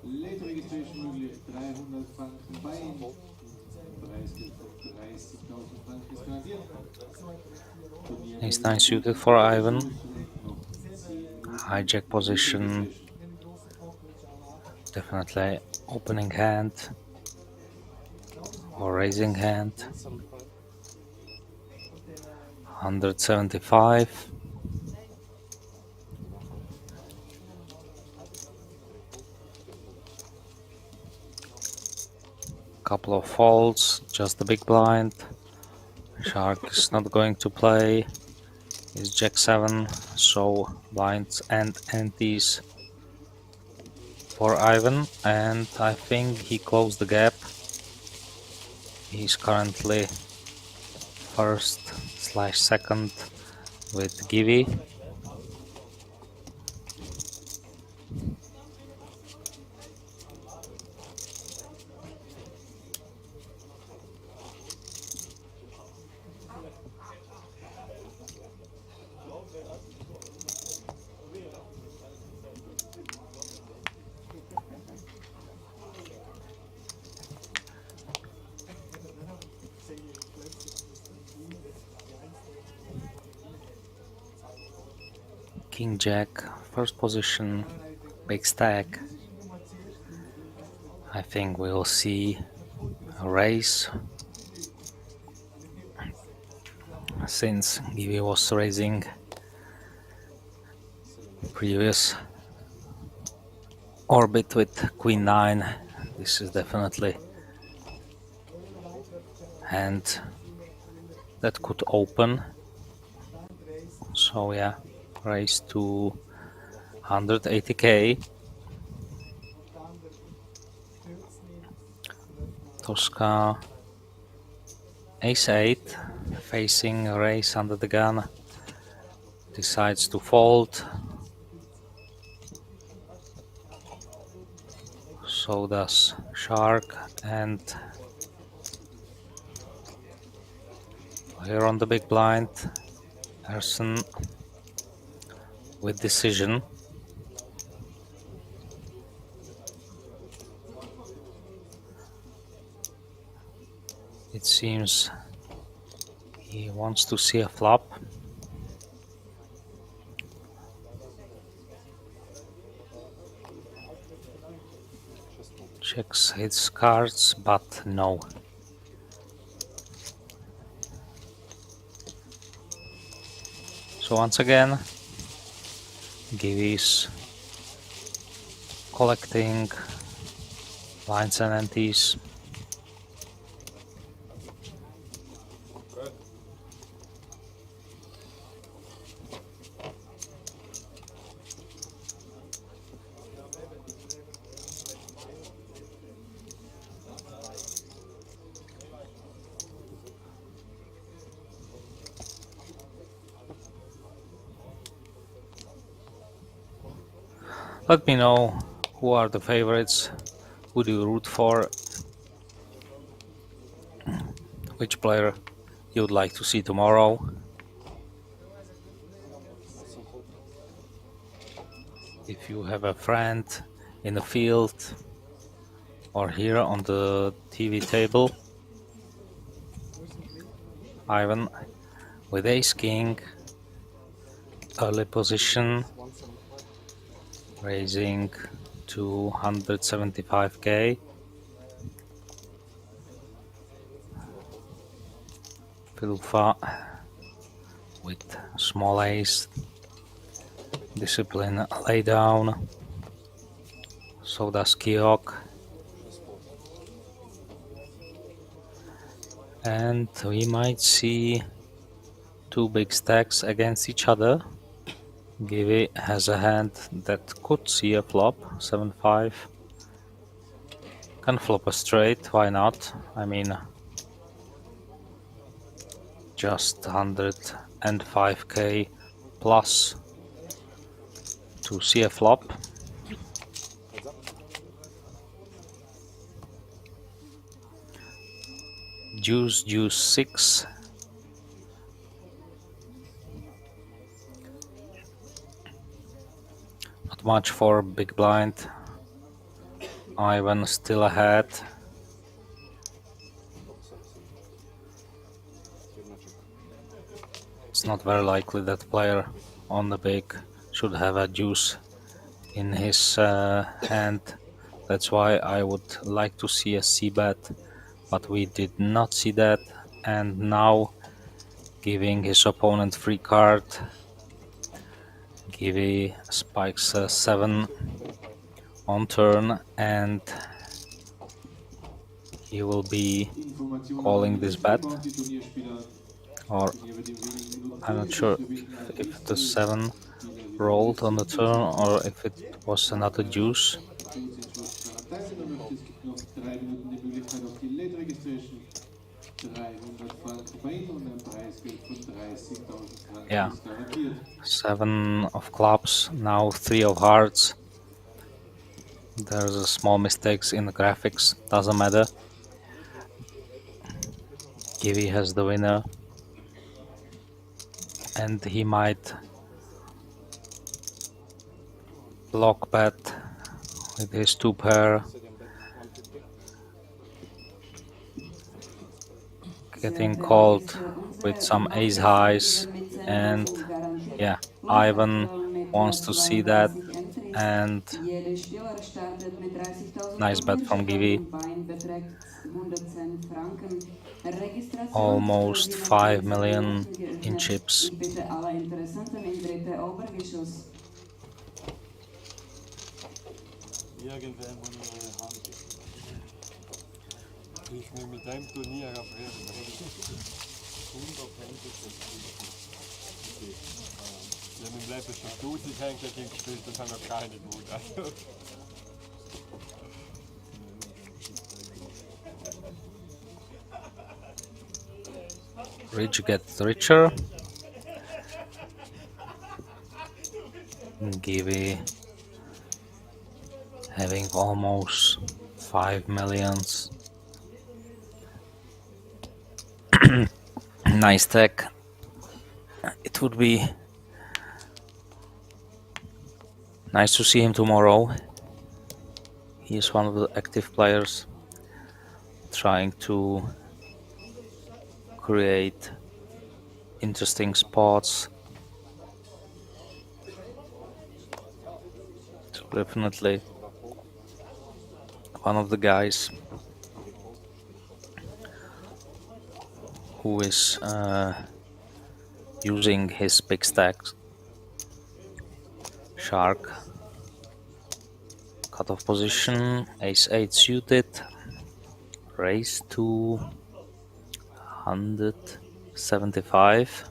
Late registration möglich, 300 Ace 9 suited for Ivan. Hijack position. Definitely opening hand or raising hand. 175. Couple of folds, just the big blind. Shark is not going to play. It's Jack 7, so blinds and antes for Ivan, and I think he closed the gap. He's currently first/second with Givy. King Jack, first position, big stack. I think we'll see a raise since Givy was raising previous orbit with Queen 9. This is definitely hand that could open. So yeah, raise to 180k. Tosca Ace 8 facing a raise under the gun, decides to fold. So does Shark, and here on the big blind, Erson with decision. It seems he wants to see a flop. Checks his cards, but no. So once again, Givy's collecting blinds and antes. Let me know who are the favorites, who do you root for, which player you would like to see tomorrow. If you have a friend in the field or here on the TV table. Ivan with Ace King, early position, raising to 175k. Filfa with small ace, discipline lay down. So does Kiok. And we might see two big stacks against each other. Givy has a hand that could see a flop, 7-5. Can flop a straight, why not? I mean, just 105k plus to see a flop. Deuce, deuce 6. Not much for big blind. Ivan still ahead. It's not very likely that player on the big should have a deuce in his hand. That's why I would like to see a c-bet, but we did not see that. And now, giving his opponent free card, Givi spikes 7 on turn, and he will be calling this bet, or I'm not sure if the 7 rolled on the turn or if it was another deuce. Es gibt noch 3 Minuten die Möglichkeit auf die Late Registration. 300 Franken Bein und ein Preisgeld von 30.000 Franken Yeah, ist garantiert. 7 of clubs, now 3 of hearts. There's a small mistakes in the graphics, doesn't matter. Givi has the winner, and he might block bet with his 2 pair, getting called with some ace highs, and yeah, Ivan wants to see that, and nice bet from Givi. Almost 5 million in chips. Irgendwann muss ich eine Hand. Ich will mit dem Turnier abreden. Hundertprozentig. Ich habe im Leben schon 1000 Hänge gespielt und habe noch keine gut. Rich gets richer. Givi having almost 5 millions. Nice tech. It would be nice to see him tomorrow. He is one of the active players trying to create interesting spots. So definitely one of the guys who is using his big stacks. Shark, cutoff position, ace-8 suited, raise to 175.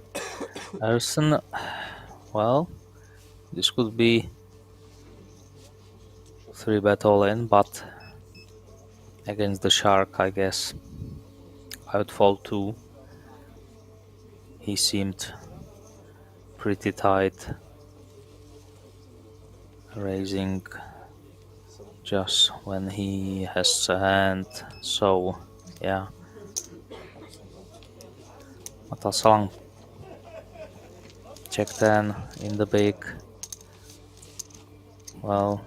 Erson, well, this could be 3-bet all in, but against the Shark, I guess I would fold 2. He seemed pretty tight, raising just when he has a hand, so yeah. Matasalang, check 10 in the big. Well,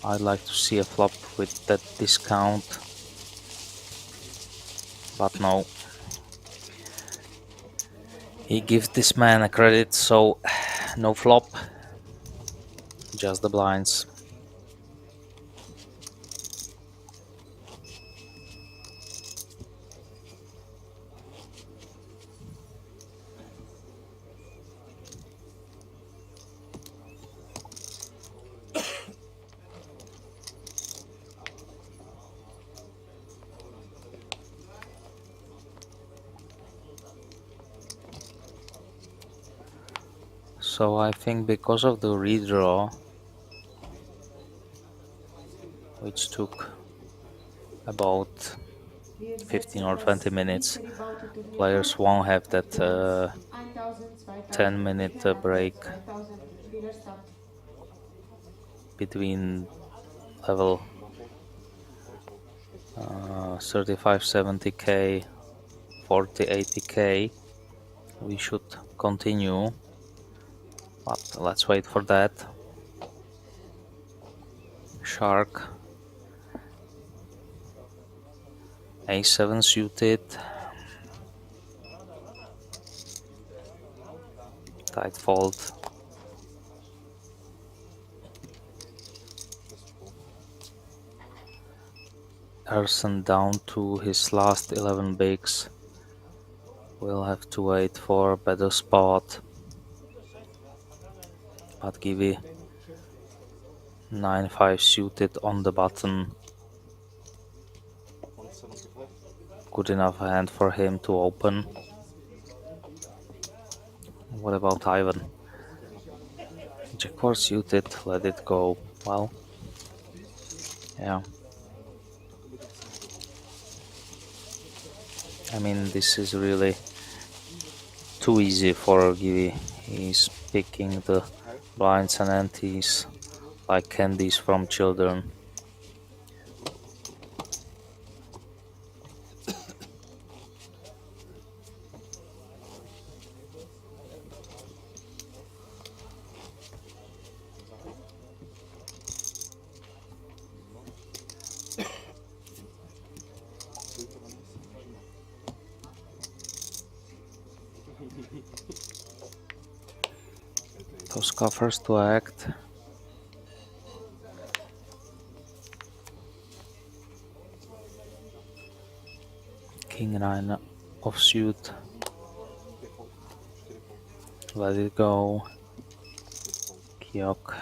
I'd like to see a flop with that discount, but no. He gives this man a credit, so no flop, just the blinds. So I think because of the redraw, which took about 15 or 20 minutes, players won't have that 10-minute break between level 35-70k, 40-80k. We should continue, but let's wait for that. Shark, a7 suited, Tight fold. Erson down to his last 11 bigs. We'll have to wait for a better spot. But Givi 9-5 suited on the button. Good enough hand for him to open. What about Ivan? Jack 4 suited, let it go. Well, yeah. I mean, this is really too easy for Givi. He's picking the blinds and antes like candies from children. Tosca first to act. King 9 offsuit. Let it go. Kyok.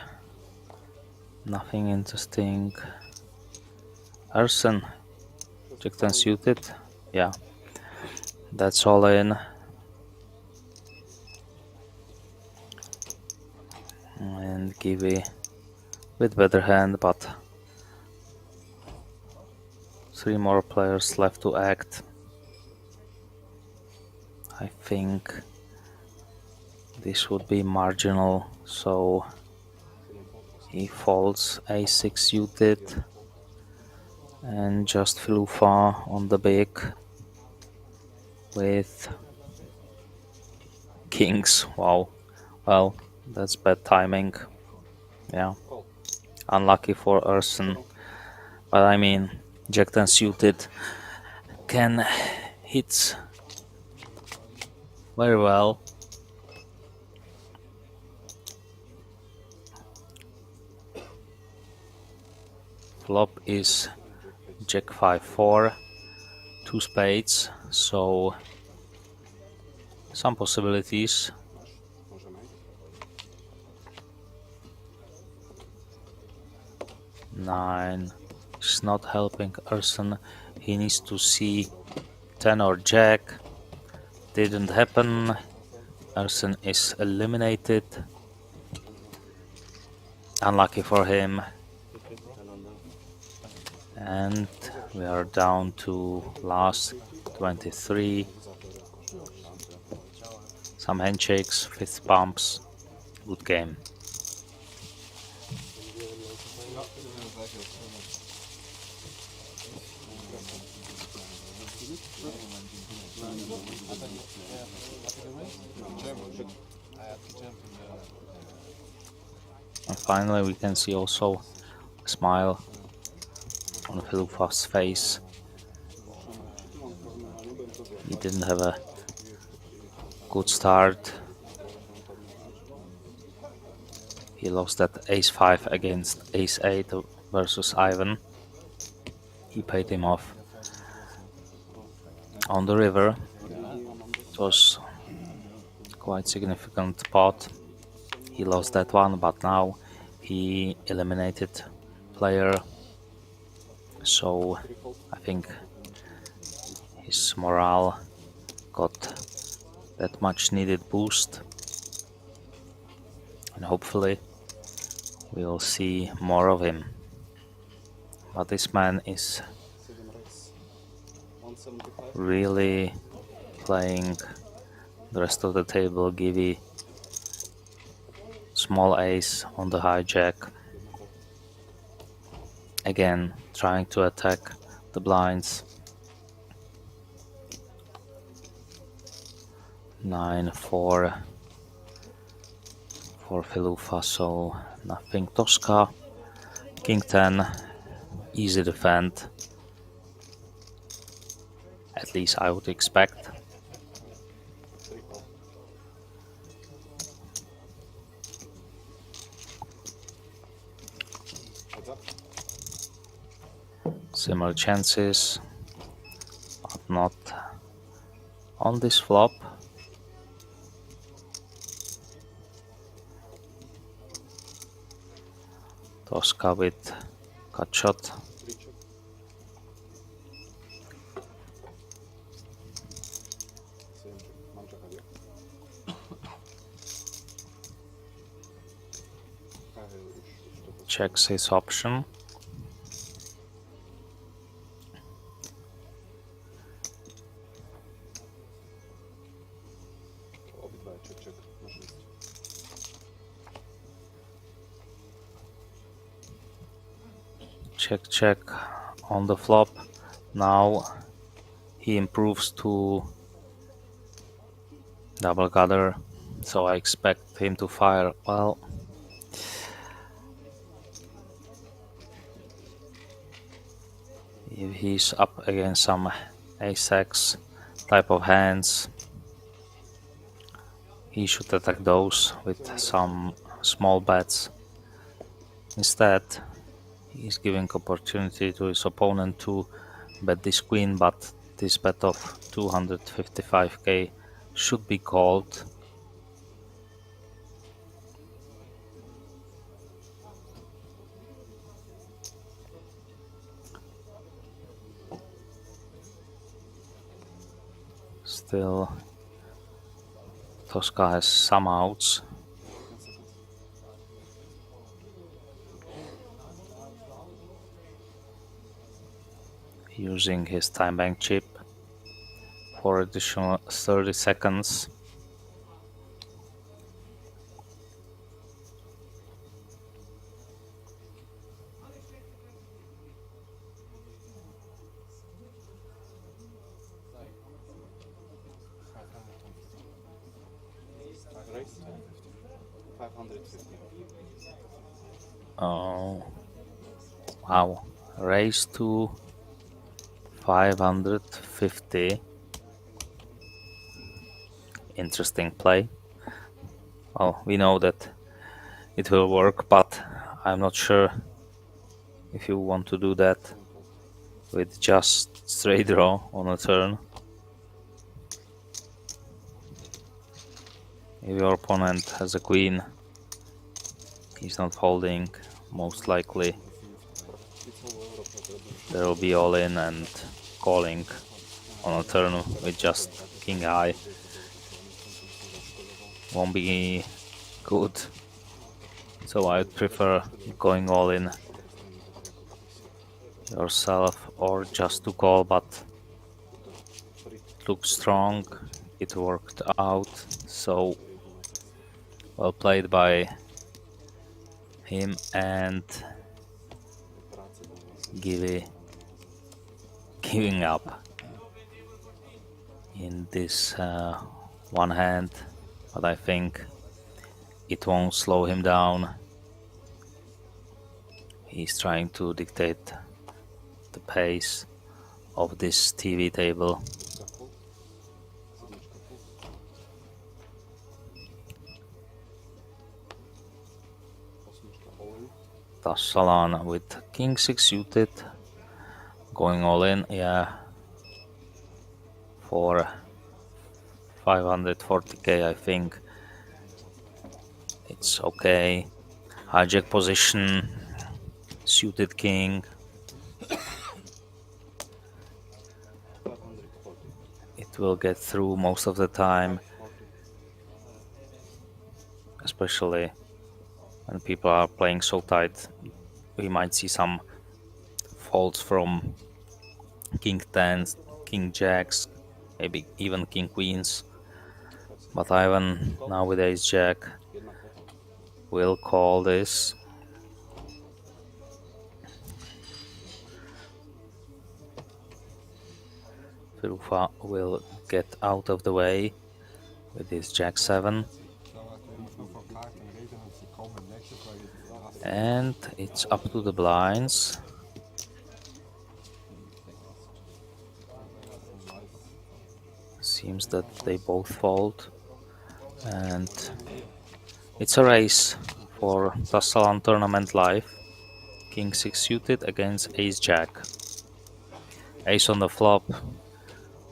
Nothing interesting. Erson. Jack 10 suited. Yeah. That's all in. And Givi with better hand, but 3 more players left to act. I think this would be marginal, so he folds A6 suited and just Filufa on the big with kings. Wow, well, that's bad timing. Yeah, unlucky for Erson, but I mean, Jack 10 suited can hit very well. Flop is Jack 5-4, 2 spades, so some possibilities. Nine is not helping Erson. He needs to see 10 or Jack. Didn't happen. Erson is eliminated. Unlucky for him. And we are down to last 23. Some handshakes, fist bumps. Good game. And finally we can see also a smile on Filufa's face. He didn't have a good start. He lost that ace-5 against ace-8 versus Ivan. He paid him off on the river. It was quite significant pot. He lost that one, but now he eliminated player, so I think his morale got that much needed boost, and hopefully we'll see more of him. But this man is really playing the rest of the table. Givi small ace on the hijack. Again, trying to attack the blinds. 9-4 for Filufa, so nothing. Tosca, King 10, easy defend. At least I would expect. Similar chances, but not on this flop. Tosca with cut shot. Checks his option. Check, check on the flop. Now he improves to double gutter, so I expect him to fire well. If he's up against some ace-x type of hands, he should attack those with some small bets. Instead, he's giving opportunity to his opponent to bet this queen, but this bet of 255k should be called. Still, Tosca has some outs. Using his time bank chip for additional 30 seconds. Oh, wow, raise to 550. Interesting play. Well, we know that it will work, but I'm not sure if you want to do that with just straight draw on a turn. If your opponent has a queen, he's not folding, most likely there will be all in and calling on a turn with just king high. Won't be good, so I'd prefer going all in yourself or just to call, but it looks strong, it worked out, so well played by him and giving up in this one hand, but I think it won't slow him down. He's trying to dictate the pace of this TV table. Tassalan with king 6 suited, going all in, yeah, for 540k I think it's okay. Hijack position, suited king. It will get through most of the time, especially when people are playing so tight. We might see some folds from king 10s, king jacks, maybe even king queens, but Ivan now with ace jack will call this. Firufa will get out of the way with his jack 7. And it's up to the blinds. Seems that they both fold. And it's a race for Tassalan Tournament Live. King 6 suited against ace jack. Ace on the flop.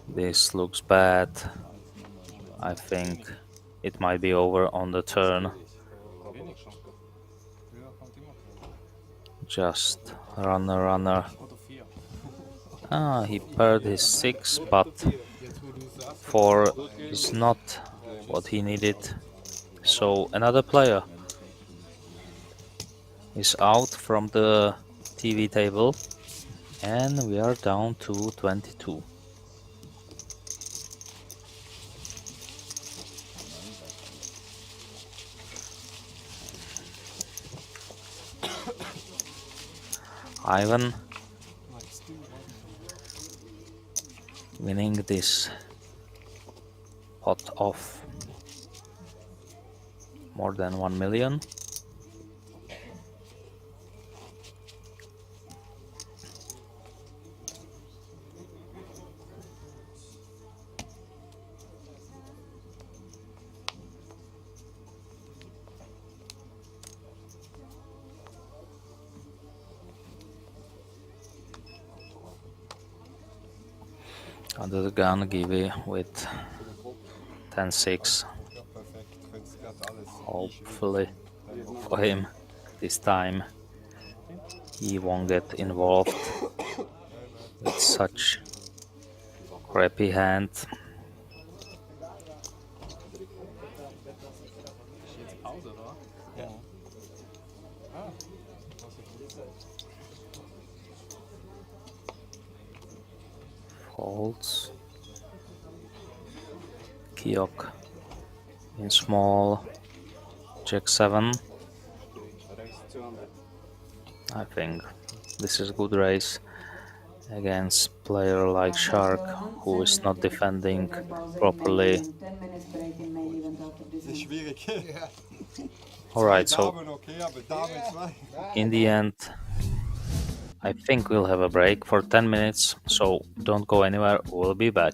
This looks bad. I think it might be over on the turn. Just runner. Ah, he paired his 6, but 4 is not what he needed. So another player is out from the TV table, and we are down to 22. Ivan winning this pot of more than 1 million. Under the gun, Givi with 10-6. Hopefully for him this time he won't get involved with such crappy hand. Folds. Kiok in small. Jack 7. I think this is a good race against player like Shark, who is not defending properly. Alright, so in the end I think we'll have a break for 10 minutes, so don't go anywhere, we'll be back.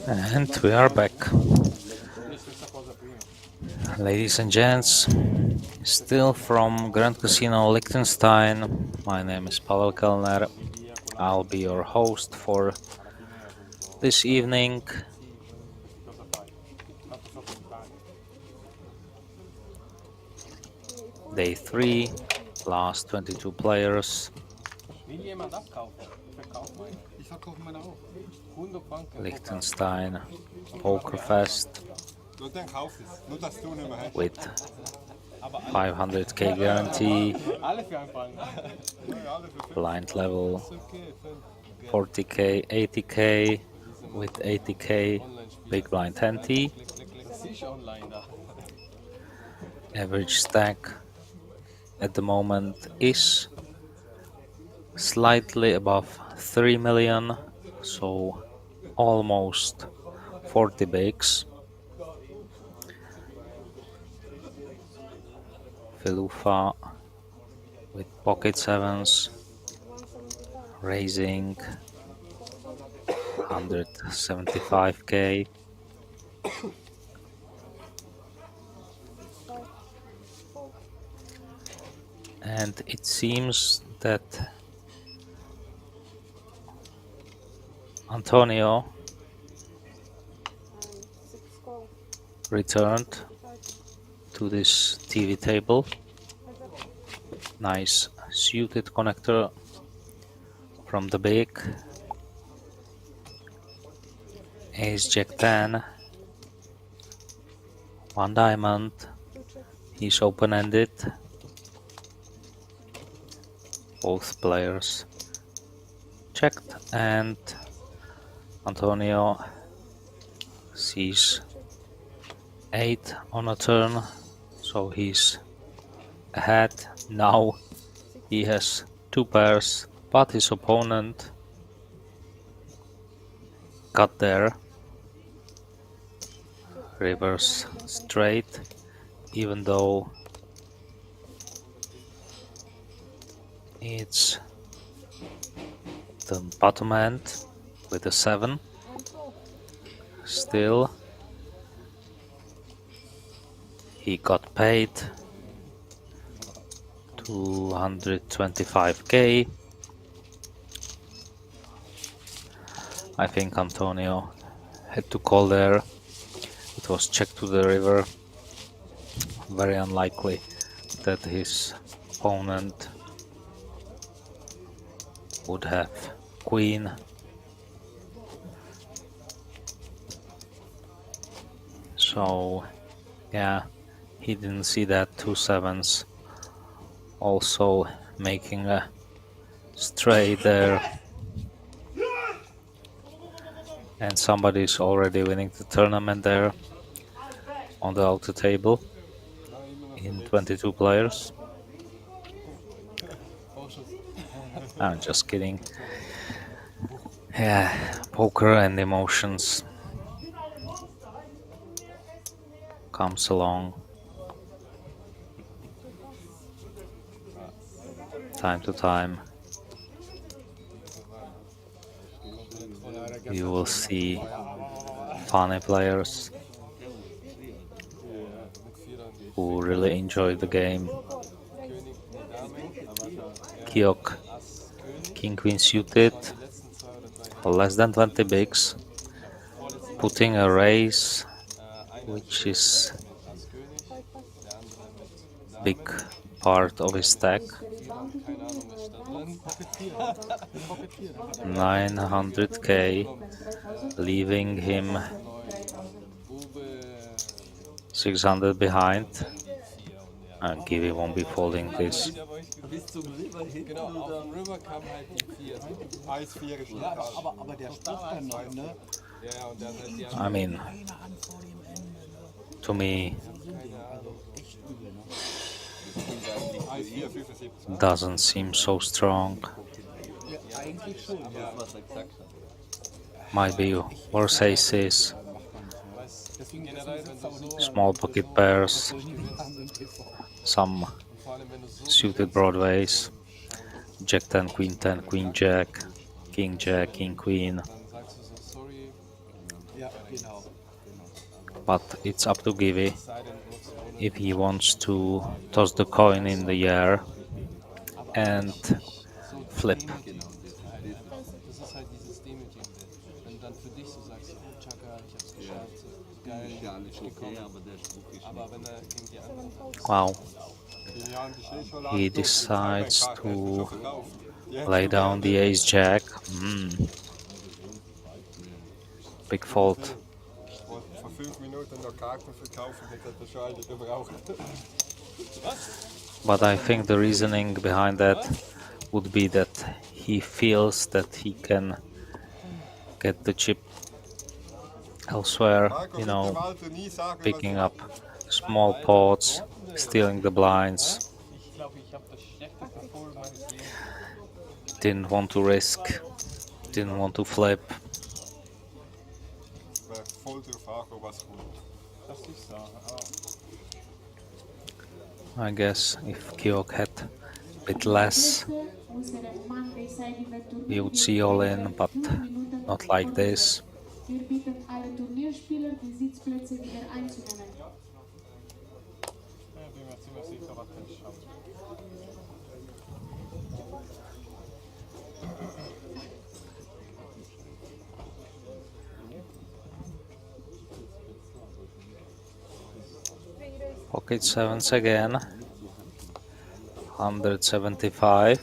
And we are back. Ladies and gents, still from Grand Casino Liechtenstein. My name is Pavel Kellner. I'll be your host for this evening. Day 3, last 22 players. Liechtenstein Poker Fest with 500k guarantee, blind level 40k, 80k with 80k, big blind 10t, average stack at the moment is slightly above 3 million, so almost 40 bigs. Filufa with pocket sevens, raising 175k. And it seems that Antonio returned to this TV table. Nice suited connector from the big. Ace Jack 10, 1 diamond, he's open-ended. Both players checked and Antonio sees 8 on a turn, so he's ahead. Now he has 2 pairs, but his opponent got there. Reverse straight, even though it's the bottom end with a 7. Still, he got paid 225k. I think Antonio had to call there. It was checked to the river. Very unlikely that his opponent would have queen. So yeah, he didn't see that 2 sevens. Also making a straight there. And somebody's already winning the tournament there on the outer table in 22 players. I'm just kidding. Yeah, poker and emotions comes along time to time. You will see funny players who really enjoy the game. Kiok, King Queen suited, less than 20 bigs, putting a raise, which is big part of his stack. 900k, leaving him 600 behind, and Kiwi won't be folding this. bis zum River hinten. Genau, auf dem River kam halt die 4. Eis 4 ist Ja, aber der Spruch dann noch, ne? Ja, und dann halt die I mean, to me, Eis 4, 75. doesn't seem so strong. Ja, eigentlich schon, ja. Was er gesagt hat. Might be worse aces, Deswegen generell, wenn du so small pocket pairs, some suited broadways, Jack 10, Queen Jack, King Jack, King Queen. dann sagst du so, sorry, ja, genau. But it's up to Givy sei denn kurz ohne. if he wants to toss the coin in the air and flip. Das ist halt dieses Demütigende. Wenn du dann für dich so sagst, oh Chaka, ich hab's geschafft, so geil, Ist ja alles okay, aber der Spruch ist aber wenn er gegen die anderen Wow, In Jahren die Stehschule he anguckt, decides die Karte hätten wir to schon verkauft. Die hätten lay schon down the Geld. ace jack. Big fault. Ich wollte vor 5 Minuten noch Karten verkaufen, das hätte er schon eigentlich gebraucht. But I think the reasoning behind that would be that he feels that he can get the chip elsewhere, Marco you wird dem know, Walter nie sagen, picking up small pots, stealing the blinds. Ich glaube, ich habe das schlechteste Foul meines Lebens. Didn't want to risk, didn't want to flip. was voll drauf ankommt, was kommt. Das ist so, aber I guess if Kyok had a bit less, we would see all in, but not like this. Wir bitten alle Turnierspieler, die Sitzplätze wieder einzunehmen. ja, bin mir ziemlich sicher, was ich schaffe. Pocket sevens again. 175.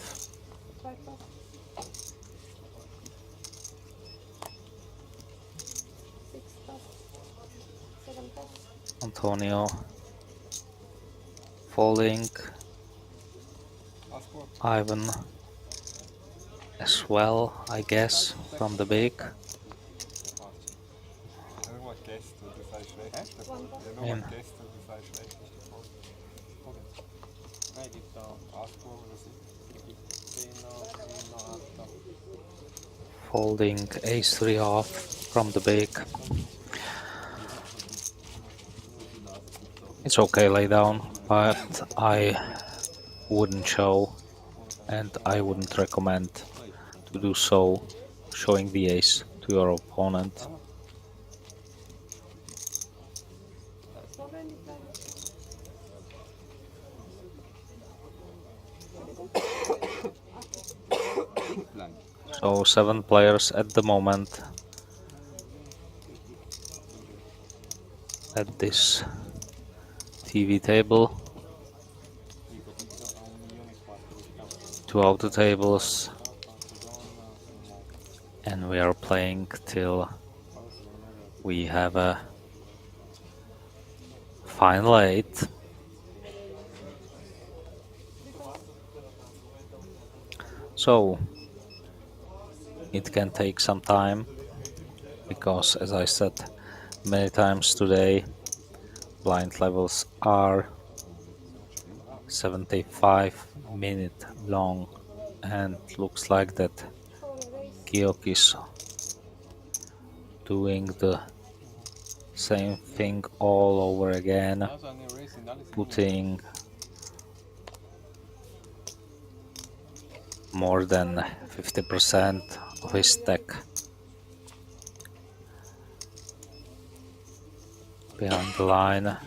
Antonio folding. Ivan as well, I guess, from the big. Nur Gäste, du sei schlechteste Voll. Ja, Ja. nur Gäste, du sei schlechteste Voll. Nein, gibt da Aspro oder so. 10er, 10er, 8er. Folding ace 3 off from the big. It's okay lay down, but I wouldn't show and I wouldn't recommend to do so, showing the ace to your opponent. So 7 players at the moment at this TV table. 2 of the tables, and we are playing till we have a final 8. So it can take some time because, as I said many times today, blind levels are 75-minute long, and looks like that Kyok is doing the same thing all over again, putting more than 50% of his stack behind the line.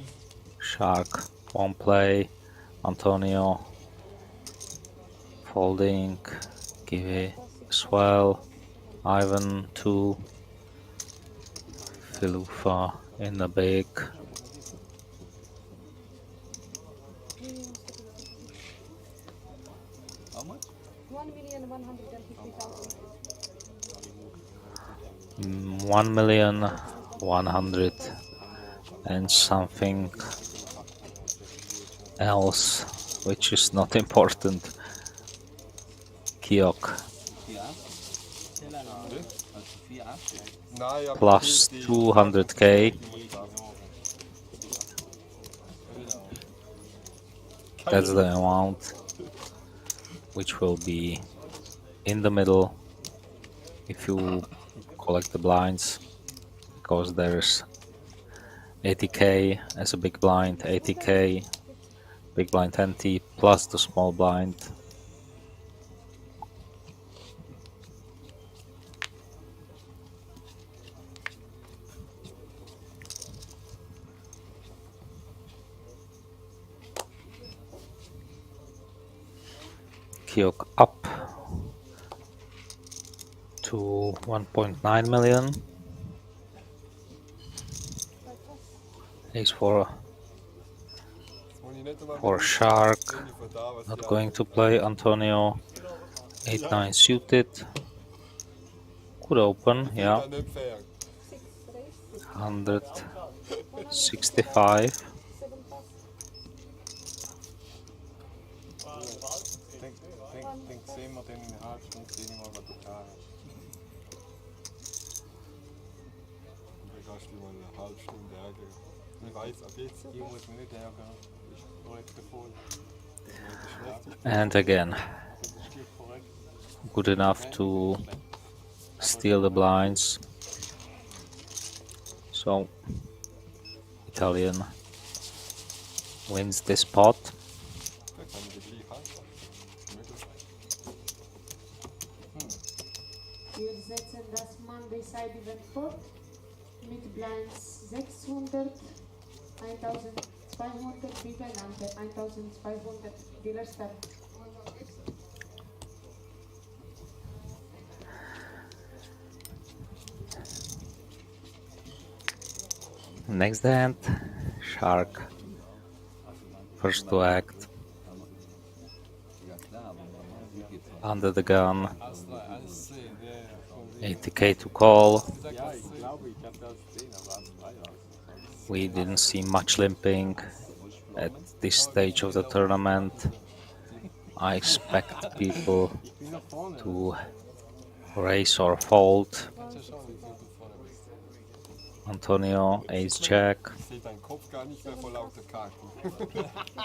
Shark won't play. Antonio folding. Give as well. Ivan 2. Filufa in the big. How much? 1,150,000. 1,100,000 and something else, which is not important Kiok Nein, aber plus die 200k. That's the amount which will be in the middle if you collect the blinds, because there's 80k as a big blind, 80k, big blind 20 plus the small blind. Kiok up to 1.9 million. Ace for shark, not going to play. Antonio 8-9 suited, could open, yeah. 165. Denk sehen wir den in einer halben Stunde, sehen wir mal, was du da hast. Und dann kannst du mal eine halbe Stunde ärgern. Ich weiß, ab jetzt. Ich muss mich nicht ärgern. Ich korrekt davon. And again, good enough to steal the blinds. So, Italian wins this pot. Wir setzen das Monday Side Event fort mit Blinds 600, 1200 Big Blind Ante, 1200 Dealer Start. Next hand, shark, first to act, under the gun, 80k to call. We didn't see much limping at this stage of the tournament. I expect people to raise or fold. Antonio, ace jack,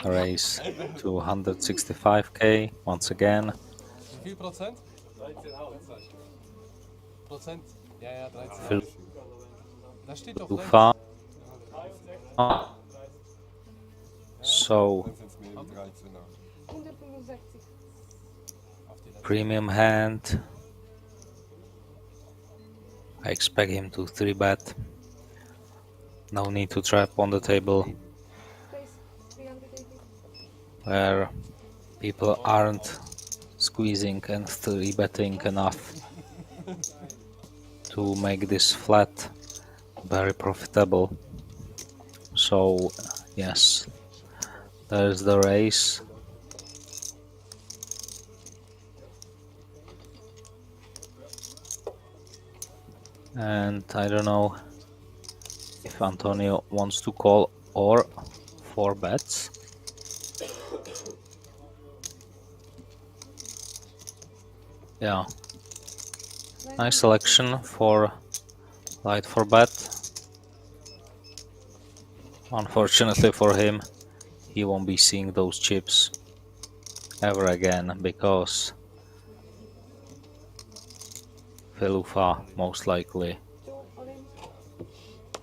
raise to 165k once again. Wie viel Prozent? 13,5%. Ja, ja, 13. Da steht doch Too far. So, premium hand. I expect him to 3-bet. No need to trap on the table where people aren't squeezing and 3-betting enough to make this flat very profitable. So yes, there's the raise. And I don't know if Antonio wants to call or 4 bets. Yeah, nice selection for light 4 bet. Unfortunately for him, he won't be seeing those chips ever again, because Felufa most likely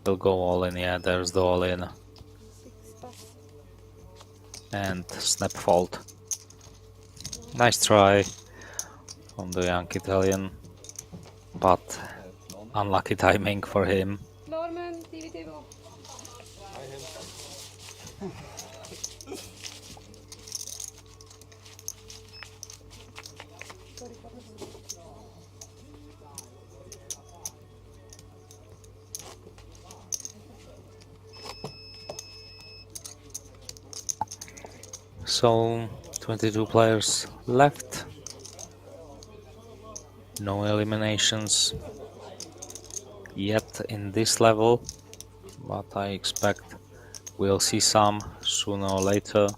will go all in. Yeah, there's the all in. And snap fold. Nice try from the young Italian, but unlucky timing for him. Norman, TV table. So 22 players left, no eliminations yet in this level, but I expect we'll see some sooner or later.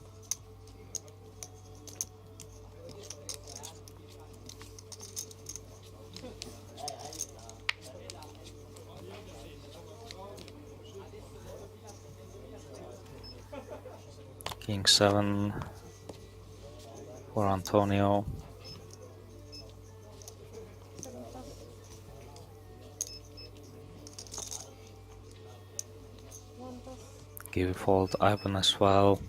King 7 for Antonio. Give fold Ivan as well.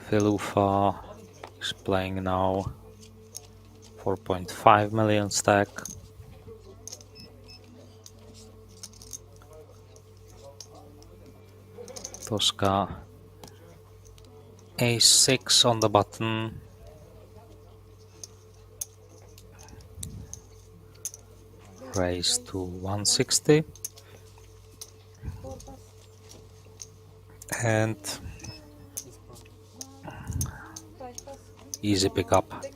Filufa is playing now 4.5 million stack. Tosca A6 on the button. Raise to 160. And easy pickup.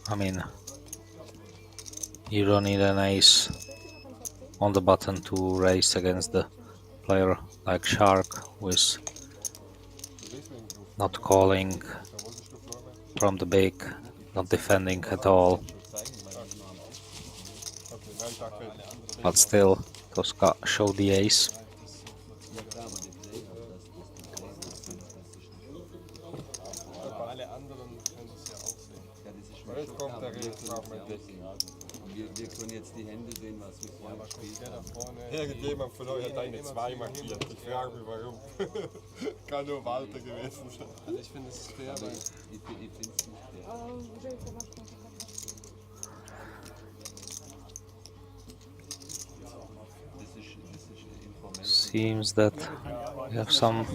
I mean, you don't need an ace on the button to raise against the player like Shark, who is not calling from the big, not defending at all. But still, Tosca showed the ace. Jetzt kommt der Rätsel auf mein Deck. Wir können jetzt die Hände sehen, was wir vorher gespielt haben. Irgendjemand von euch hat eine 2 markiert. Ich frage mich warum. Kann nur Walter gewesen sein. Also ich finde es fair, weil Ich finde es nicht fair. Seems that we have some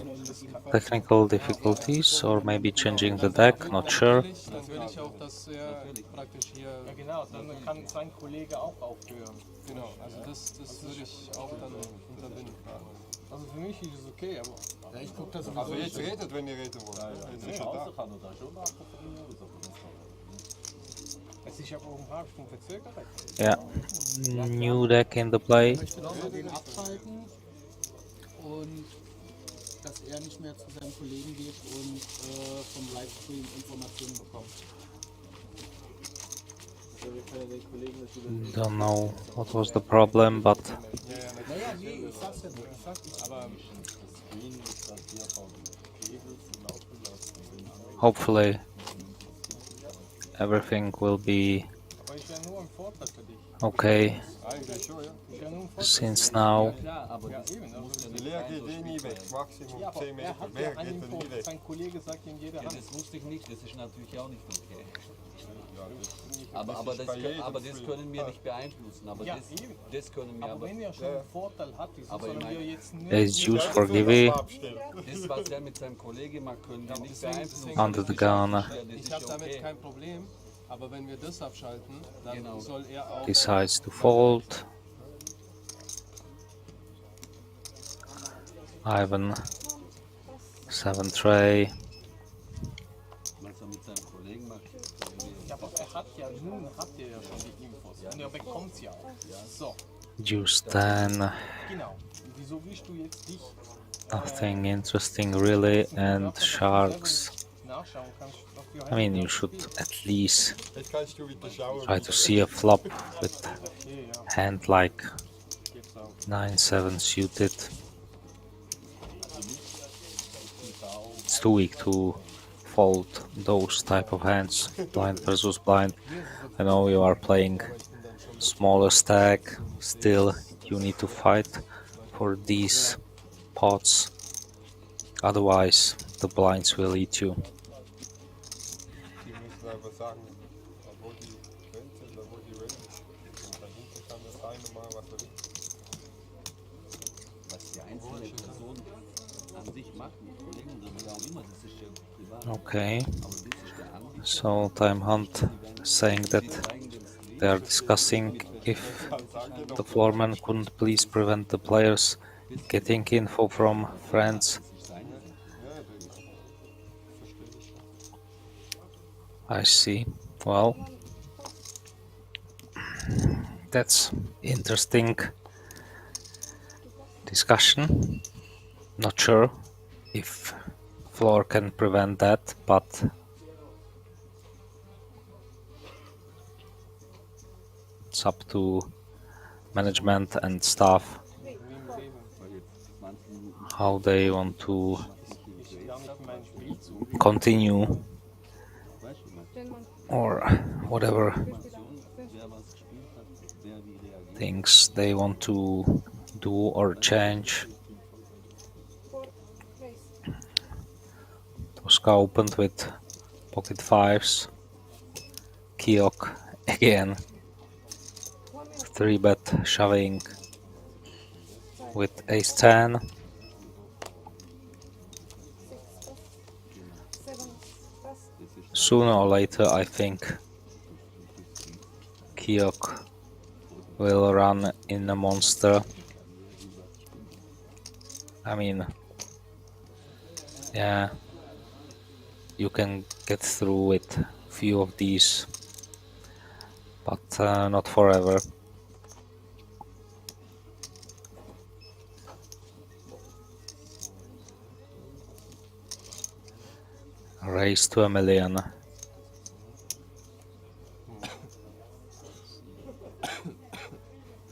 technical difficulties, or maybe changing the deck, not sure. Dann will ich auch, dass er praktisch hier... Ja genau, dann kann sein Kollege auch aufhören. Genau, also das würde ich auch dann unterbinden. Also für mich ist es okay, aber ja, ich gucke das Also jetzt redet, wenn ihr reden wollt. Jetzt ist schon da. kann er da schon machen von mir aus, aber es ist ja auch eine halbe Stunde verzögert. Yeah, new deck in the play. Ich möchte nochmal den abschalten und dass er nicht mehr zu seinem Kollegen geht und vom Livestream Informationen bekommt. Don't know what was the problem, but Naja, nee, ich sag's ja nicht. aber hopefully everything will be ich wäre nur ein Vorteil für dich. okay Eigentlich schon, ja. Ich wäre nur ein Vorteil. since now. Klar, aber Ja, das eben. Also, Die Leer geht eh nie weg. Maximum ja, aber 10 er Meter. hat Mehr ja geht einen er nie Vorteil. weg. Sein Kollege sagt ihm jede ja, Hand. das wusste ich nicht, das ist natürlich auch nicht okay. Das Aber ist bei jedem aber das Spiel. können wir nicht beeinflussen. Aber Ja, das, eben. das können wir Aber aber. wenn er schon einen Vorteil hat, wieso Aber ich sollen wir meine- jetzt nur... Ace Juice Ja, for das wird Givi auch abstellen. Das, was er mit seinem Kollegen macht, können wir nicht deswegen- beeinflussen. Under the Das ist gun. ja- das Ich ist habe ja damit okay. kein Problem, aber wenn wir das abschalten, dann Genau. soll er auch... Decides to fold. Ivan 7 tray. Was er mit seinem Kollegen macht. Ja, aber er hat ja schon die Infos und er bekommt sie auch. So, Juice 10. genau. Und wieso willst du jetzt dich Nothing interesting really, and sharks. nachschauen kannst? Auf die I mean, you should at least Jetzt kannst du wieder schauen. try to see a flop with Okay, ja, hand like geht's auch. 9-7 suited. It's too weak to fold those type of hands, blind versus blind. I know you are playing smaller stack, still you need to fight for these pots, otherwise the blinds will eat you. Die müssen einfach sagen, wo die Grenze ist, wo die Range ist. Und dahinter kann das sein und mal was er will. Was die einzelne Person an sich macht, mit Kollegen oder wie auch immer, das ist ja privat. Okay, Aber das ist der Anbieter. so Time Hunt saying that they are discussing if the floorman couldn't please prevent the players getting info from friends. I see. Well, that's interesting discussion. Not sure if floor can prevent that, but it's up to management and staff how they want to continue or whatever things they want to do or change. Tosca opened with pocket fives, Kiok again, 3-bet shoving with ace 10. Sooner or later, I think Kiok will run in a monster. I mean, yeah, you can get through with few of these, but not forever. Race to a million.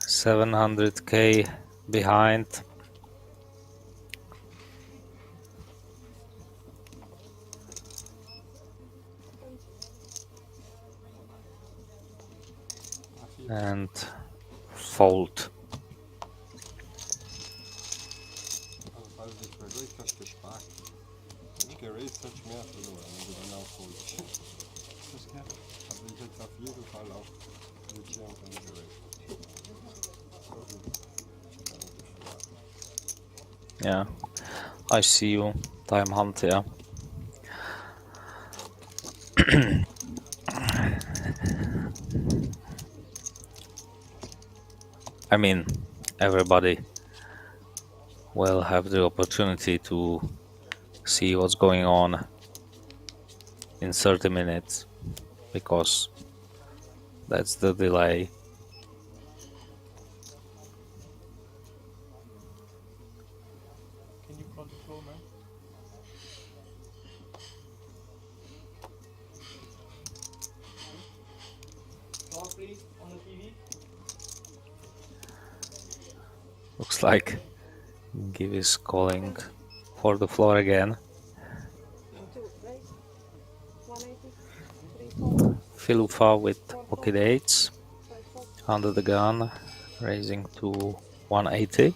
700k behind. And fold. Falls ich mal durch hast, gespart. Wenn ich geraced hätte ich mehr verloren, wenn du dann auch holst. Also ich hätte auf jeden Fall auch mit Champion geraced. Yeah, I see you, Time Hunt, yeah. I mean, everybody will have the opportunity to see what's going on in 30 minutes, because that's the delay. Can you call the floor, man? Floor, please, on the TV. Looks like Give is calling for the floor again. Filufa with pocket eights under the gun, raising to 180.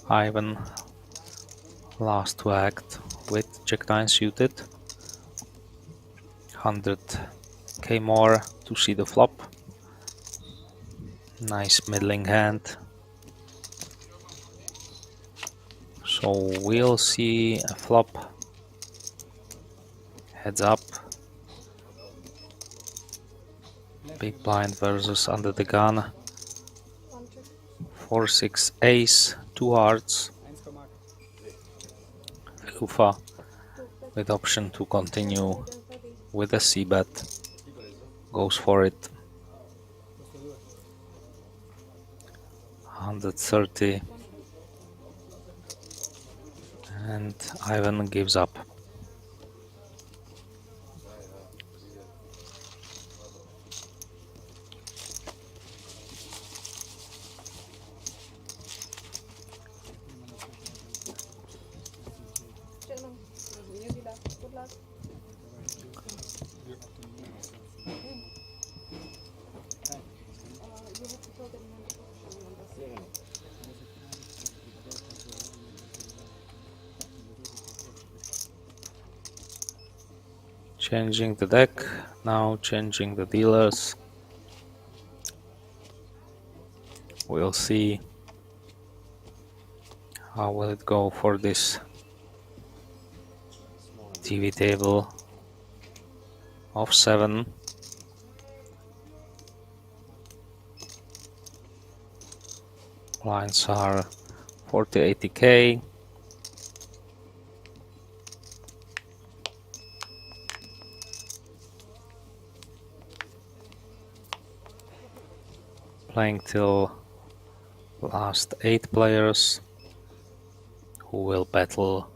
Ivan last to act with Jack-9 suited. 100k more to see the flop. Nice middling hand. So we'll see a flop. Heads up. Big blind versus under the gun. 4-6 ace, 2 hearts. Ufa with option to continue with a c-bet. Goes for it. 130. And Ivan gives up. Changing the deck, now changing the dealers. We'll see how will it go for this TV table of 7. Blinds are 40-80k. Playing till last 8 players, who will battle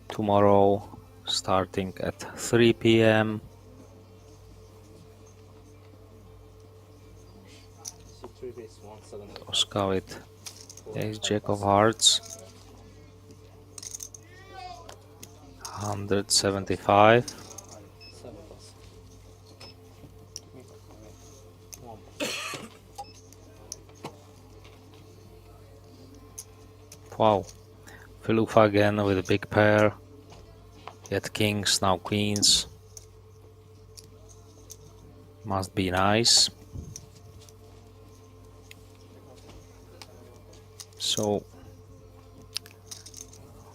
tomorrow starting at 3 p.m. Tosca with ace jack of hearts. 175. Wow. Filufa again with a big pair. Yet kings, now queens. Must be nice. So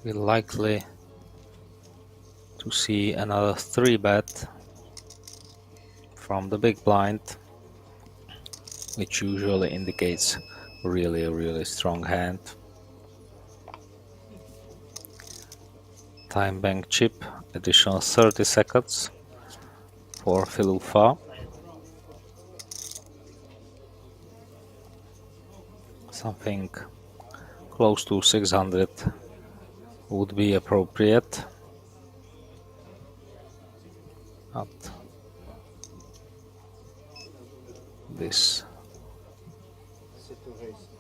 we're likely to see another 3-bet from the big blind, which usually indicates really strong hand. Time bank chip, additional 30 seconds for Filufa. Something close to 600 would be appropriate. But this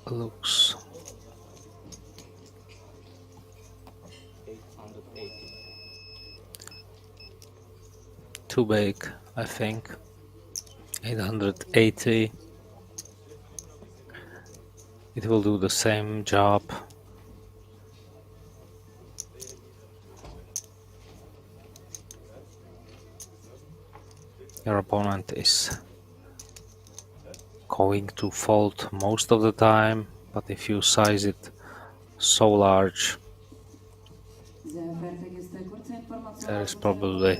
looks 880. too big, I think. 880. It will do the same job. Your opponent is going to fold most of the time, but if you size it so large, there is probably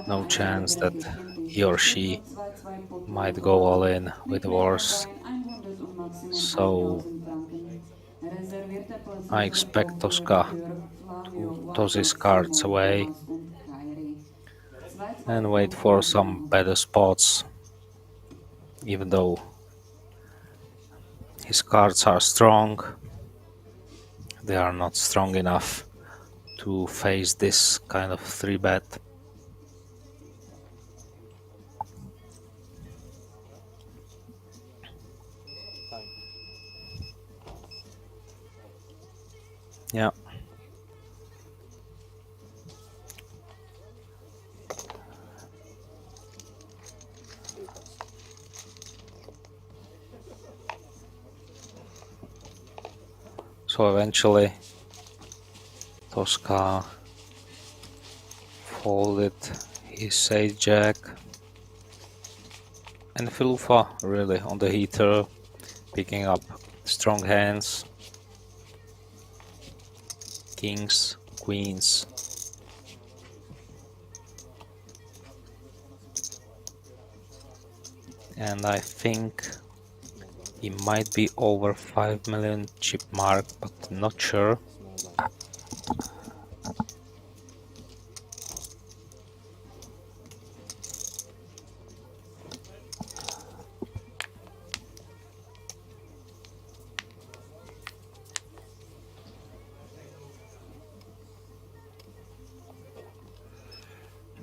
no chance that he or she might go all in with wars. So I expect Tosca to toss his cards away and wait for some better spots, even though his cards are strong. They are not strong enough to face this kind of 3-bet. Yeah. So eventually Tosca folded his ace jack, and Filufa really on the heater, picking up strong hands, kings, queens. And I think he might be over 5 million chip mark, but not sure.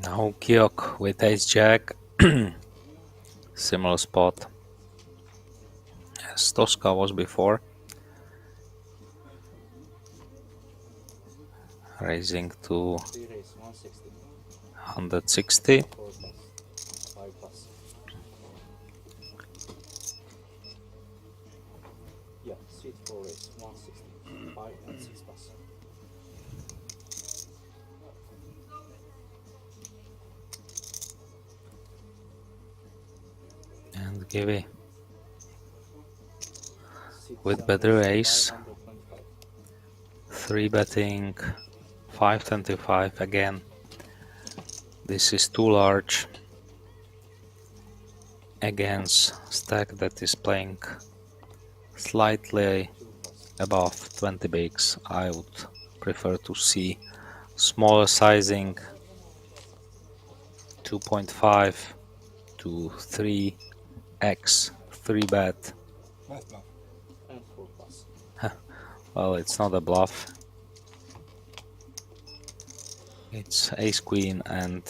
Now Kyok with ace jack, similar spot as Tosca was before, raising to 160. Yeah, seat 4 is 160. 5 and 6 pass. And Givey with better ace, 3-betting 525 again. This is too large against stack that is playing slightly above 20 bigs. I would prefer to see smaller sizing, 2.5 to 3x 3-bet. Nice bluff. And 4 pass. Well, it's not a bluff. It's ace queen, and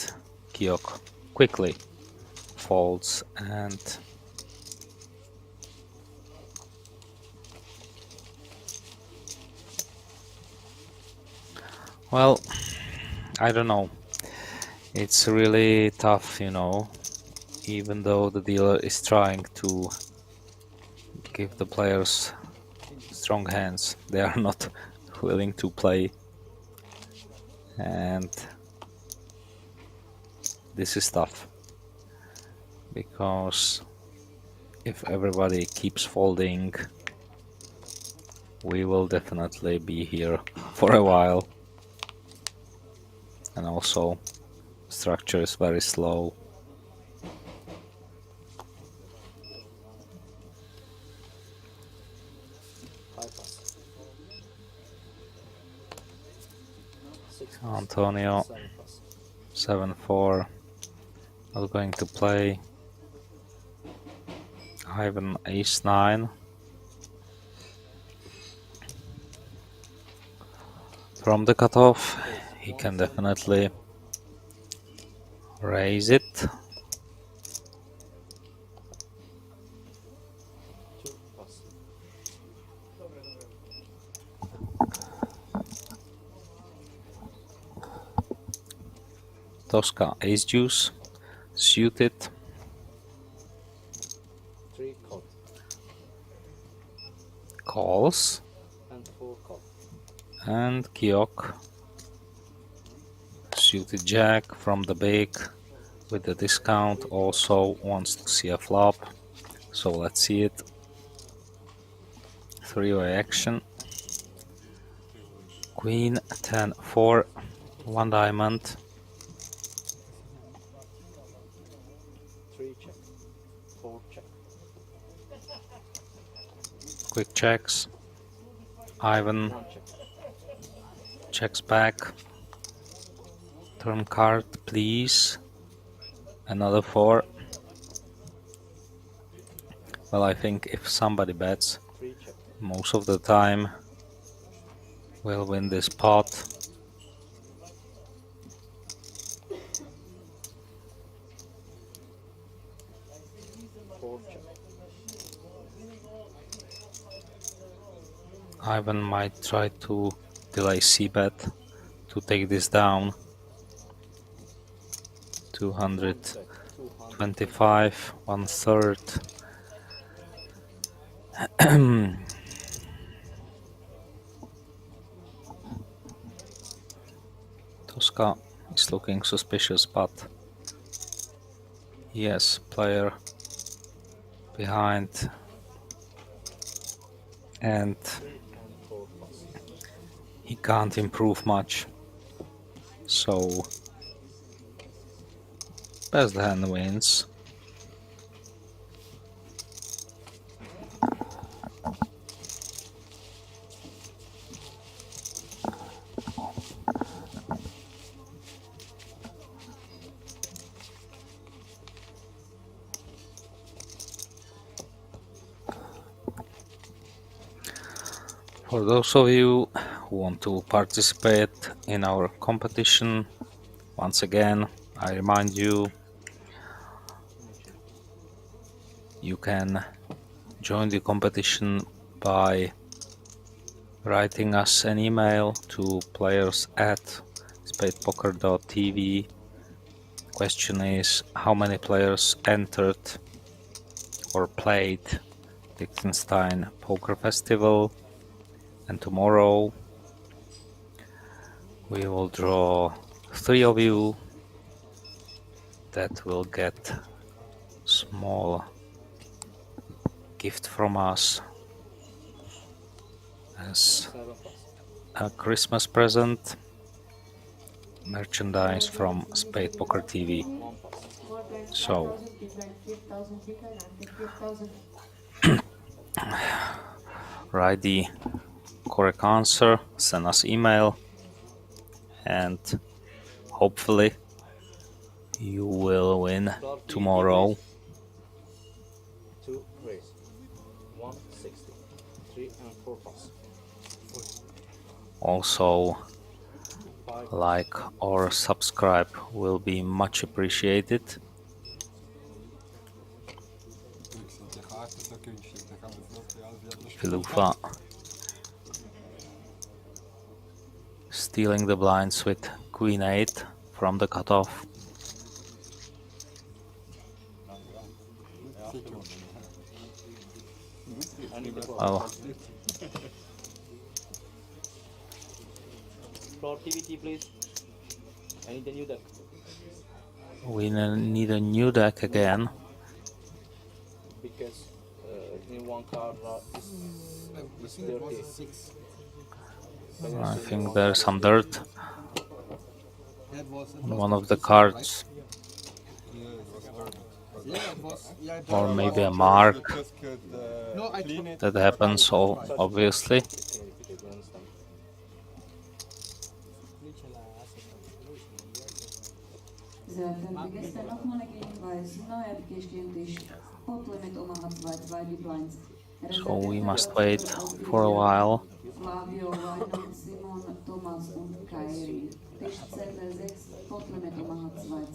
Kyok quickly folds and Well, I don't know. It's really tough, you know, even though the dealer is trying to give the players strong hands, they are not willing to play. And this is tough, because if everybody keeps folding, we will definitely be here for a while. And also, structure is very slow. Antonio, 7-4, not going to play. Ivan, ace-9. From the cutoff, he can definitely raise it. Tosca, ace-deuce, suited. 3 call. Calls. And 4 call. And Kiok, suited jack from the big with the discount, also wants to see a flop, so let's see it. Three-way action. Queen, 10-4, 1 diamond. 3 check. 4 check. Quick checks. Ivan 1 check. checks back. Turn card, please. Another 4. Well, I think if somebody bets, 3 check. most of the time we'll win this pot. Ivan might try to delay c-bet to take this down. 225, 1/3. Tosca is looking suspicious, but yes, player behind, and he can't improve much, so best hand wins. For those of you who want to participate in our competition, once again, I remind you, you can join the competition by writing us an email to players@spadepoker.tv. Question is, how many players entered or played Liechtenstein Poker Festival? And tomorrow we will draw 3 of you that will get small gift from us as a Christmas present, merchandise from SpadePoker TV. So write the correct answer, send us email, and hopefully you will win tomorrow. 2 raise. 160. 3 and 4 pass. Also, like or subscribe will be much appreciated. Filufa stealing the blinds with Queen 8 from the cutoff. Well, For TVT, please. I need a new deck. we need a new deck again. Because in one card is dirty. I think there's some dirt on one of the cards. Or maybe a mark. That happens, obviously. Gestern nochmal ein Hinweis. Neuer Bestimmung ist Pot-Limit Omaha 2 die Blinds. So we must wait for a while. Flavio, Reinhold, Simon, Thomas und Kairi. Tischzettel 6, Pot-Limit Omaha 2.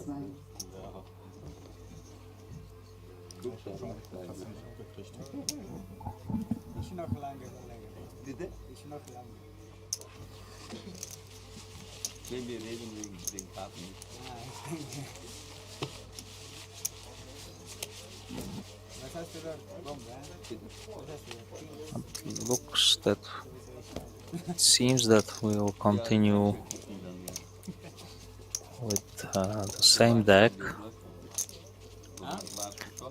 Ich noch lange. Bitte? Ich noch lange. Wenn wir reden wegen den Karten nicht. Was hast du da? It looks that it seems that we will continue with the same deck.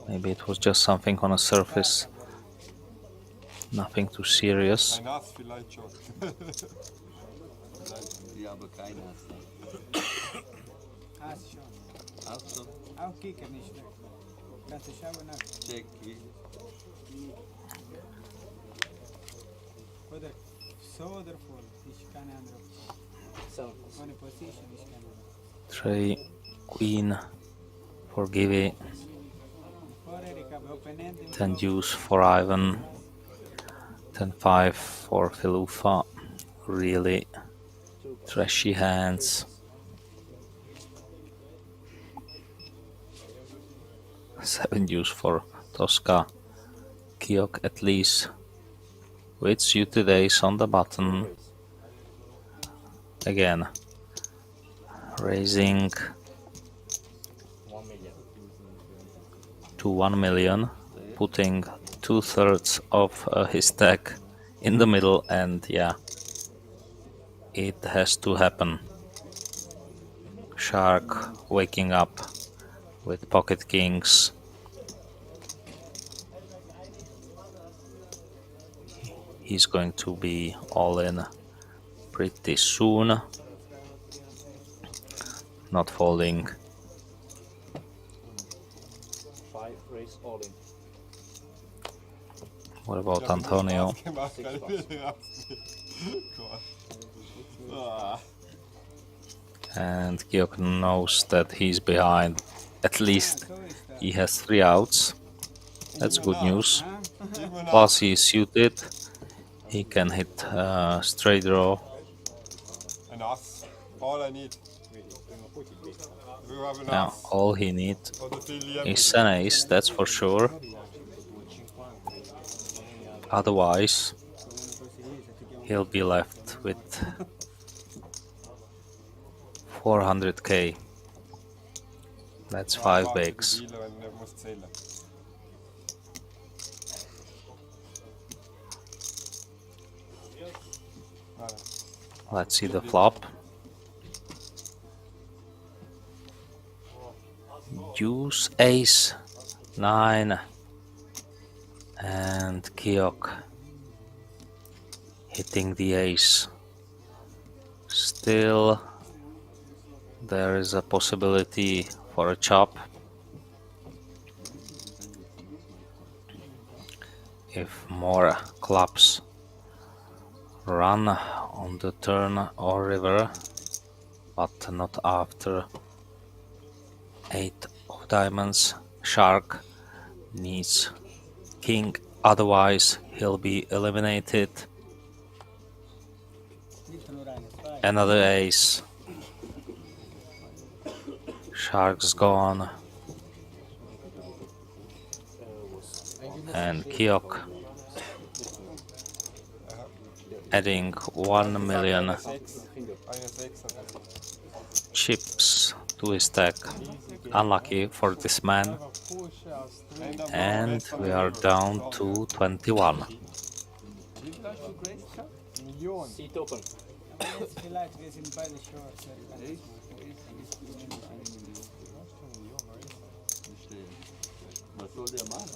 Maybe it was just something on a surface, nothing too serious. Ja, aber keiner hat Hast schon. Hast du? Auch Kicker nicht schlecht. Kannst du schauen nach. Check, wie? Oder so oder voll. Ich keine andere Option. So. Ohne Position, ich keine andere. Tray Queen for Givi, Vorher, ich habe Open End. 10 deuce for Ivan, 10-5 for Filufa. Really trashy hands. 7 deuce for Tosca. Kiok at least with suited ace on the button. Again, raising to 1 million, putting 2/3 of his deck in the middle, and yeah, it has to happen. Shark waking up with pocket kings. He's going to be all in pretty soon. Not folding. 5 raise all in. What about Antonio? And Georg knows that he's behind. At least he has 3 outs. That's good news. Plus he is suited. He can hit straight draw. An ass. All I need. Yeah, all he needs is an ace, that's for sure. Otherwise, he'll be left with 400k. That's 5 bigs. Let's see the flop. Deuce, ace, 9, and Kiok hitting the ace. Still, there is a possibility for a chop. If more clubs run on the turn or river, but not after 8 of diamonds. Shark needs king, otherwise he'll be eliminated. Another ace. Shark's gone. And Kiok adding 1 million Eine 6. chips to his stack. Unlucky for this man. And we are down to 21. Million. Seat open. Jetzt vielleicht, wir sind beide short. Was soll der machen?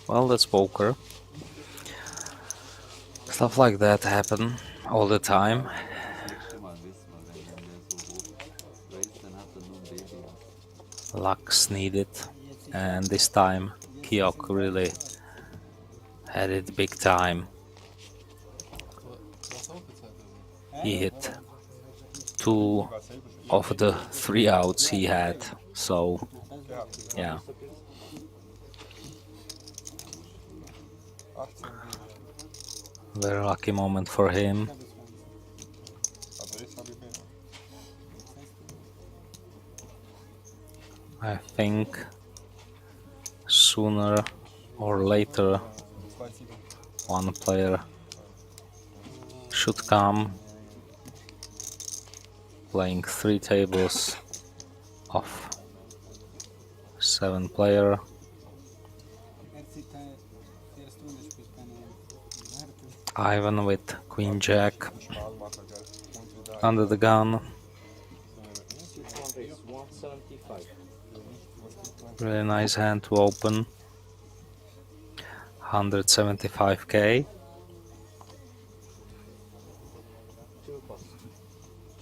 Well, that's poker. Stuff like that happen all the time. Luck's needed, and this time Kiok really had it big time. He hit 2 of the 3 outs he had, so yeah. 18 Very lucky moment for him. Also jetzt habe ich mehr. I think sooner or later one player should come playing 3 tables of 7 player. Ivan with Queen Jack under the gun. Really nice hand to open. 175k. 2 plus.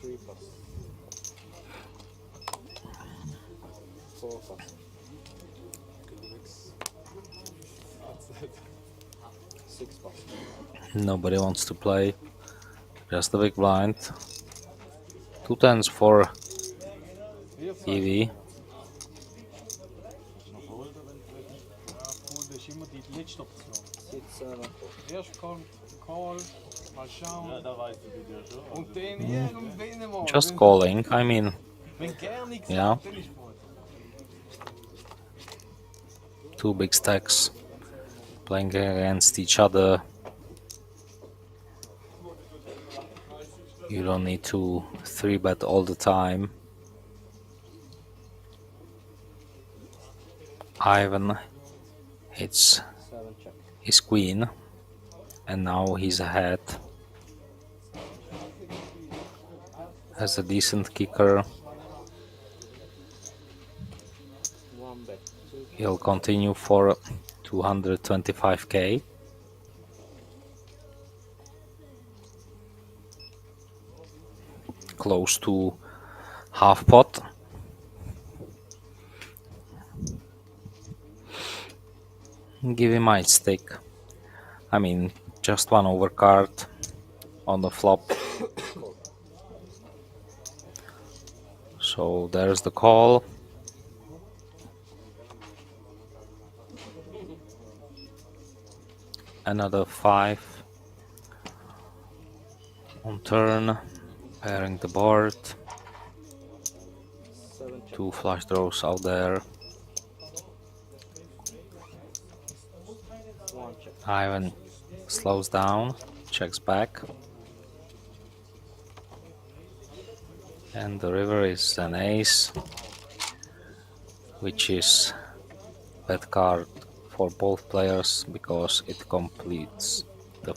3 plus. 4 plus. 6 plus. Nobody wants to play. Just the big blind. 2 tens for EV. Das ist immer die letzte Option. Sitz, Erst kommt Call, mal schauen. Ja, da weißt du wieder schon. Und den irgendwann mal. Just calling, I mean, Wenn gar nichts yeah. sagt, dann ist gut. 2 big stacks playing against each other. You don't need to 3-bet all the time. Ivan hits his queen, and now he's ahead. Has a decent kicker. He'll continue for 225k. Close to half pot. Give him might stick. I mean, just 1 overcard on the flop. So there's the call. Another 5 on turn, pairing the board. 2 flush draws out there. Ivan slows down, checks back. And the river is an ace, which is bad card for both players because it completes the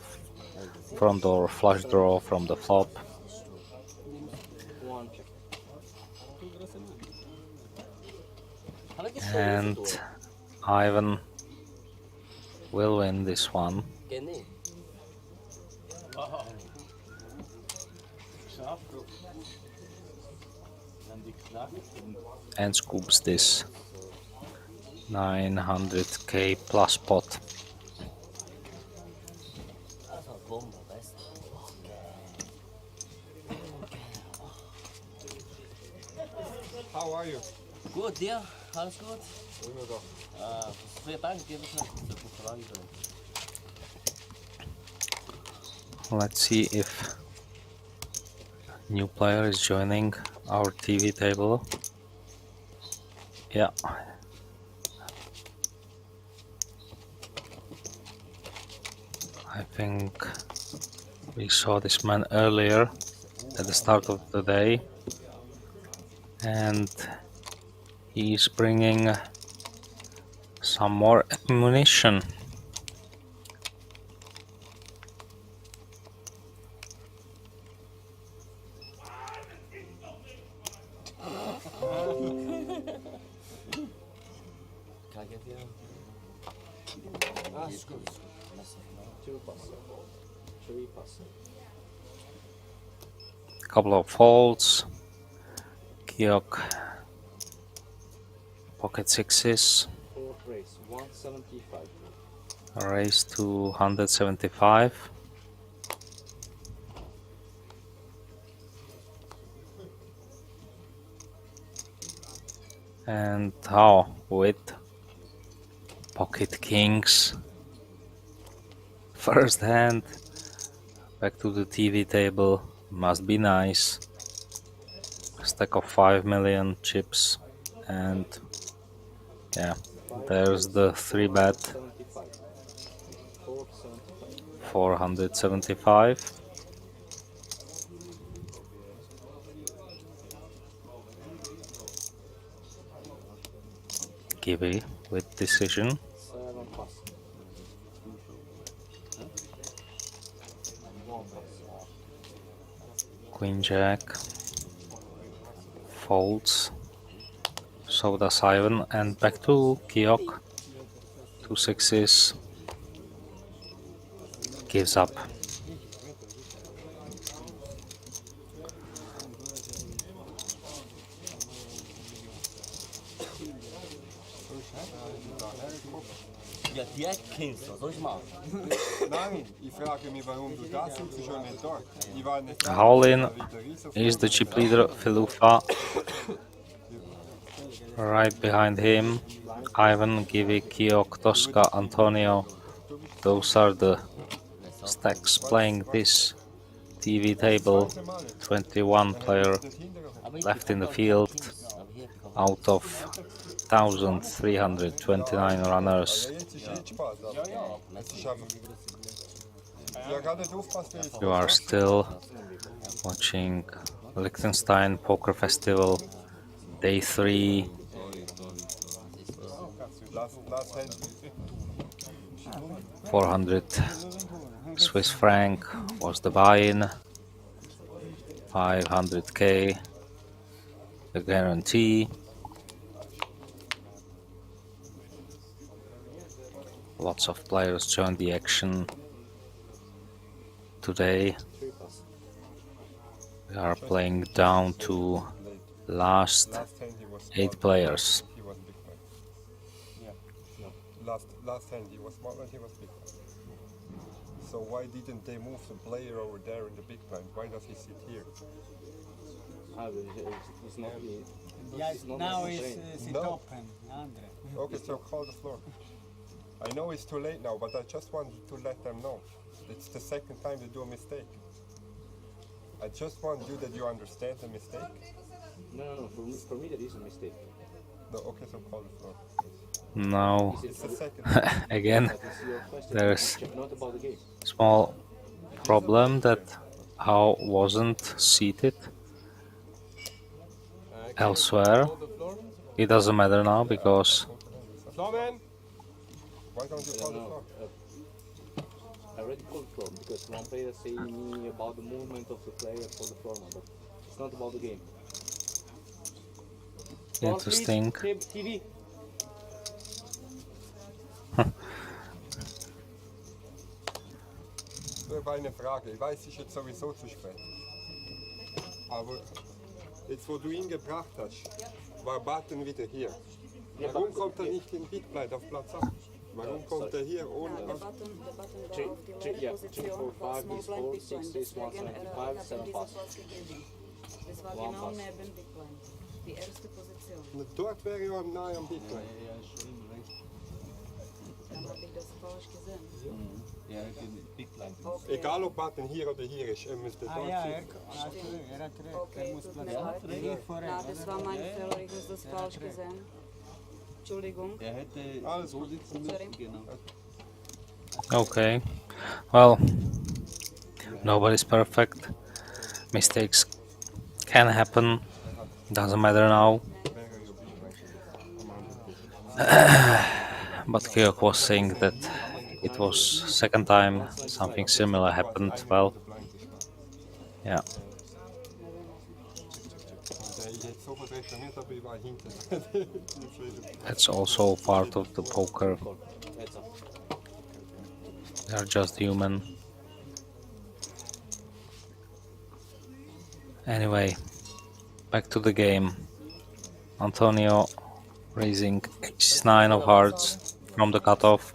front door flush draw from the flop. And Ivan will win this one. And scoops this 900k plus pot. How are you? Gut, dir? Alles gut? Vielen Dank, dir ist eine Let's see if new player is joining our TV table. Yeah. I think we saw this man earlier at the start of the day, and he's bringing some more ammunition. Couple of folds. Kiok pocket sixes. Raise 175. Raise to 175. And how with pocket kings. First hand. Back to the TV table. Must be nice. Stack of 5 million chips. And yeah, there's the 3-bet. 475. Kiwi with decision. Queen Jack. Folds. So does Ivan, and back to Kiok. 2 sixes. Gives up. Ja, die kennst du, was soll ich machen? Nein, ich frage mich, warum du da sitzt, schon nicht dort. Ich war nicht Howlin is the chip leader, Filufa. Right behind him, Ivan, Givi, Kiok, Tosca, Antonio. Those are the stacks playing this TV table. 21 player left in the field out of 1,329 runners. You are still watching Liechtenstein Poker Festival Day 3. $400 Swiss franc was the buy-in. 500k the guarantee. Lots of players joined the action today. We are playing down to last 8 players. Last hand he was smart and he was big. So why didn't they move the player over there in the big blind? Why does he sit here? It's not now it's open, Andre. Okay, so call the floor. I know it's too late now, but I just wanted to let them know. It's the second time they do a mistake. I just want you that you understand the mistake. No, for me that is a mistake. No, okay, so call the floor. Now, It's the second again, there's small problem that How wasn't seated elsewhere. It doesn't matter now because why don't you call the floor? I already called the floor because one player saying me about the movement of the player for the floor, but it's not about the game. Interesting. TV. Ich habe eine Frage. Ich weiß, es ist jetzt sowieso zu spät. Aber jetzt, wo du ihn gebracht hast, war Button wieder hier. Warum kommt er nicht in Big Blind auf Platz 8? Warum kommt er hier ohne... Der Button war auf der Position, was Small Blind Big Blind, deswegen hat ihm diesen Platz gegeben. Das war genau neben Big Blind, die erste Position. Dort wäre er nahe am Big Blind. Dann habe ich das falsch gesehen. Ja, den Big Blind. Okay. Egal ob Button hier oder hier ist, er müsste dort sitzen. Okay, tut mir leid. Na, das war mein Fehler, ich habe das falsch gesehen. Entschuldigung. Er hätte alles so sitzen müssen, genau. Okay, Well, nobody's perfect. Mistakes can happen. Doesn't matter now. But Georg was saying that it was second time something similar happened. Well, yeah. That's also part of the poker. They are just human. Anyway, back to the game. Antonio raising ace-9 of hearts from the cutoff.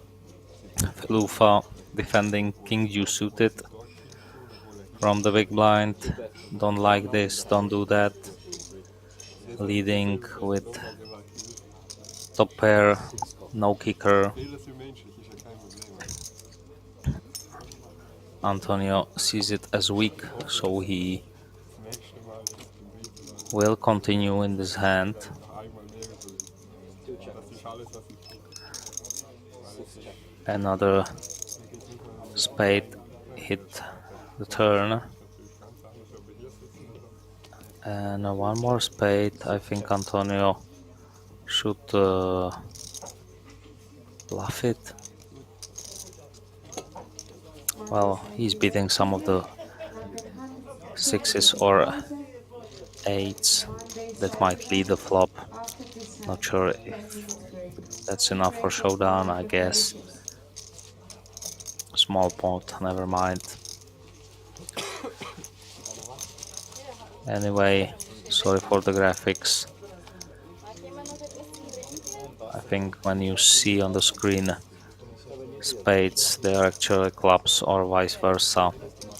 Felufa defending king deuce suited from the big blind. Don't like this, don't do that. Leading with top pair, no kicker. Antonio sees it as weak, so he will continue in this hand. Another spade hit the turn. And one more spade. I think Antonio should bluff it. Well, he's beating some of the sixes or eights that might lead the flop. Not sure if that's enough for showdown, I guess. Small pot, never mind. Anyway, sorry for the graphics. I think when you see on the screen spades, they are actually clubs or vice versa.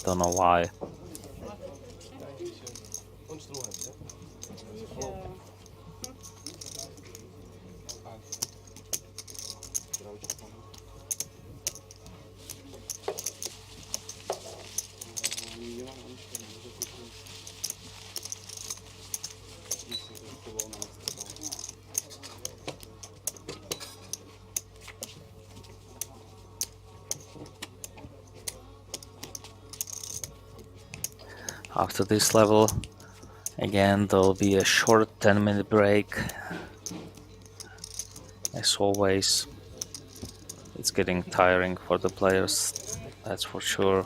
Don't know why. After this level, again, there'll be a short 10-minute break. As always, it's getting tiring for the players, that's for sure.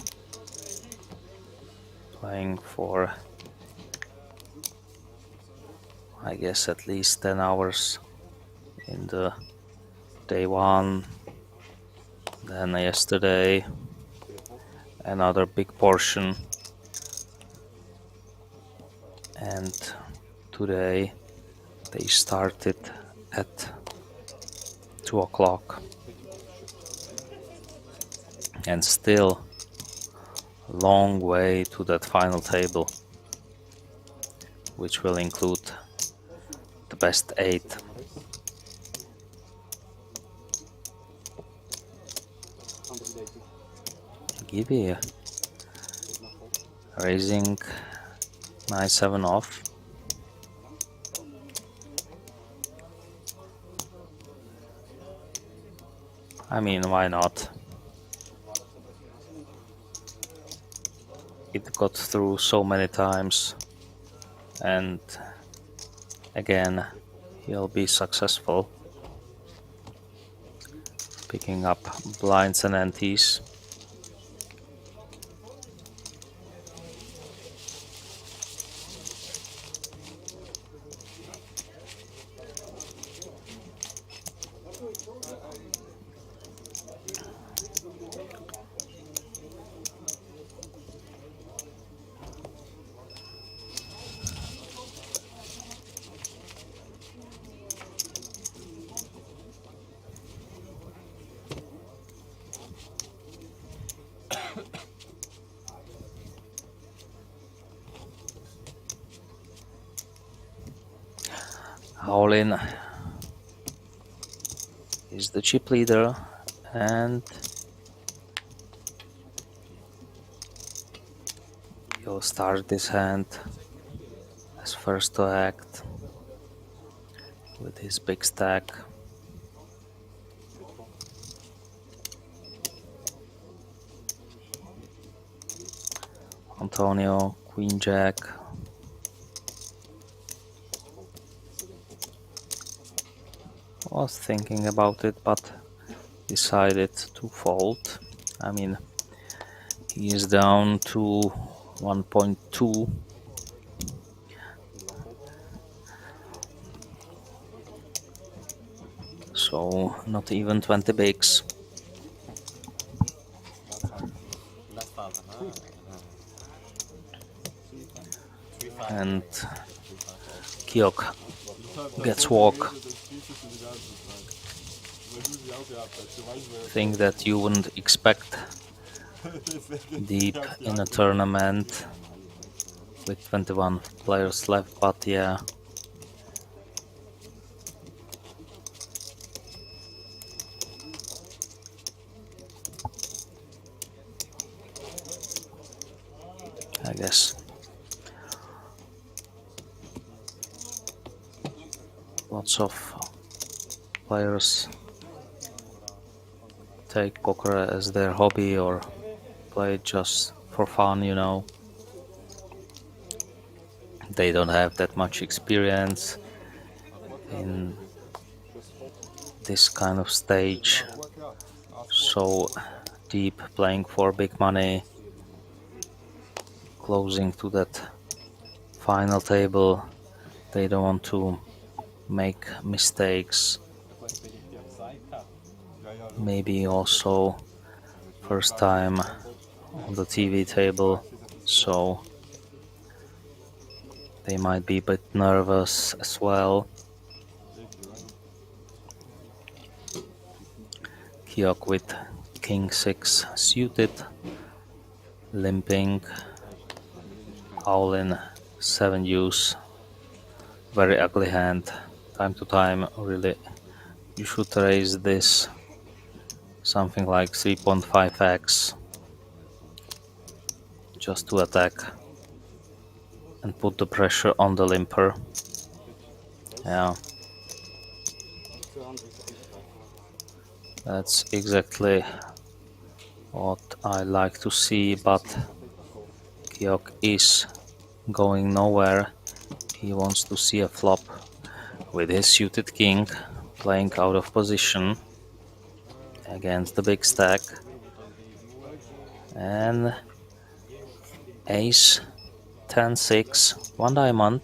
Playing for, I guess, at least 10 hours in the day one. Then yesterday, another big portion. And today they started at 2 o'clock. And still long way to that final table, which will include the best 8. Gibby raising 9-7 off. I mean, why not? It got through so many times, and again, he'll be successful picking up blinds and antes. All in is the chip leader, and he'll start this hand as first to act with his big stack. Antonio, Queen Jack. Was thinking about it, but decided to fold. I mean, he is down to 1.2. So not even 20 bigs. And Kiok gets walk. Thing that you wouldn't expect deep in a tournament with 21 players left, but yeah. I guess lots of players take poker as their hobby or play it just for fun, you know. They don't have that much experience in this kind of stage, so deep, playing for big money, closing to that final table. They don't want to make mistakes. Maybe also first time on the TV table, so they might be a bit nervous as well. Kiok with King 6 suited, limping, all in 7 deuce. Very ugly hand. Time to time, really, you should raise this something like 3.5x just to attack and put the pressure on the limper. Yeah, that's exactly what I like to see, but Kiok is going nowhere. He wants to see a flop with his suited king, playing out of position against the big stack. And ace, 10-6, 1 diamond.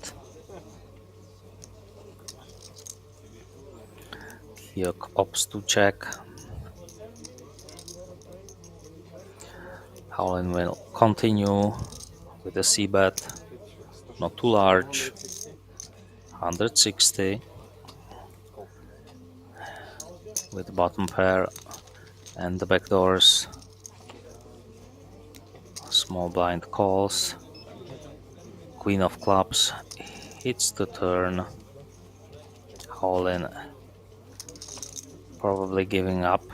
Kiok opts to check. Howlin will continue with a c-bet, not too large, 160, with the bottom pair and the backdoors. Small blind calls. Queen of clubs hits the turn. Howlin probably giving up.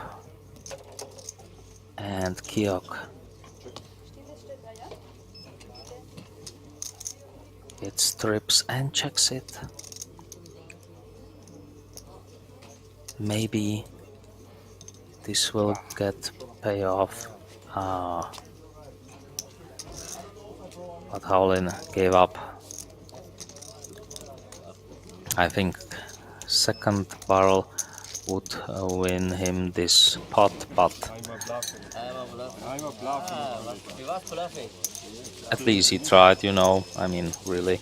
And Kiok it strips and checks it. Maybe this will get payoff. But Howlin gave up. I think second barrel would win him this pot, but at least he tried, you know. I mean, really,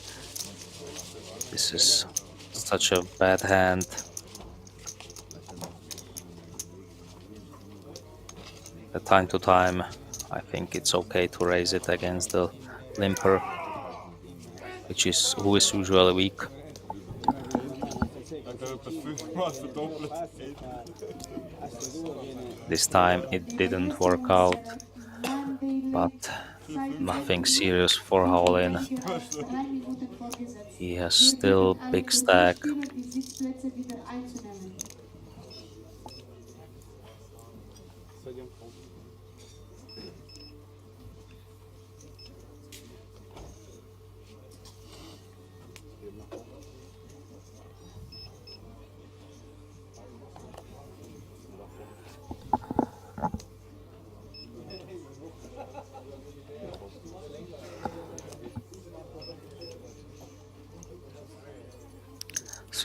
this is such a bad hand. At time to time, I think it's okay to raise it against the limper, who is usually weak. This time it didn't work out, but nothing serious for Howlin. He has still big stack.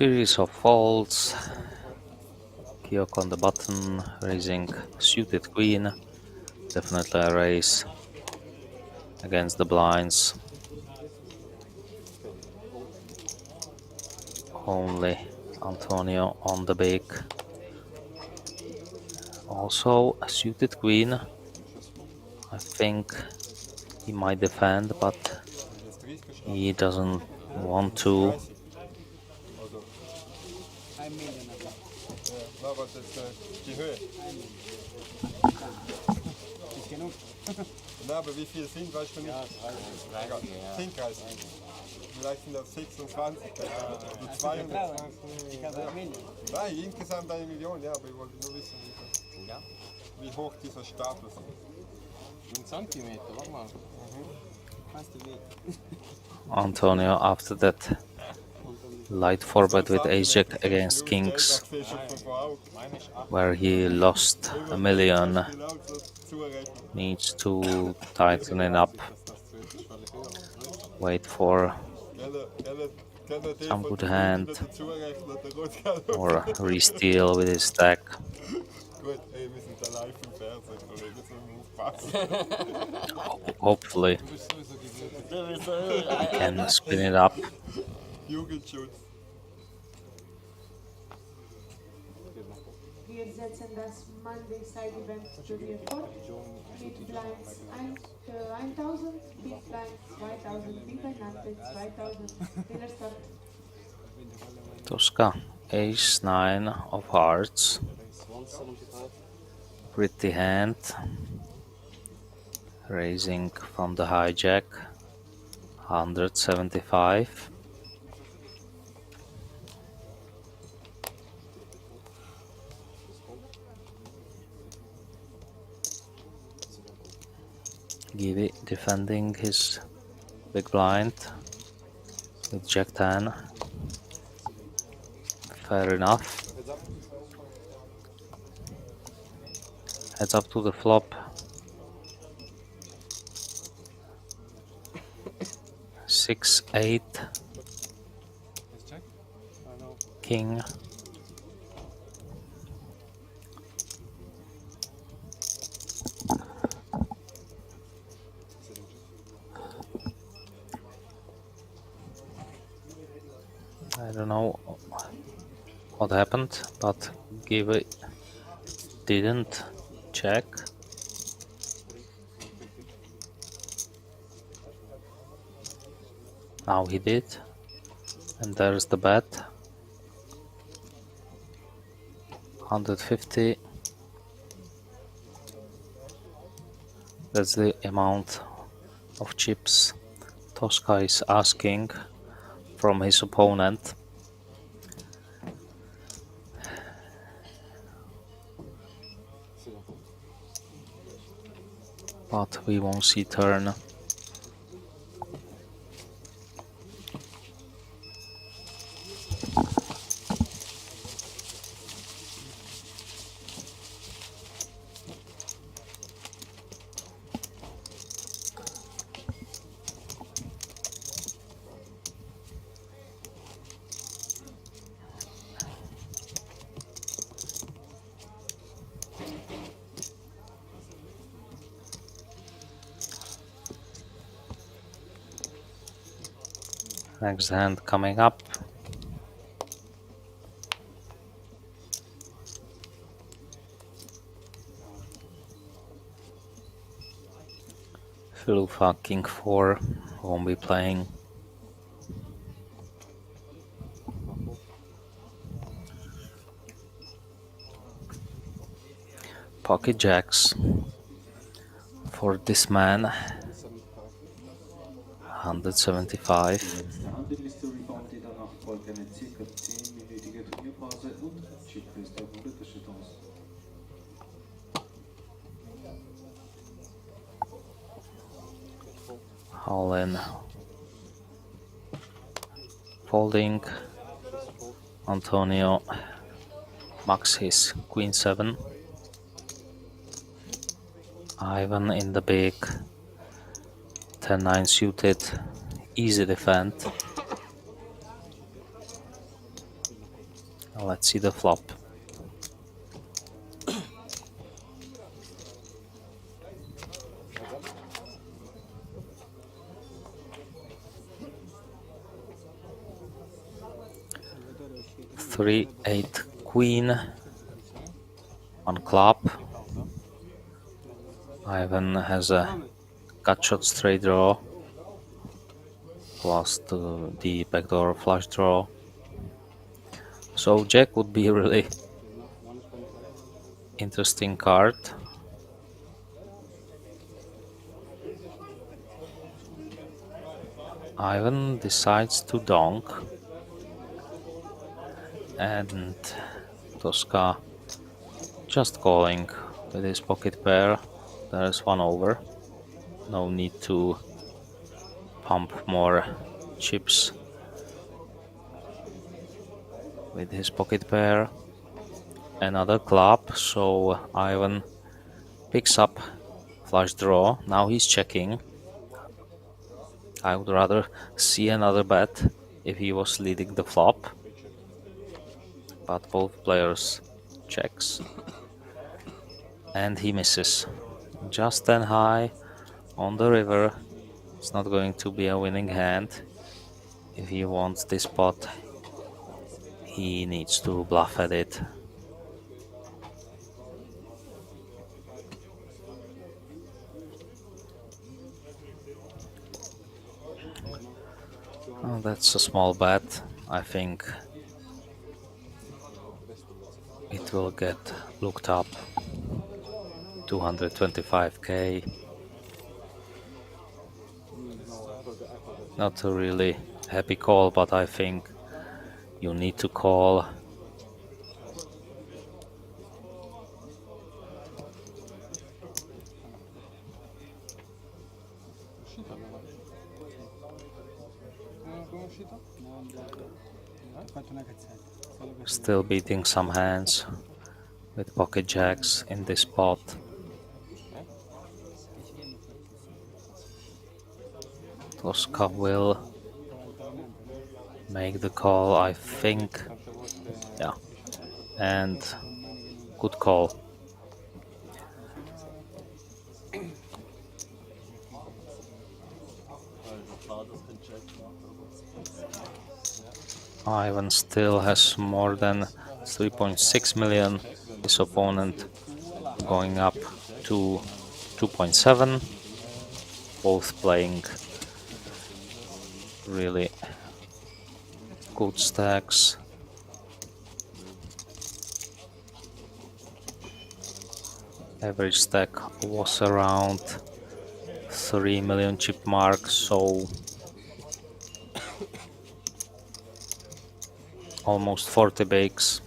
Series of folds. Kyok on the button, raising suited queen. Definitely a raise against the blinds. Only Antonio on the big. Also a suited queen. I think he might defend, but he doesn't want to. Ein Million. Ja, aber das ist die Höhe. Nicht genug. Na, aber wie viel sind, weißt du nicht? Ja, 30. 30. Vielleicht sind das 26. Die 200. Ich habe 1 Million. Nein, insgesamt 1 Million, ja, aber ich wollte nur wissen, wie hoch dieser Status ist. In Zentimeter, warte mal. Antonio after that light forward with ace-jack against kings, where he lost 1 million, needs to tighten it up, wait for some good hand, or re-steal with his stack. Hopefully he can spin it up. Wir setzen das Monday Side Event Turnier fort mit Blinds 1000, Big Blinds 2000, Big Blind 2000, Winner Start. Tosca, ace 9 of hearts. Pretty hand. Raising from the hijack. 175. Givi defending his big blind with jack 10. Fair enough. Heads up to the flop. 6-8. King. I don't know what happened, but Givi didn't check. Now he did, and there's the bet. 150. That's the amount of chips Tosca is asking from his opponent. But we won't see turn. Next hand coming up. Filufa King 4 won't be playing. Pocket jacks for this man. 175. Danach folgt eine ca. 10-minütige Turnierpause und Chip-Quiz der Runde des Jetons. All in. Folding. Antonio max his Queen 7. Ivan in the big. 10-9 suited. Easy defend. Let's see the flop. Three, eight, queen on club. Ivan has a gut shot straight draw plus the backdoor flush draw. So Jack would be a really interesting card. Ivan decides to donk and Tosca just calling with his pocket pair. There's one over. No need to pump more chips with his pocket pair. Another club, so Ivan picks up flush draw. Now he's checking. I would rather see another bet if he was leading the flop, but both players checks and he misses. Just 10 high on the river. It's not going to be a winning hand. If he wants this pot, he needs to bluff at it. Oh, that's a small bet. I think it will get looked up. 225k. Not a really happy call, but I think you need to call. Still beating some hands with pocket jacks in this spot. Tosca will make the call, I think. Yeah, and good call. Ivan still has more than 3.6 million. His opponent going up to 2.7. Both playing really good stacks. Average stack was around 3 million chip mark, so almost 40 bakes.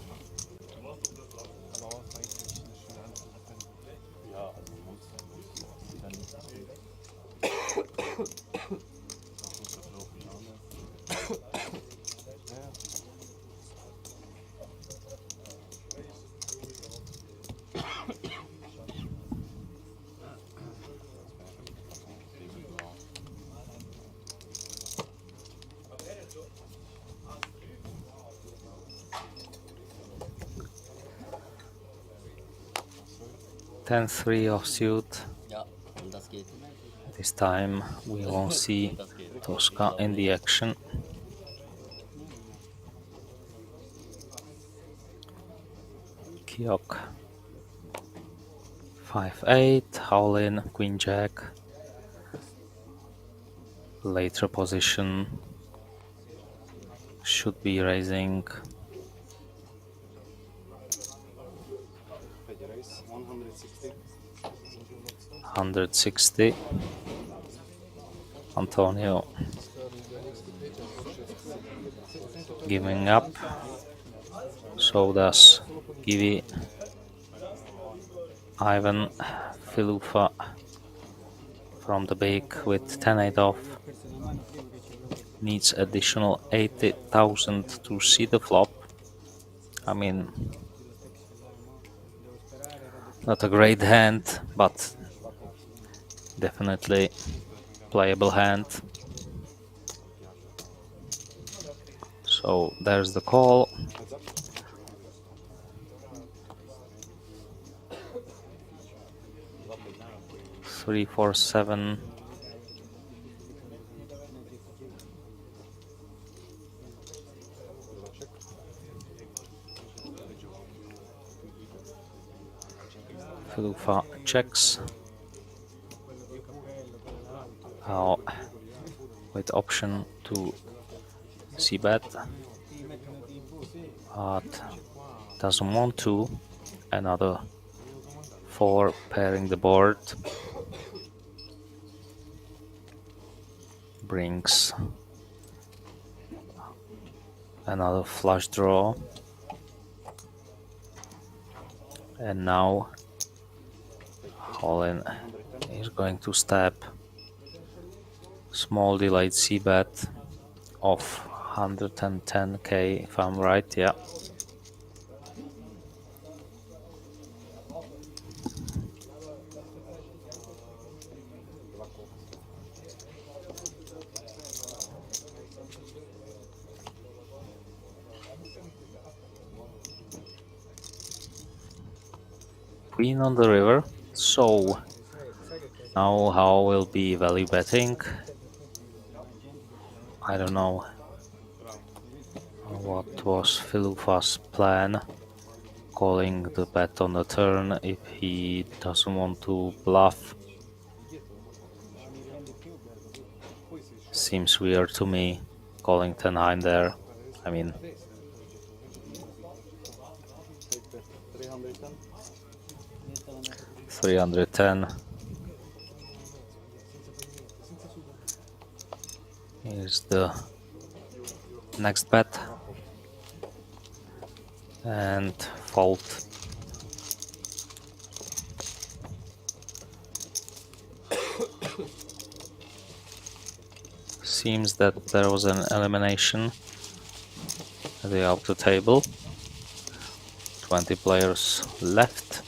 Ten three offsuit. This time we won't see Tosca in the action. Kiok 5-8, all in, queen jack. Later position should be raising. 160. Antonio giving up. So does Givi. Ivan Filufa from the bake with 10-8 off. Needs additional 80,000 to see the flop. I mean, not a great hand, but definitely playable hand. So there's the call. 3, 4, 7. Filufa checks. Now with option to c-bet, but doesn't want to. Another 4 pairing the board brings another flush draw, and now Colin is going to step small delayed c-bet of 110k if I'm right, yeah. Queen on the river, so now how will be value betting? I don't know what was Filufa's plan, calling the bet on the turn if he doesn't want to bluff. Seems weird to me, calling 10-9 there. I mean, 310. Here's the next bet. And fold. Seems that there was an elimination at the outer table. 20 players left.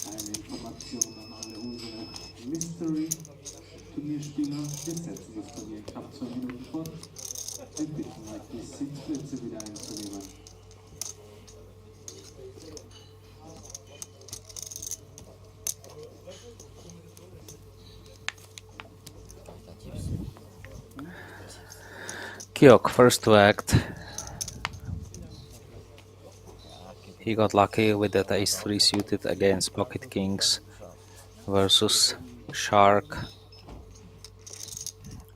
Eine Information an alle unsere Mystery-Turnierspieler. Wir setzen das Turnier in knapp 2 Minuten fort. Wir bitten euch, die Sitzplätze wieder einzunehmen. Kiok, first to act. He got lucky with that ace-3 suited against pocket kings versus shark.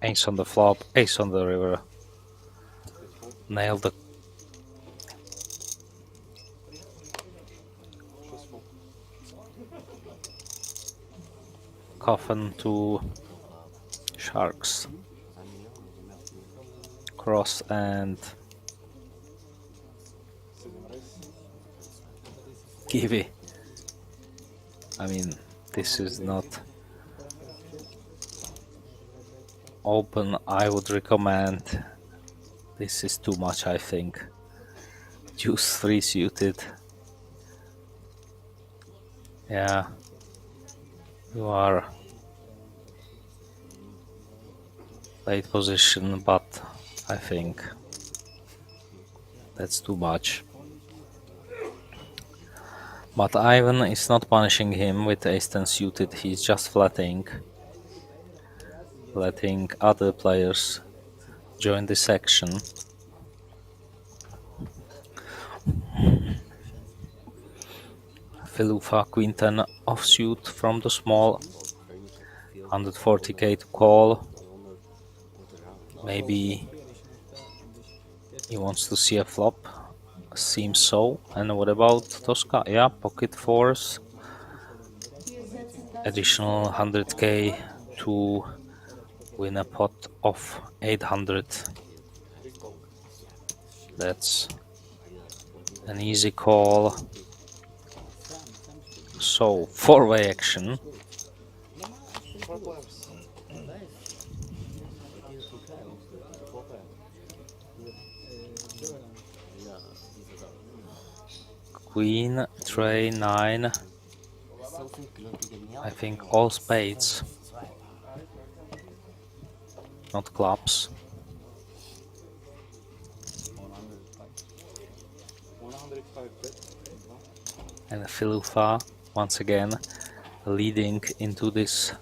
Ace on the flop, ace on the river. Nailed the coffin to sharks. Cross and Kiwi. I mean, this is not open. I would recommend. This is too much, I think. Deuce 3 suited. Yeah, you are late position, but I think that's too much. But Ivan is not punishing him with ace-10 suited, he's just flatting, letting other players join this action. Filufa Queen-10 offsuit from the small, 140k to call. Maybe he wants to see a flop. Seems so. And what about Tosca? Yeah, pocket fours. Additional 100k to win a pot of 800. That's an easy call. So, four-way action. Queen, tray, 9. I think all spades. Not clubs. 105 bet. and Filufa once again leading into this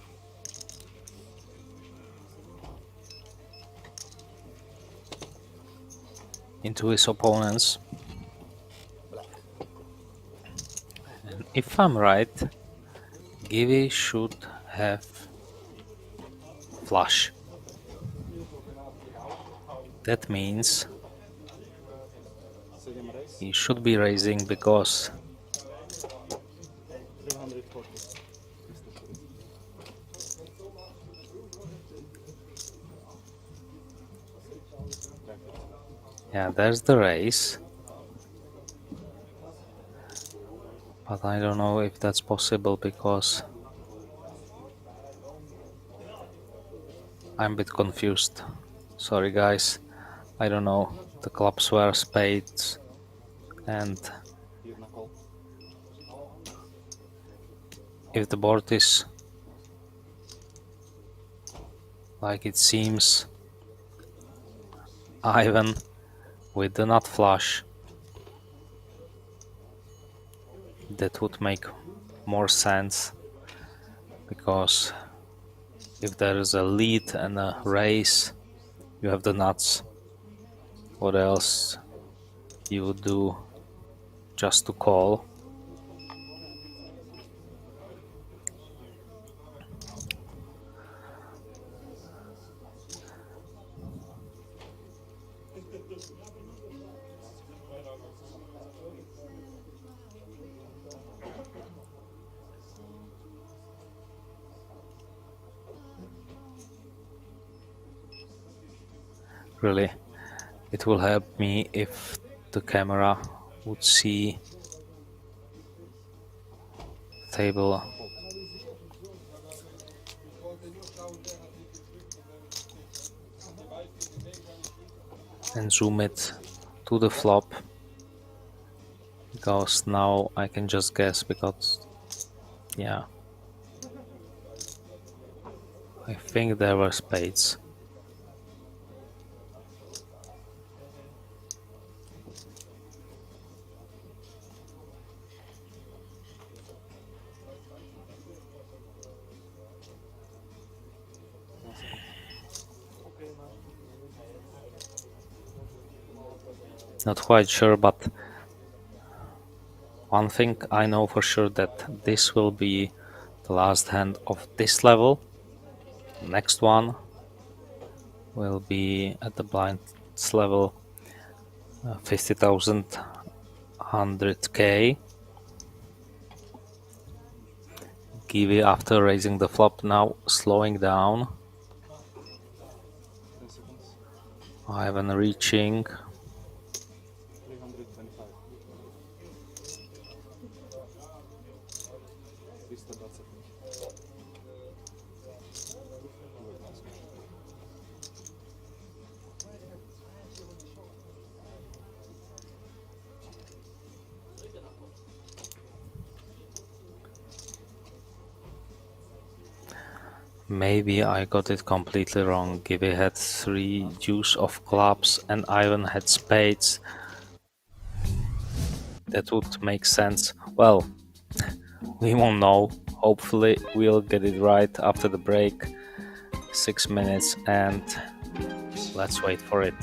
into his opponents. And if I'm right, Givi should have flush. That means he should be raising because 340. yeah, there's the raise. But I don't know if that's possible because I'm a bit confused. Sorry guys, I don't know. The clubs were spades and if the board is like it seems Ivan with the nut flush, that would make more sense, because if there is a lead and a raise, you have the nuts. What else you would do just to call? Really, it will help me if the camera would see table and zoom it to the flop, because now I can just guess, because yeah, I think there were spades. Not quite sure, but one thing I know for sure, that this will be the last hand of this level. Next one will be at the blinds level 50,000, 100k. Givi after raising the flop now slowing down. Ivan reaching. 325. 325. Maybe I got it completely wrong. Givi had 3 deuce of clubs and Ivan had spades. That would make sense. Well, we won't know. Hopefully we'll get it right after the break. 6 minutes and let's wait for it.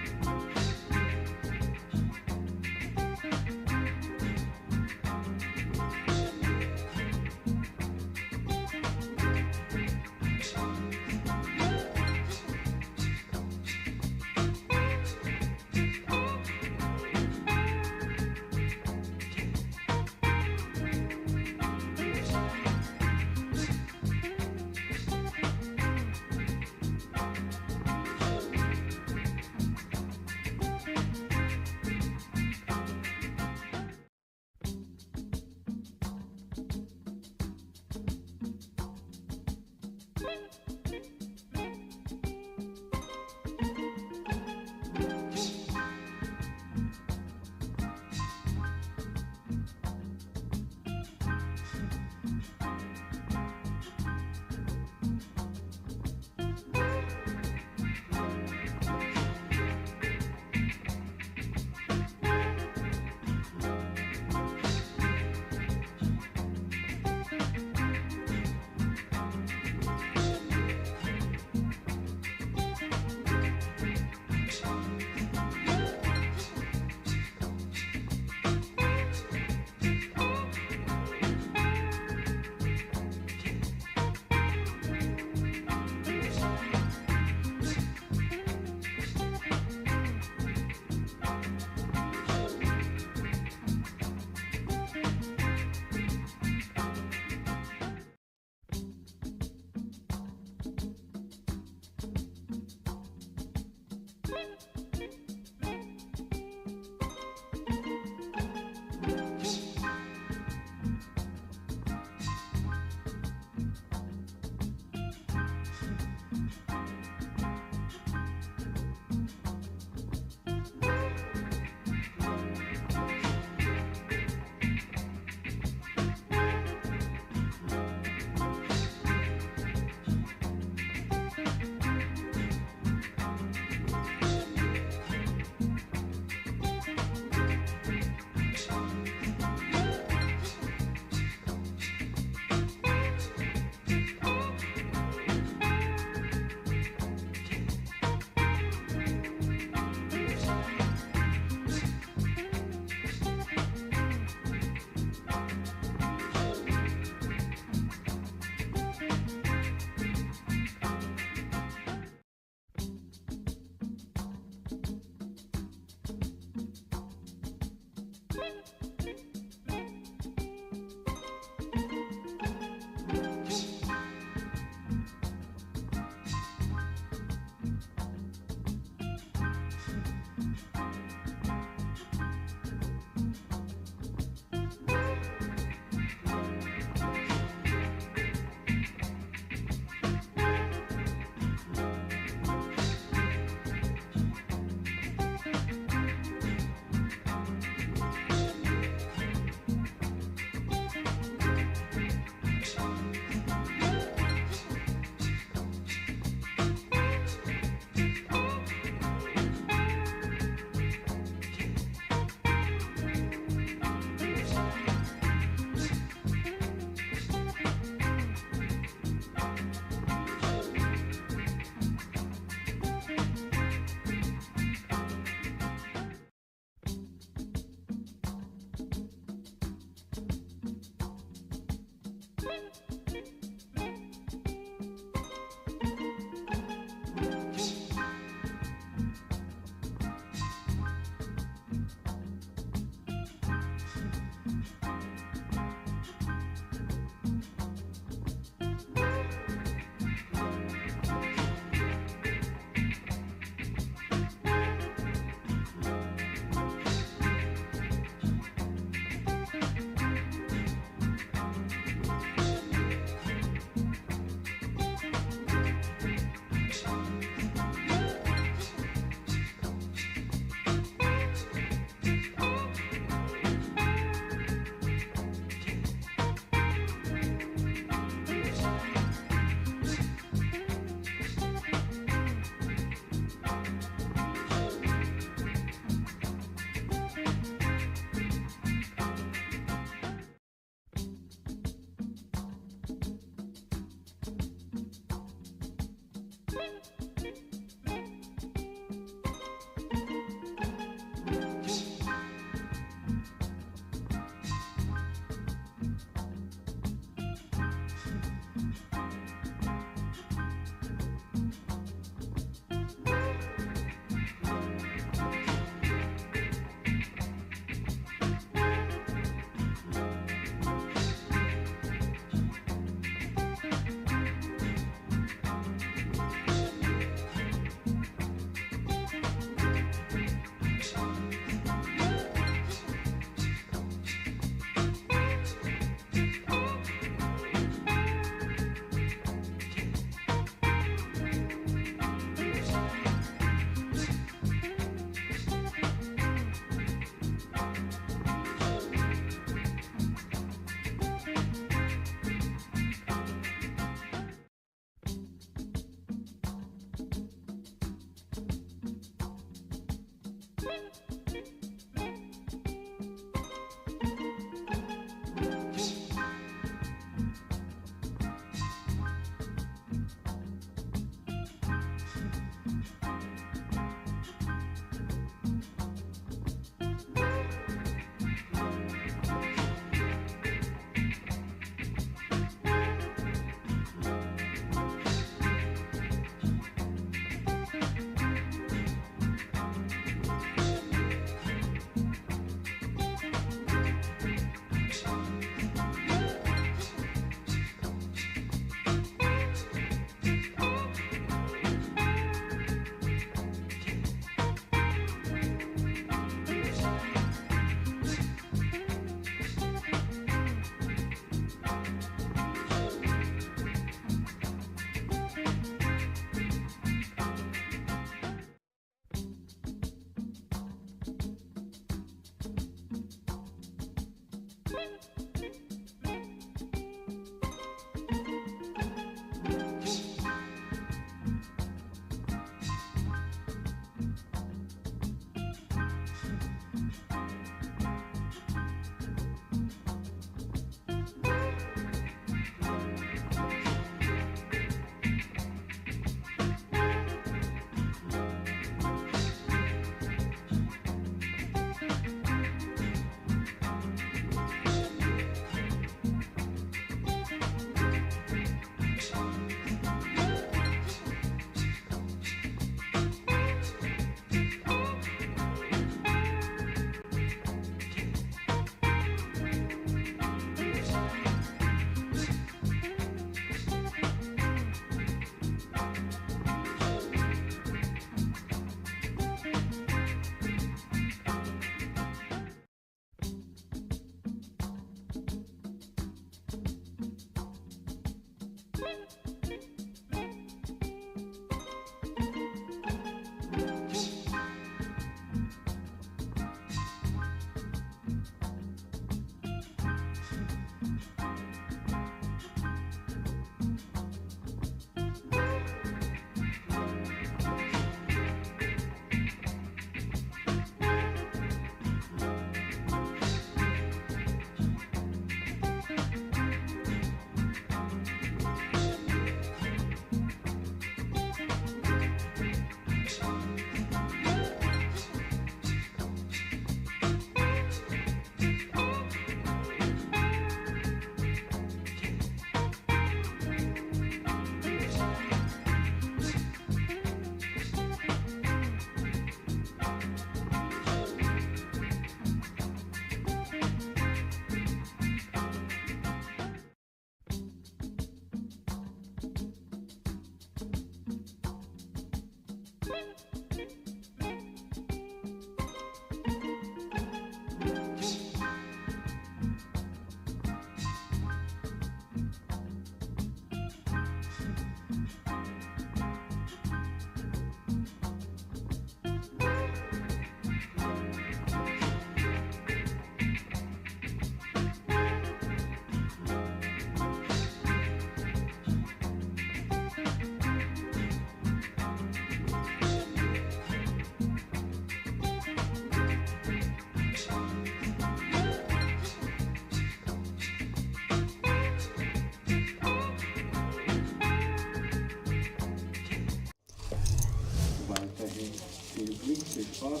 Good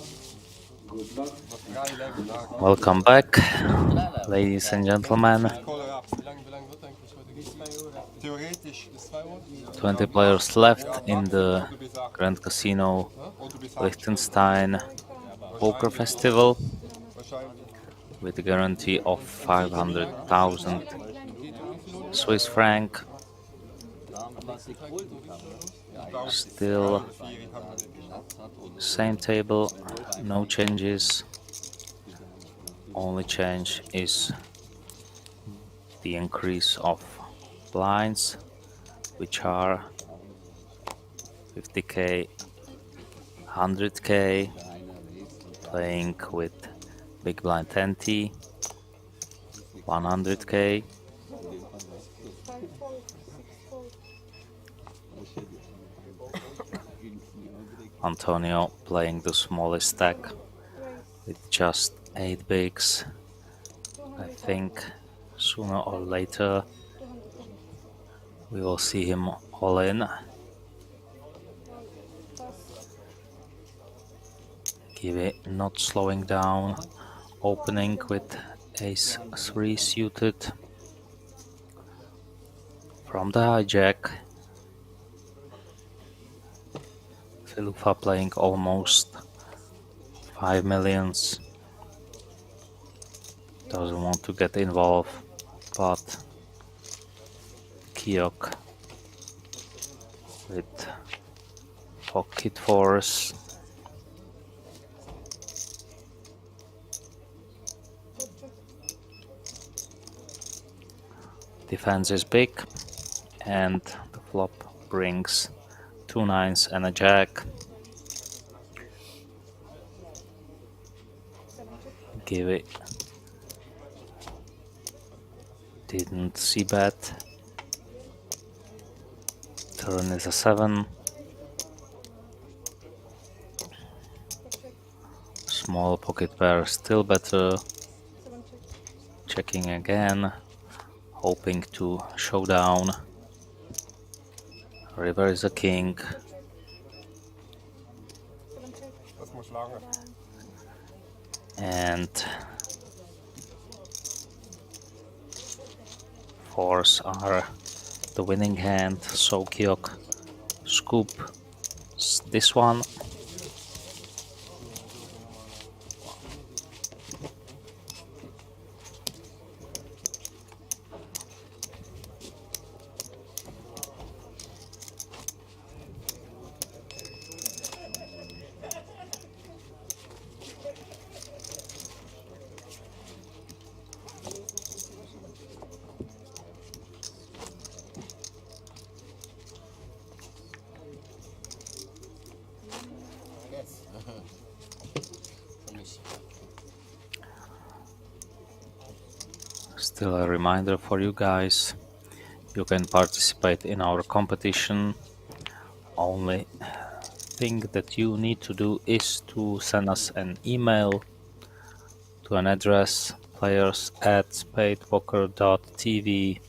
luck. Welcome back, ladies and gentlemen. Wie lang wird eigentlich heute gespielt? Theoretisch ist 2 Uhr? 20 players left in the Grand Casino Liechtenstein Poker Festival with a guarantee of 500,000 Swiss franc. Still same table, no changes. Only change is the increase of blinds, which are 50k, 100k, playing with big blind 10t, 100k, Antonio playing the smallest stack with just 8 bigs. I think sooner or later we will see him all in. Kiwi not slowing down, opening with ace 3 suited from the hijack. Filufa playing almost 5 millions. Doesn't want to get involved, but Kiok with pocket fours. Defense is big, and the flop brings 2 nines and a jack. Give it. Didn't see bet. Turn is a 7. Small pocket pair still better. Checking again, hoping to show down. River is a king. And fours are the winning hand, so Kiok scoop this one. Still a reminder for you guys, you can participate in our competition. Only thing that you need to do is to send us an email to an address players@spadepoker.tv.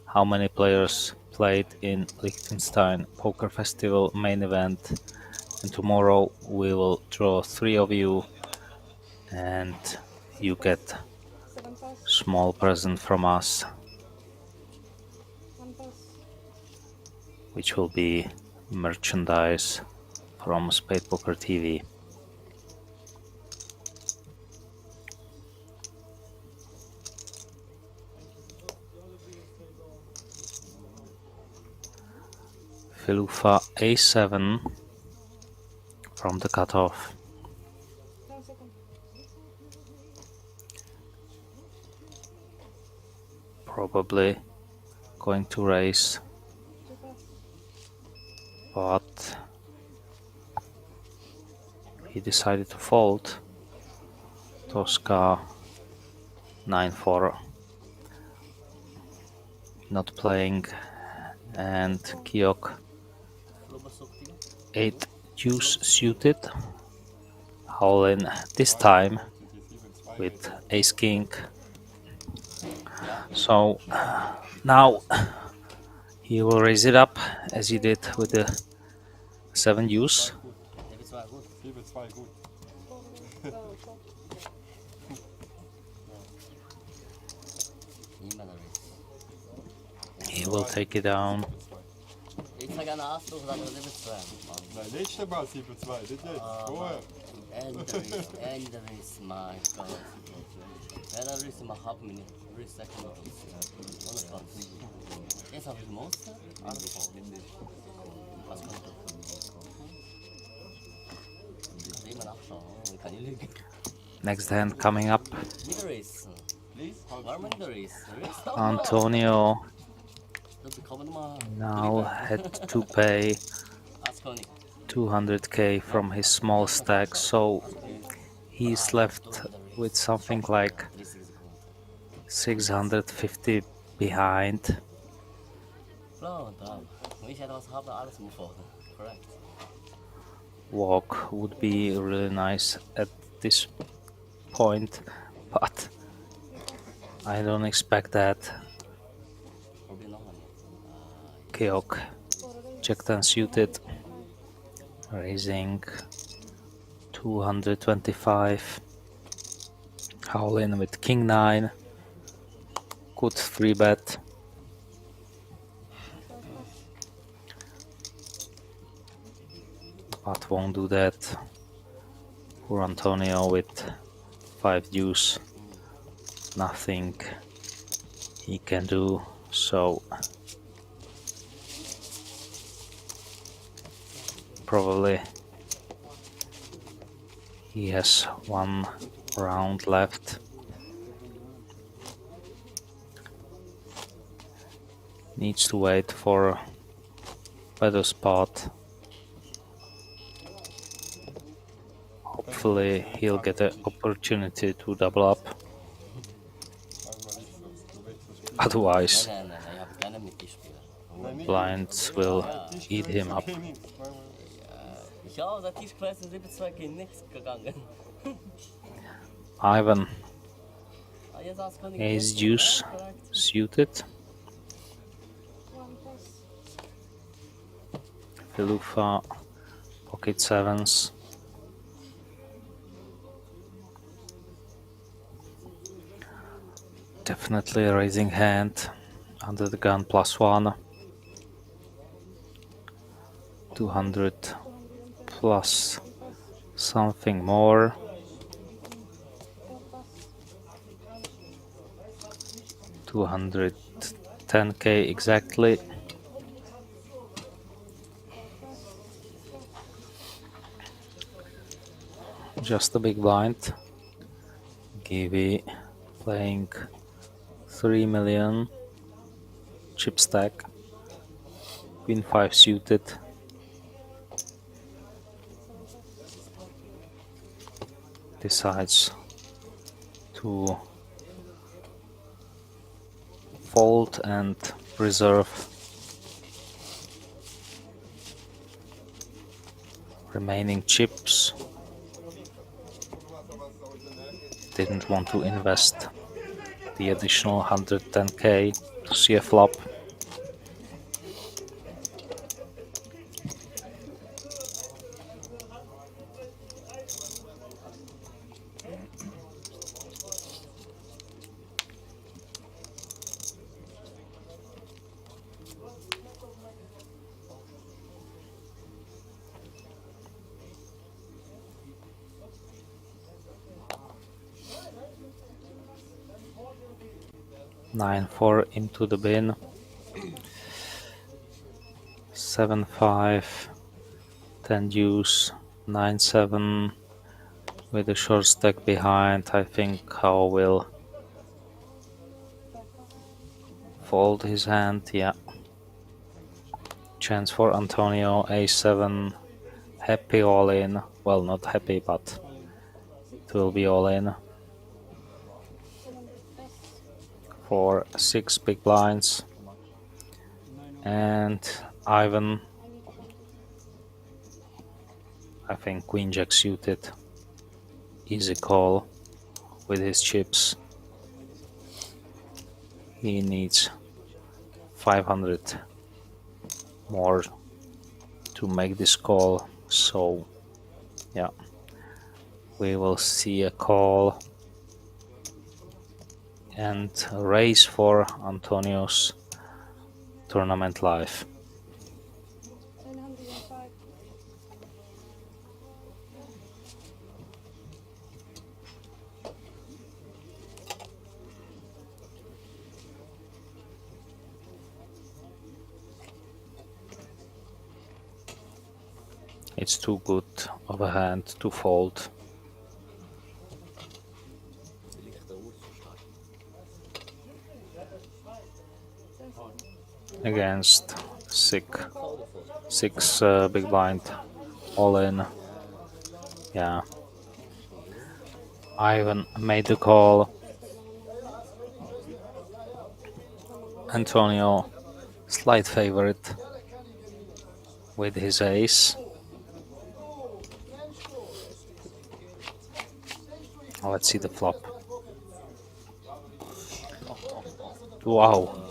How many players played in Liechtenstein Poker Festival main event, and tomorrow we will draw 3 of you and you get small present from us, which will be merchandise from SpadePoker TV. Filufa A7 from the cutoff. Probably going to raise, but he decided to fold. Tosca 9-4 not playing, and Kiok 8 deuce suited, all in this time with ace king. So now he will raise it up as he did with the 7 deuce. take it down. Ich sag gerne Ausdruck, dann 7-2. Nein, letztes Mal 7-2, nicht jetzt, vorher. Endlich, mein Gott. Ja, dann rüste mal halb Minute. Rüste jetzt habe ich Monster. Alles was kommt? Ich will mal nachschauen, ich kann nicht lügen. Next hand coming up. Please, warm Antonio now had to pay 200k from his small stack, so he's left with something like 650 behind. Walk would be really nice at this point, but I don't expect that. Keok, check 10 suited, raising 225. Howl in with king 9. Good 3-bet. But won't do that. Poor Antonio with 5 deuce. Nothing he can do, so probably he has 1 round left. Needs to wait for a better spot. Hopefully he'll get an opportunity to double up. Otherwise, blinds will eat him up. Ivan, ace deuce suited. Filufa, pocket sevens. Definitely a raising hand, under the gun +1. 200 plus something more. $210k exactly. Just a big blind. Givey playing 3 million, chip stack, queen 5 suited. Decides to fold and reserve. Remaining chips. Didn't want to invest the additional 110k to see a flop. Nine 4 into the bin. 7-5, 10 deuce, 9-7 with a short stack behind. I think How will fold his hand. Yeah. Chance for Antonio. A7. Happy all in. Well, not happy, but it will be all in. For 6 big blinds. And Ivan, I think Queen Jack suited. Easy call with his chips. He needs 500 more to make this call. So, yeah, we will see a call and a raise for Antonio's tournament life. It's too good of a hand to fold. Against six big blind, all in. Yeah. Ivan made the call. Antonio, slight favorite with his ace. Let's see the flop. Wow.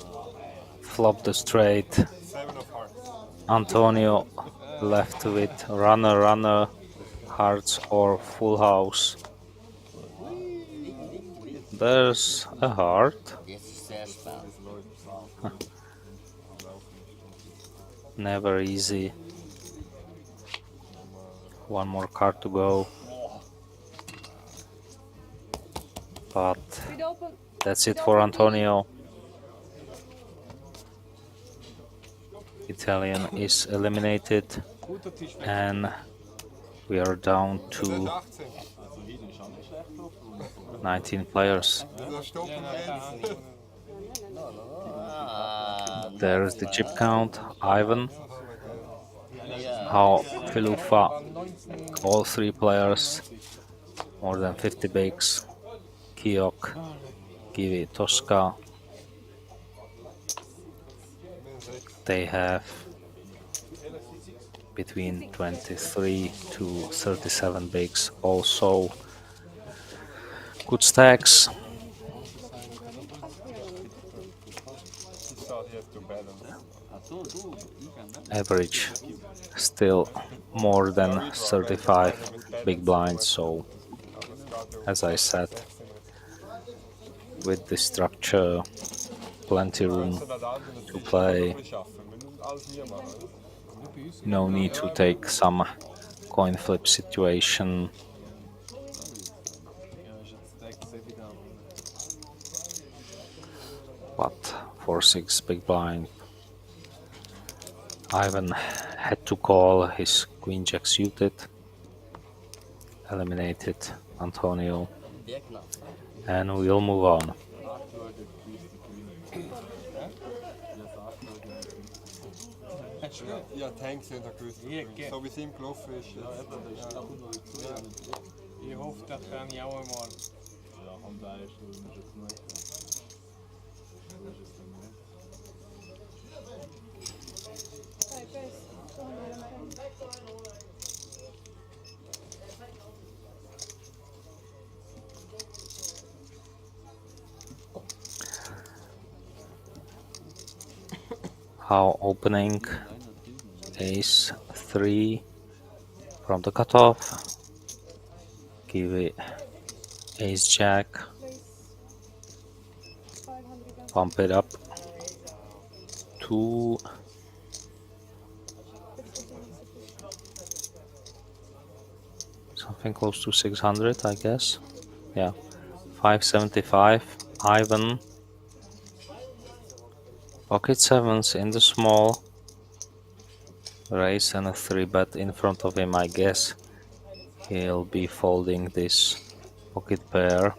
Flop the straight. Antonio left with runner, hearts or full house. There's a heart. Never easy. One more card to go. But that's it for Antonio. Italian is eliminated and we are down to 19 players. There's the chip count. Ivan, how Filufa, all three players, more than 50 bigs. Kiok, Kiwi, Tosca. They have between 23 to 37 bigs. Also good stacks. Average still more than 35 big blinds, so as I said, with the structure, plenty room to play. No need to take some coin flip situation. But 4-6 big blind. Ivan had to call his queen jack suited. Eliminated Antonio. And we'll move on. Ja, Tanks sind da gewesen. So wie es ihm gelaufen ist. Ich hoffe, das kann ich auch einmal. Ja, und da ist es nicht. How opening ace 3 from the cutoff. Give it ace jack. Pump it up to something close to 600, I guess. Yeah, 575. Ivan. Pocket sevens in the small. Raise and a 3-bet in front of him. I guess he'll be folding this pocket pair.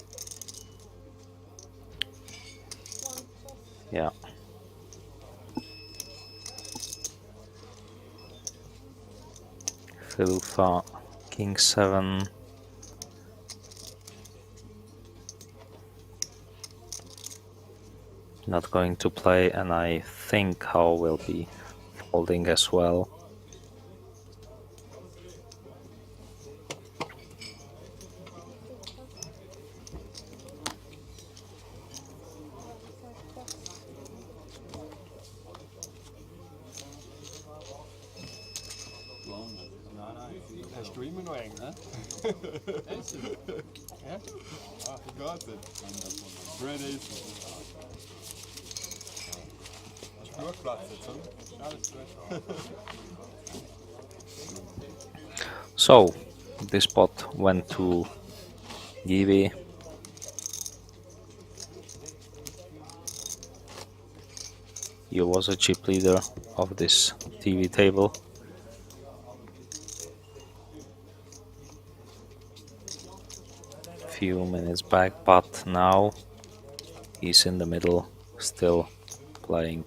Yeah. Filufa, king 7. Not going to play, and I think How will be folding as well. Hast du immer noch eng, ne? Ja? Ah, wie geht's denn? Red Ace. Durchplatzsitzung. Alles gut. So, this pot went to Givi. He was a chip leader of this TV table. Few minutes back, but now he's in the middle, still playing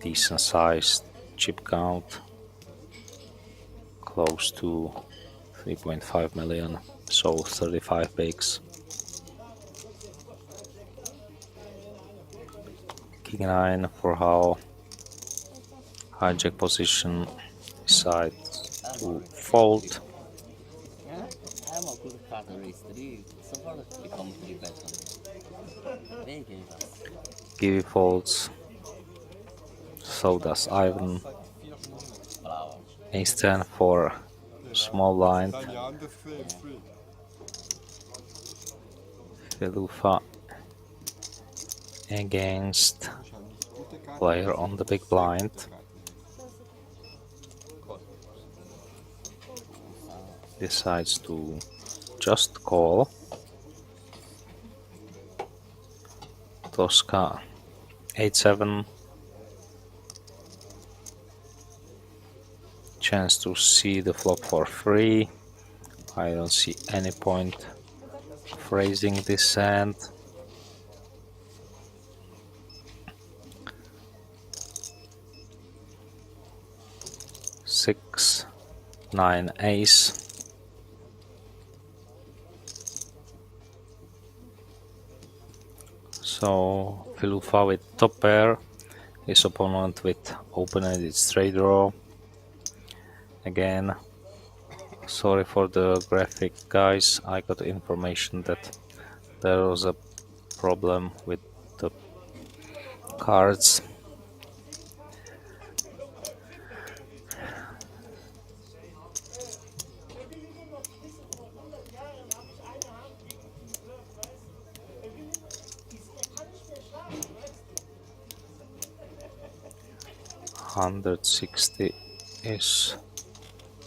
decent sized chip count, close to 3.5 million, so 35 bigs. King 9 for how hijack position, decides to fold. I'm a good card race 3. So far it's become 3 bets on. They gave us. Givi folds, so does Ivan. Ace 10 for small blind. Filufa against player on the big blind. Decides to just call. Tosca 8-7. Chance to see the flop for free. I don't see any point of raising this hand. Six, 9 ace. So Filufa with top pair, his opponent with open-ended straight draw. Again, sorry for the graphic, guys. I got information that there was a problem with the cards. $160 is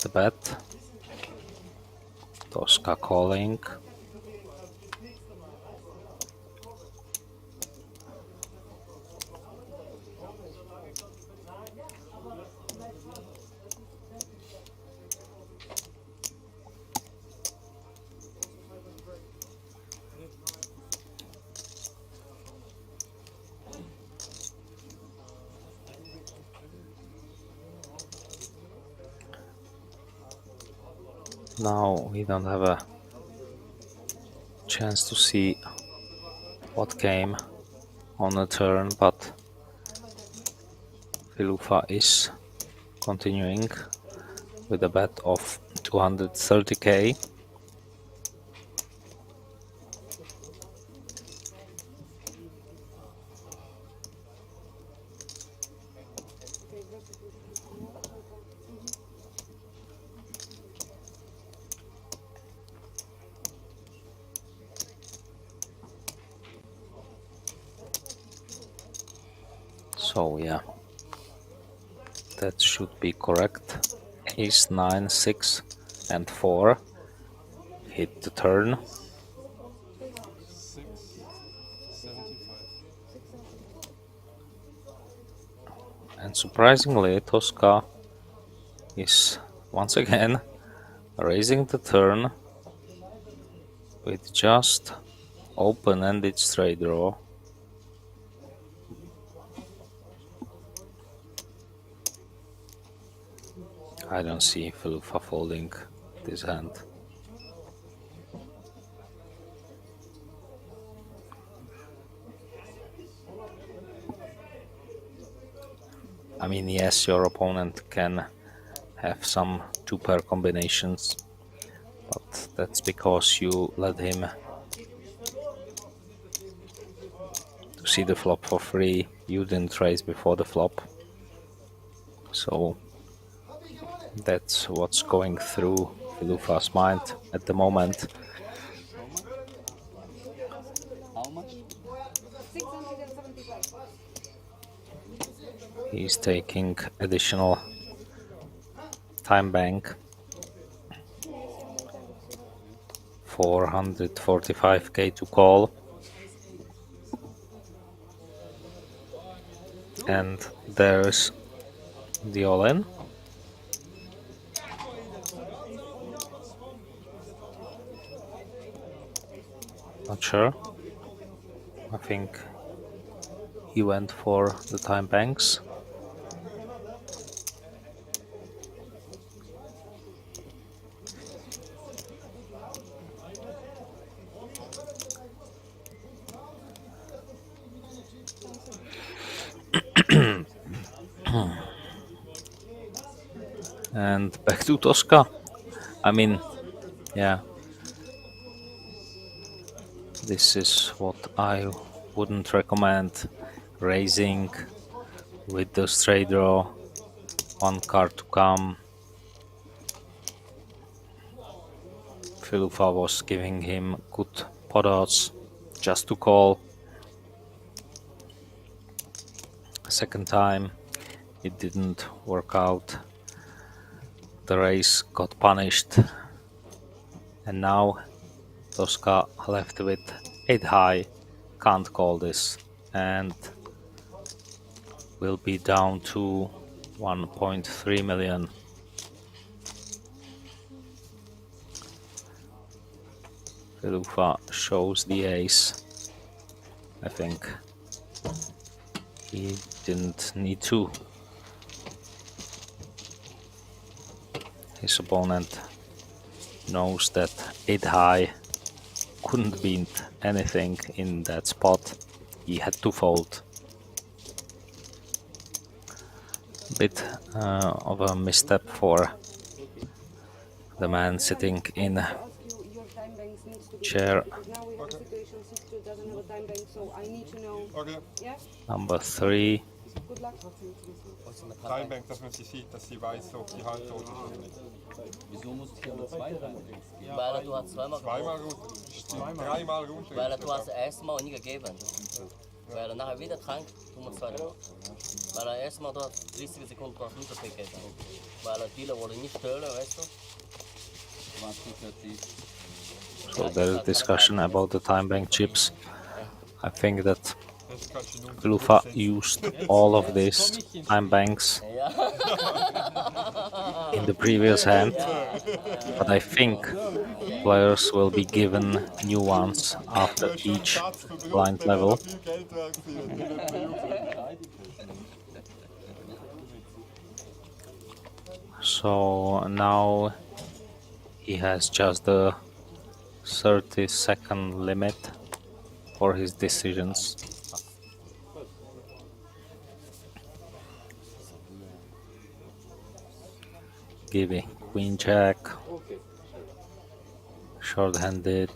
the bet. Tosca calling. Now we don't have a chance to see what came on the turn, but Filufa is continuing with a bet of 230k. So yeah, that should be correct. Ace 9, 6 and 4 hit the turn. And surprisingly, Tosca is once again raising the turn with just open-ended straight draw. I don't see Filufa folding this hand. I mean, yes, your opponent can have some two-pair combinations, but that's because you let him to see the flop for free. You didn't raise before the flop, so that's what's going through Filufa's mind at the moment. How much? 675. He's taking additional time bank. 445k to call. And there's the all-in. Not sure. I think he went for the time banks. And back to Tosca. I mean, yeah. This is what I wouldn't recommend. Raising with the straight draw, one card to come. Filufa was giving him good pot odds just to call. Second time it didn't work out. The raise got punished, and now Tosca left with 8 high, can't call this, and will be down to 1.3 million. Filufa shows the ace. I think he didn't need to. His opponent knows that 8 high couldn't beat anything in that spot. He had to fold. Bit of a misstep for the man sitting in chair number 3. Time Bank, dass man sie sieht, dass sie weiß, ob die Hand tot ist oder nicht. Wieso musste ich aber zweimal Weil du hast zweimal dreimal runter. Weil du hast erstmal nie gegeben. Weil er nachher wieder trank, tun wir zweimal. Weil er erstmal dort 30 Sekunden drauf runtergegeben. Weil der Dealer wollte nicht töten, weißt du? So there is discussion about the time bank chips. I think that Filufa used all of these time banks in the previous hand, but I think players will be given new ones after each blind level. So now he has just the 30-second limit for his decisions. Giving queen jack, short-handed.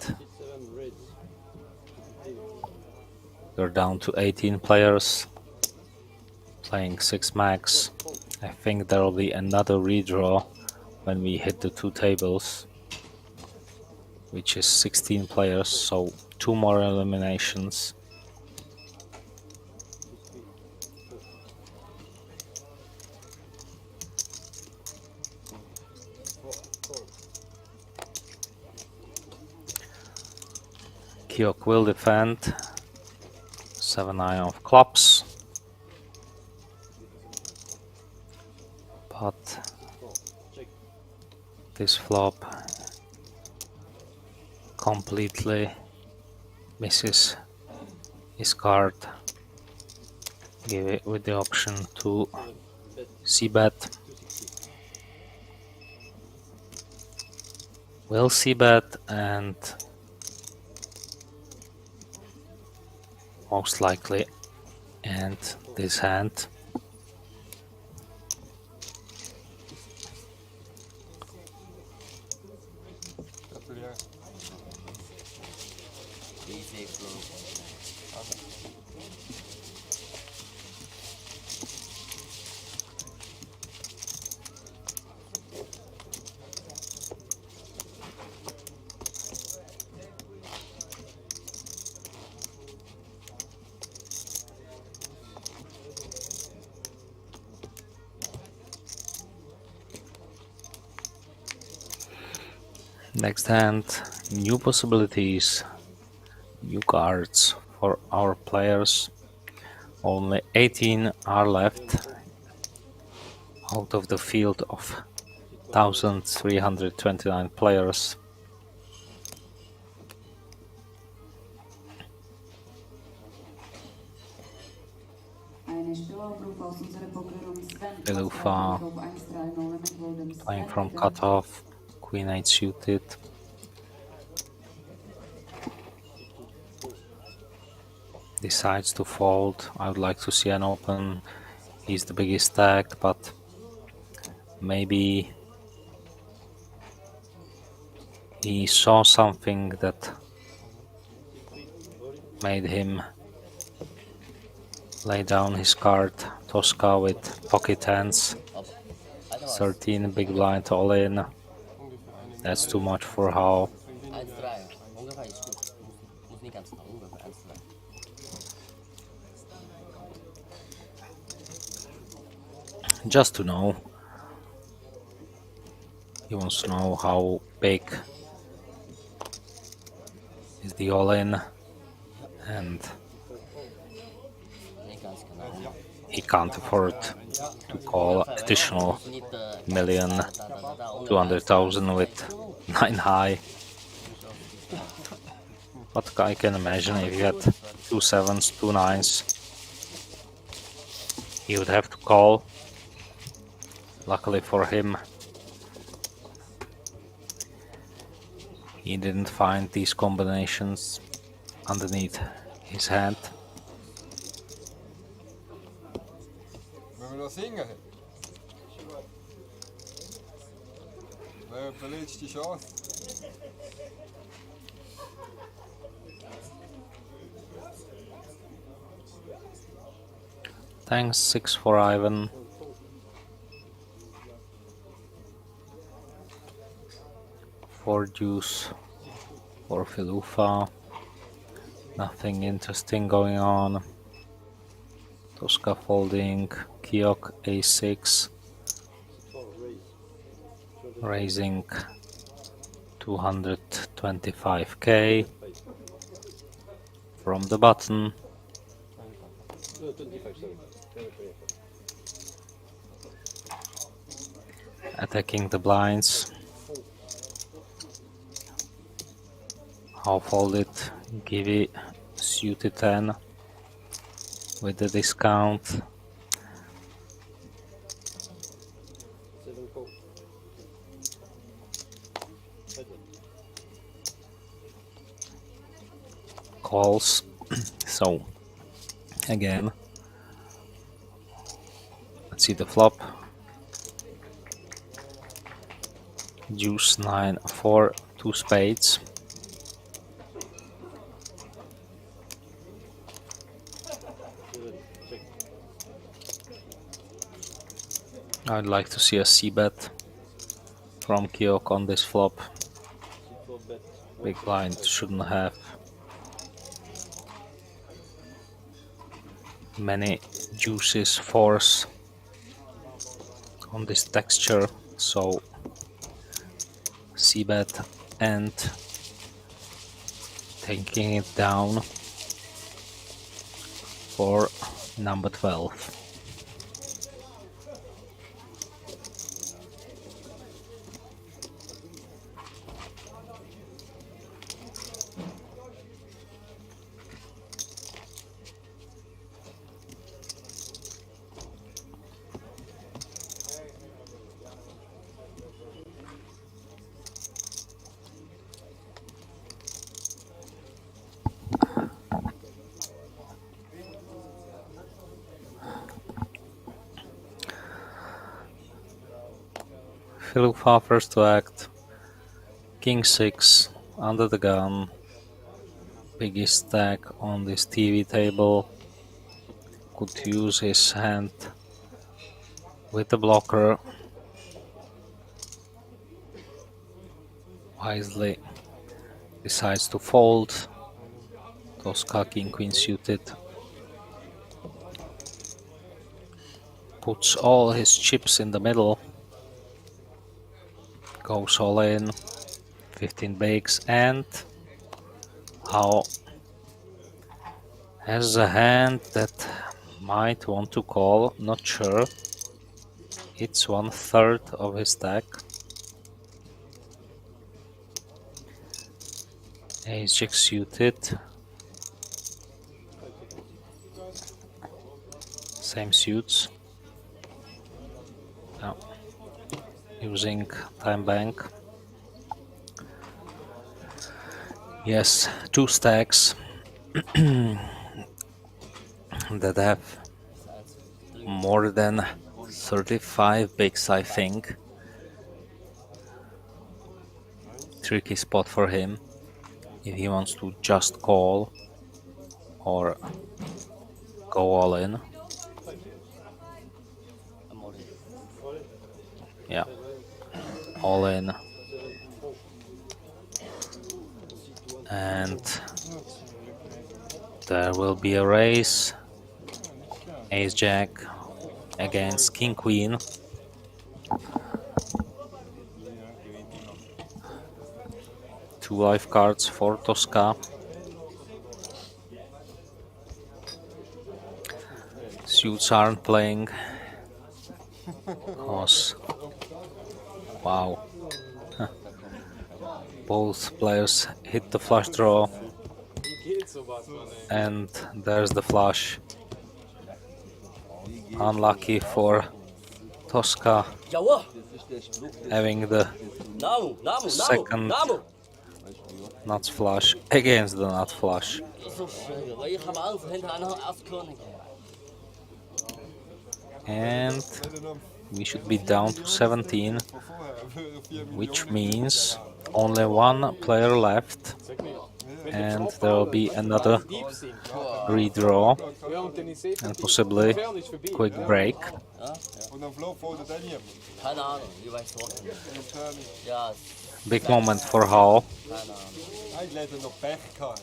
We're down to 18 players, playing 6 max. I think there will be another redraw when we hit the 2 tables, which is 16 players, so 2 more eliminations. Kyok will defend. 7-9 of clubs. But this flop completely misses his card. Give it with the option to c-bet. Will c-bet and most likely end this hand. Next hand, new possibilities, new cards for our players. Only 18 are left out of the field of 1,329 players. Belufa playing from cutoff, Queen 8 suited. Decides to fold. I would like to see an open. He's the biggest stack, but maybe he saw something that made him lay down his card Tosca with pocket hands. 13 big blind all in. That's too much for how. 1,3. Ungefähr ist gut. Muss nicht ganz genau, ungefähr 1,3. Just to know. He wants to know how big is the all-in, and he can't afford to call additional 1,200,000 with 9 high. But I can imagine if he had 2 sevens, 2 nines, he would have to call. Luckily for him, he didn't find these combinations underneath his hand. Wollen wir noch singen? Wäre die letzte Chance. Thanks, 6 for Ivan. For deuce for Filufa. Nothing interesting going on. Tosca folding, Kiok A6. Raising 225k from the button. Attacking the blinds. Half folded, Givi suited 10 with the discount. Calls. So again, let's see the flop. Deuce 9 4 2 spades. I'd like to see a c-bet from Kiok on this flop. Big blind shouldn't have many juices force on this texture, so c-bet and taking it down for number 12. Filufa first to act, King 6 under the gun, biggest stack on this TV table, could use his hand with the blocker wisely, decides to fold, Tosca King Queen suited, puts all his chips in the middle, goes all in, 15 bigs, and how has a hand that might want to call, not sure. It's 1/3 of his stack. Ace jack suited. Same suits. Now, using time bank. Yes, 2 stacks that have more than 35 bigs, I think. Tricky spot for him if he wants to just call or go all in. Yeah, all in. And there will be a race. Ace jack against king queen. Two life cards for Tosca. Suits aren't playing. Because, wow. Both players hit the flush draw. And there's the flush. Unlucky for Tosca, having the second nuts flush against the nut flush. And we should be down to 17, which means only one player left, and there will be another redraw and possibly quick break. Big moment for Hall.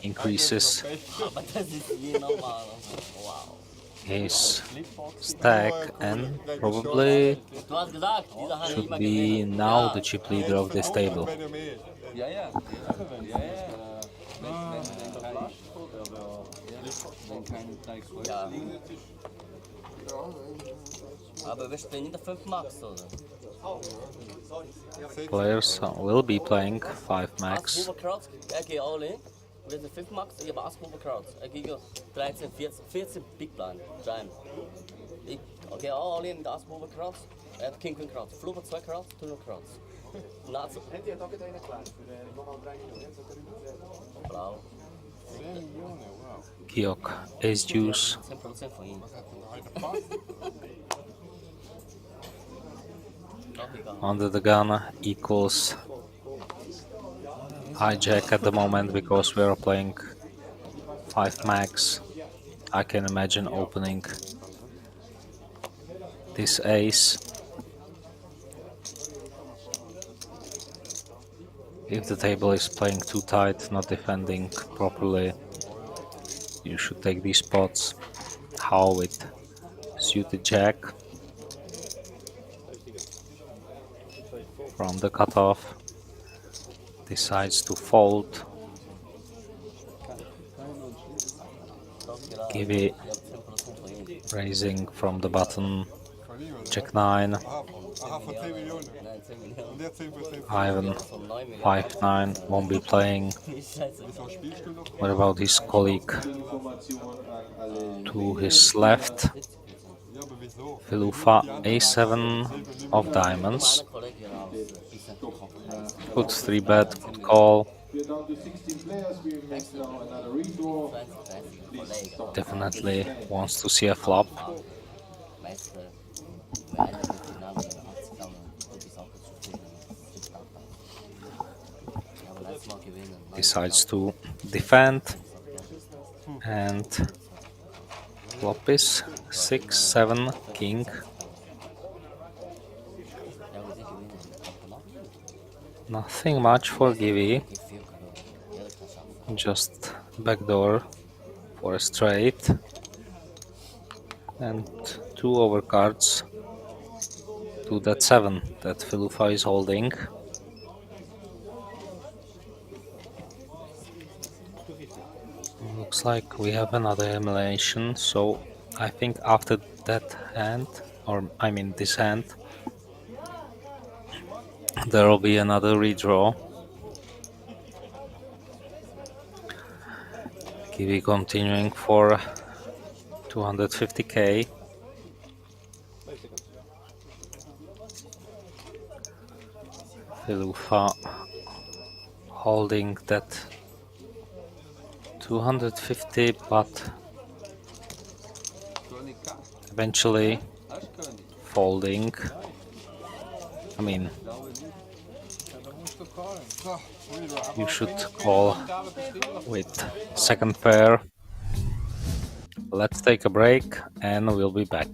Increases his stack and probably should be now the chip leader of this table. Players will be playing 5 max. With the 5 max, ich habe Ass-Probe Crowds. Ich gehe 13, 14 Big Blind. Giant. Ich gehe auch alle mit Ass-Probe Crowds. Er hat King Queen Crowds. Flopper 2 Crowds, Tunnel Crowds. Nazi. Hätte ihr da gerade einen Plan für den nochmal 3 Millionen? Blau. Kiok, Ace Deuce. 10% von ihm. Under the gun equals hijack at the moment because we are playing 5 max. I can imagine opening this ace. If the table is playing too tight, not defending properly, you should take these spots. How with suited jack from the cutoff. Decides to fold. Give raising from the button. Check 9. Ivan 5-9 won't be playing. What about his colleague to his left? Filufa A7 of diamonds. Good 3-bet, good call. Definitely wants to see a flop. Decides to defend, and flop is 6-7 king. Nothing much for Givey, just backdoor for a straight and 2 overcards to that 7 that Filufa is holding. Looks like we have another elimination, so I think after that hand, or I mean this hand, there will be another redraw. Kiwi continuing for 250k. Filufa holding that 250, but eventually folding. I mean, you should call with second pair. Let's take a break and we'll be back.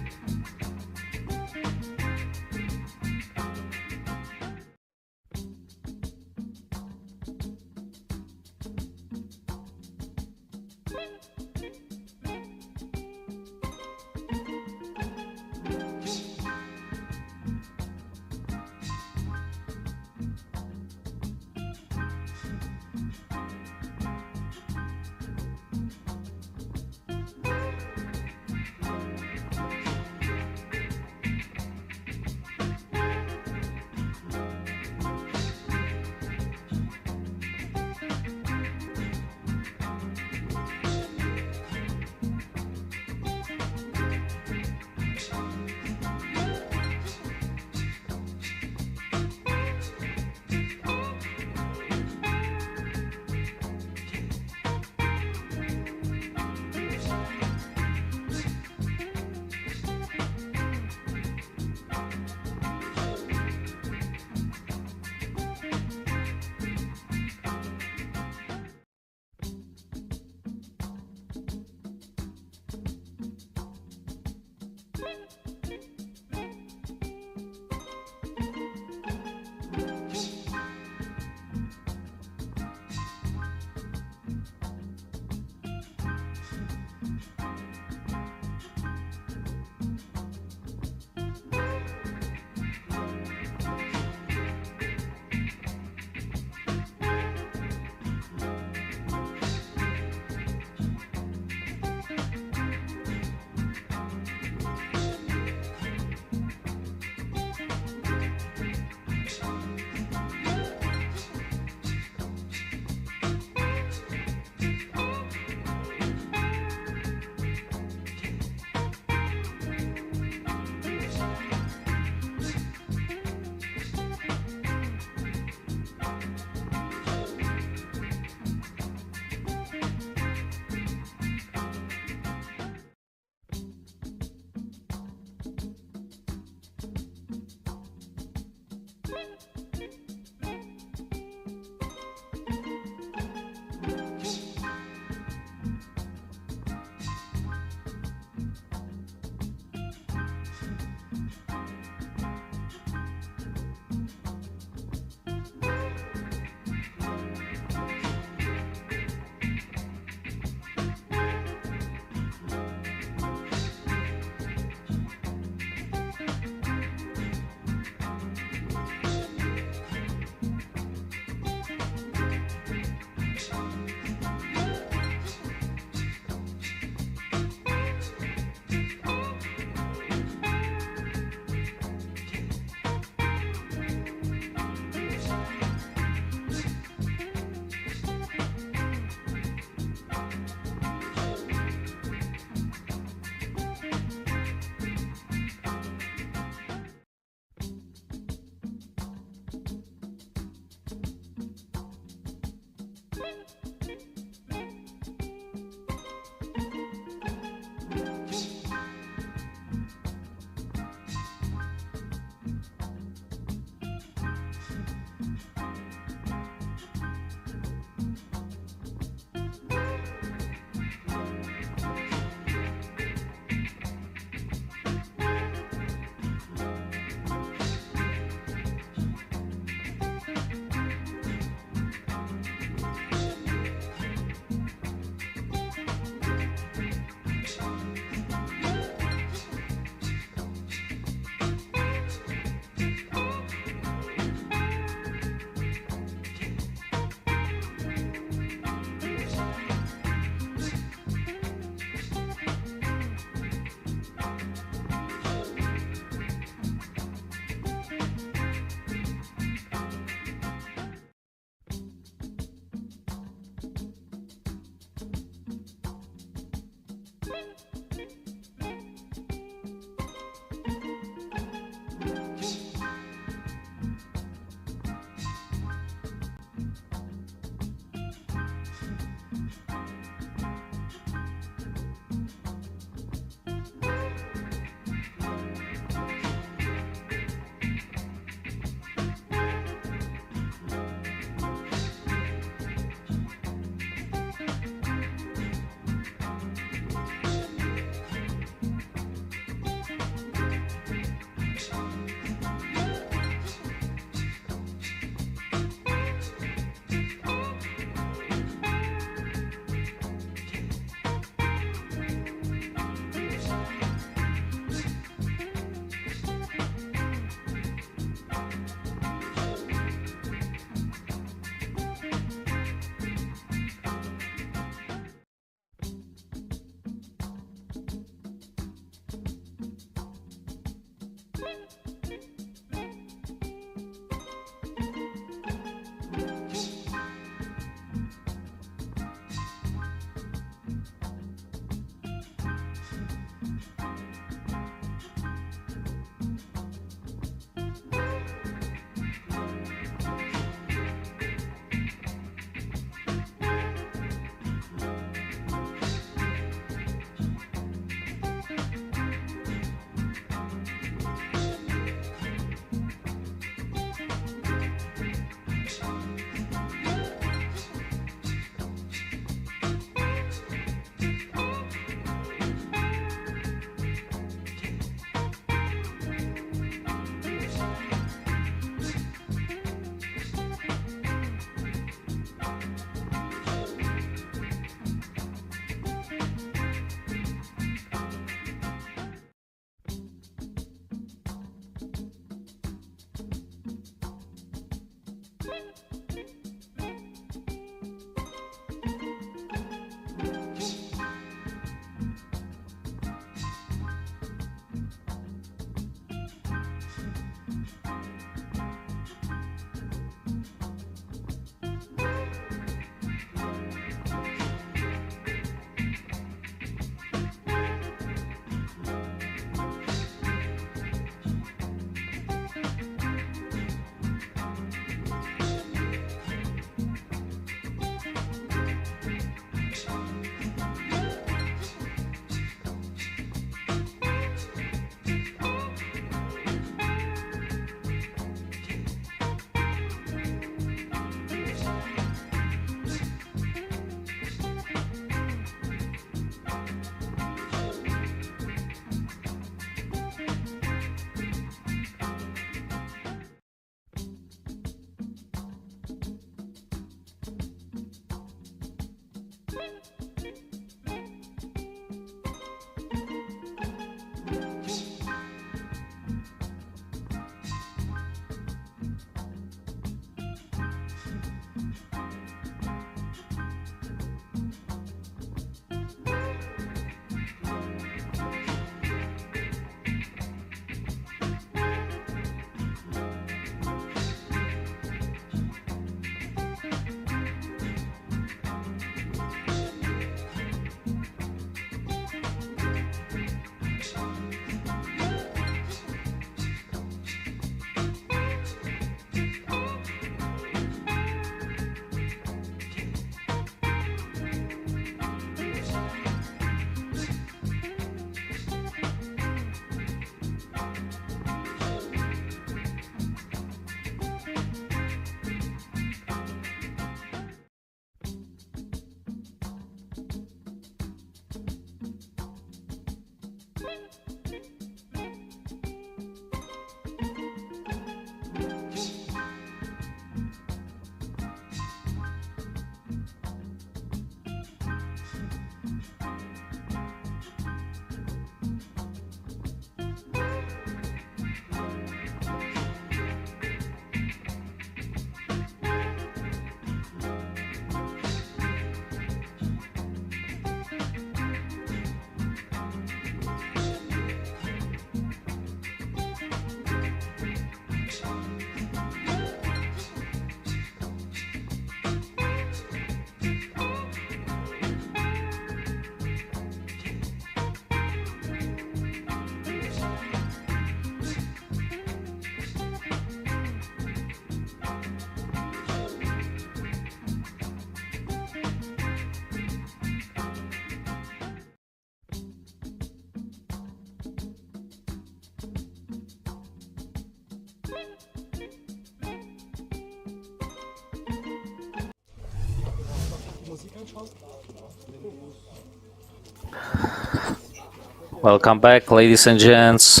Welcome back, ladies and gents.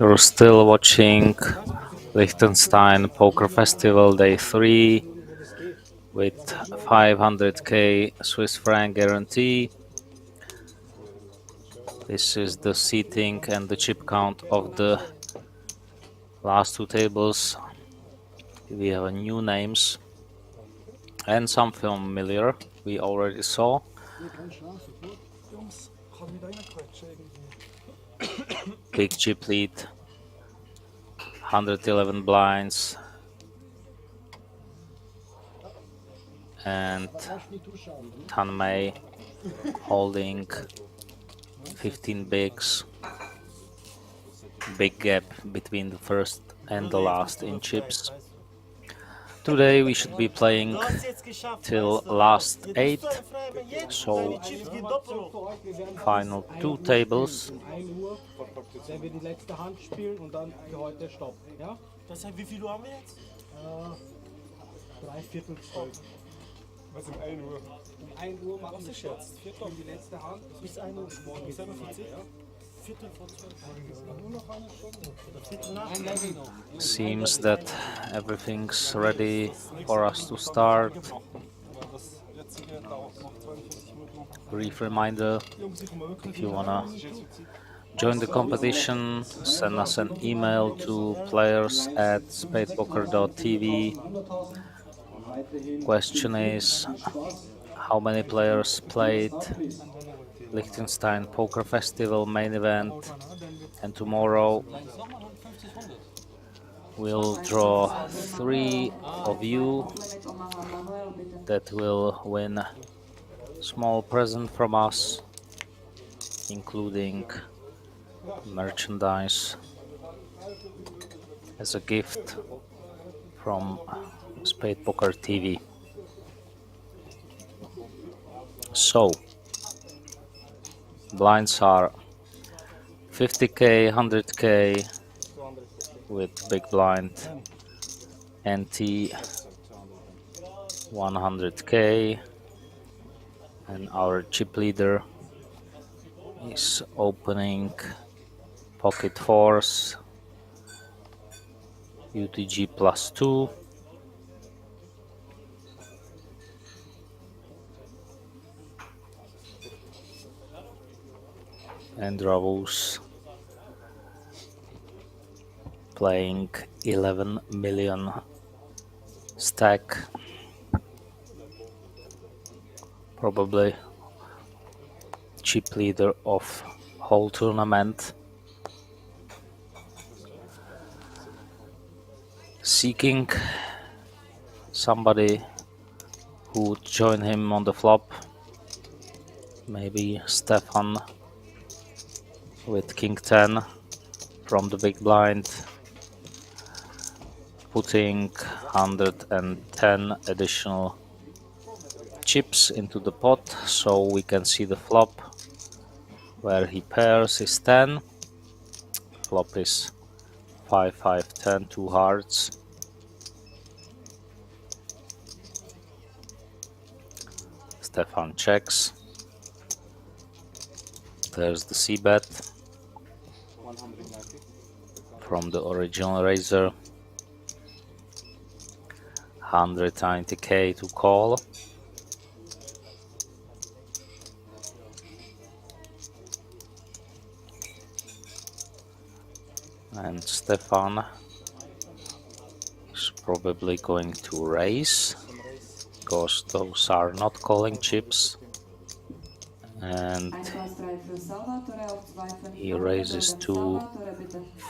You're still watching Liechtenstein Poker Festival Day 3 with 500k Swiss franc guarantee. This is the seating and the chip count of the last two tables. We have new names and some familiar we already saw. Big chip lead, 111 blinds, and Tan Mei holding 15 bigs. Big gap between the first and the last in chips. Today we should be playing till last 8, so final 2 tables. Der wird die letzte Hand spielen und dann für heute Stopp. Ja? Das heißt, wie viel Uhr haben wir jetzt? 3/4 Was um 1 Uhr? Um 1 Uhr machen wir jetzt. Spielen die letzte Hand. Bis 1 Uhr. Bis 41, ja? Viertel vor 12. Nur noch eine Stunde. Viertel nach. Ein Level noch. Seems that everything's ready for us to start. Brief reminder, if you wanna join the competition, send us an email to players@spadepoker.tv. Question is, how many players played Liechtenstein Poker Festival main event, and tomorrow we'll draw 3 of you that will win a small present from us, including merchandise as a gift from SpadePoker TV. So, blinds are 50k, 100k with big blind, NT 100k, and our chip leader is opening pocket fours, UTG +2. And Ravus playing 11 million stack, probably chip leader of whole tournament, seeking somebody who would join him on the flop, maybe Stefan with King 10 from the big blind, putting 110 additional chips into the pot so we can see the flop, where he pairs his 10. Flop is 5, 5, 10, 2 hearts. Stefan checks. There's the c-bet from the original raiser. 190k to call. And Stefan is probably going to raise, because those are not calling chips. And he raises to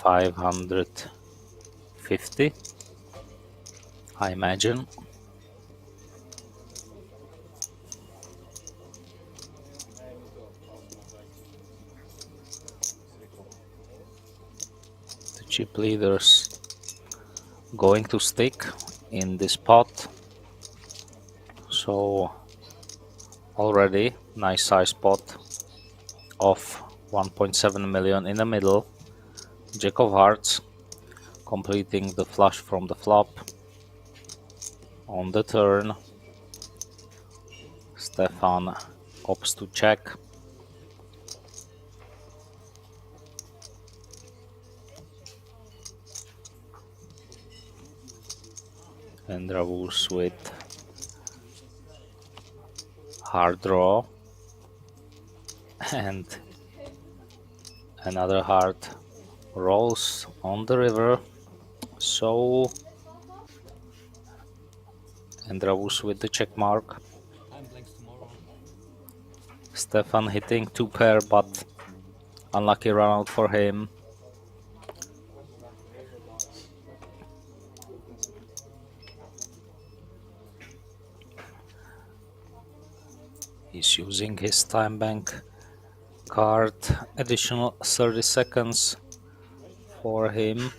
550, I imagine. The chip leaders going to stick in this pot, so already nice size pot of 1.7 million in the middle. Jack of hearts completing the flush from the flop. On the turn, Stefan opts to check. And Ravus with hard draw and another hard rolls on the river. So and Ravus with the check mark. Stefan hitting 2 pair, but unlucky run out for him. He's using his time bank card, additional 30 seconds for him.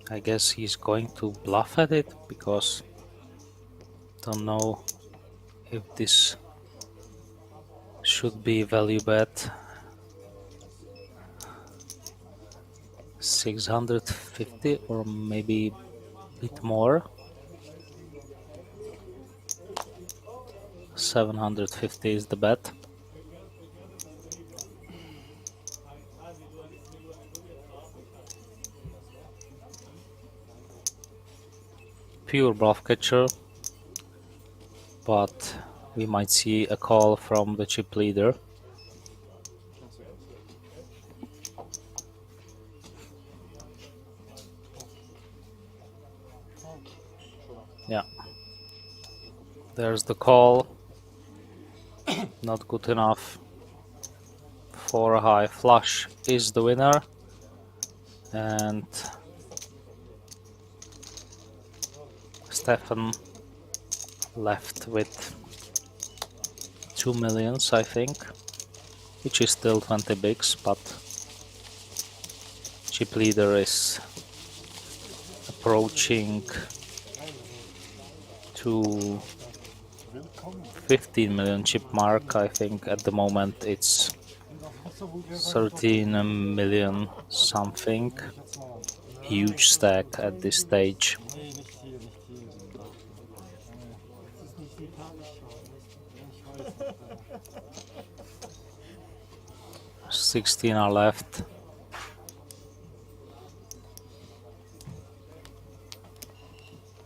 I guess he's going to bluff at it, because don't know if this should be value bet. 650 or maybe a bit more. 750 is the bet. Pure bluff catcher, but we might see a call from the chip leader. Yeah, there's the call. Not good enough for a high. Flush is the winner, and Stefan left with 2 millions, I think, which is still 20 bigs, but chip leader is approaching to 15 million chip mark. I think at the moment it's 13 million something. Huge stack at this stage. 16 are left.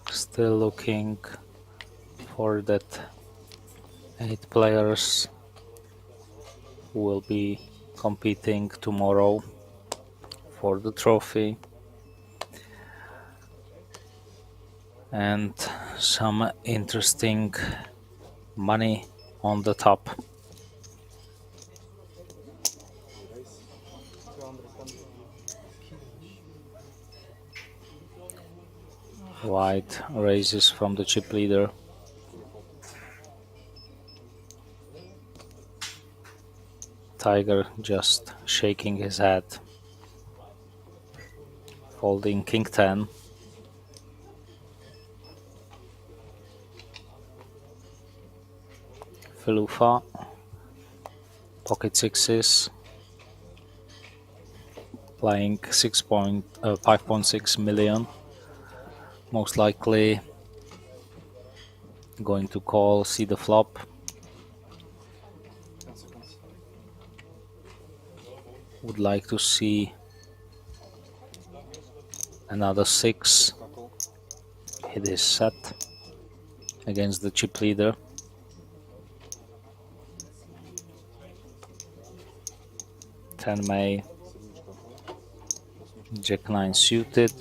Still looking for that 8 players who will be competing tomorrow for the trophy, and some interesting money on the top. White raises from the chip leader. Tiger just shaking his head. Folding king 10. Filufa. Pocket sixes. Playing 5.6 million. Most likely going to call, see the flop. Would like to see another 6 hit his set against the chip leader. Ten May, Jack 9 suited,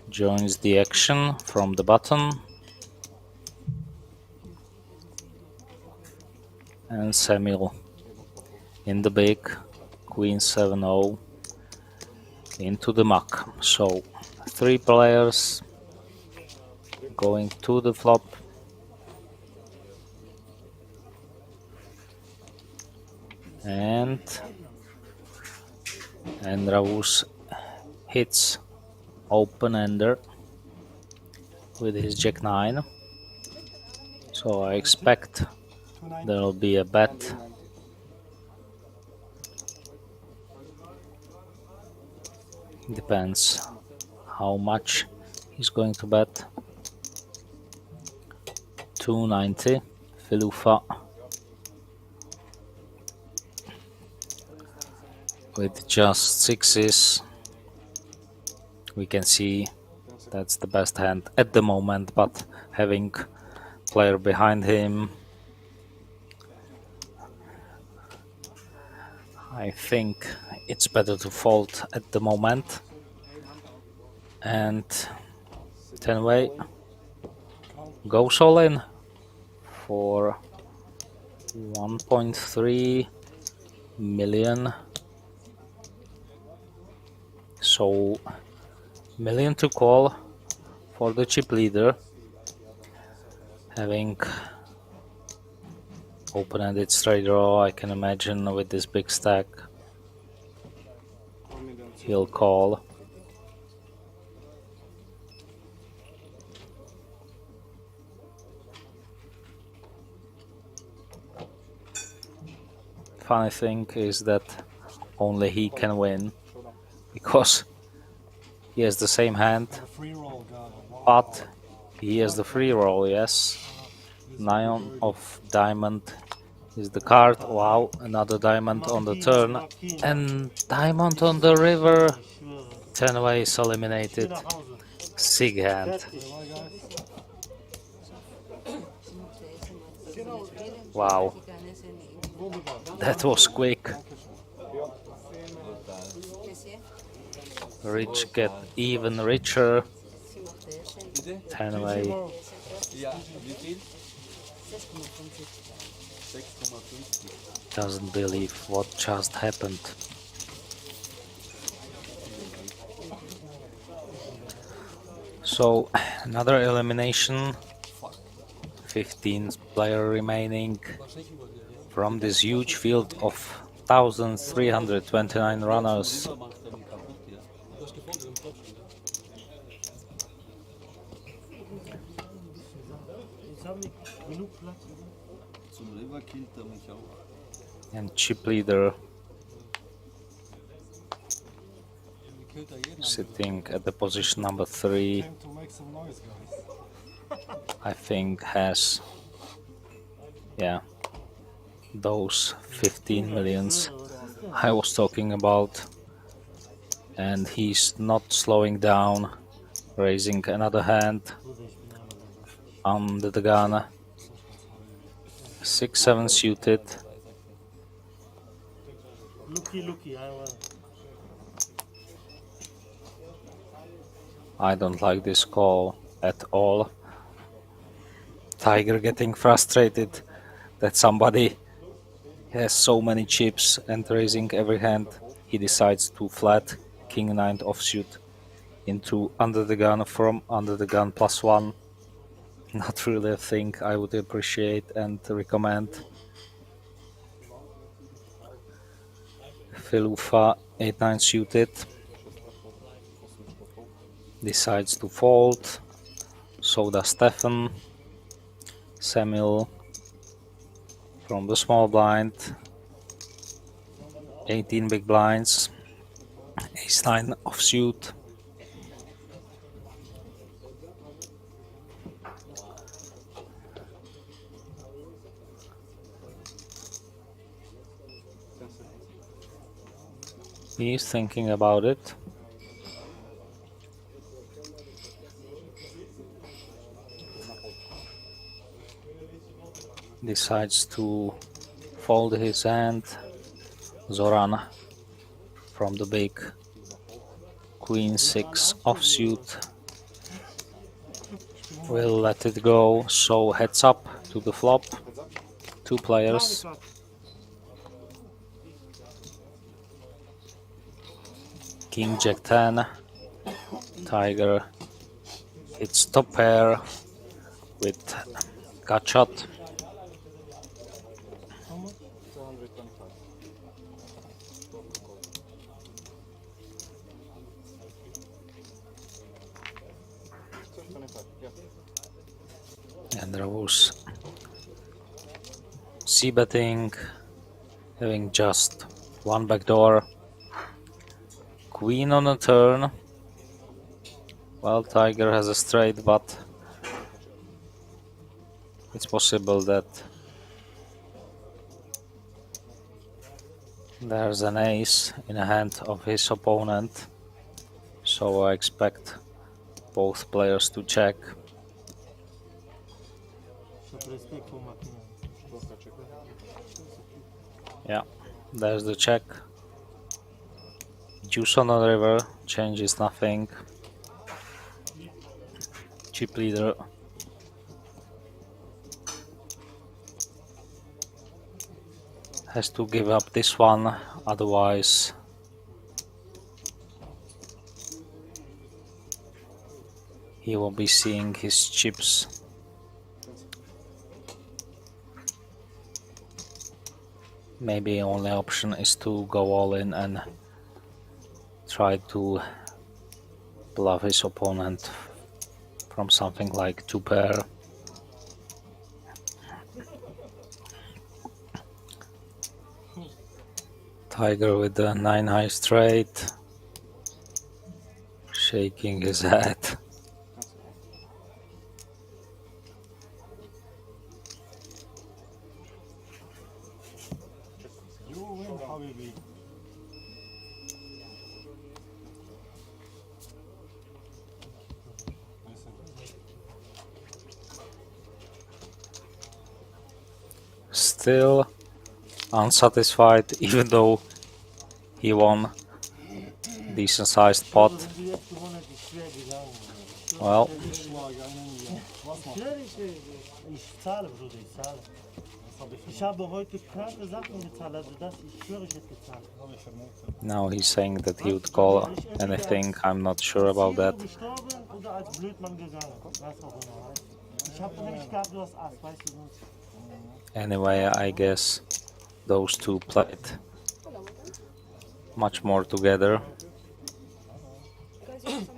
joins the action from the button, and Samuel in the big, Queen 7-0 into the muck. So 3 players going to the flop. And Ravus hits open-ender with his Jack 9. So I expect there will be a bet. Depends how much he's going to bet. 290. Filufa with just sixes. We can see that's the best hand at the moment, but having player behind him, I think it's better to fold at the moment. And 10-way goes all in for 1.3 million. So million to call for the chip leader, having open-ended straight draw. I can imagine with this big stack he'll call. Funny thing is that only he can win, because he has the same hand, but he has the free roll, yes. 9 of diamond is the card. Wow, another diamond on the turn, and diamond on the river. 10-way is eliminated. Sig hand. Wow, that was quick. Rich get even richer. 10-way. Doesn't believe what just happened. So another elimination. 15 player remaining from this huge field of 1,329 runners. And chip leader sitting at the position number 3, I think has, yeah, those 15 millions I was talking about, and he's not slowing down, raising another hand under the gun. 6-7 suited. I don't like this call at all. Tiger getting frustrated that somebody has so many chips and raising every hand. He decides to flat King-9 offsuit into under the gun from under the gun +1. Not really a thing I would appreciate and recommend. Filufa 8-9 suited decides to fold. So does Stefan. Samuel from the small blind. 18 big blinds. Ace-9 offsuit. He's thinking about it. Decides to fold his hand. Zoran from the big Queen-6 offsuit will let it go, so heads up to the flop. 2 players. King Jack 10. Tiger hits top pair with gut shot. And there was c-betting, having just one backdoor. Queen on a turn. Well, Tiger has a straight, but it's possible that there's an ace in the hand of his opponent, so I expect both players to check. Yeah, there's the check. Deuce on the river changes nothing. Chip leader has to give up this one, otherwise he will be seeing his chips. Maybe only option is to go all in and try to bluff his opponent from something like 2-pair. Tiger with the 9 high straight, shaking his head. You win, Habibi. Still unsatisfied, even though he won decent sized pot. Well, Ich zahle, Bruder, ich zahle. Ich habe heute kranke Sachen gezahlt, also das, ich schwöre, ich hätte gezahlt. now he's saying that he would call anything. I'm not sure about that. Gestorben oder als Blödmann gegangen. Was auch immer. Ich habe nämlich gehabt, du hast Ass, weißt du nicht. Anyway, I guess those two played much more together.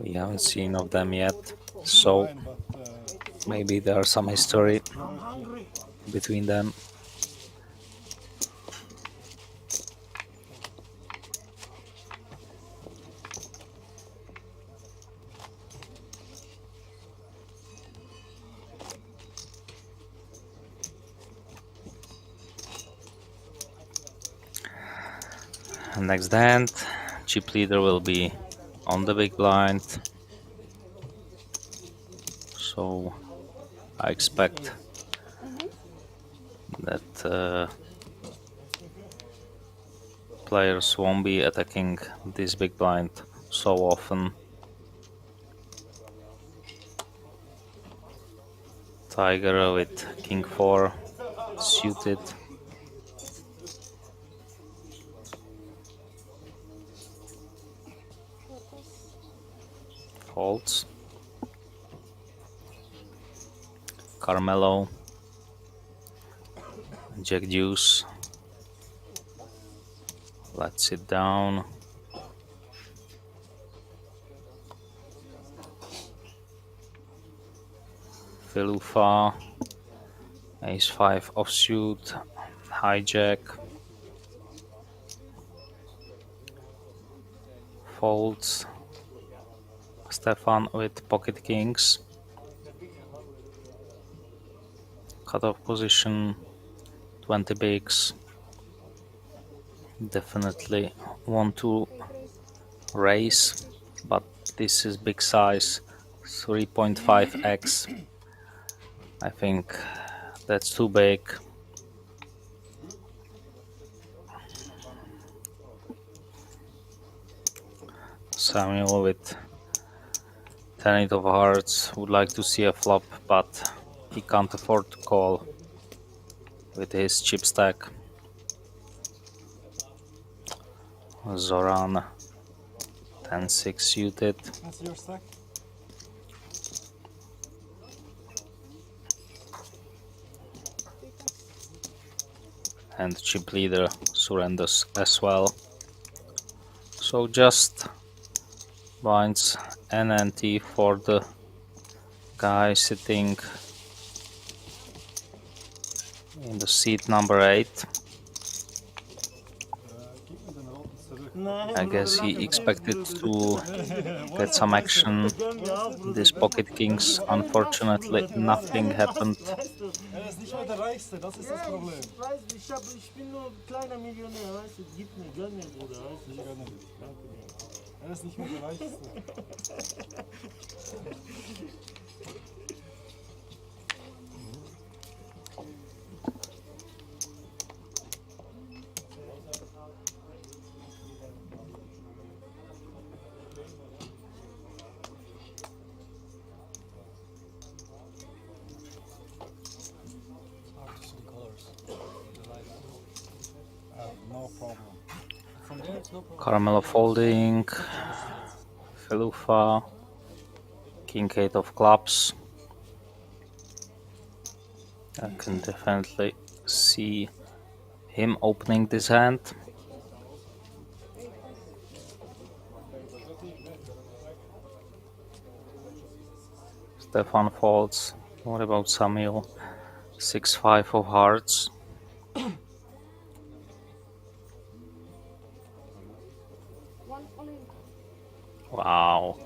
We haven't seen of them yet, so maybe there's some history between them. Next hand, chip leader will be on the big blind, so I expect that players won't be attacking this big blind so often. Tiger with king 4 suited. Folds. Carmelo. Jack deuce. Let's sit down. Filufa. Ace 5 offsuit. Hijack. Folds. Stefan with pocket kings. Cutoff position 20 bigs. Definitely want to raise, but this is big size 3.5x. I think that's too big. Samuel with 10-8 of hearts would like to see a flop, but he can't afford to call with his chip stack. Zoran 10-6 suited. That's your stack. And chip leader surrenders as well. So just blinds NNT for the guy sitting in the seat number 8. I guess he expected to get some action. These pocket kings, unfortunately, nothing happened. Ist nicht mehr der Reichste, das ist das Problem. Ich weiß, ich bin nur ein kleiner Millionär, weißt du? Gib mir, gönn mir, Bruder, weißt du? Ich gönne dir. Danke dir. Ist nicht mehr der Reichste. No problem. From there it's no problem. Carmelo folding, Felufa, King 8 of clubs. I can definitely see him opening this hand. Stefan folds. What about Samuel? 6-5 of hearts. Wow.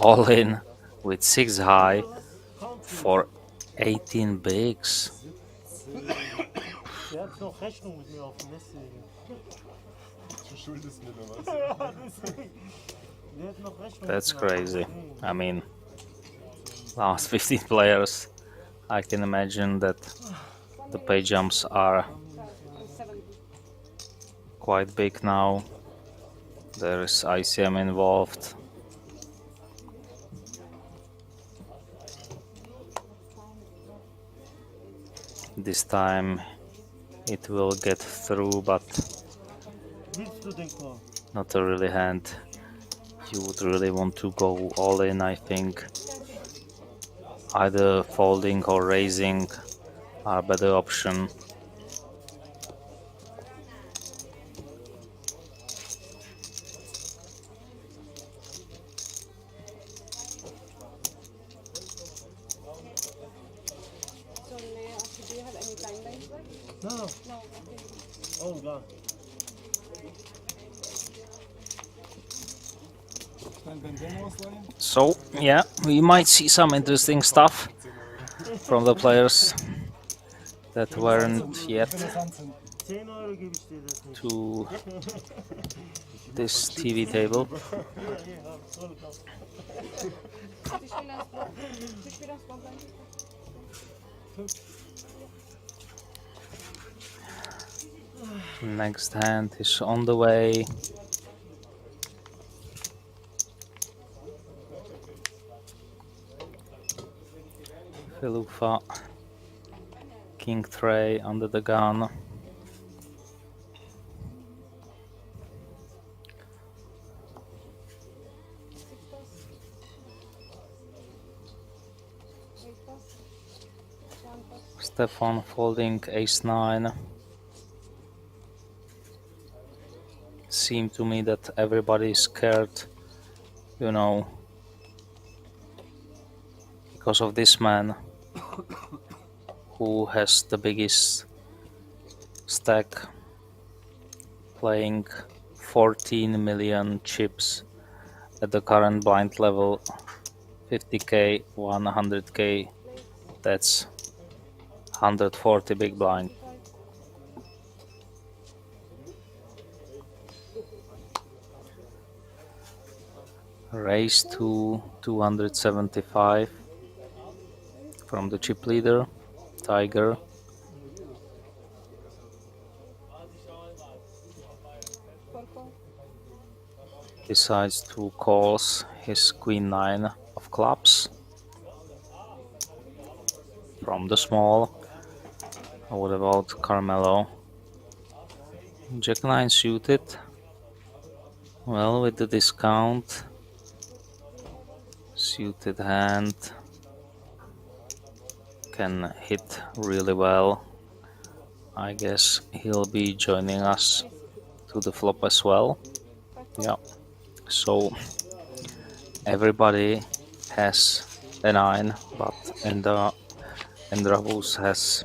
All in with 6 high for 18 bigs. Der hat noch Rechnung mit mir auf dem Messwegen. Du schuldest mir noch was. Ja, deswegen. Der hat noch Rechnung. That's crazy. I mean, last 15 players, I can imagine that the pay jumps are quite big now. There's ICM involved. This time it will get through, but not a really hand you would really want to go all in. I think either folding or raising are a better option. No. Oh God. So yeah, we might see some interesting stuff from the players that weren't yet to this TV table. Next hand is on the way. Felufa, King tray under the gun. Stefan folding ace-9. Seemed to me that everybody is scared, you know, because of this man who has the biggest stack, playing 14 million chips at the current blind level, 50k, 100k, that's 140 big blind. Raise to 275 from the chip leader, Tiger. Decides to calls his queen 9 of clubs from the small. What about Carmelo? Jack 9 suited. Well, with the discount, suited hand can hit really well. I guess he'll be joining us to the flop as well. Yeah, so everybody has a 9, but Endravus has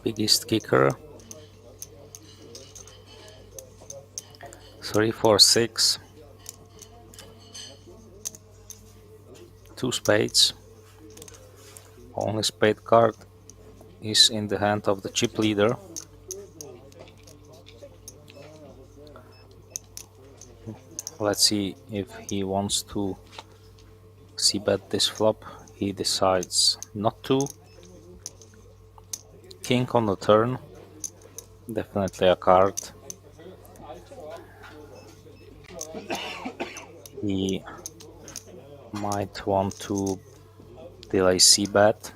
biggest kicker. 3, 4, 6. 2 spades. Only spade card is in the hand of the chip leader. Let's see if he wants to c-bet this flop. He decides not to. King on the turn. Definitely a card. He might want to delay c-bet.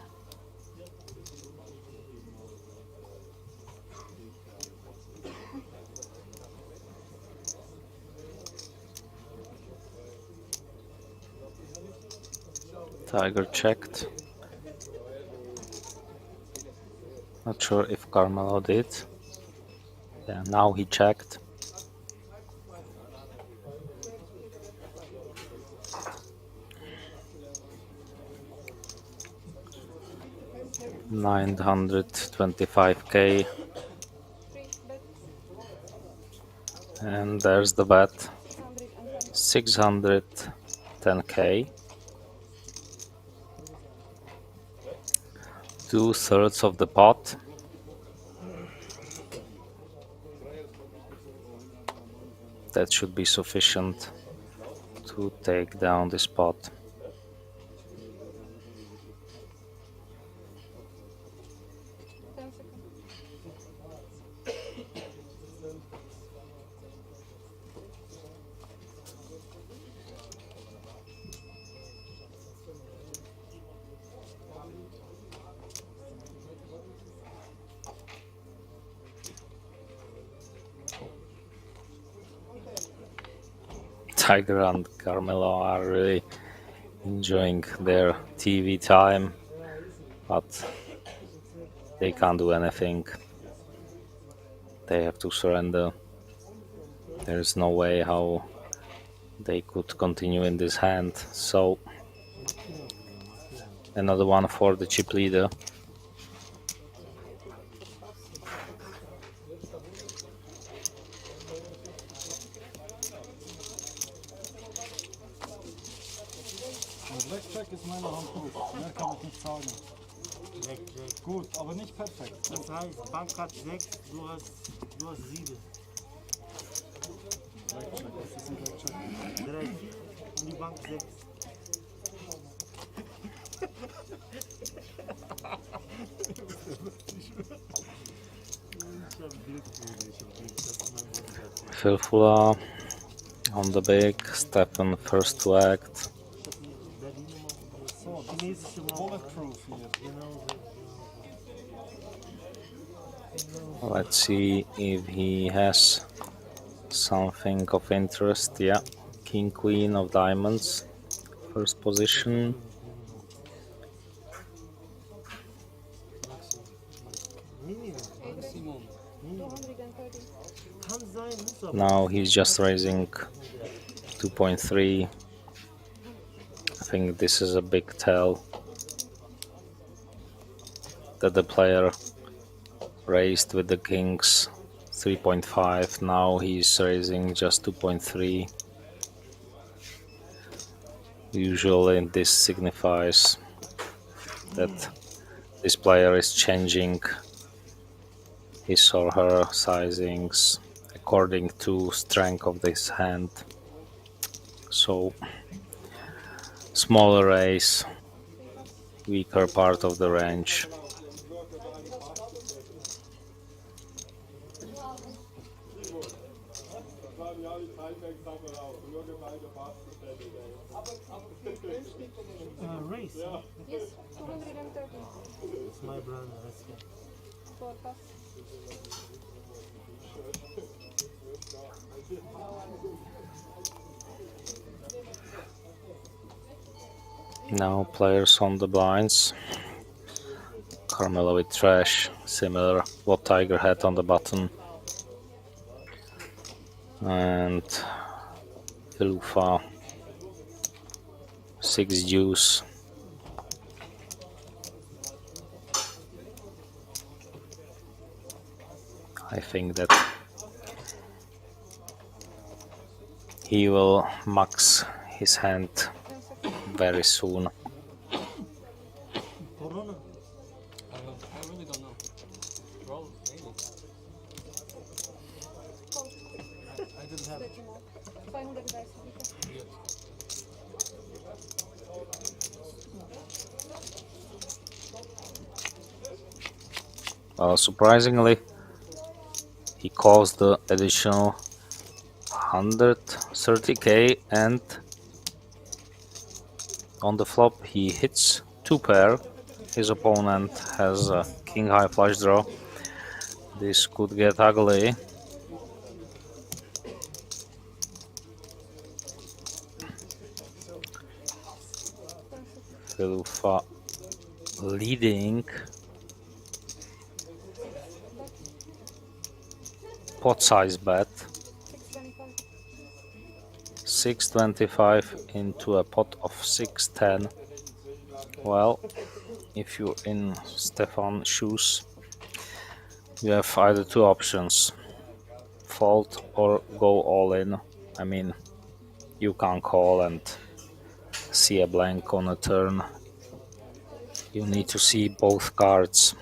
Tiger checked. Not sure if Carmelo did. Yeah, now he checked. $925K. And there's the bet. 610K. 2/3 of the pot. That should be sufficient to take down this pot. Tiger and Carmelo are really enjoying their TV time, but they can't do anything. They have to surrender. There's no way how they could continue in this hand. So another one for the chip leader. Blackjack ist meine Hand gut. Mehr kann ich nicht sagen. Gut, aber nicht perfekt. Das heißt, Bank hat 6, du hast 7. Blackjack, was ist ein Blackjack? 3, 4 und die Bank 6. Filfula on the big, Stefan first to act. Bulletproof here. Let's see if he has something of interest. Yeah, King Queen of Diamonds, first position. Now he's just raising 2.3. I think this is a big tell that the player raised with the kings 3.5. Now he's raising just 2.3. Usually this signifies that this player is changing his or her sizings according to strength of this hand. So smaller raise, weaker part of the range. Race? Yes, 230. It's my brother, let's go. For pass. Now players on the blinds. Carmelo with trash, similar what Tiger had on the button. And Filufa 6 deuce. I think that he will max his hand very soon. Corona. I really don't know. Roll, maybe. I didn't have it. Surprisingly, he calls the additional 130k, and on the flop he hits 2-pair. His opponent has a king high flush draw. This could get ugly. Filufa leading. Pot size bet. 625 into a pot of 610. Well, if you're in Stefan's shoes, you have either two options: fold or go all in. I mean, you can't call and see a blank on a turn. You need to see both cards.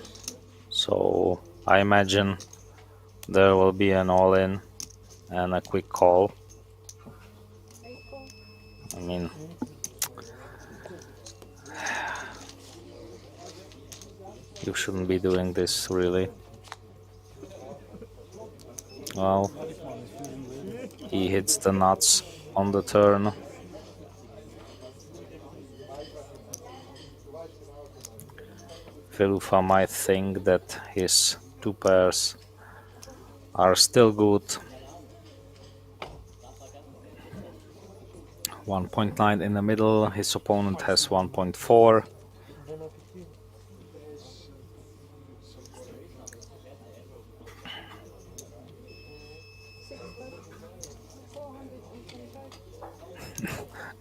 So I imagine there will be an all in and a quick call. I mean, you shouldn't be doing this, really. Well, he hits the nuts on the turn. Filufa might think that his 2 pairs are still good. 1.9 in the middle, his opponent has 1.4.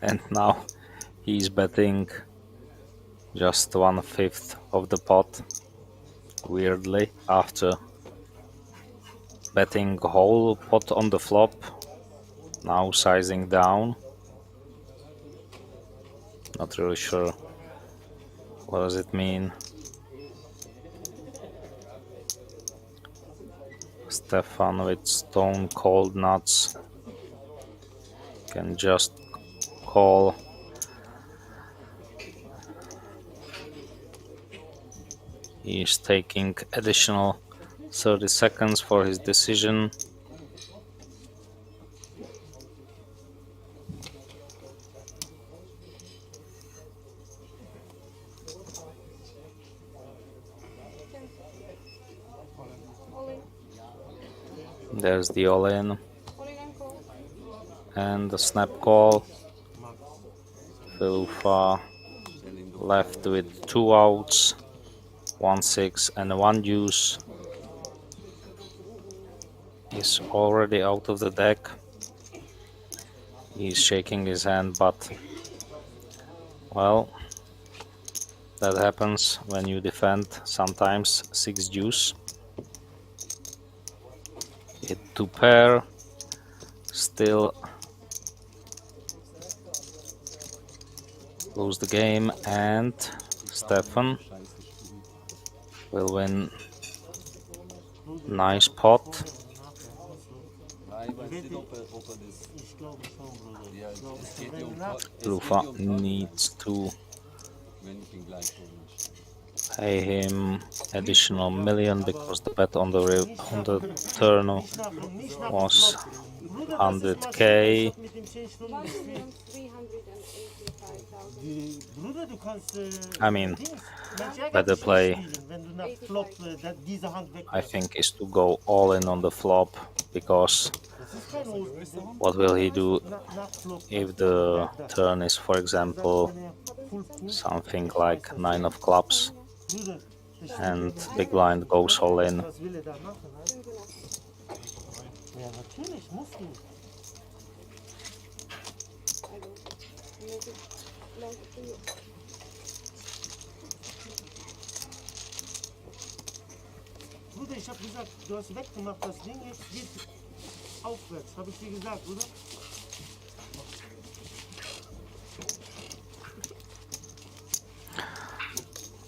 And now he's betting just 1/5 of the pot, weirdly, after betting whole pot on the flop. Now sizing down. Not really sure what does it mean. Stefan with stone cold nuts can just call. He's taking additional 30 seconds for his decision. There's the all-in and the snap call. Filufa left with 2 outs, 1-6 and 1 deuce. He's already out of the deck. He's shaking his hand, but well, that happens when you defend sometimes 6 deuce. Hit 2 pair, still lose the game, and Stefan will win. Nice pot. Filufa needs to pay him additional million because the bet on the turn was 100k. I mean, better play, I think, is to go all in on the flop, because what will he do if the turn is, for example, something like 9 of clubs and big blind goes all in? Bruder, ich habe gesagt, du hast weggemacht das Ding, jetzt geht aufwärts, habe ich dir gesagt, oder?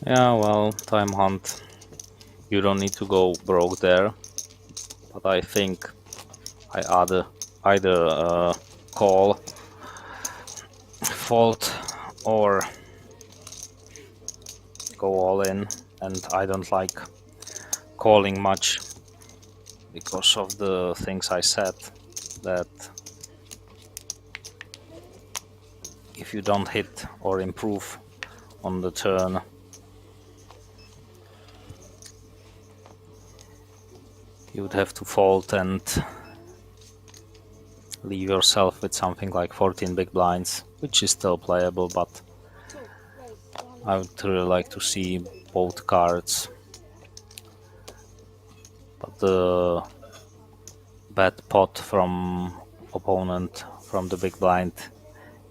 Yeah, well, time hunt. You don't need to go broke there, but I think I either call, fold, or go all in, and I don't like calling much because of the things I said, that if you don't hit or improve on the turn, you would have to fold and leave yourself with something like 14 big blinds, which is still playable, but I would really like to see both cards. But the bad pot from opponent from the big blind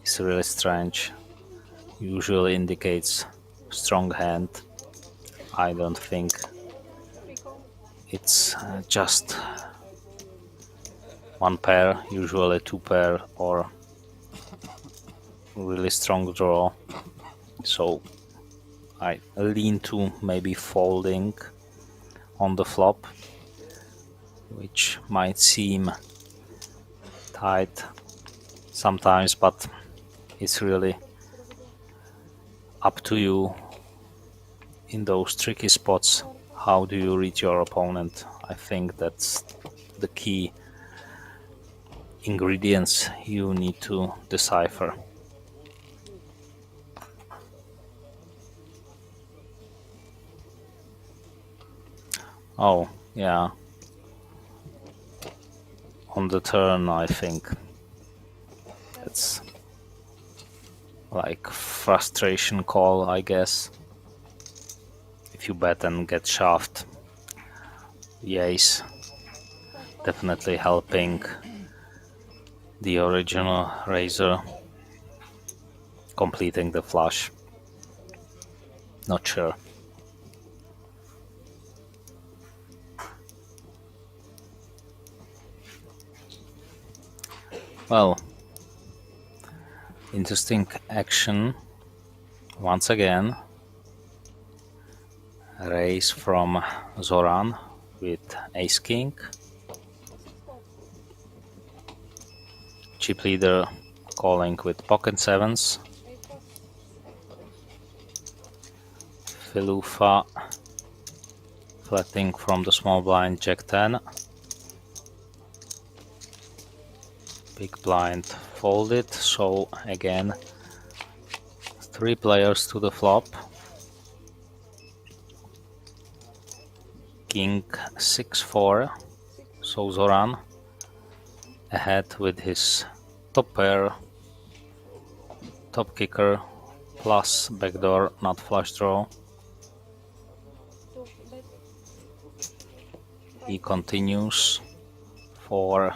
is really strange. Usually indicates strong hand. I don't think it's just one pair, usually two pair or really strong draw. So I lean to maybe folding on the flop, which might seem tight sometimes, but it's really up to you in those tricky spots. How do you read your opponent? I think that's the key ingredients you need to decipher. Oh, yeah. On the turn, I think it's like frustration call, I guess. If you bet and get shoved, the ace definitely helping the original raiser completing the flush. Not sure. Well, interesting action once again. Raise from Zoran with ace king. Chip leader calling with pocket sevens. Filufa flatting from the small blind jack 10. Big blind folded, so again 3 players to the flop. King 6-4, so Zoran ahead with his top pair, top kicker plus backdoor not flush draw. He continues for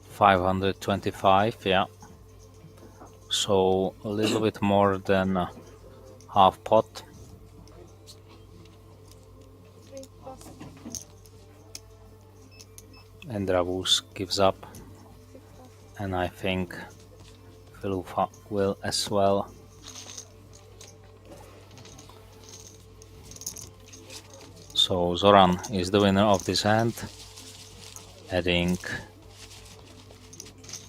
525, yeah. So a little bit more than half pot. And Dravus gives up, and I think Filufa will as well. So Zoran is the winner of this hand, adding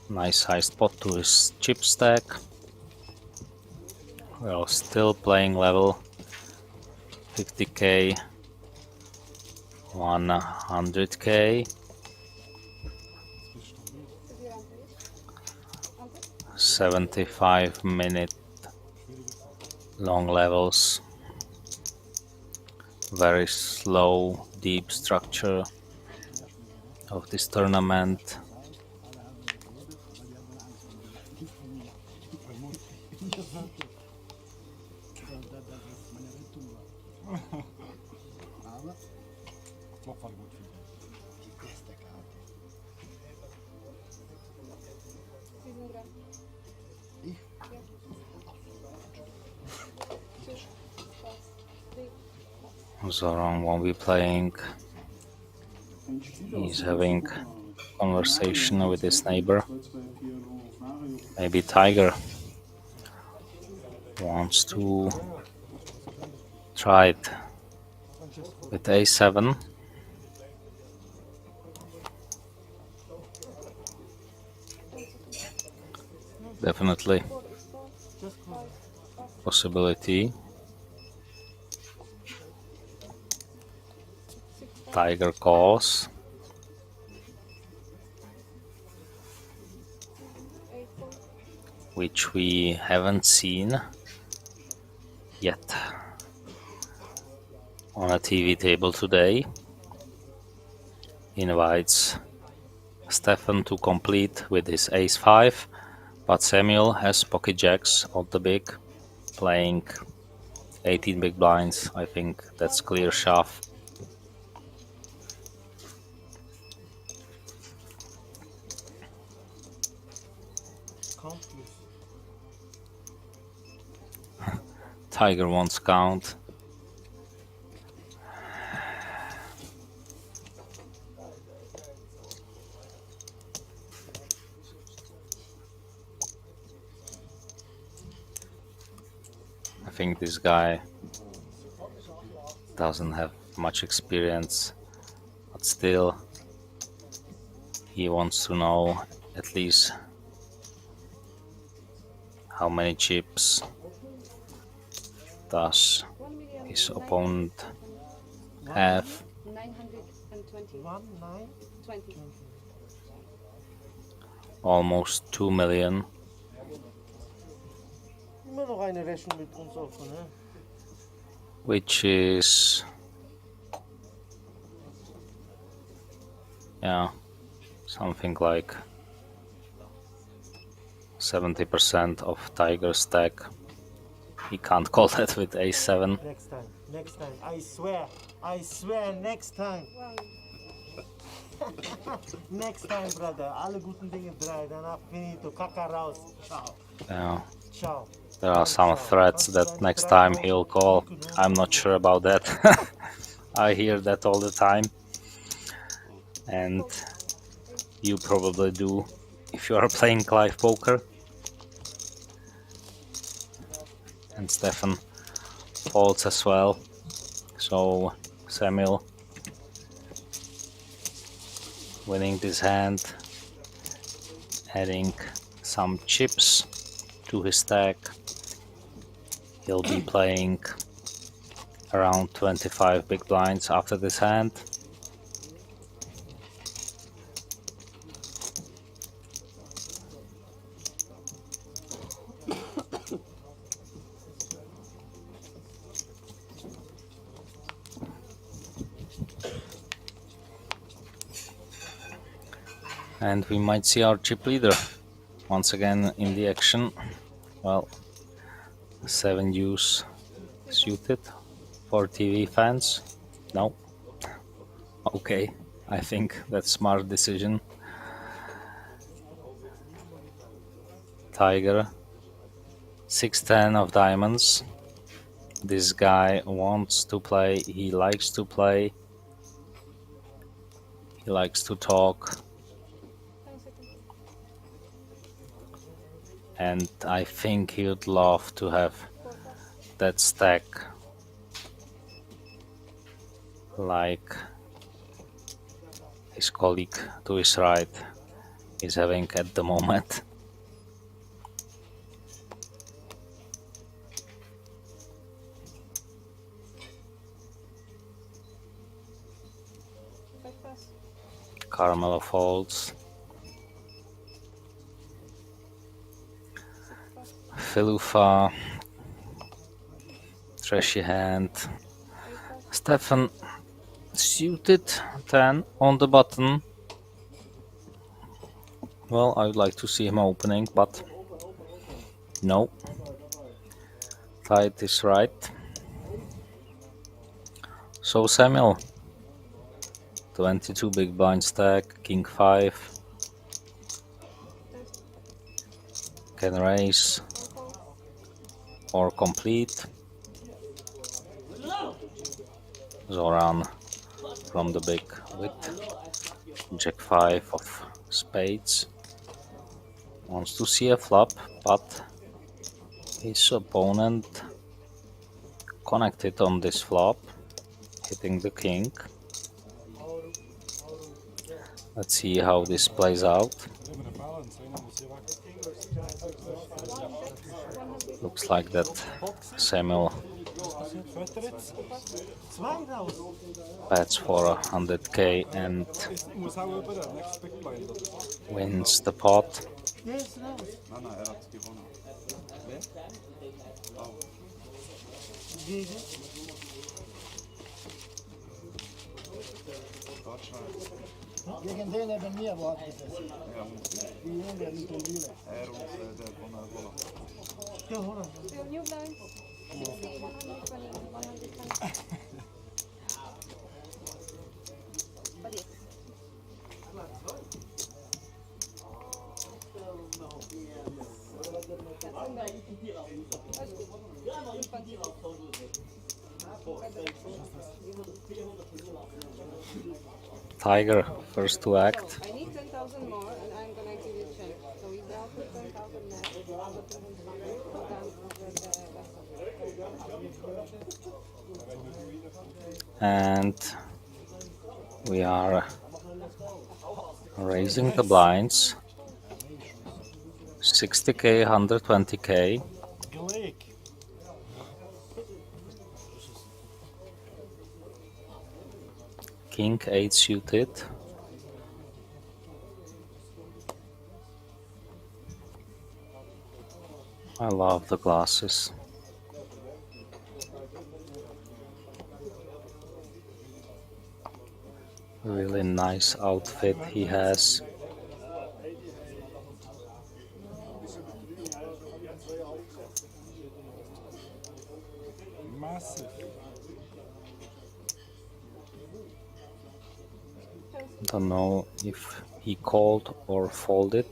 nice sized pot to his chip stack. We are still playing level 50k, 100k. 75-minute long levels, very slow, deep structure of this tournament. Zoran won't be playing. He's having conversation with his neighbor. Maybe Tiger wants to try it with a7. Definitely possibility. Tiger calls. Which we haven't seen yet on a TV table today. Invites Stefan to complete with his ace-5, but Samuel has pocket jacks of the big, playing 18 big blinds. I think that's clear shove. Tiger wants count. I think this guy doesn't have much experience, but still he wants to know at least how many chips does his opponent have. 920. Almost 2 million. Immer noch eine Rechnung mit uns offen, ne? Which is, yeah, something like 70% of Tiger's stack. He can't call that with a7. Next time, I swear, next time. Next time, brother. Alle guten Dinge drei, danach finito, Kaka raus. Ciao. Yeah. Ciao. There are some threats that next time he'll call. I'm not sure about that. I hear that all the time. And you probably do if you are playing live poker. And Stefan folds as well. So Samuel winning this hand, adding some chips to his stack. He'll be playing around 25 big blinds after this hand. And we might see our chip leader once again in the action. Well, 7 deuce suited for TV fans. No. Okay, I think that's smart decision. Tiger, 6-10 of diamonds. This guy wants to play, he likes to play, he likes to talk. And I think he would love to have that stack like his colleague to his right is having at the moment. Carmelo folds. Filufa, trashy hand. Stefan suited 10 on the button. Well, I would like to see him opening, but no. Tight is right. So Samuel, 22 big blind stack, king 5. Can raise or complete. Zoran from the big with jack 5 of spades. Wants to see a flop, but His opponent connected on this flop, hitting the king. Let's see how this plays out. Looks like that Samuel bets for 100k and wins the pot. Gegen den neben mir wo hat gesessen. Die Junge mit dem Lila. Der von Angola. Ja, oder? New blinds. 60, 120, 120. Tiger, first to act. I need 10,000 more and I'm gonna give you a check. So we now put 10,000 net. And we are raising the blinds. 60k, 120k. King 8 suited. I love the glasses. Really nice outfit he has. Massive. Don't know if he called or folded,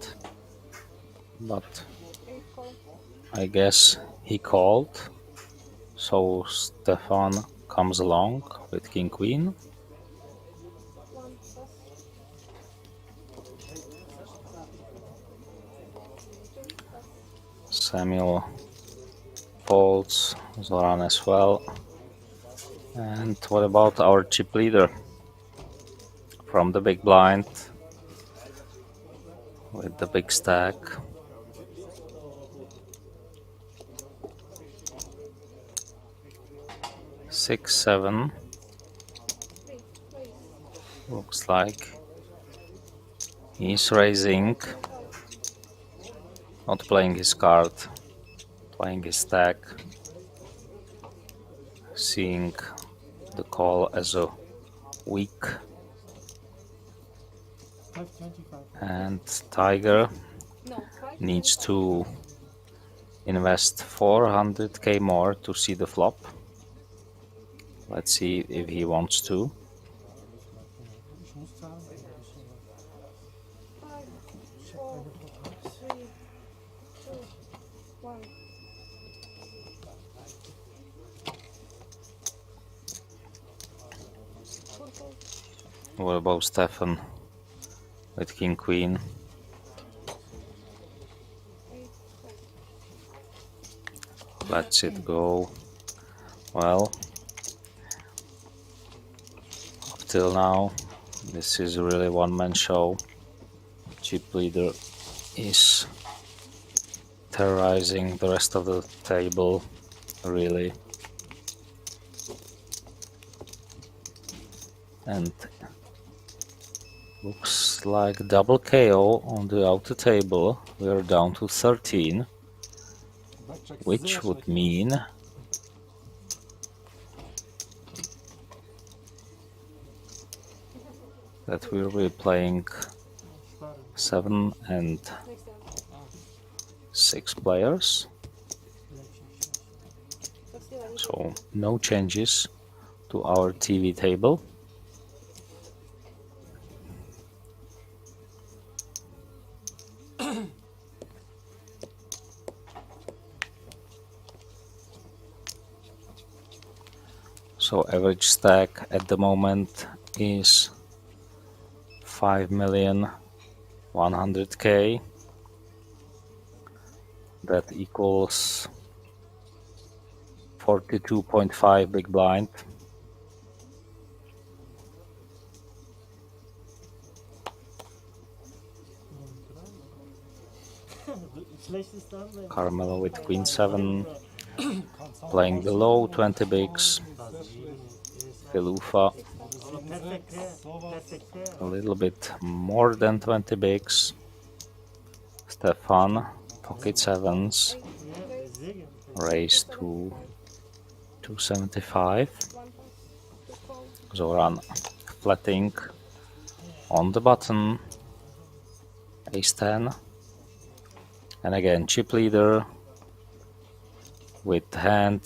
but I guess he called. So Stefan comes along with King Queen. Samuel folds, Zoran as well. And what about our chip leader from the big blind with the big stack? Six, 7. Looks like he's raising, not playing his card, playing his stack, seeing the call as a weak. And Tiger needs to invest 400k more to see the flop. Let's see if he wants to. What about Stefan with King Queen? Let's it go. Well, up till now, this is really one-man show. Chip leader is terrorizing the rest of the table, really. And looks like double KO on the outer table. We are down to 13, which would mean that we'll be playing 7 and 6 players. So no changes to our TV table. So average stack at the moment is 5,100,000. That equals 42.5 big blind. Carmelo with queen 7, playing below 20 bigs. Filufa a little bit more than 20 bigs. Stefan pocket 7s, raise to 275. Zoran flatting on the button, ace 10. And again, chip leader with hand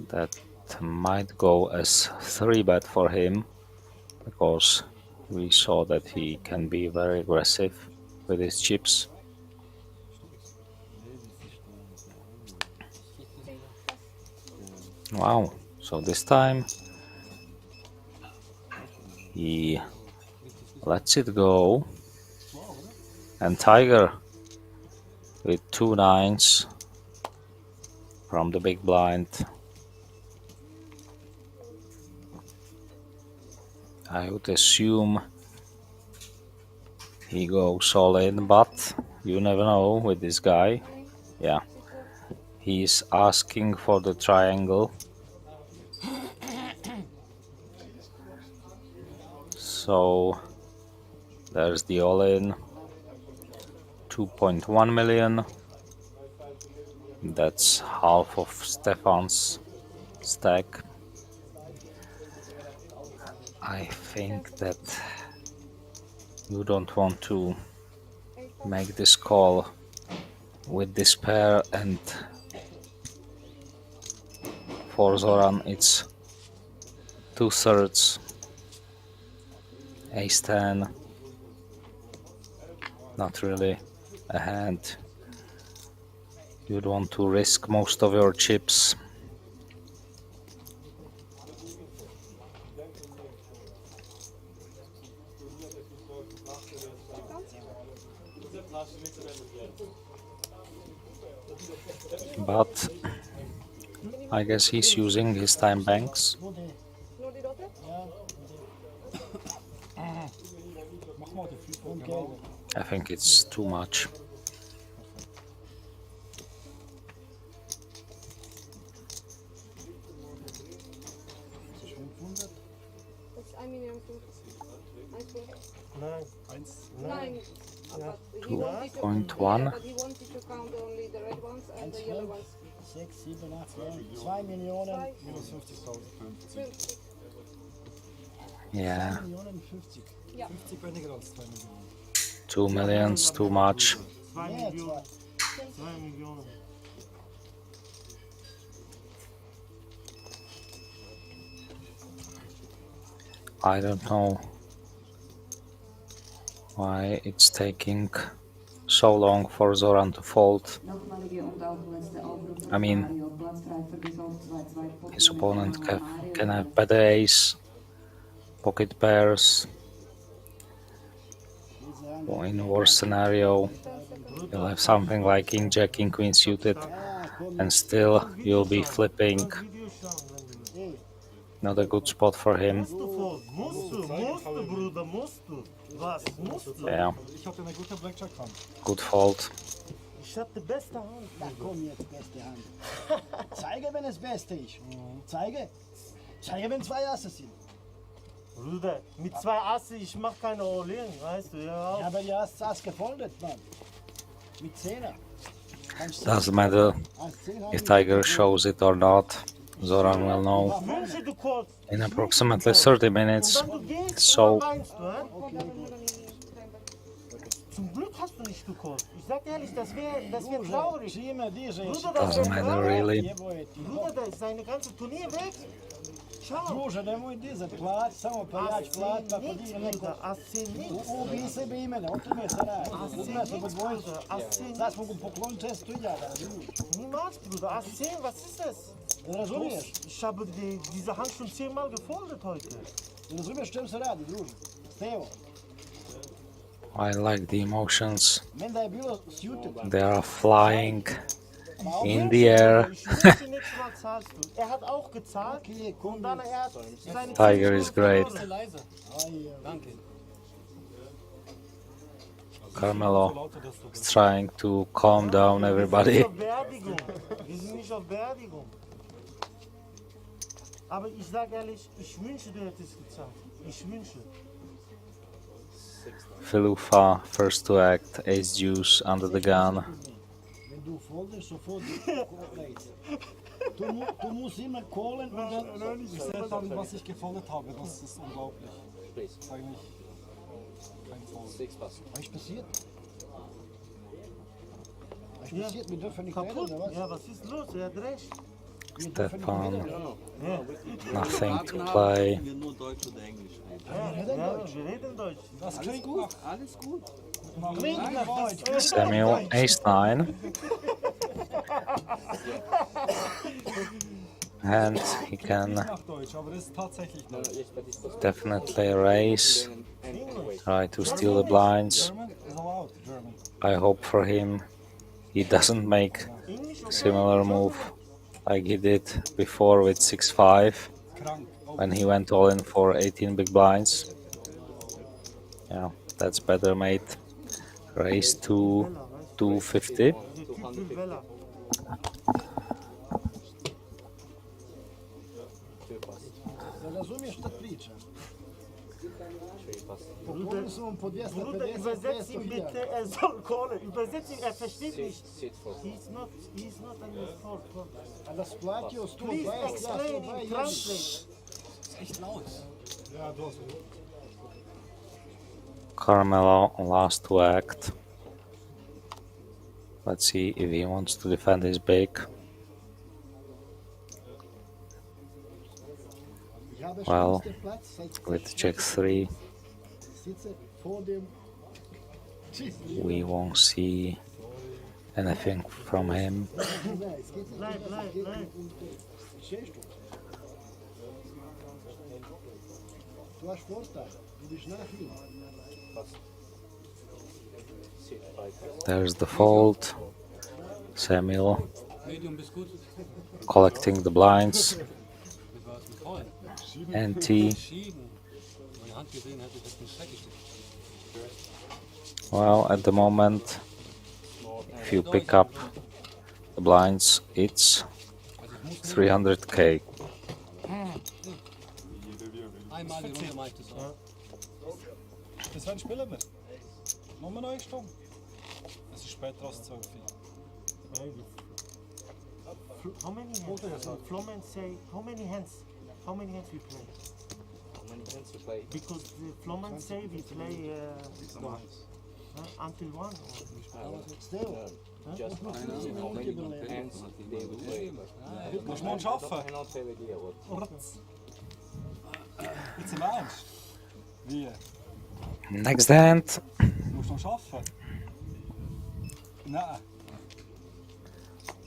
that might go as 3-bet for him, because we saw that he can be very aggressive with his chips. Wow, so this time he lets it go, and Tiger with 2 9s from the big blind. I would assume he goes all in, but you never know with this guy. Yeah, he's asking for the triangle. So there's the all-in, 2.1 million. That's half of Stefan's stack. I think that you don't want to make this call with this pair, and for Zoran it's 2/3, ace 10, not really a hand you'd want to risk most of your chips. But I guess he's using his time banks. I think it's too much. Nine. 2.1. But he wanted to count only the red ones and the yellow ones. 6, 7, 8, 2 Millionen. Minus 50.000. Yeah. 2 Millionen 50. Ja. 50 weniger als 2 Millionen. 2 million's too much. 2 Millionen. 2 Millionen. I don't know why it's taking so long for Zoran to fold. I mean, his opponent can have better ace, pocket pairs, or in a worse scenario you'll have something like king jack, king queen suited, and still you'll be flipping. Not a good spot for him. Yeah, good fold. Ich hab die beste Hand. Na komm jetzt, beste Hand. Zeige, wenn es beste ist. Zeige. Zeige, wenn 2 Asse sind. Bruder, mit 2 Asse, ich mach keine All-In, weißt du, ja. Ja, aber du hast Ass gefoldet, Mann. Mit 10er. Doesn't matter if Tiger shows it or not. Zoran will know in approximately 30 minutes. So Zum Glück hast du nicht gecallt. Ich sag ehrlich, das wär traurig. doesn't matter really. Bruder, da ist seine ganze Turnier weg. Ciao. Druže, nemoj dizat plat, samo peljač plat, pa podigni neko. Ubi sebe imena, o tome se radi. Uzme se podvojiš. Sad smo mu pokloniti 600.000, razumiješ? Niemals, Bruder. A10, was ist das? Razumiješ? Ich habe diese Hand schon 10-mal gefoldet heute. Razumiješ čem se radi, druže? Stevo. I like the emotions. Meni da je bilo suited. They are flying in the air. Ich wünsche nächstes Mal zahlst du. Er hat auch gezahlt und dann er hat seine Tiger is great. Leise. Danke. Carmelo is trying to calm down Wir everybody. sind nicht auf Beerdigung. Wir sind nicht auf Beerdigung. Aber ich sage ehrlich, ich wünsche, du hättest gezahlt. Ich wünsche. Filufa, first to act, ace deuce under the gun. Wenn du foldest, sofort du musst immer callen und dann... Ich sehe dann, was ich gefoldet habe, das ist unglaublich. Das ist eigentlich kein Fold. Was ist passiert? Was ist passiert? Wir dürfen nicht reden, oder was? Ja, was ist los? Er hat recht. Stepan, nothing to play. Wir nur Deutsch oder Englisch reden. Ja, wir reden Deutsch. Das klingt gut. Alles gut. Klingt nach Deutsch. Samuel, ace 9. And he can Nach Deutsch, aber das ist tatsächlich Deutsch. definitely raise, try to steal the blinds. German is allowed, German. I hope for him he doesn't make a similar move like he did before with 6-5 when he went all in for 18 big blinds. Yeah, that's better, mate. Raise to 250. Rozumiesz tę priča? Pokloni su po 250, Bruder, übersetz ihm bitte, er soll callen. Übersetz ihm, er versteht nicht. He's not on his fault. Das platio 120, Please explain him, translate. Ist echt laut. Ja, du hast recht. Carmelo last to act. Let's see if he wants to defend his big. Well, with check 3, we won't see anything from him. Du hast Vorteil, du bist nach ihm. There's the fold. Samuel Medium bis gut. collecting the blinds. NT. Meine Hand gesehen hätte, das nicht weggesteckt. Well, at the moment, if you pick up the blinds, it's 300k. Einmal die Runde mache ich das auch. Das war ein Spieler mit. Noch eine neue Stunde. Es ist später als 12 Uhr. How many hands? Floman say, how many hands? How many hands we play? How many hands you play? Because the Floman say we play until 1 or Still. Just how many hands they will play. Musst du mal schaffen. I cannot have idea what. Jetzt im Ernst? Wie? Next hand. Musst du noch schaffen? Nein.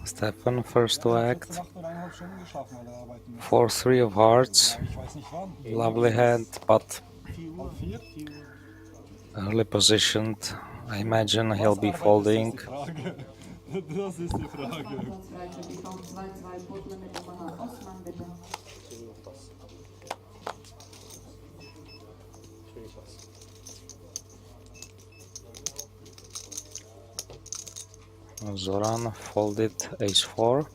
Stefan, first to act. Nacht nur 1,5 Stunden geschlafen, weil er arbeiten muss. 4-3 of hearts. Ich weiß nicht wann. Lovely hand, but Halb 4? early positioned. I imagine he'll be folding. Das ist die Frage. Zoran folded ace-4.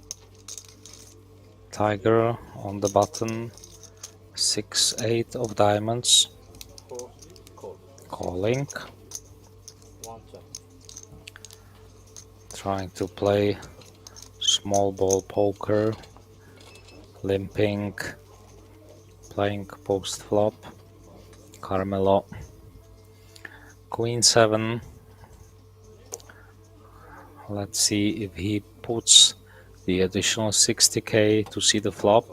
Tiger on the button. 6-8 of diamonds. Calling. Trying to play small ball poker. Limping. Playing post flop. Carmelo. Queen 7. Let's see if he puts the additional 60k to see the flop.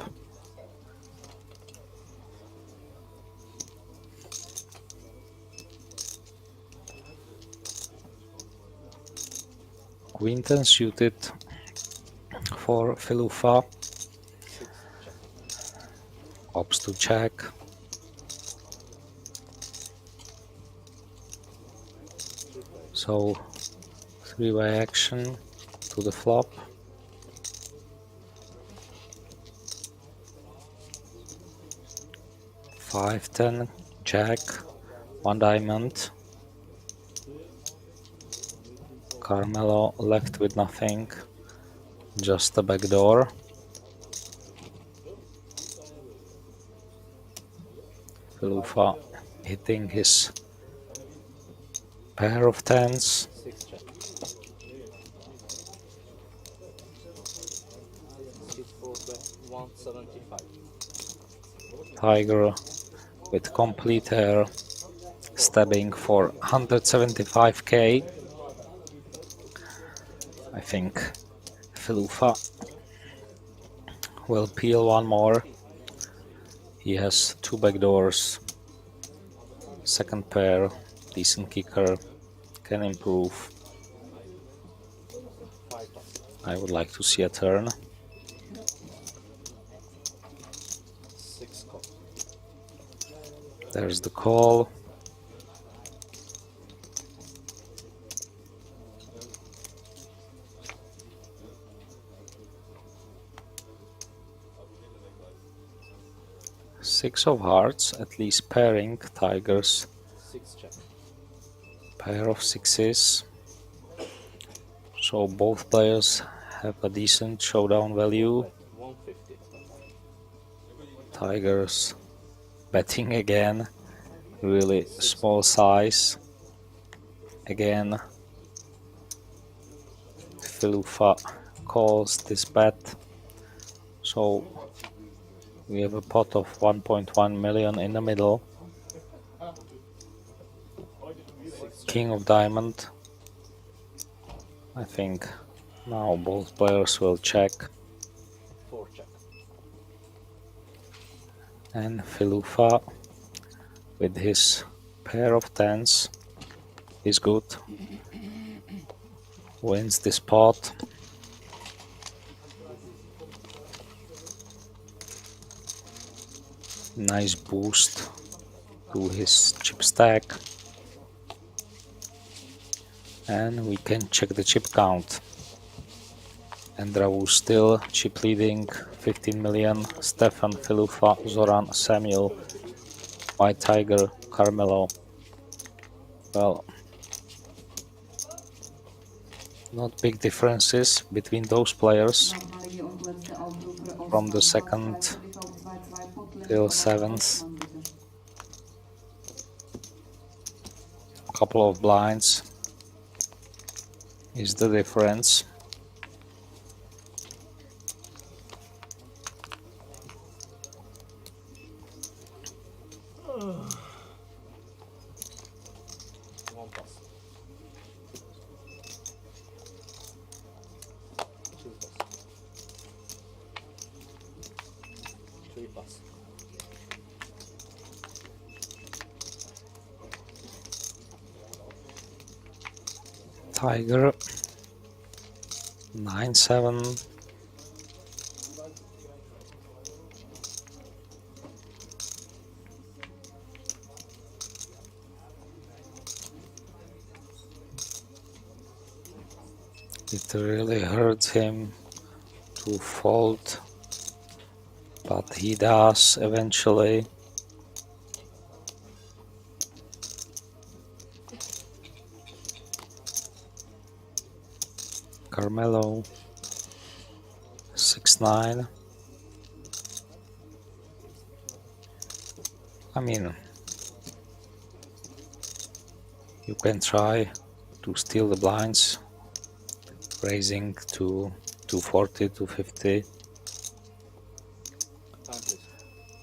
Queen 10 suited for Filufa. Opts to check. So three-way action to the flop. 5-10 jack, 1 diamond. Carmelo left with nothing, just a backdoor. Filufa hitting his pair of tens. 6 check. 6-4 bet 175. Tiger with complete air, stabbing for 175k. I think Filufa will peel one more. He has 2 backdoors. Second pair, decent kicker, can improve. I would like to see a turn. 6 call. There's the call. Six of hearts, at least pairing Tigers. 6 check. Pair of sixes. So both players have a decent showdown value. 150. Tigers betting again. Really small size. Again, Filufa calls this bet. So we have a pot of 1.1 million in the middle. King of diamond. I think now both players will check. 4 check. And Filufa with his pair of tens is good. Wins this pot. Nice boost to his chip stack. And we can check the chip count. Andravu still chip leading, 15 million. Stefan, Filufa, Zoran, Samuel, White Tiger, Carmelo. Well, not big differences between those players from the second till seventh. Couple of blinds is the difference. One pass. 2 pass. 3 pass. Tiger 9-7. It really hurts him to fold, but he does eventually. Carmelo 6-9. I mean, you can try to steal the blinds, raising to 240, 250.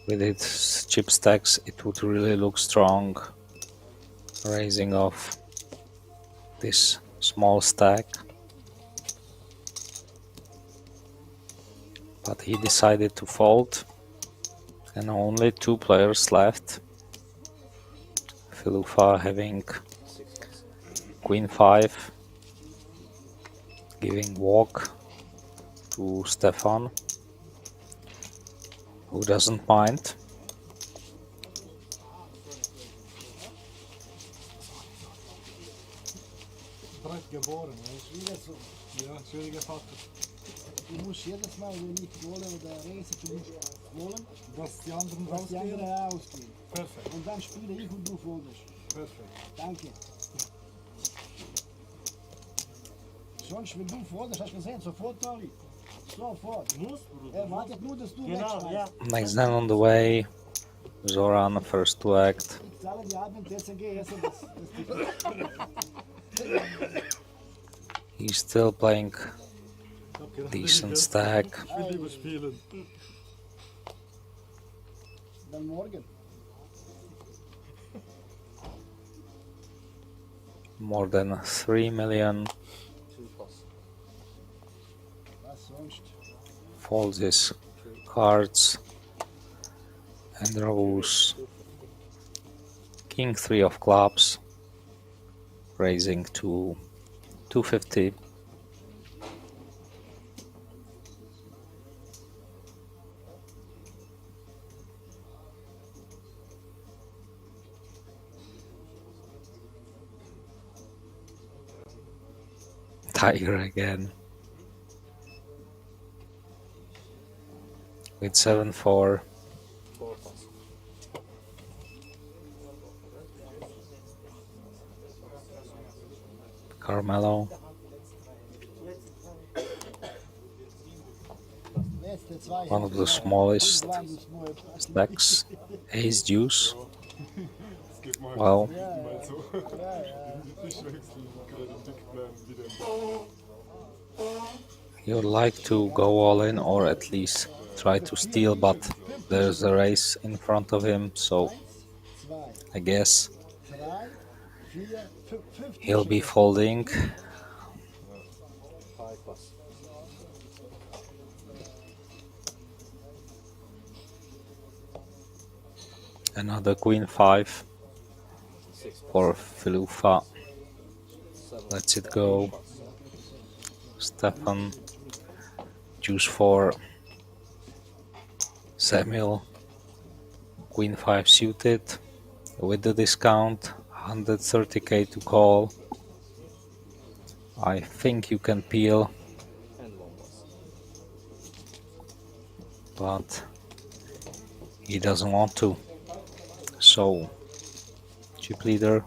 With its chip stacks, it would really look strong, raising off this small stack. But he decided to fold, and only 2 players left. Filufa having Queen 5, giving walk to Stefan, who doesn't mind. Brett geboren, Ja, schwieriger Vater. Du musst jedes Mal, wenn ich wollen oder reise, du musst wollen, Dass die anderen dass die rausgehen. anderen rausgehen. Perfekt. Und dann spiele ich und du folgst. Perfekt. Danke. Sonst, wenn du folgst, hast du gesehen, sofort Tali. Sofort. Muss, Bruder. Er wartet nur, dass du Genau, ja. Next down on the way, Zoran, first to act. Ich zahle die Abend TCG, He's still playing decent stack. Ich will lieber spielen. Dann morgen. More than 3 million. Was sonst? Folds his cards and draws King 3 of clubs, raising to 250. Tiger again with 7-4. Carmelo, one of the smallest stacks, ace deuce. Well, you would like to go all in or at least try to steal, but there's a race in front of him, so I guess he'll be folding. Another queen 5 for Filufa. Lets it go. Stefan, deuce 4. Samuel, queen 5 suited. With the discount, 130k to call. I think you can peel, but he doesn't want to. So, chip leader,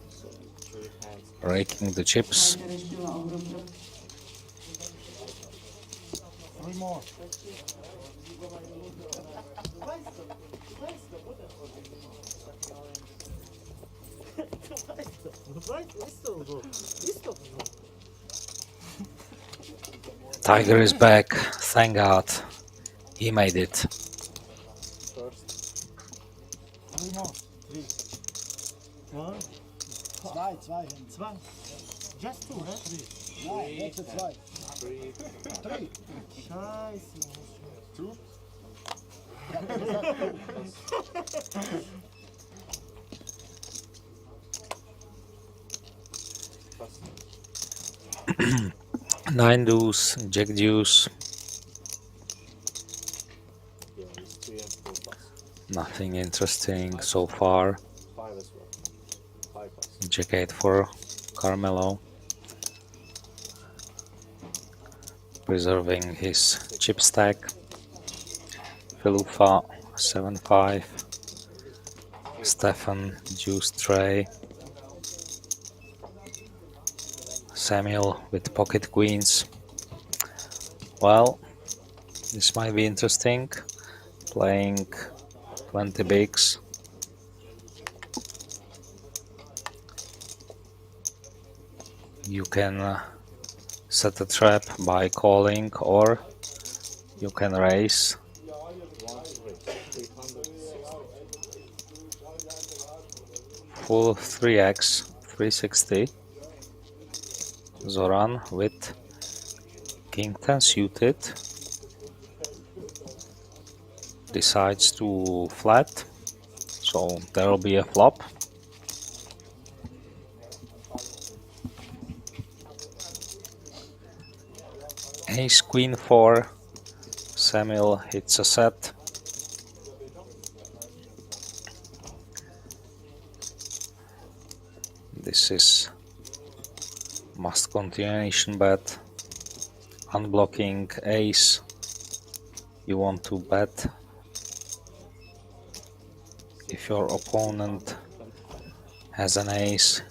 raking the chips. Three more. Tiger is back, thank God. He made it. Three more. Three. One. Zwei. Zwei. Just two, huh? Nein, letzte zwei. Three. Scheiße. Two? Ich hab gesagt, two. 9 deuce, jack deuce. Nothing interesting so far. Jack 8 for Carmelo. Preserving his chip stack. Filufa 7-5. Stefan deuce tray. Samuel with pocket queens. Well, this might be interesting. Playing 20 bigs. You can set a trap by calling, or you can raise. Full 3x, 360. Zoran with King 10 suited decides to flat, so there will be a flop. Ace Queen 4, Samuel hits a set. This is must continuation bet. Unblocking ace. You want to bet if if your opponent has an ace,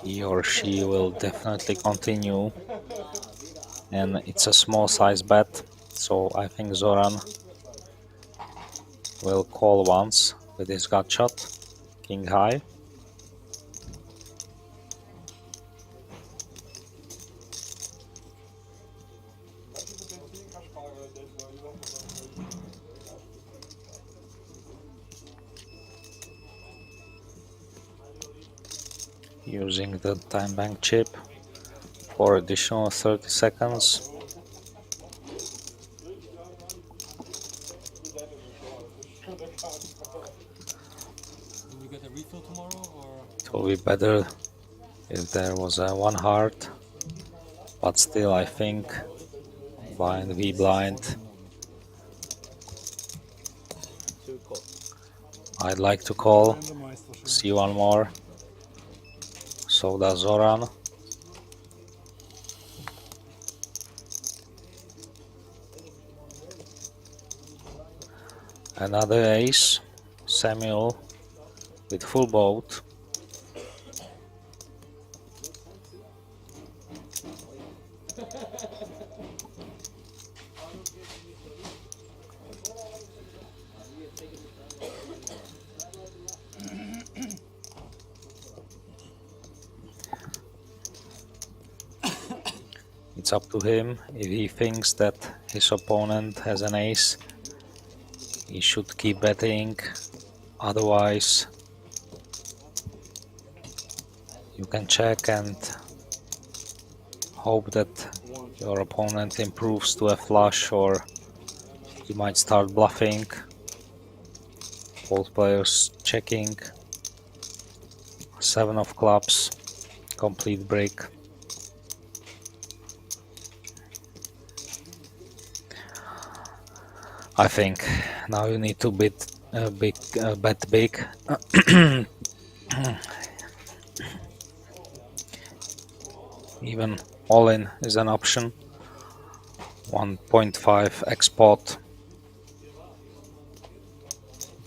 he or she will definitely continue, and it's a small size bet, so I think Zoran will call once with his gut shot, king high. Using the time bank chip for additional 30 seconds. Will we get a refill tomorrow, or? It will be better if there was a one heart, but still I think blind v blind. I'd like to call, see one more. So does Zoran. Another ace, Samuel with full boat. It's up to him. If he thinks that his opponent has an ace, he should keep betting. Otherwise, you can check and hope that your opponent improves to a flush, or you might start bluffing. Both players checking. 7 of clubs, complete break. I think now you need to bet big. Even all-in is an option. 1.5 x pot.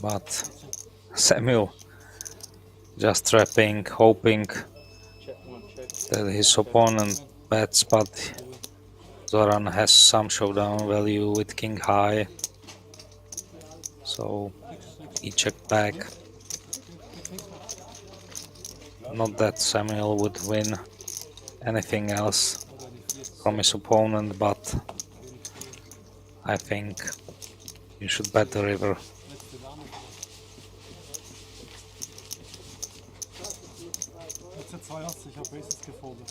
But Samuel just trapping, hoping that his opponent bets, but Zoran has some showdown value with king high. So he checked back. Not that Samuel would win anything else from his opponent, but I think you should bet the river. Jetzt 82, ich habe Bases gefoldet.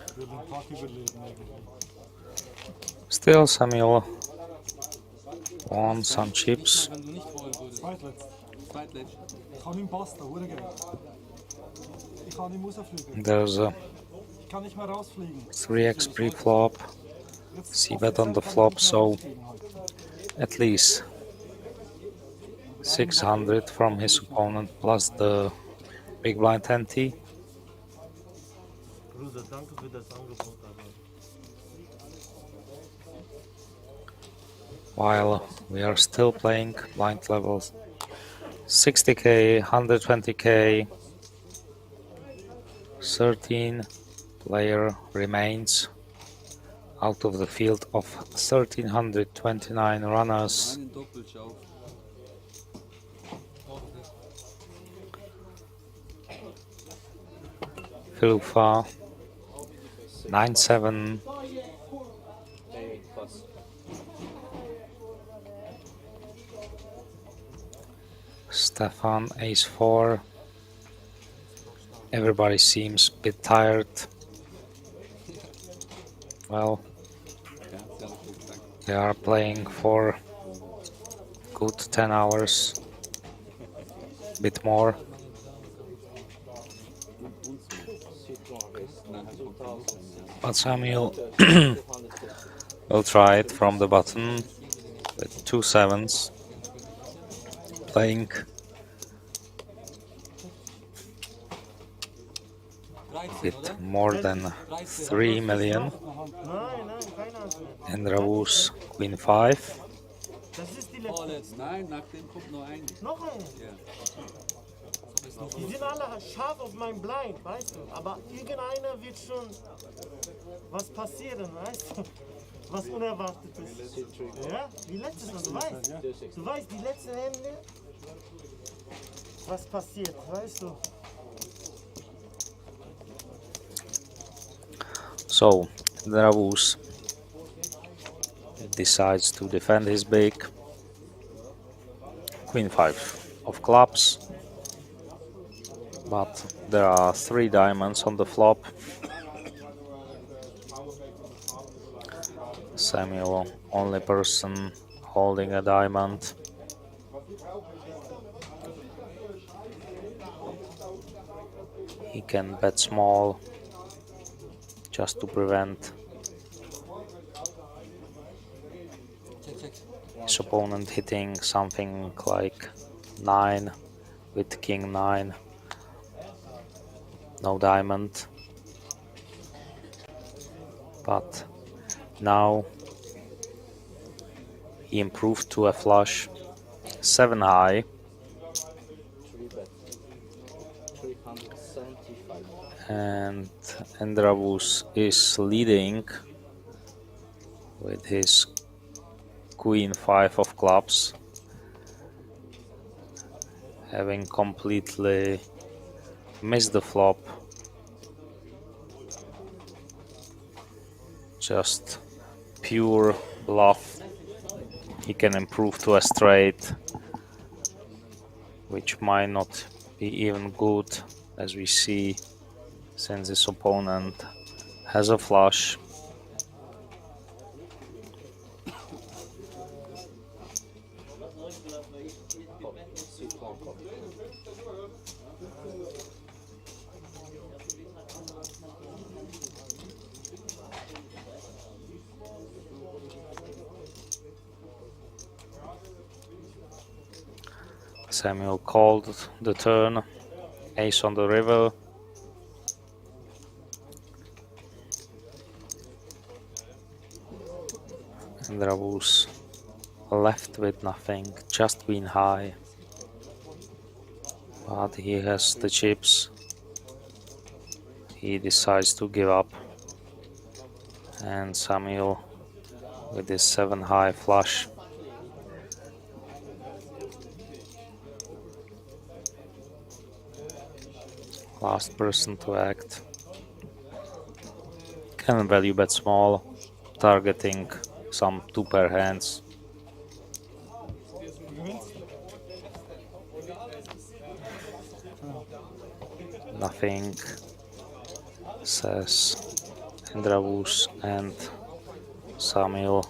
Ich will den Tag überleben irgendwie. Still Samuel won some chips. Ich kann ihm passen, hure geil. Ich kann ihm rausfliegen. There's a Ich kann nicht mehr rausfliegen. 3x pre-flop, c-bet on the flop, so at least 600 from his opponent plus the big blind ante. Bruder, danke für das Angebot, aber While we are still playing blind levels 60k, 120k, 13 player remains out of the field of 1329 runners. Filufa 9-7. Stefan ace-4. Everybody seems a bit tired. Well, they are playing for good 10 hours, bit more. But Samuel will try it from the button with 2 sevens, playing with more than 3 million. And Ravus Queen 5. Das ist die letzte. Vorletzt, nein, nach dem kommt nur eine. Noch eine? Ja. Die sind alle scharf auf mein Blind, weißt du? Aber irgendeiner wird schon was passieren, weißt du? Was Unerwartetes. Ja, die letzte, du weißt. Du weißt, die letzten Hände, was passiert, weißt du? So, Ravus decides to defend his big. Queen 5 of clubs. But there are 3 diamonds on the flop. Samuel, only person holding a diamond. He can bet small just to prevent his opponent hitting something like 9 with king 9. No diamond. But now he improved to a flush 7 high. And Ravus is leading with his Queen 5 of clubs, having completely missed the flop. Just pure bluff. He can improve to a straight, which might not be even good, as we see, since his opponent has a flush. Samuel called the turn, ace on the river. And Ravus left with nothing, just queen high. But he has the chips. He decides to give up. And Samuel with his 7 high flush. Last person to act. Can value bet small, targeting some 2 pair hands. Nothing, says Ravus, and Samuel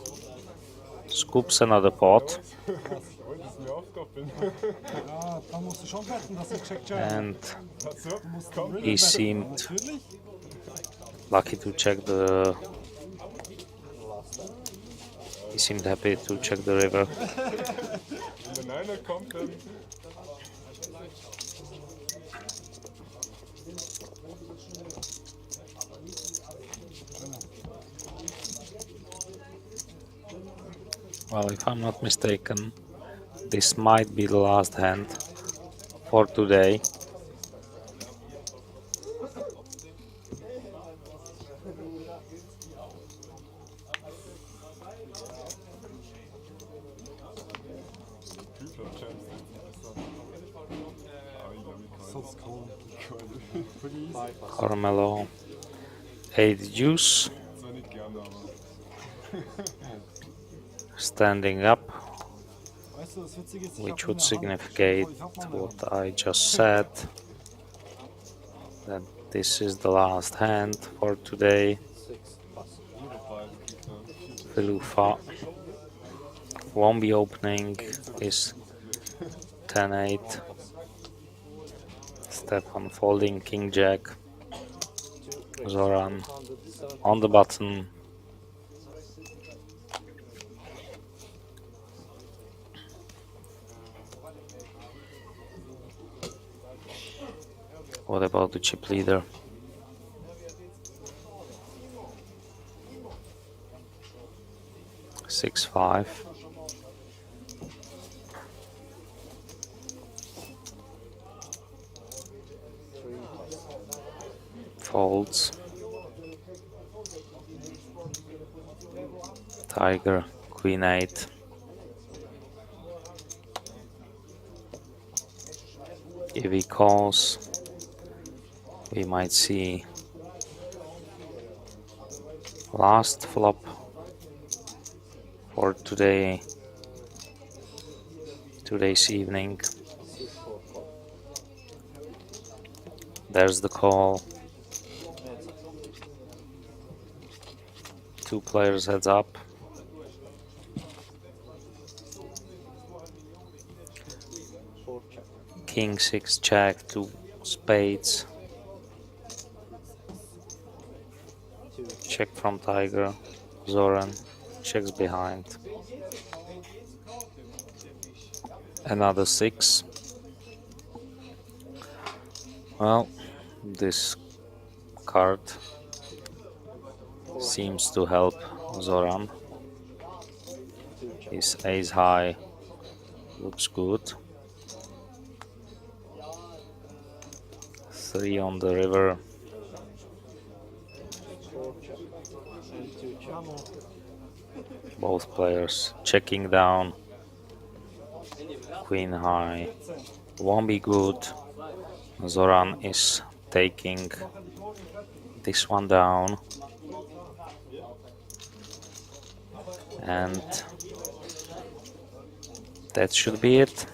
scoops another pot. And he seemed lucky to check the... He seemed happy to check the river. Well, if I'm not mistaken, this might be the last hand for today. Carmelo 8 deuce. Standing up, which would signify what I just said, that this is the last hand for today. Filufa won't be opening his 10-8. Stefan folding king jack. Zoran on the button. What about the chip leader? 6-5. Folds. Tiger, Queen 8. If he calls, we might see last flop for today's evening. There's the call. Two players heads up. King 6 check, 2 spades. Check from Tiger. Zoran checks behind. Another 6. Well, this card seems to help Zoran. His ace high looks good. 3 on the river. Both players checking down. Queen high won't be good. Zoran is taking this one down. And that should be it.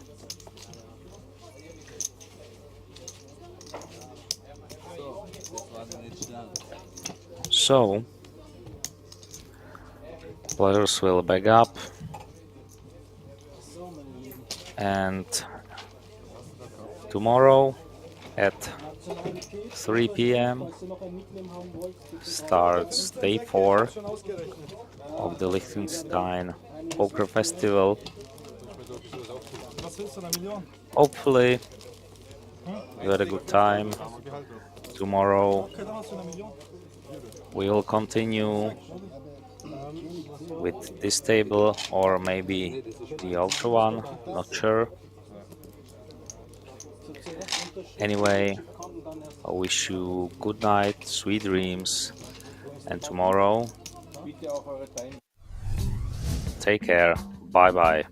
So, players will back up, and tomorrow at 3 p.m. starts day 4 of the Liechtenstein Poker Festival. Hopefully you had a good time. Tomorrow we will continue with this table or maybe the ultra one, not sure. Anyway, I wish you good night, sweet dreams, and tomorrow take care. Bye bye.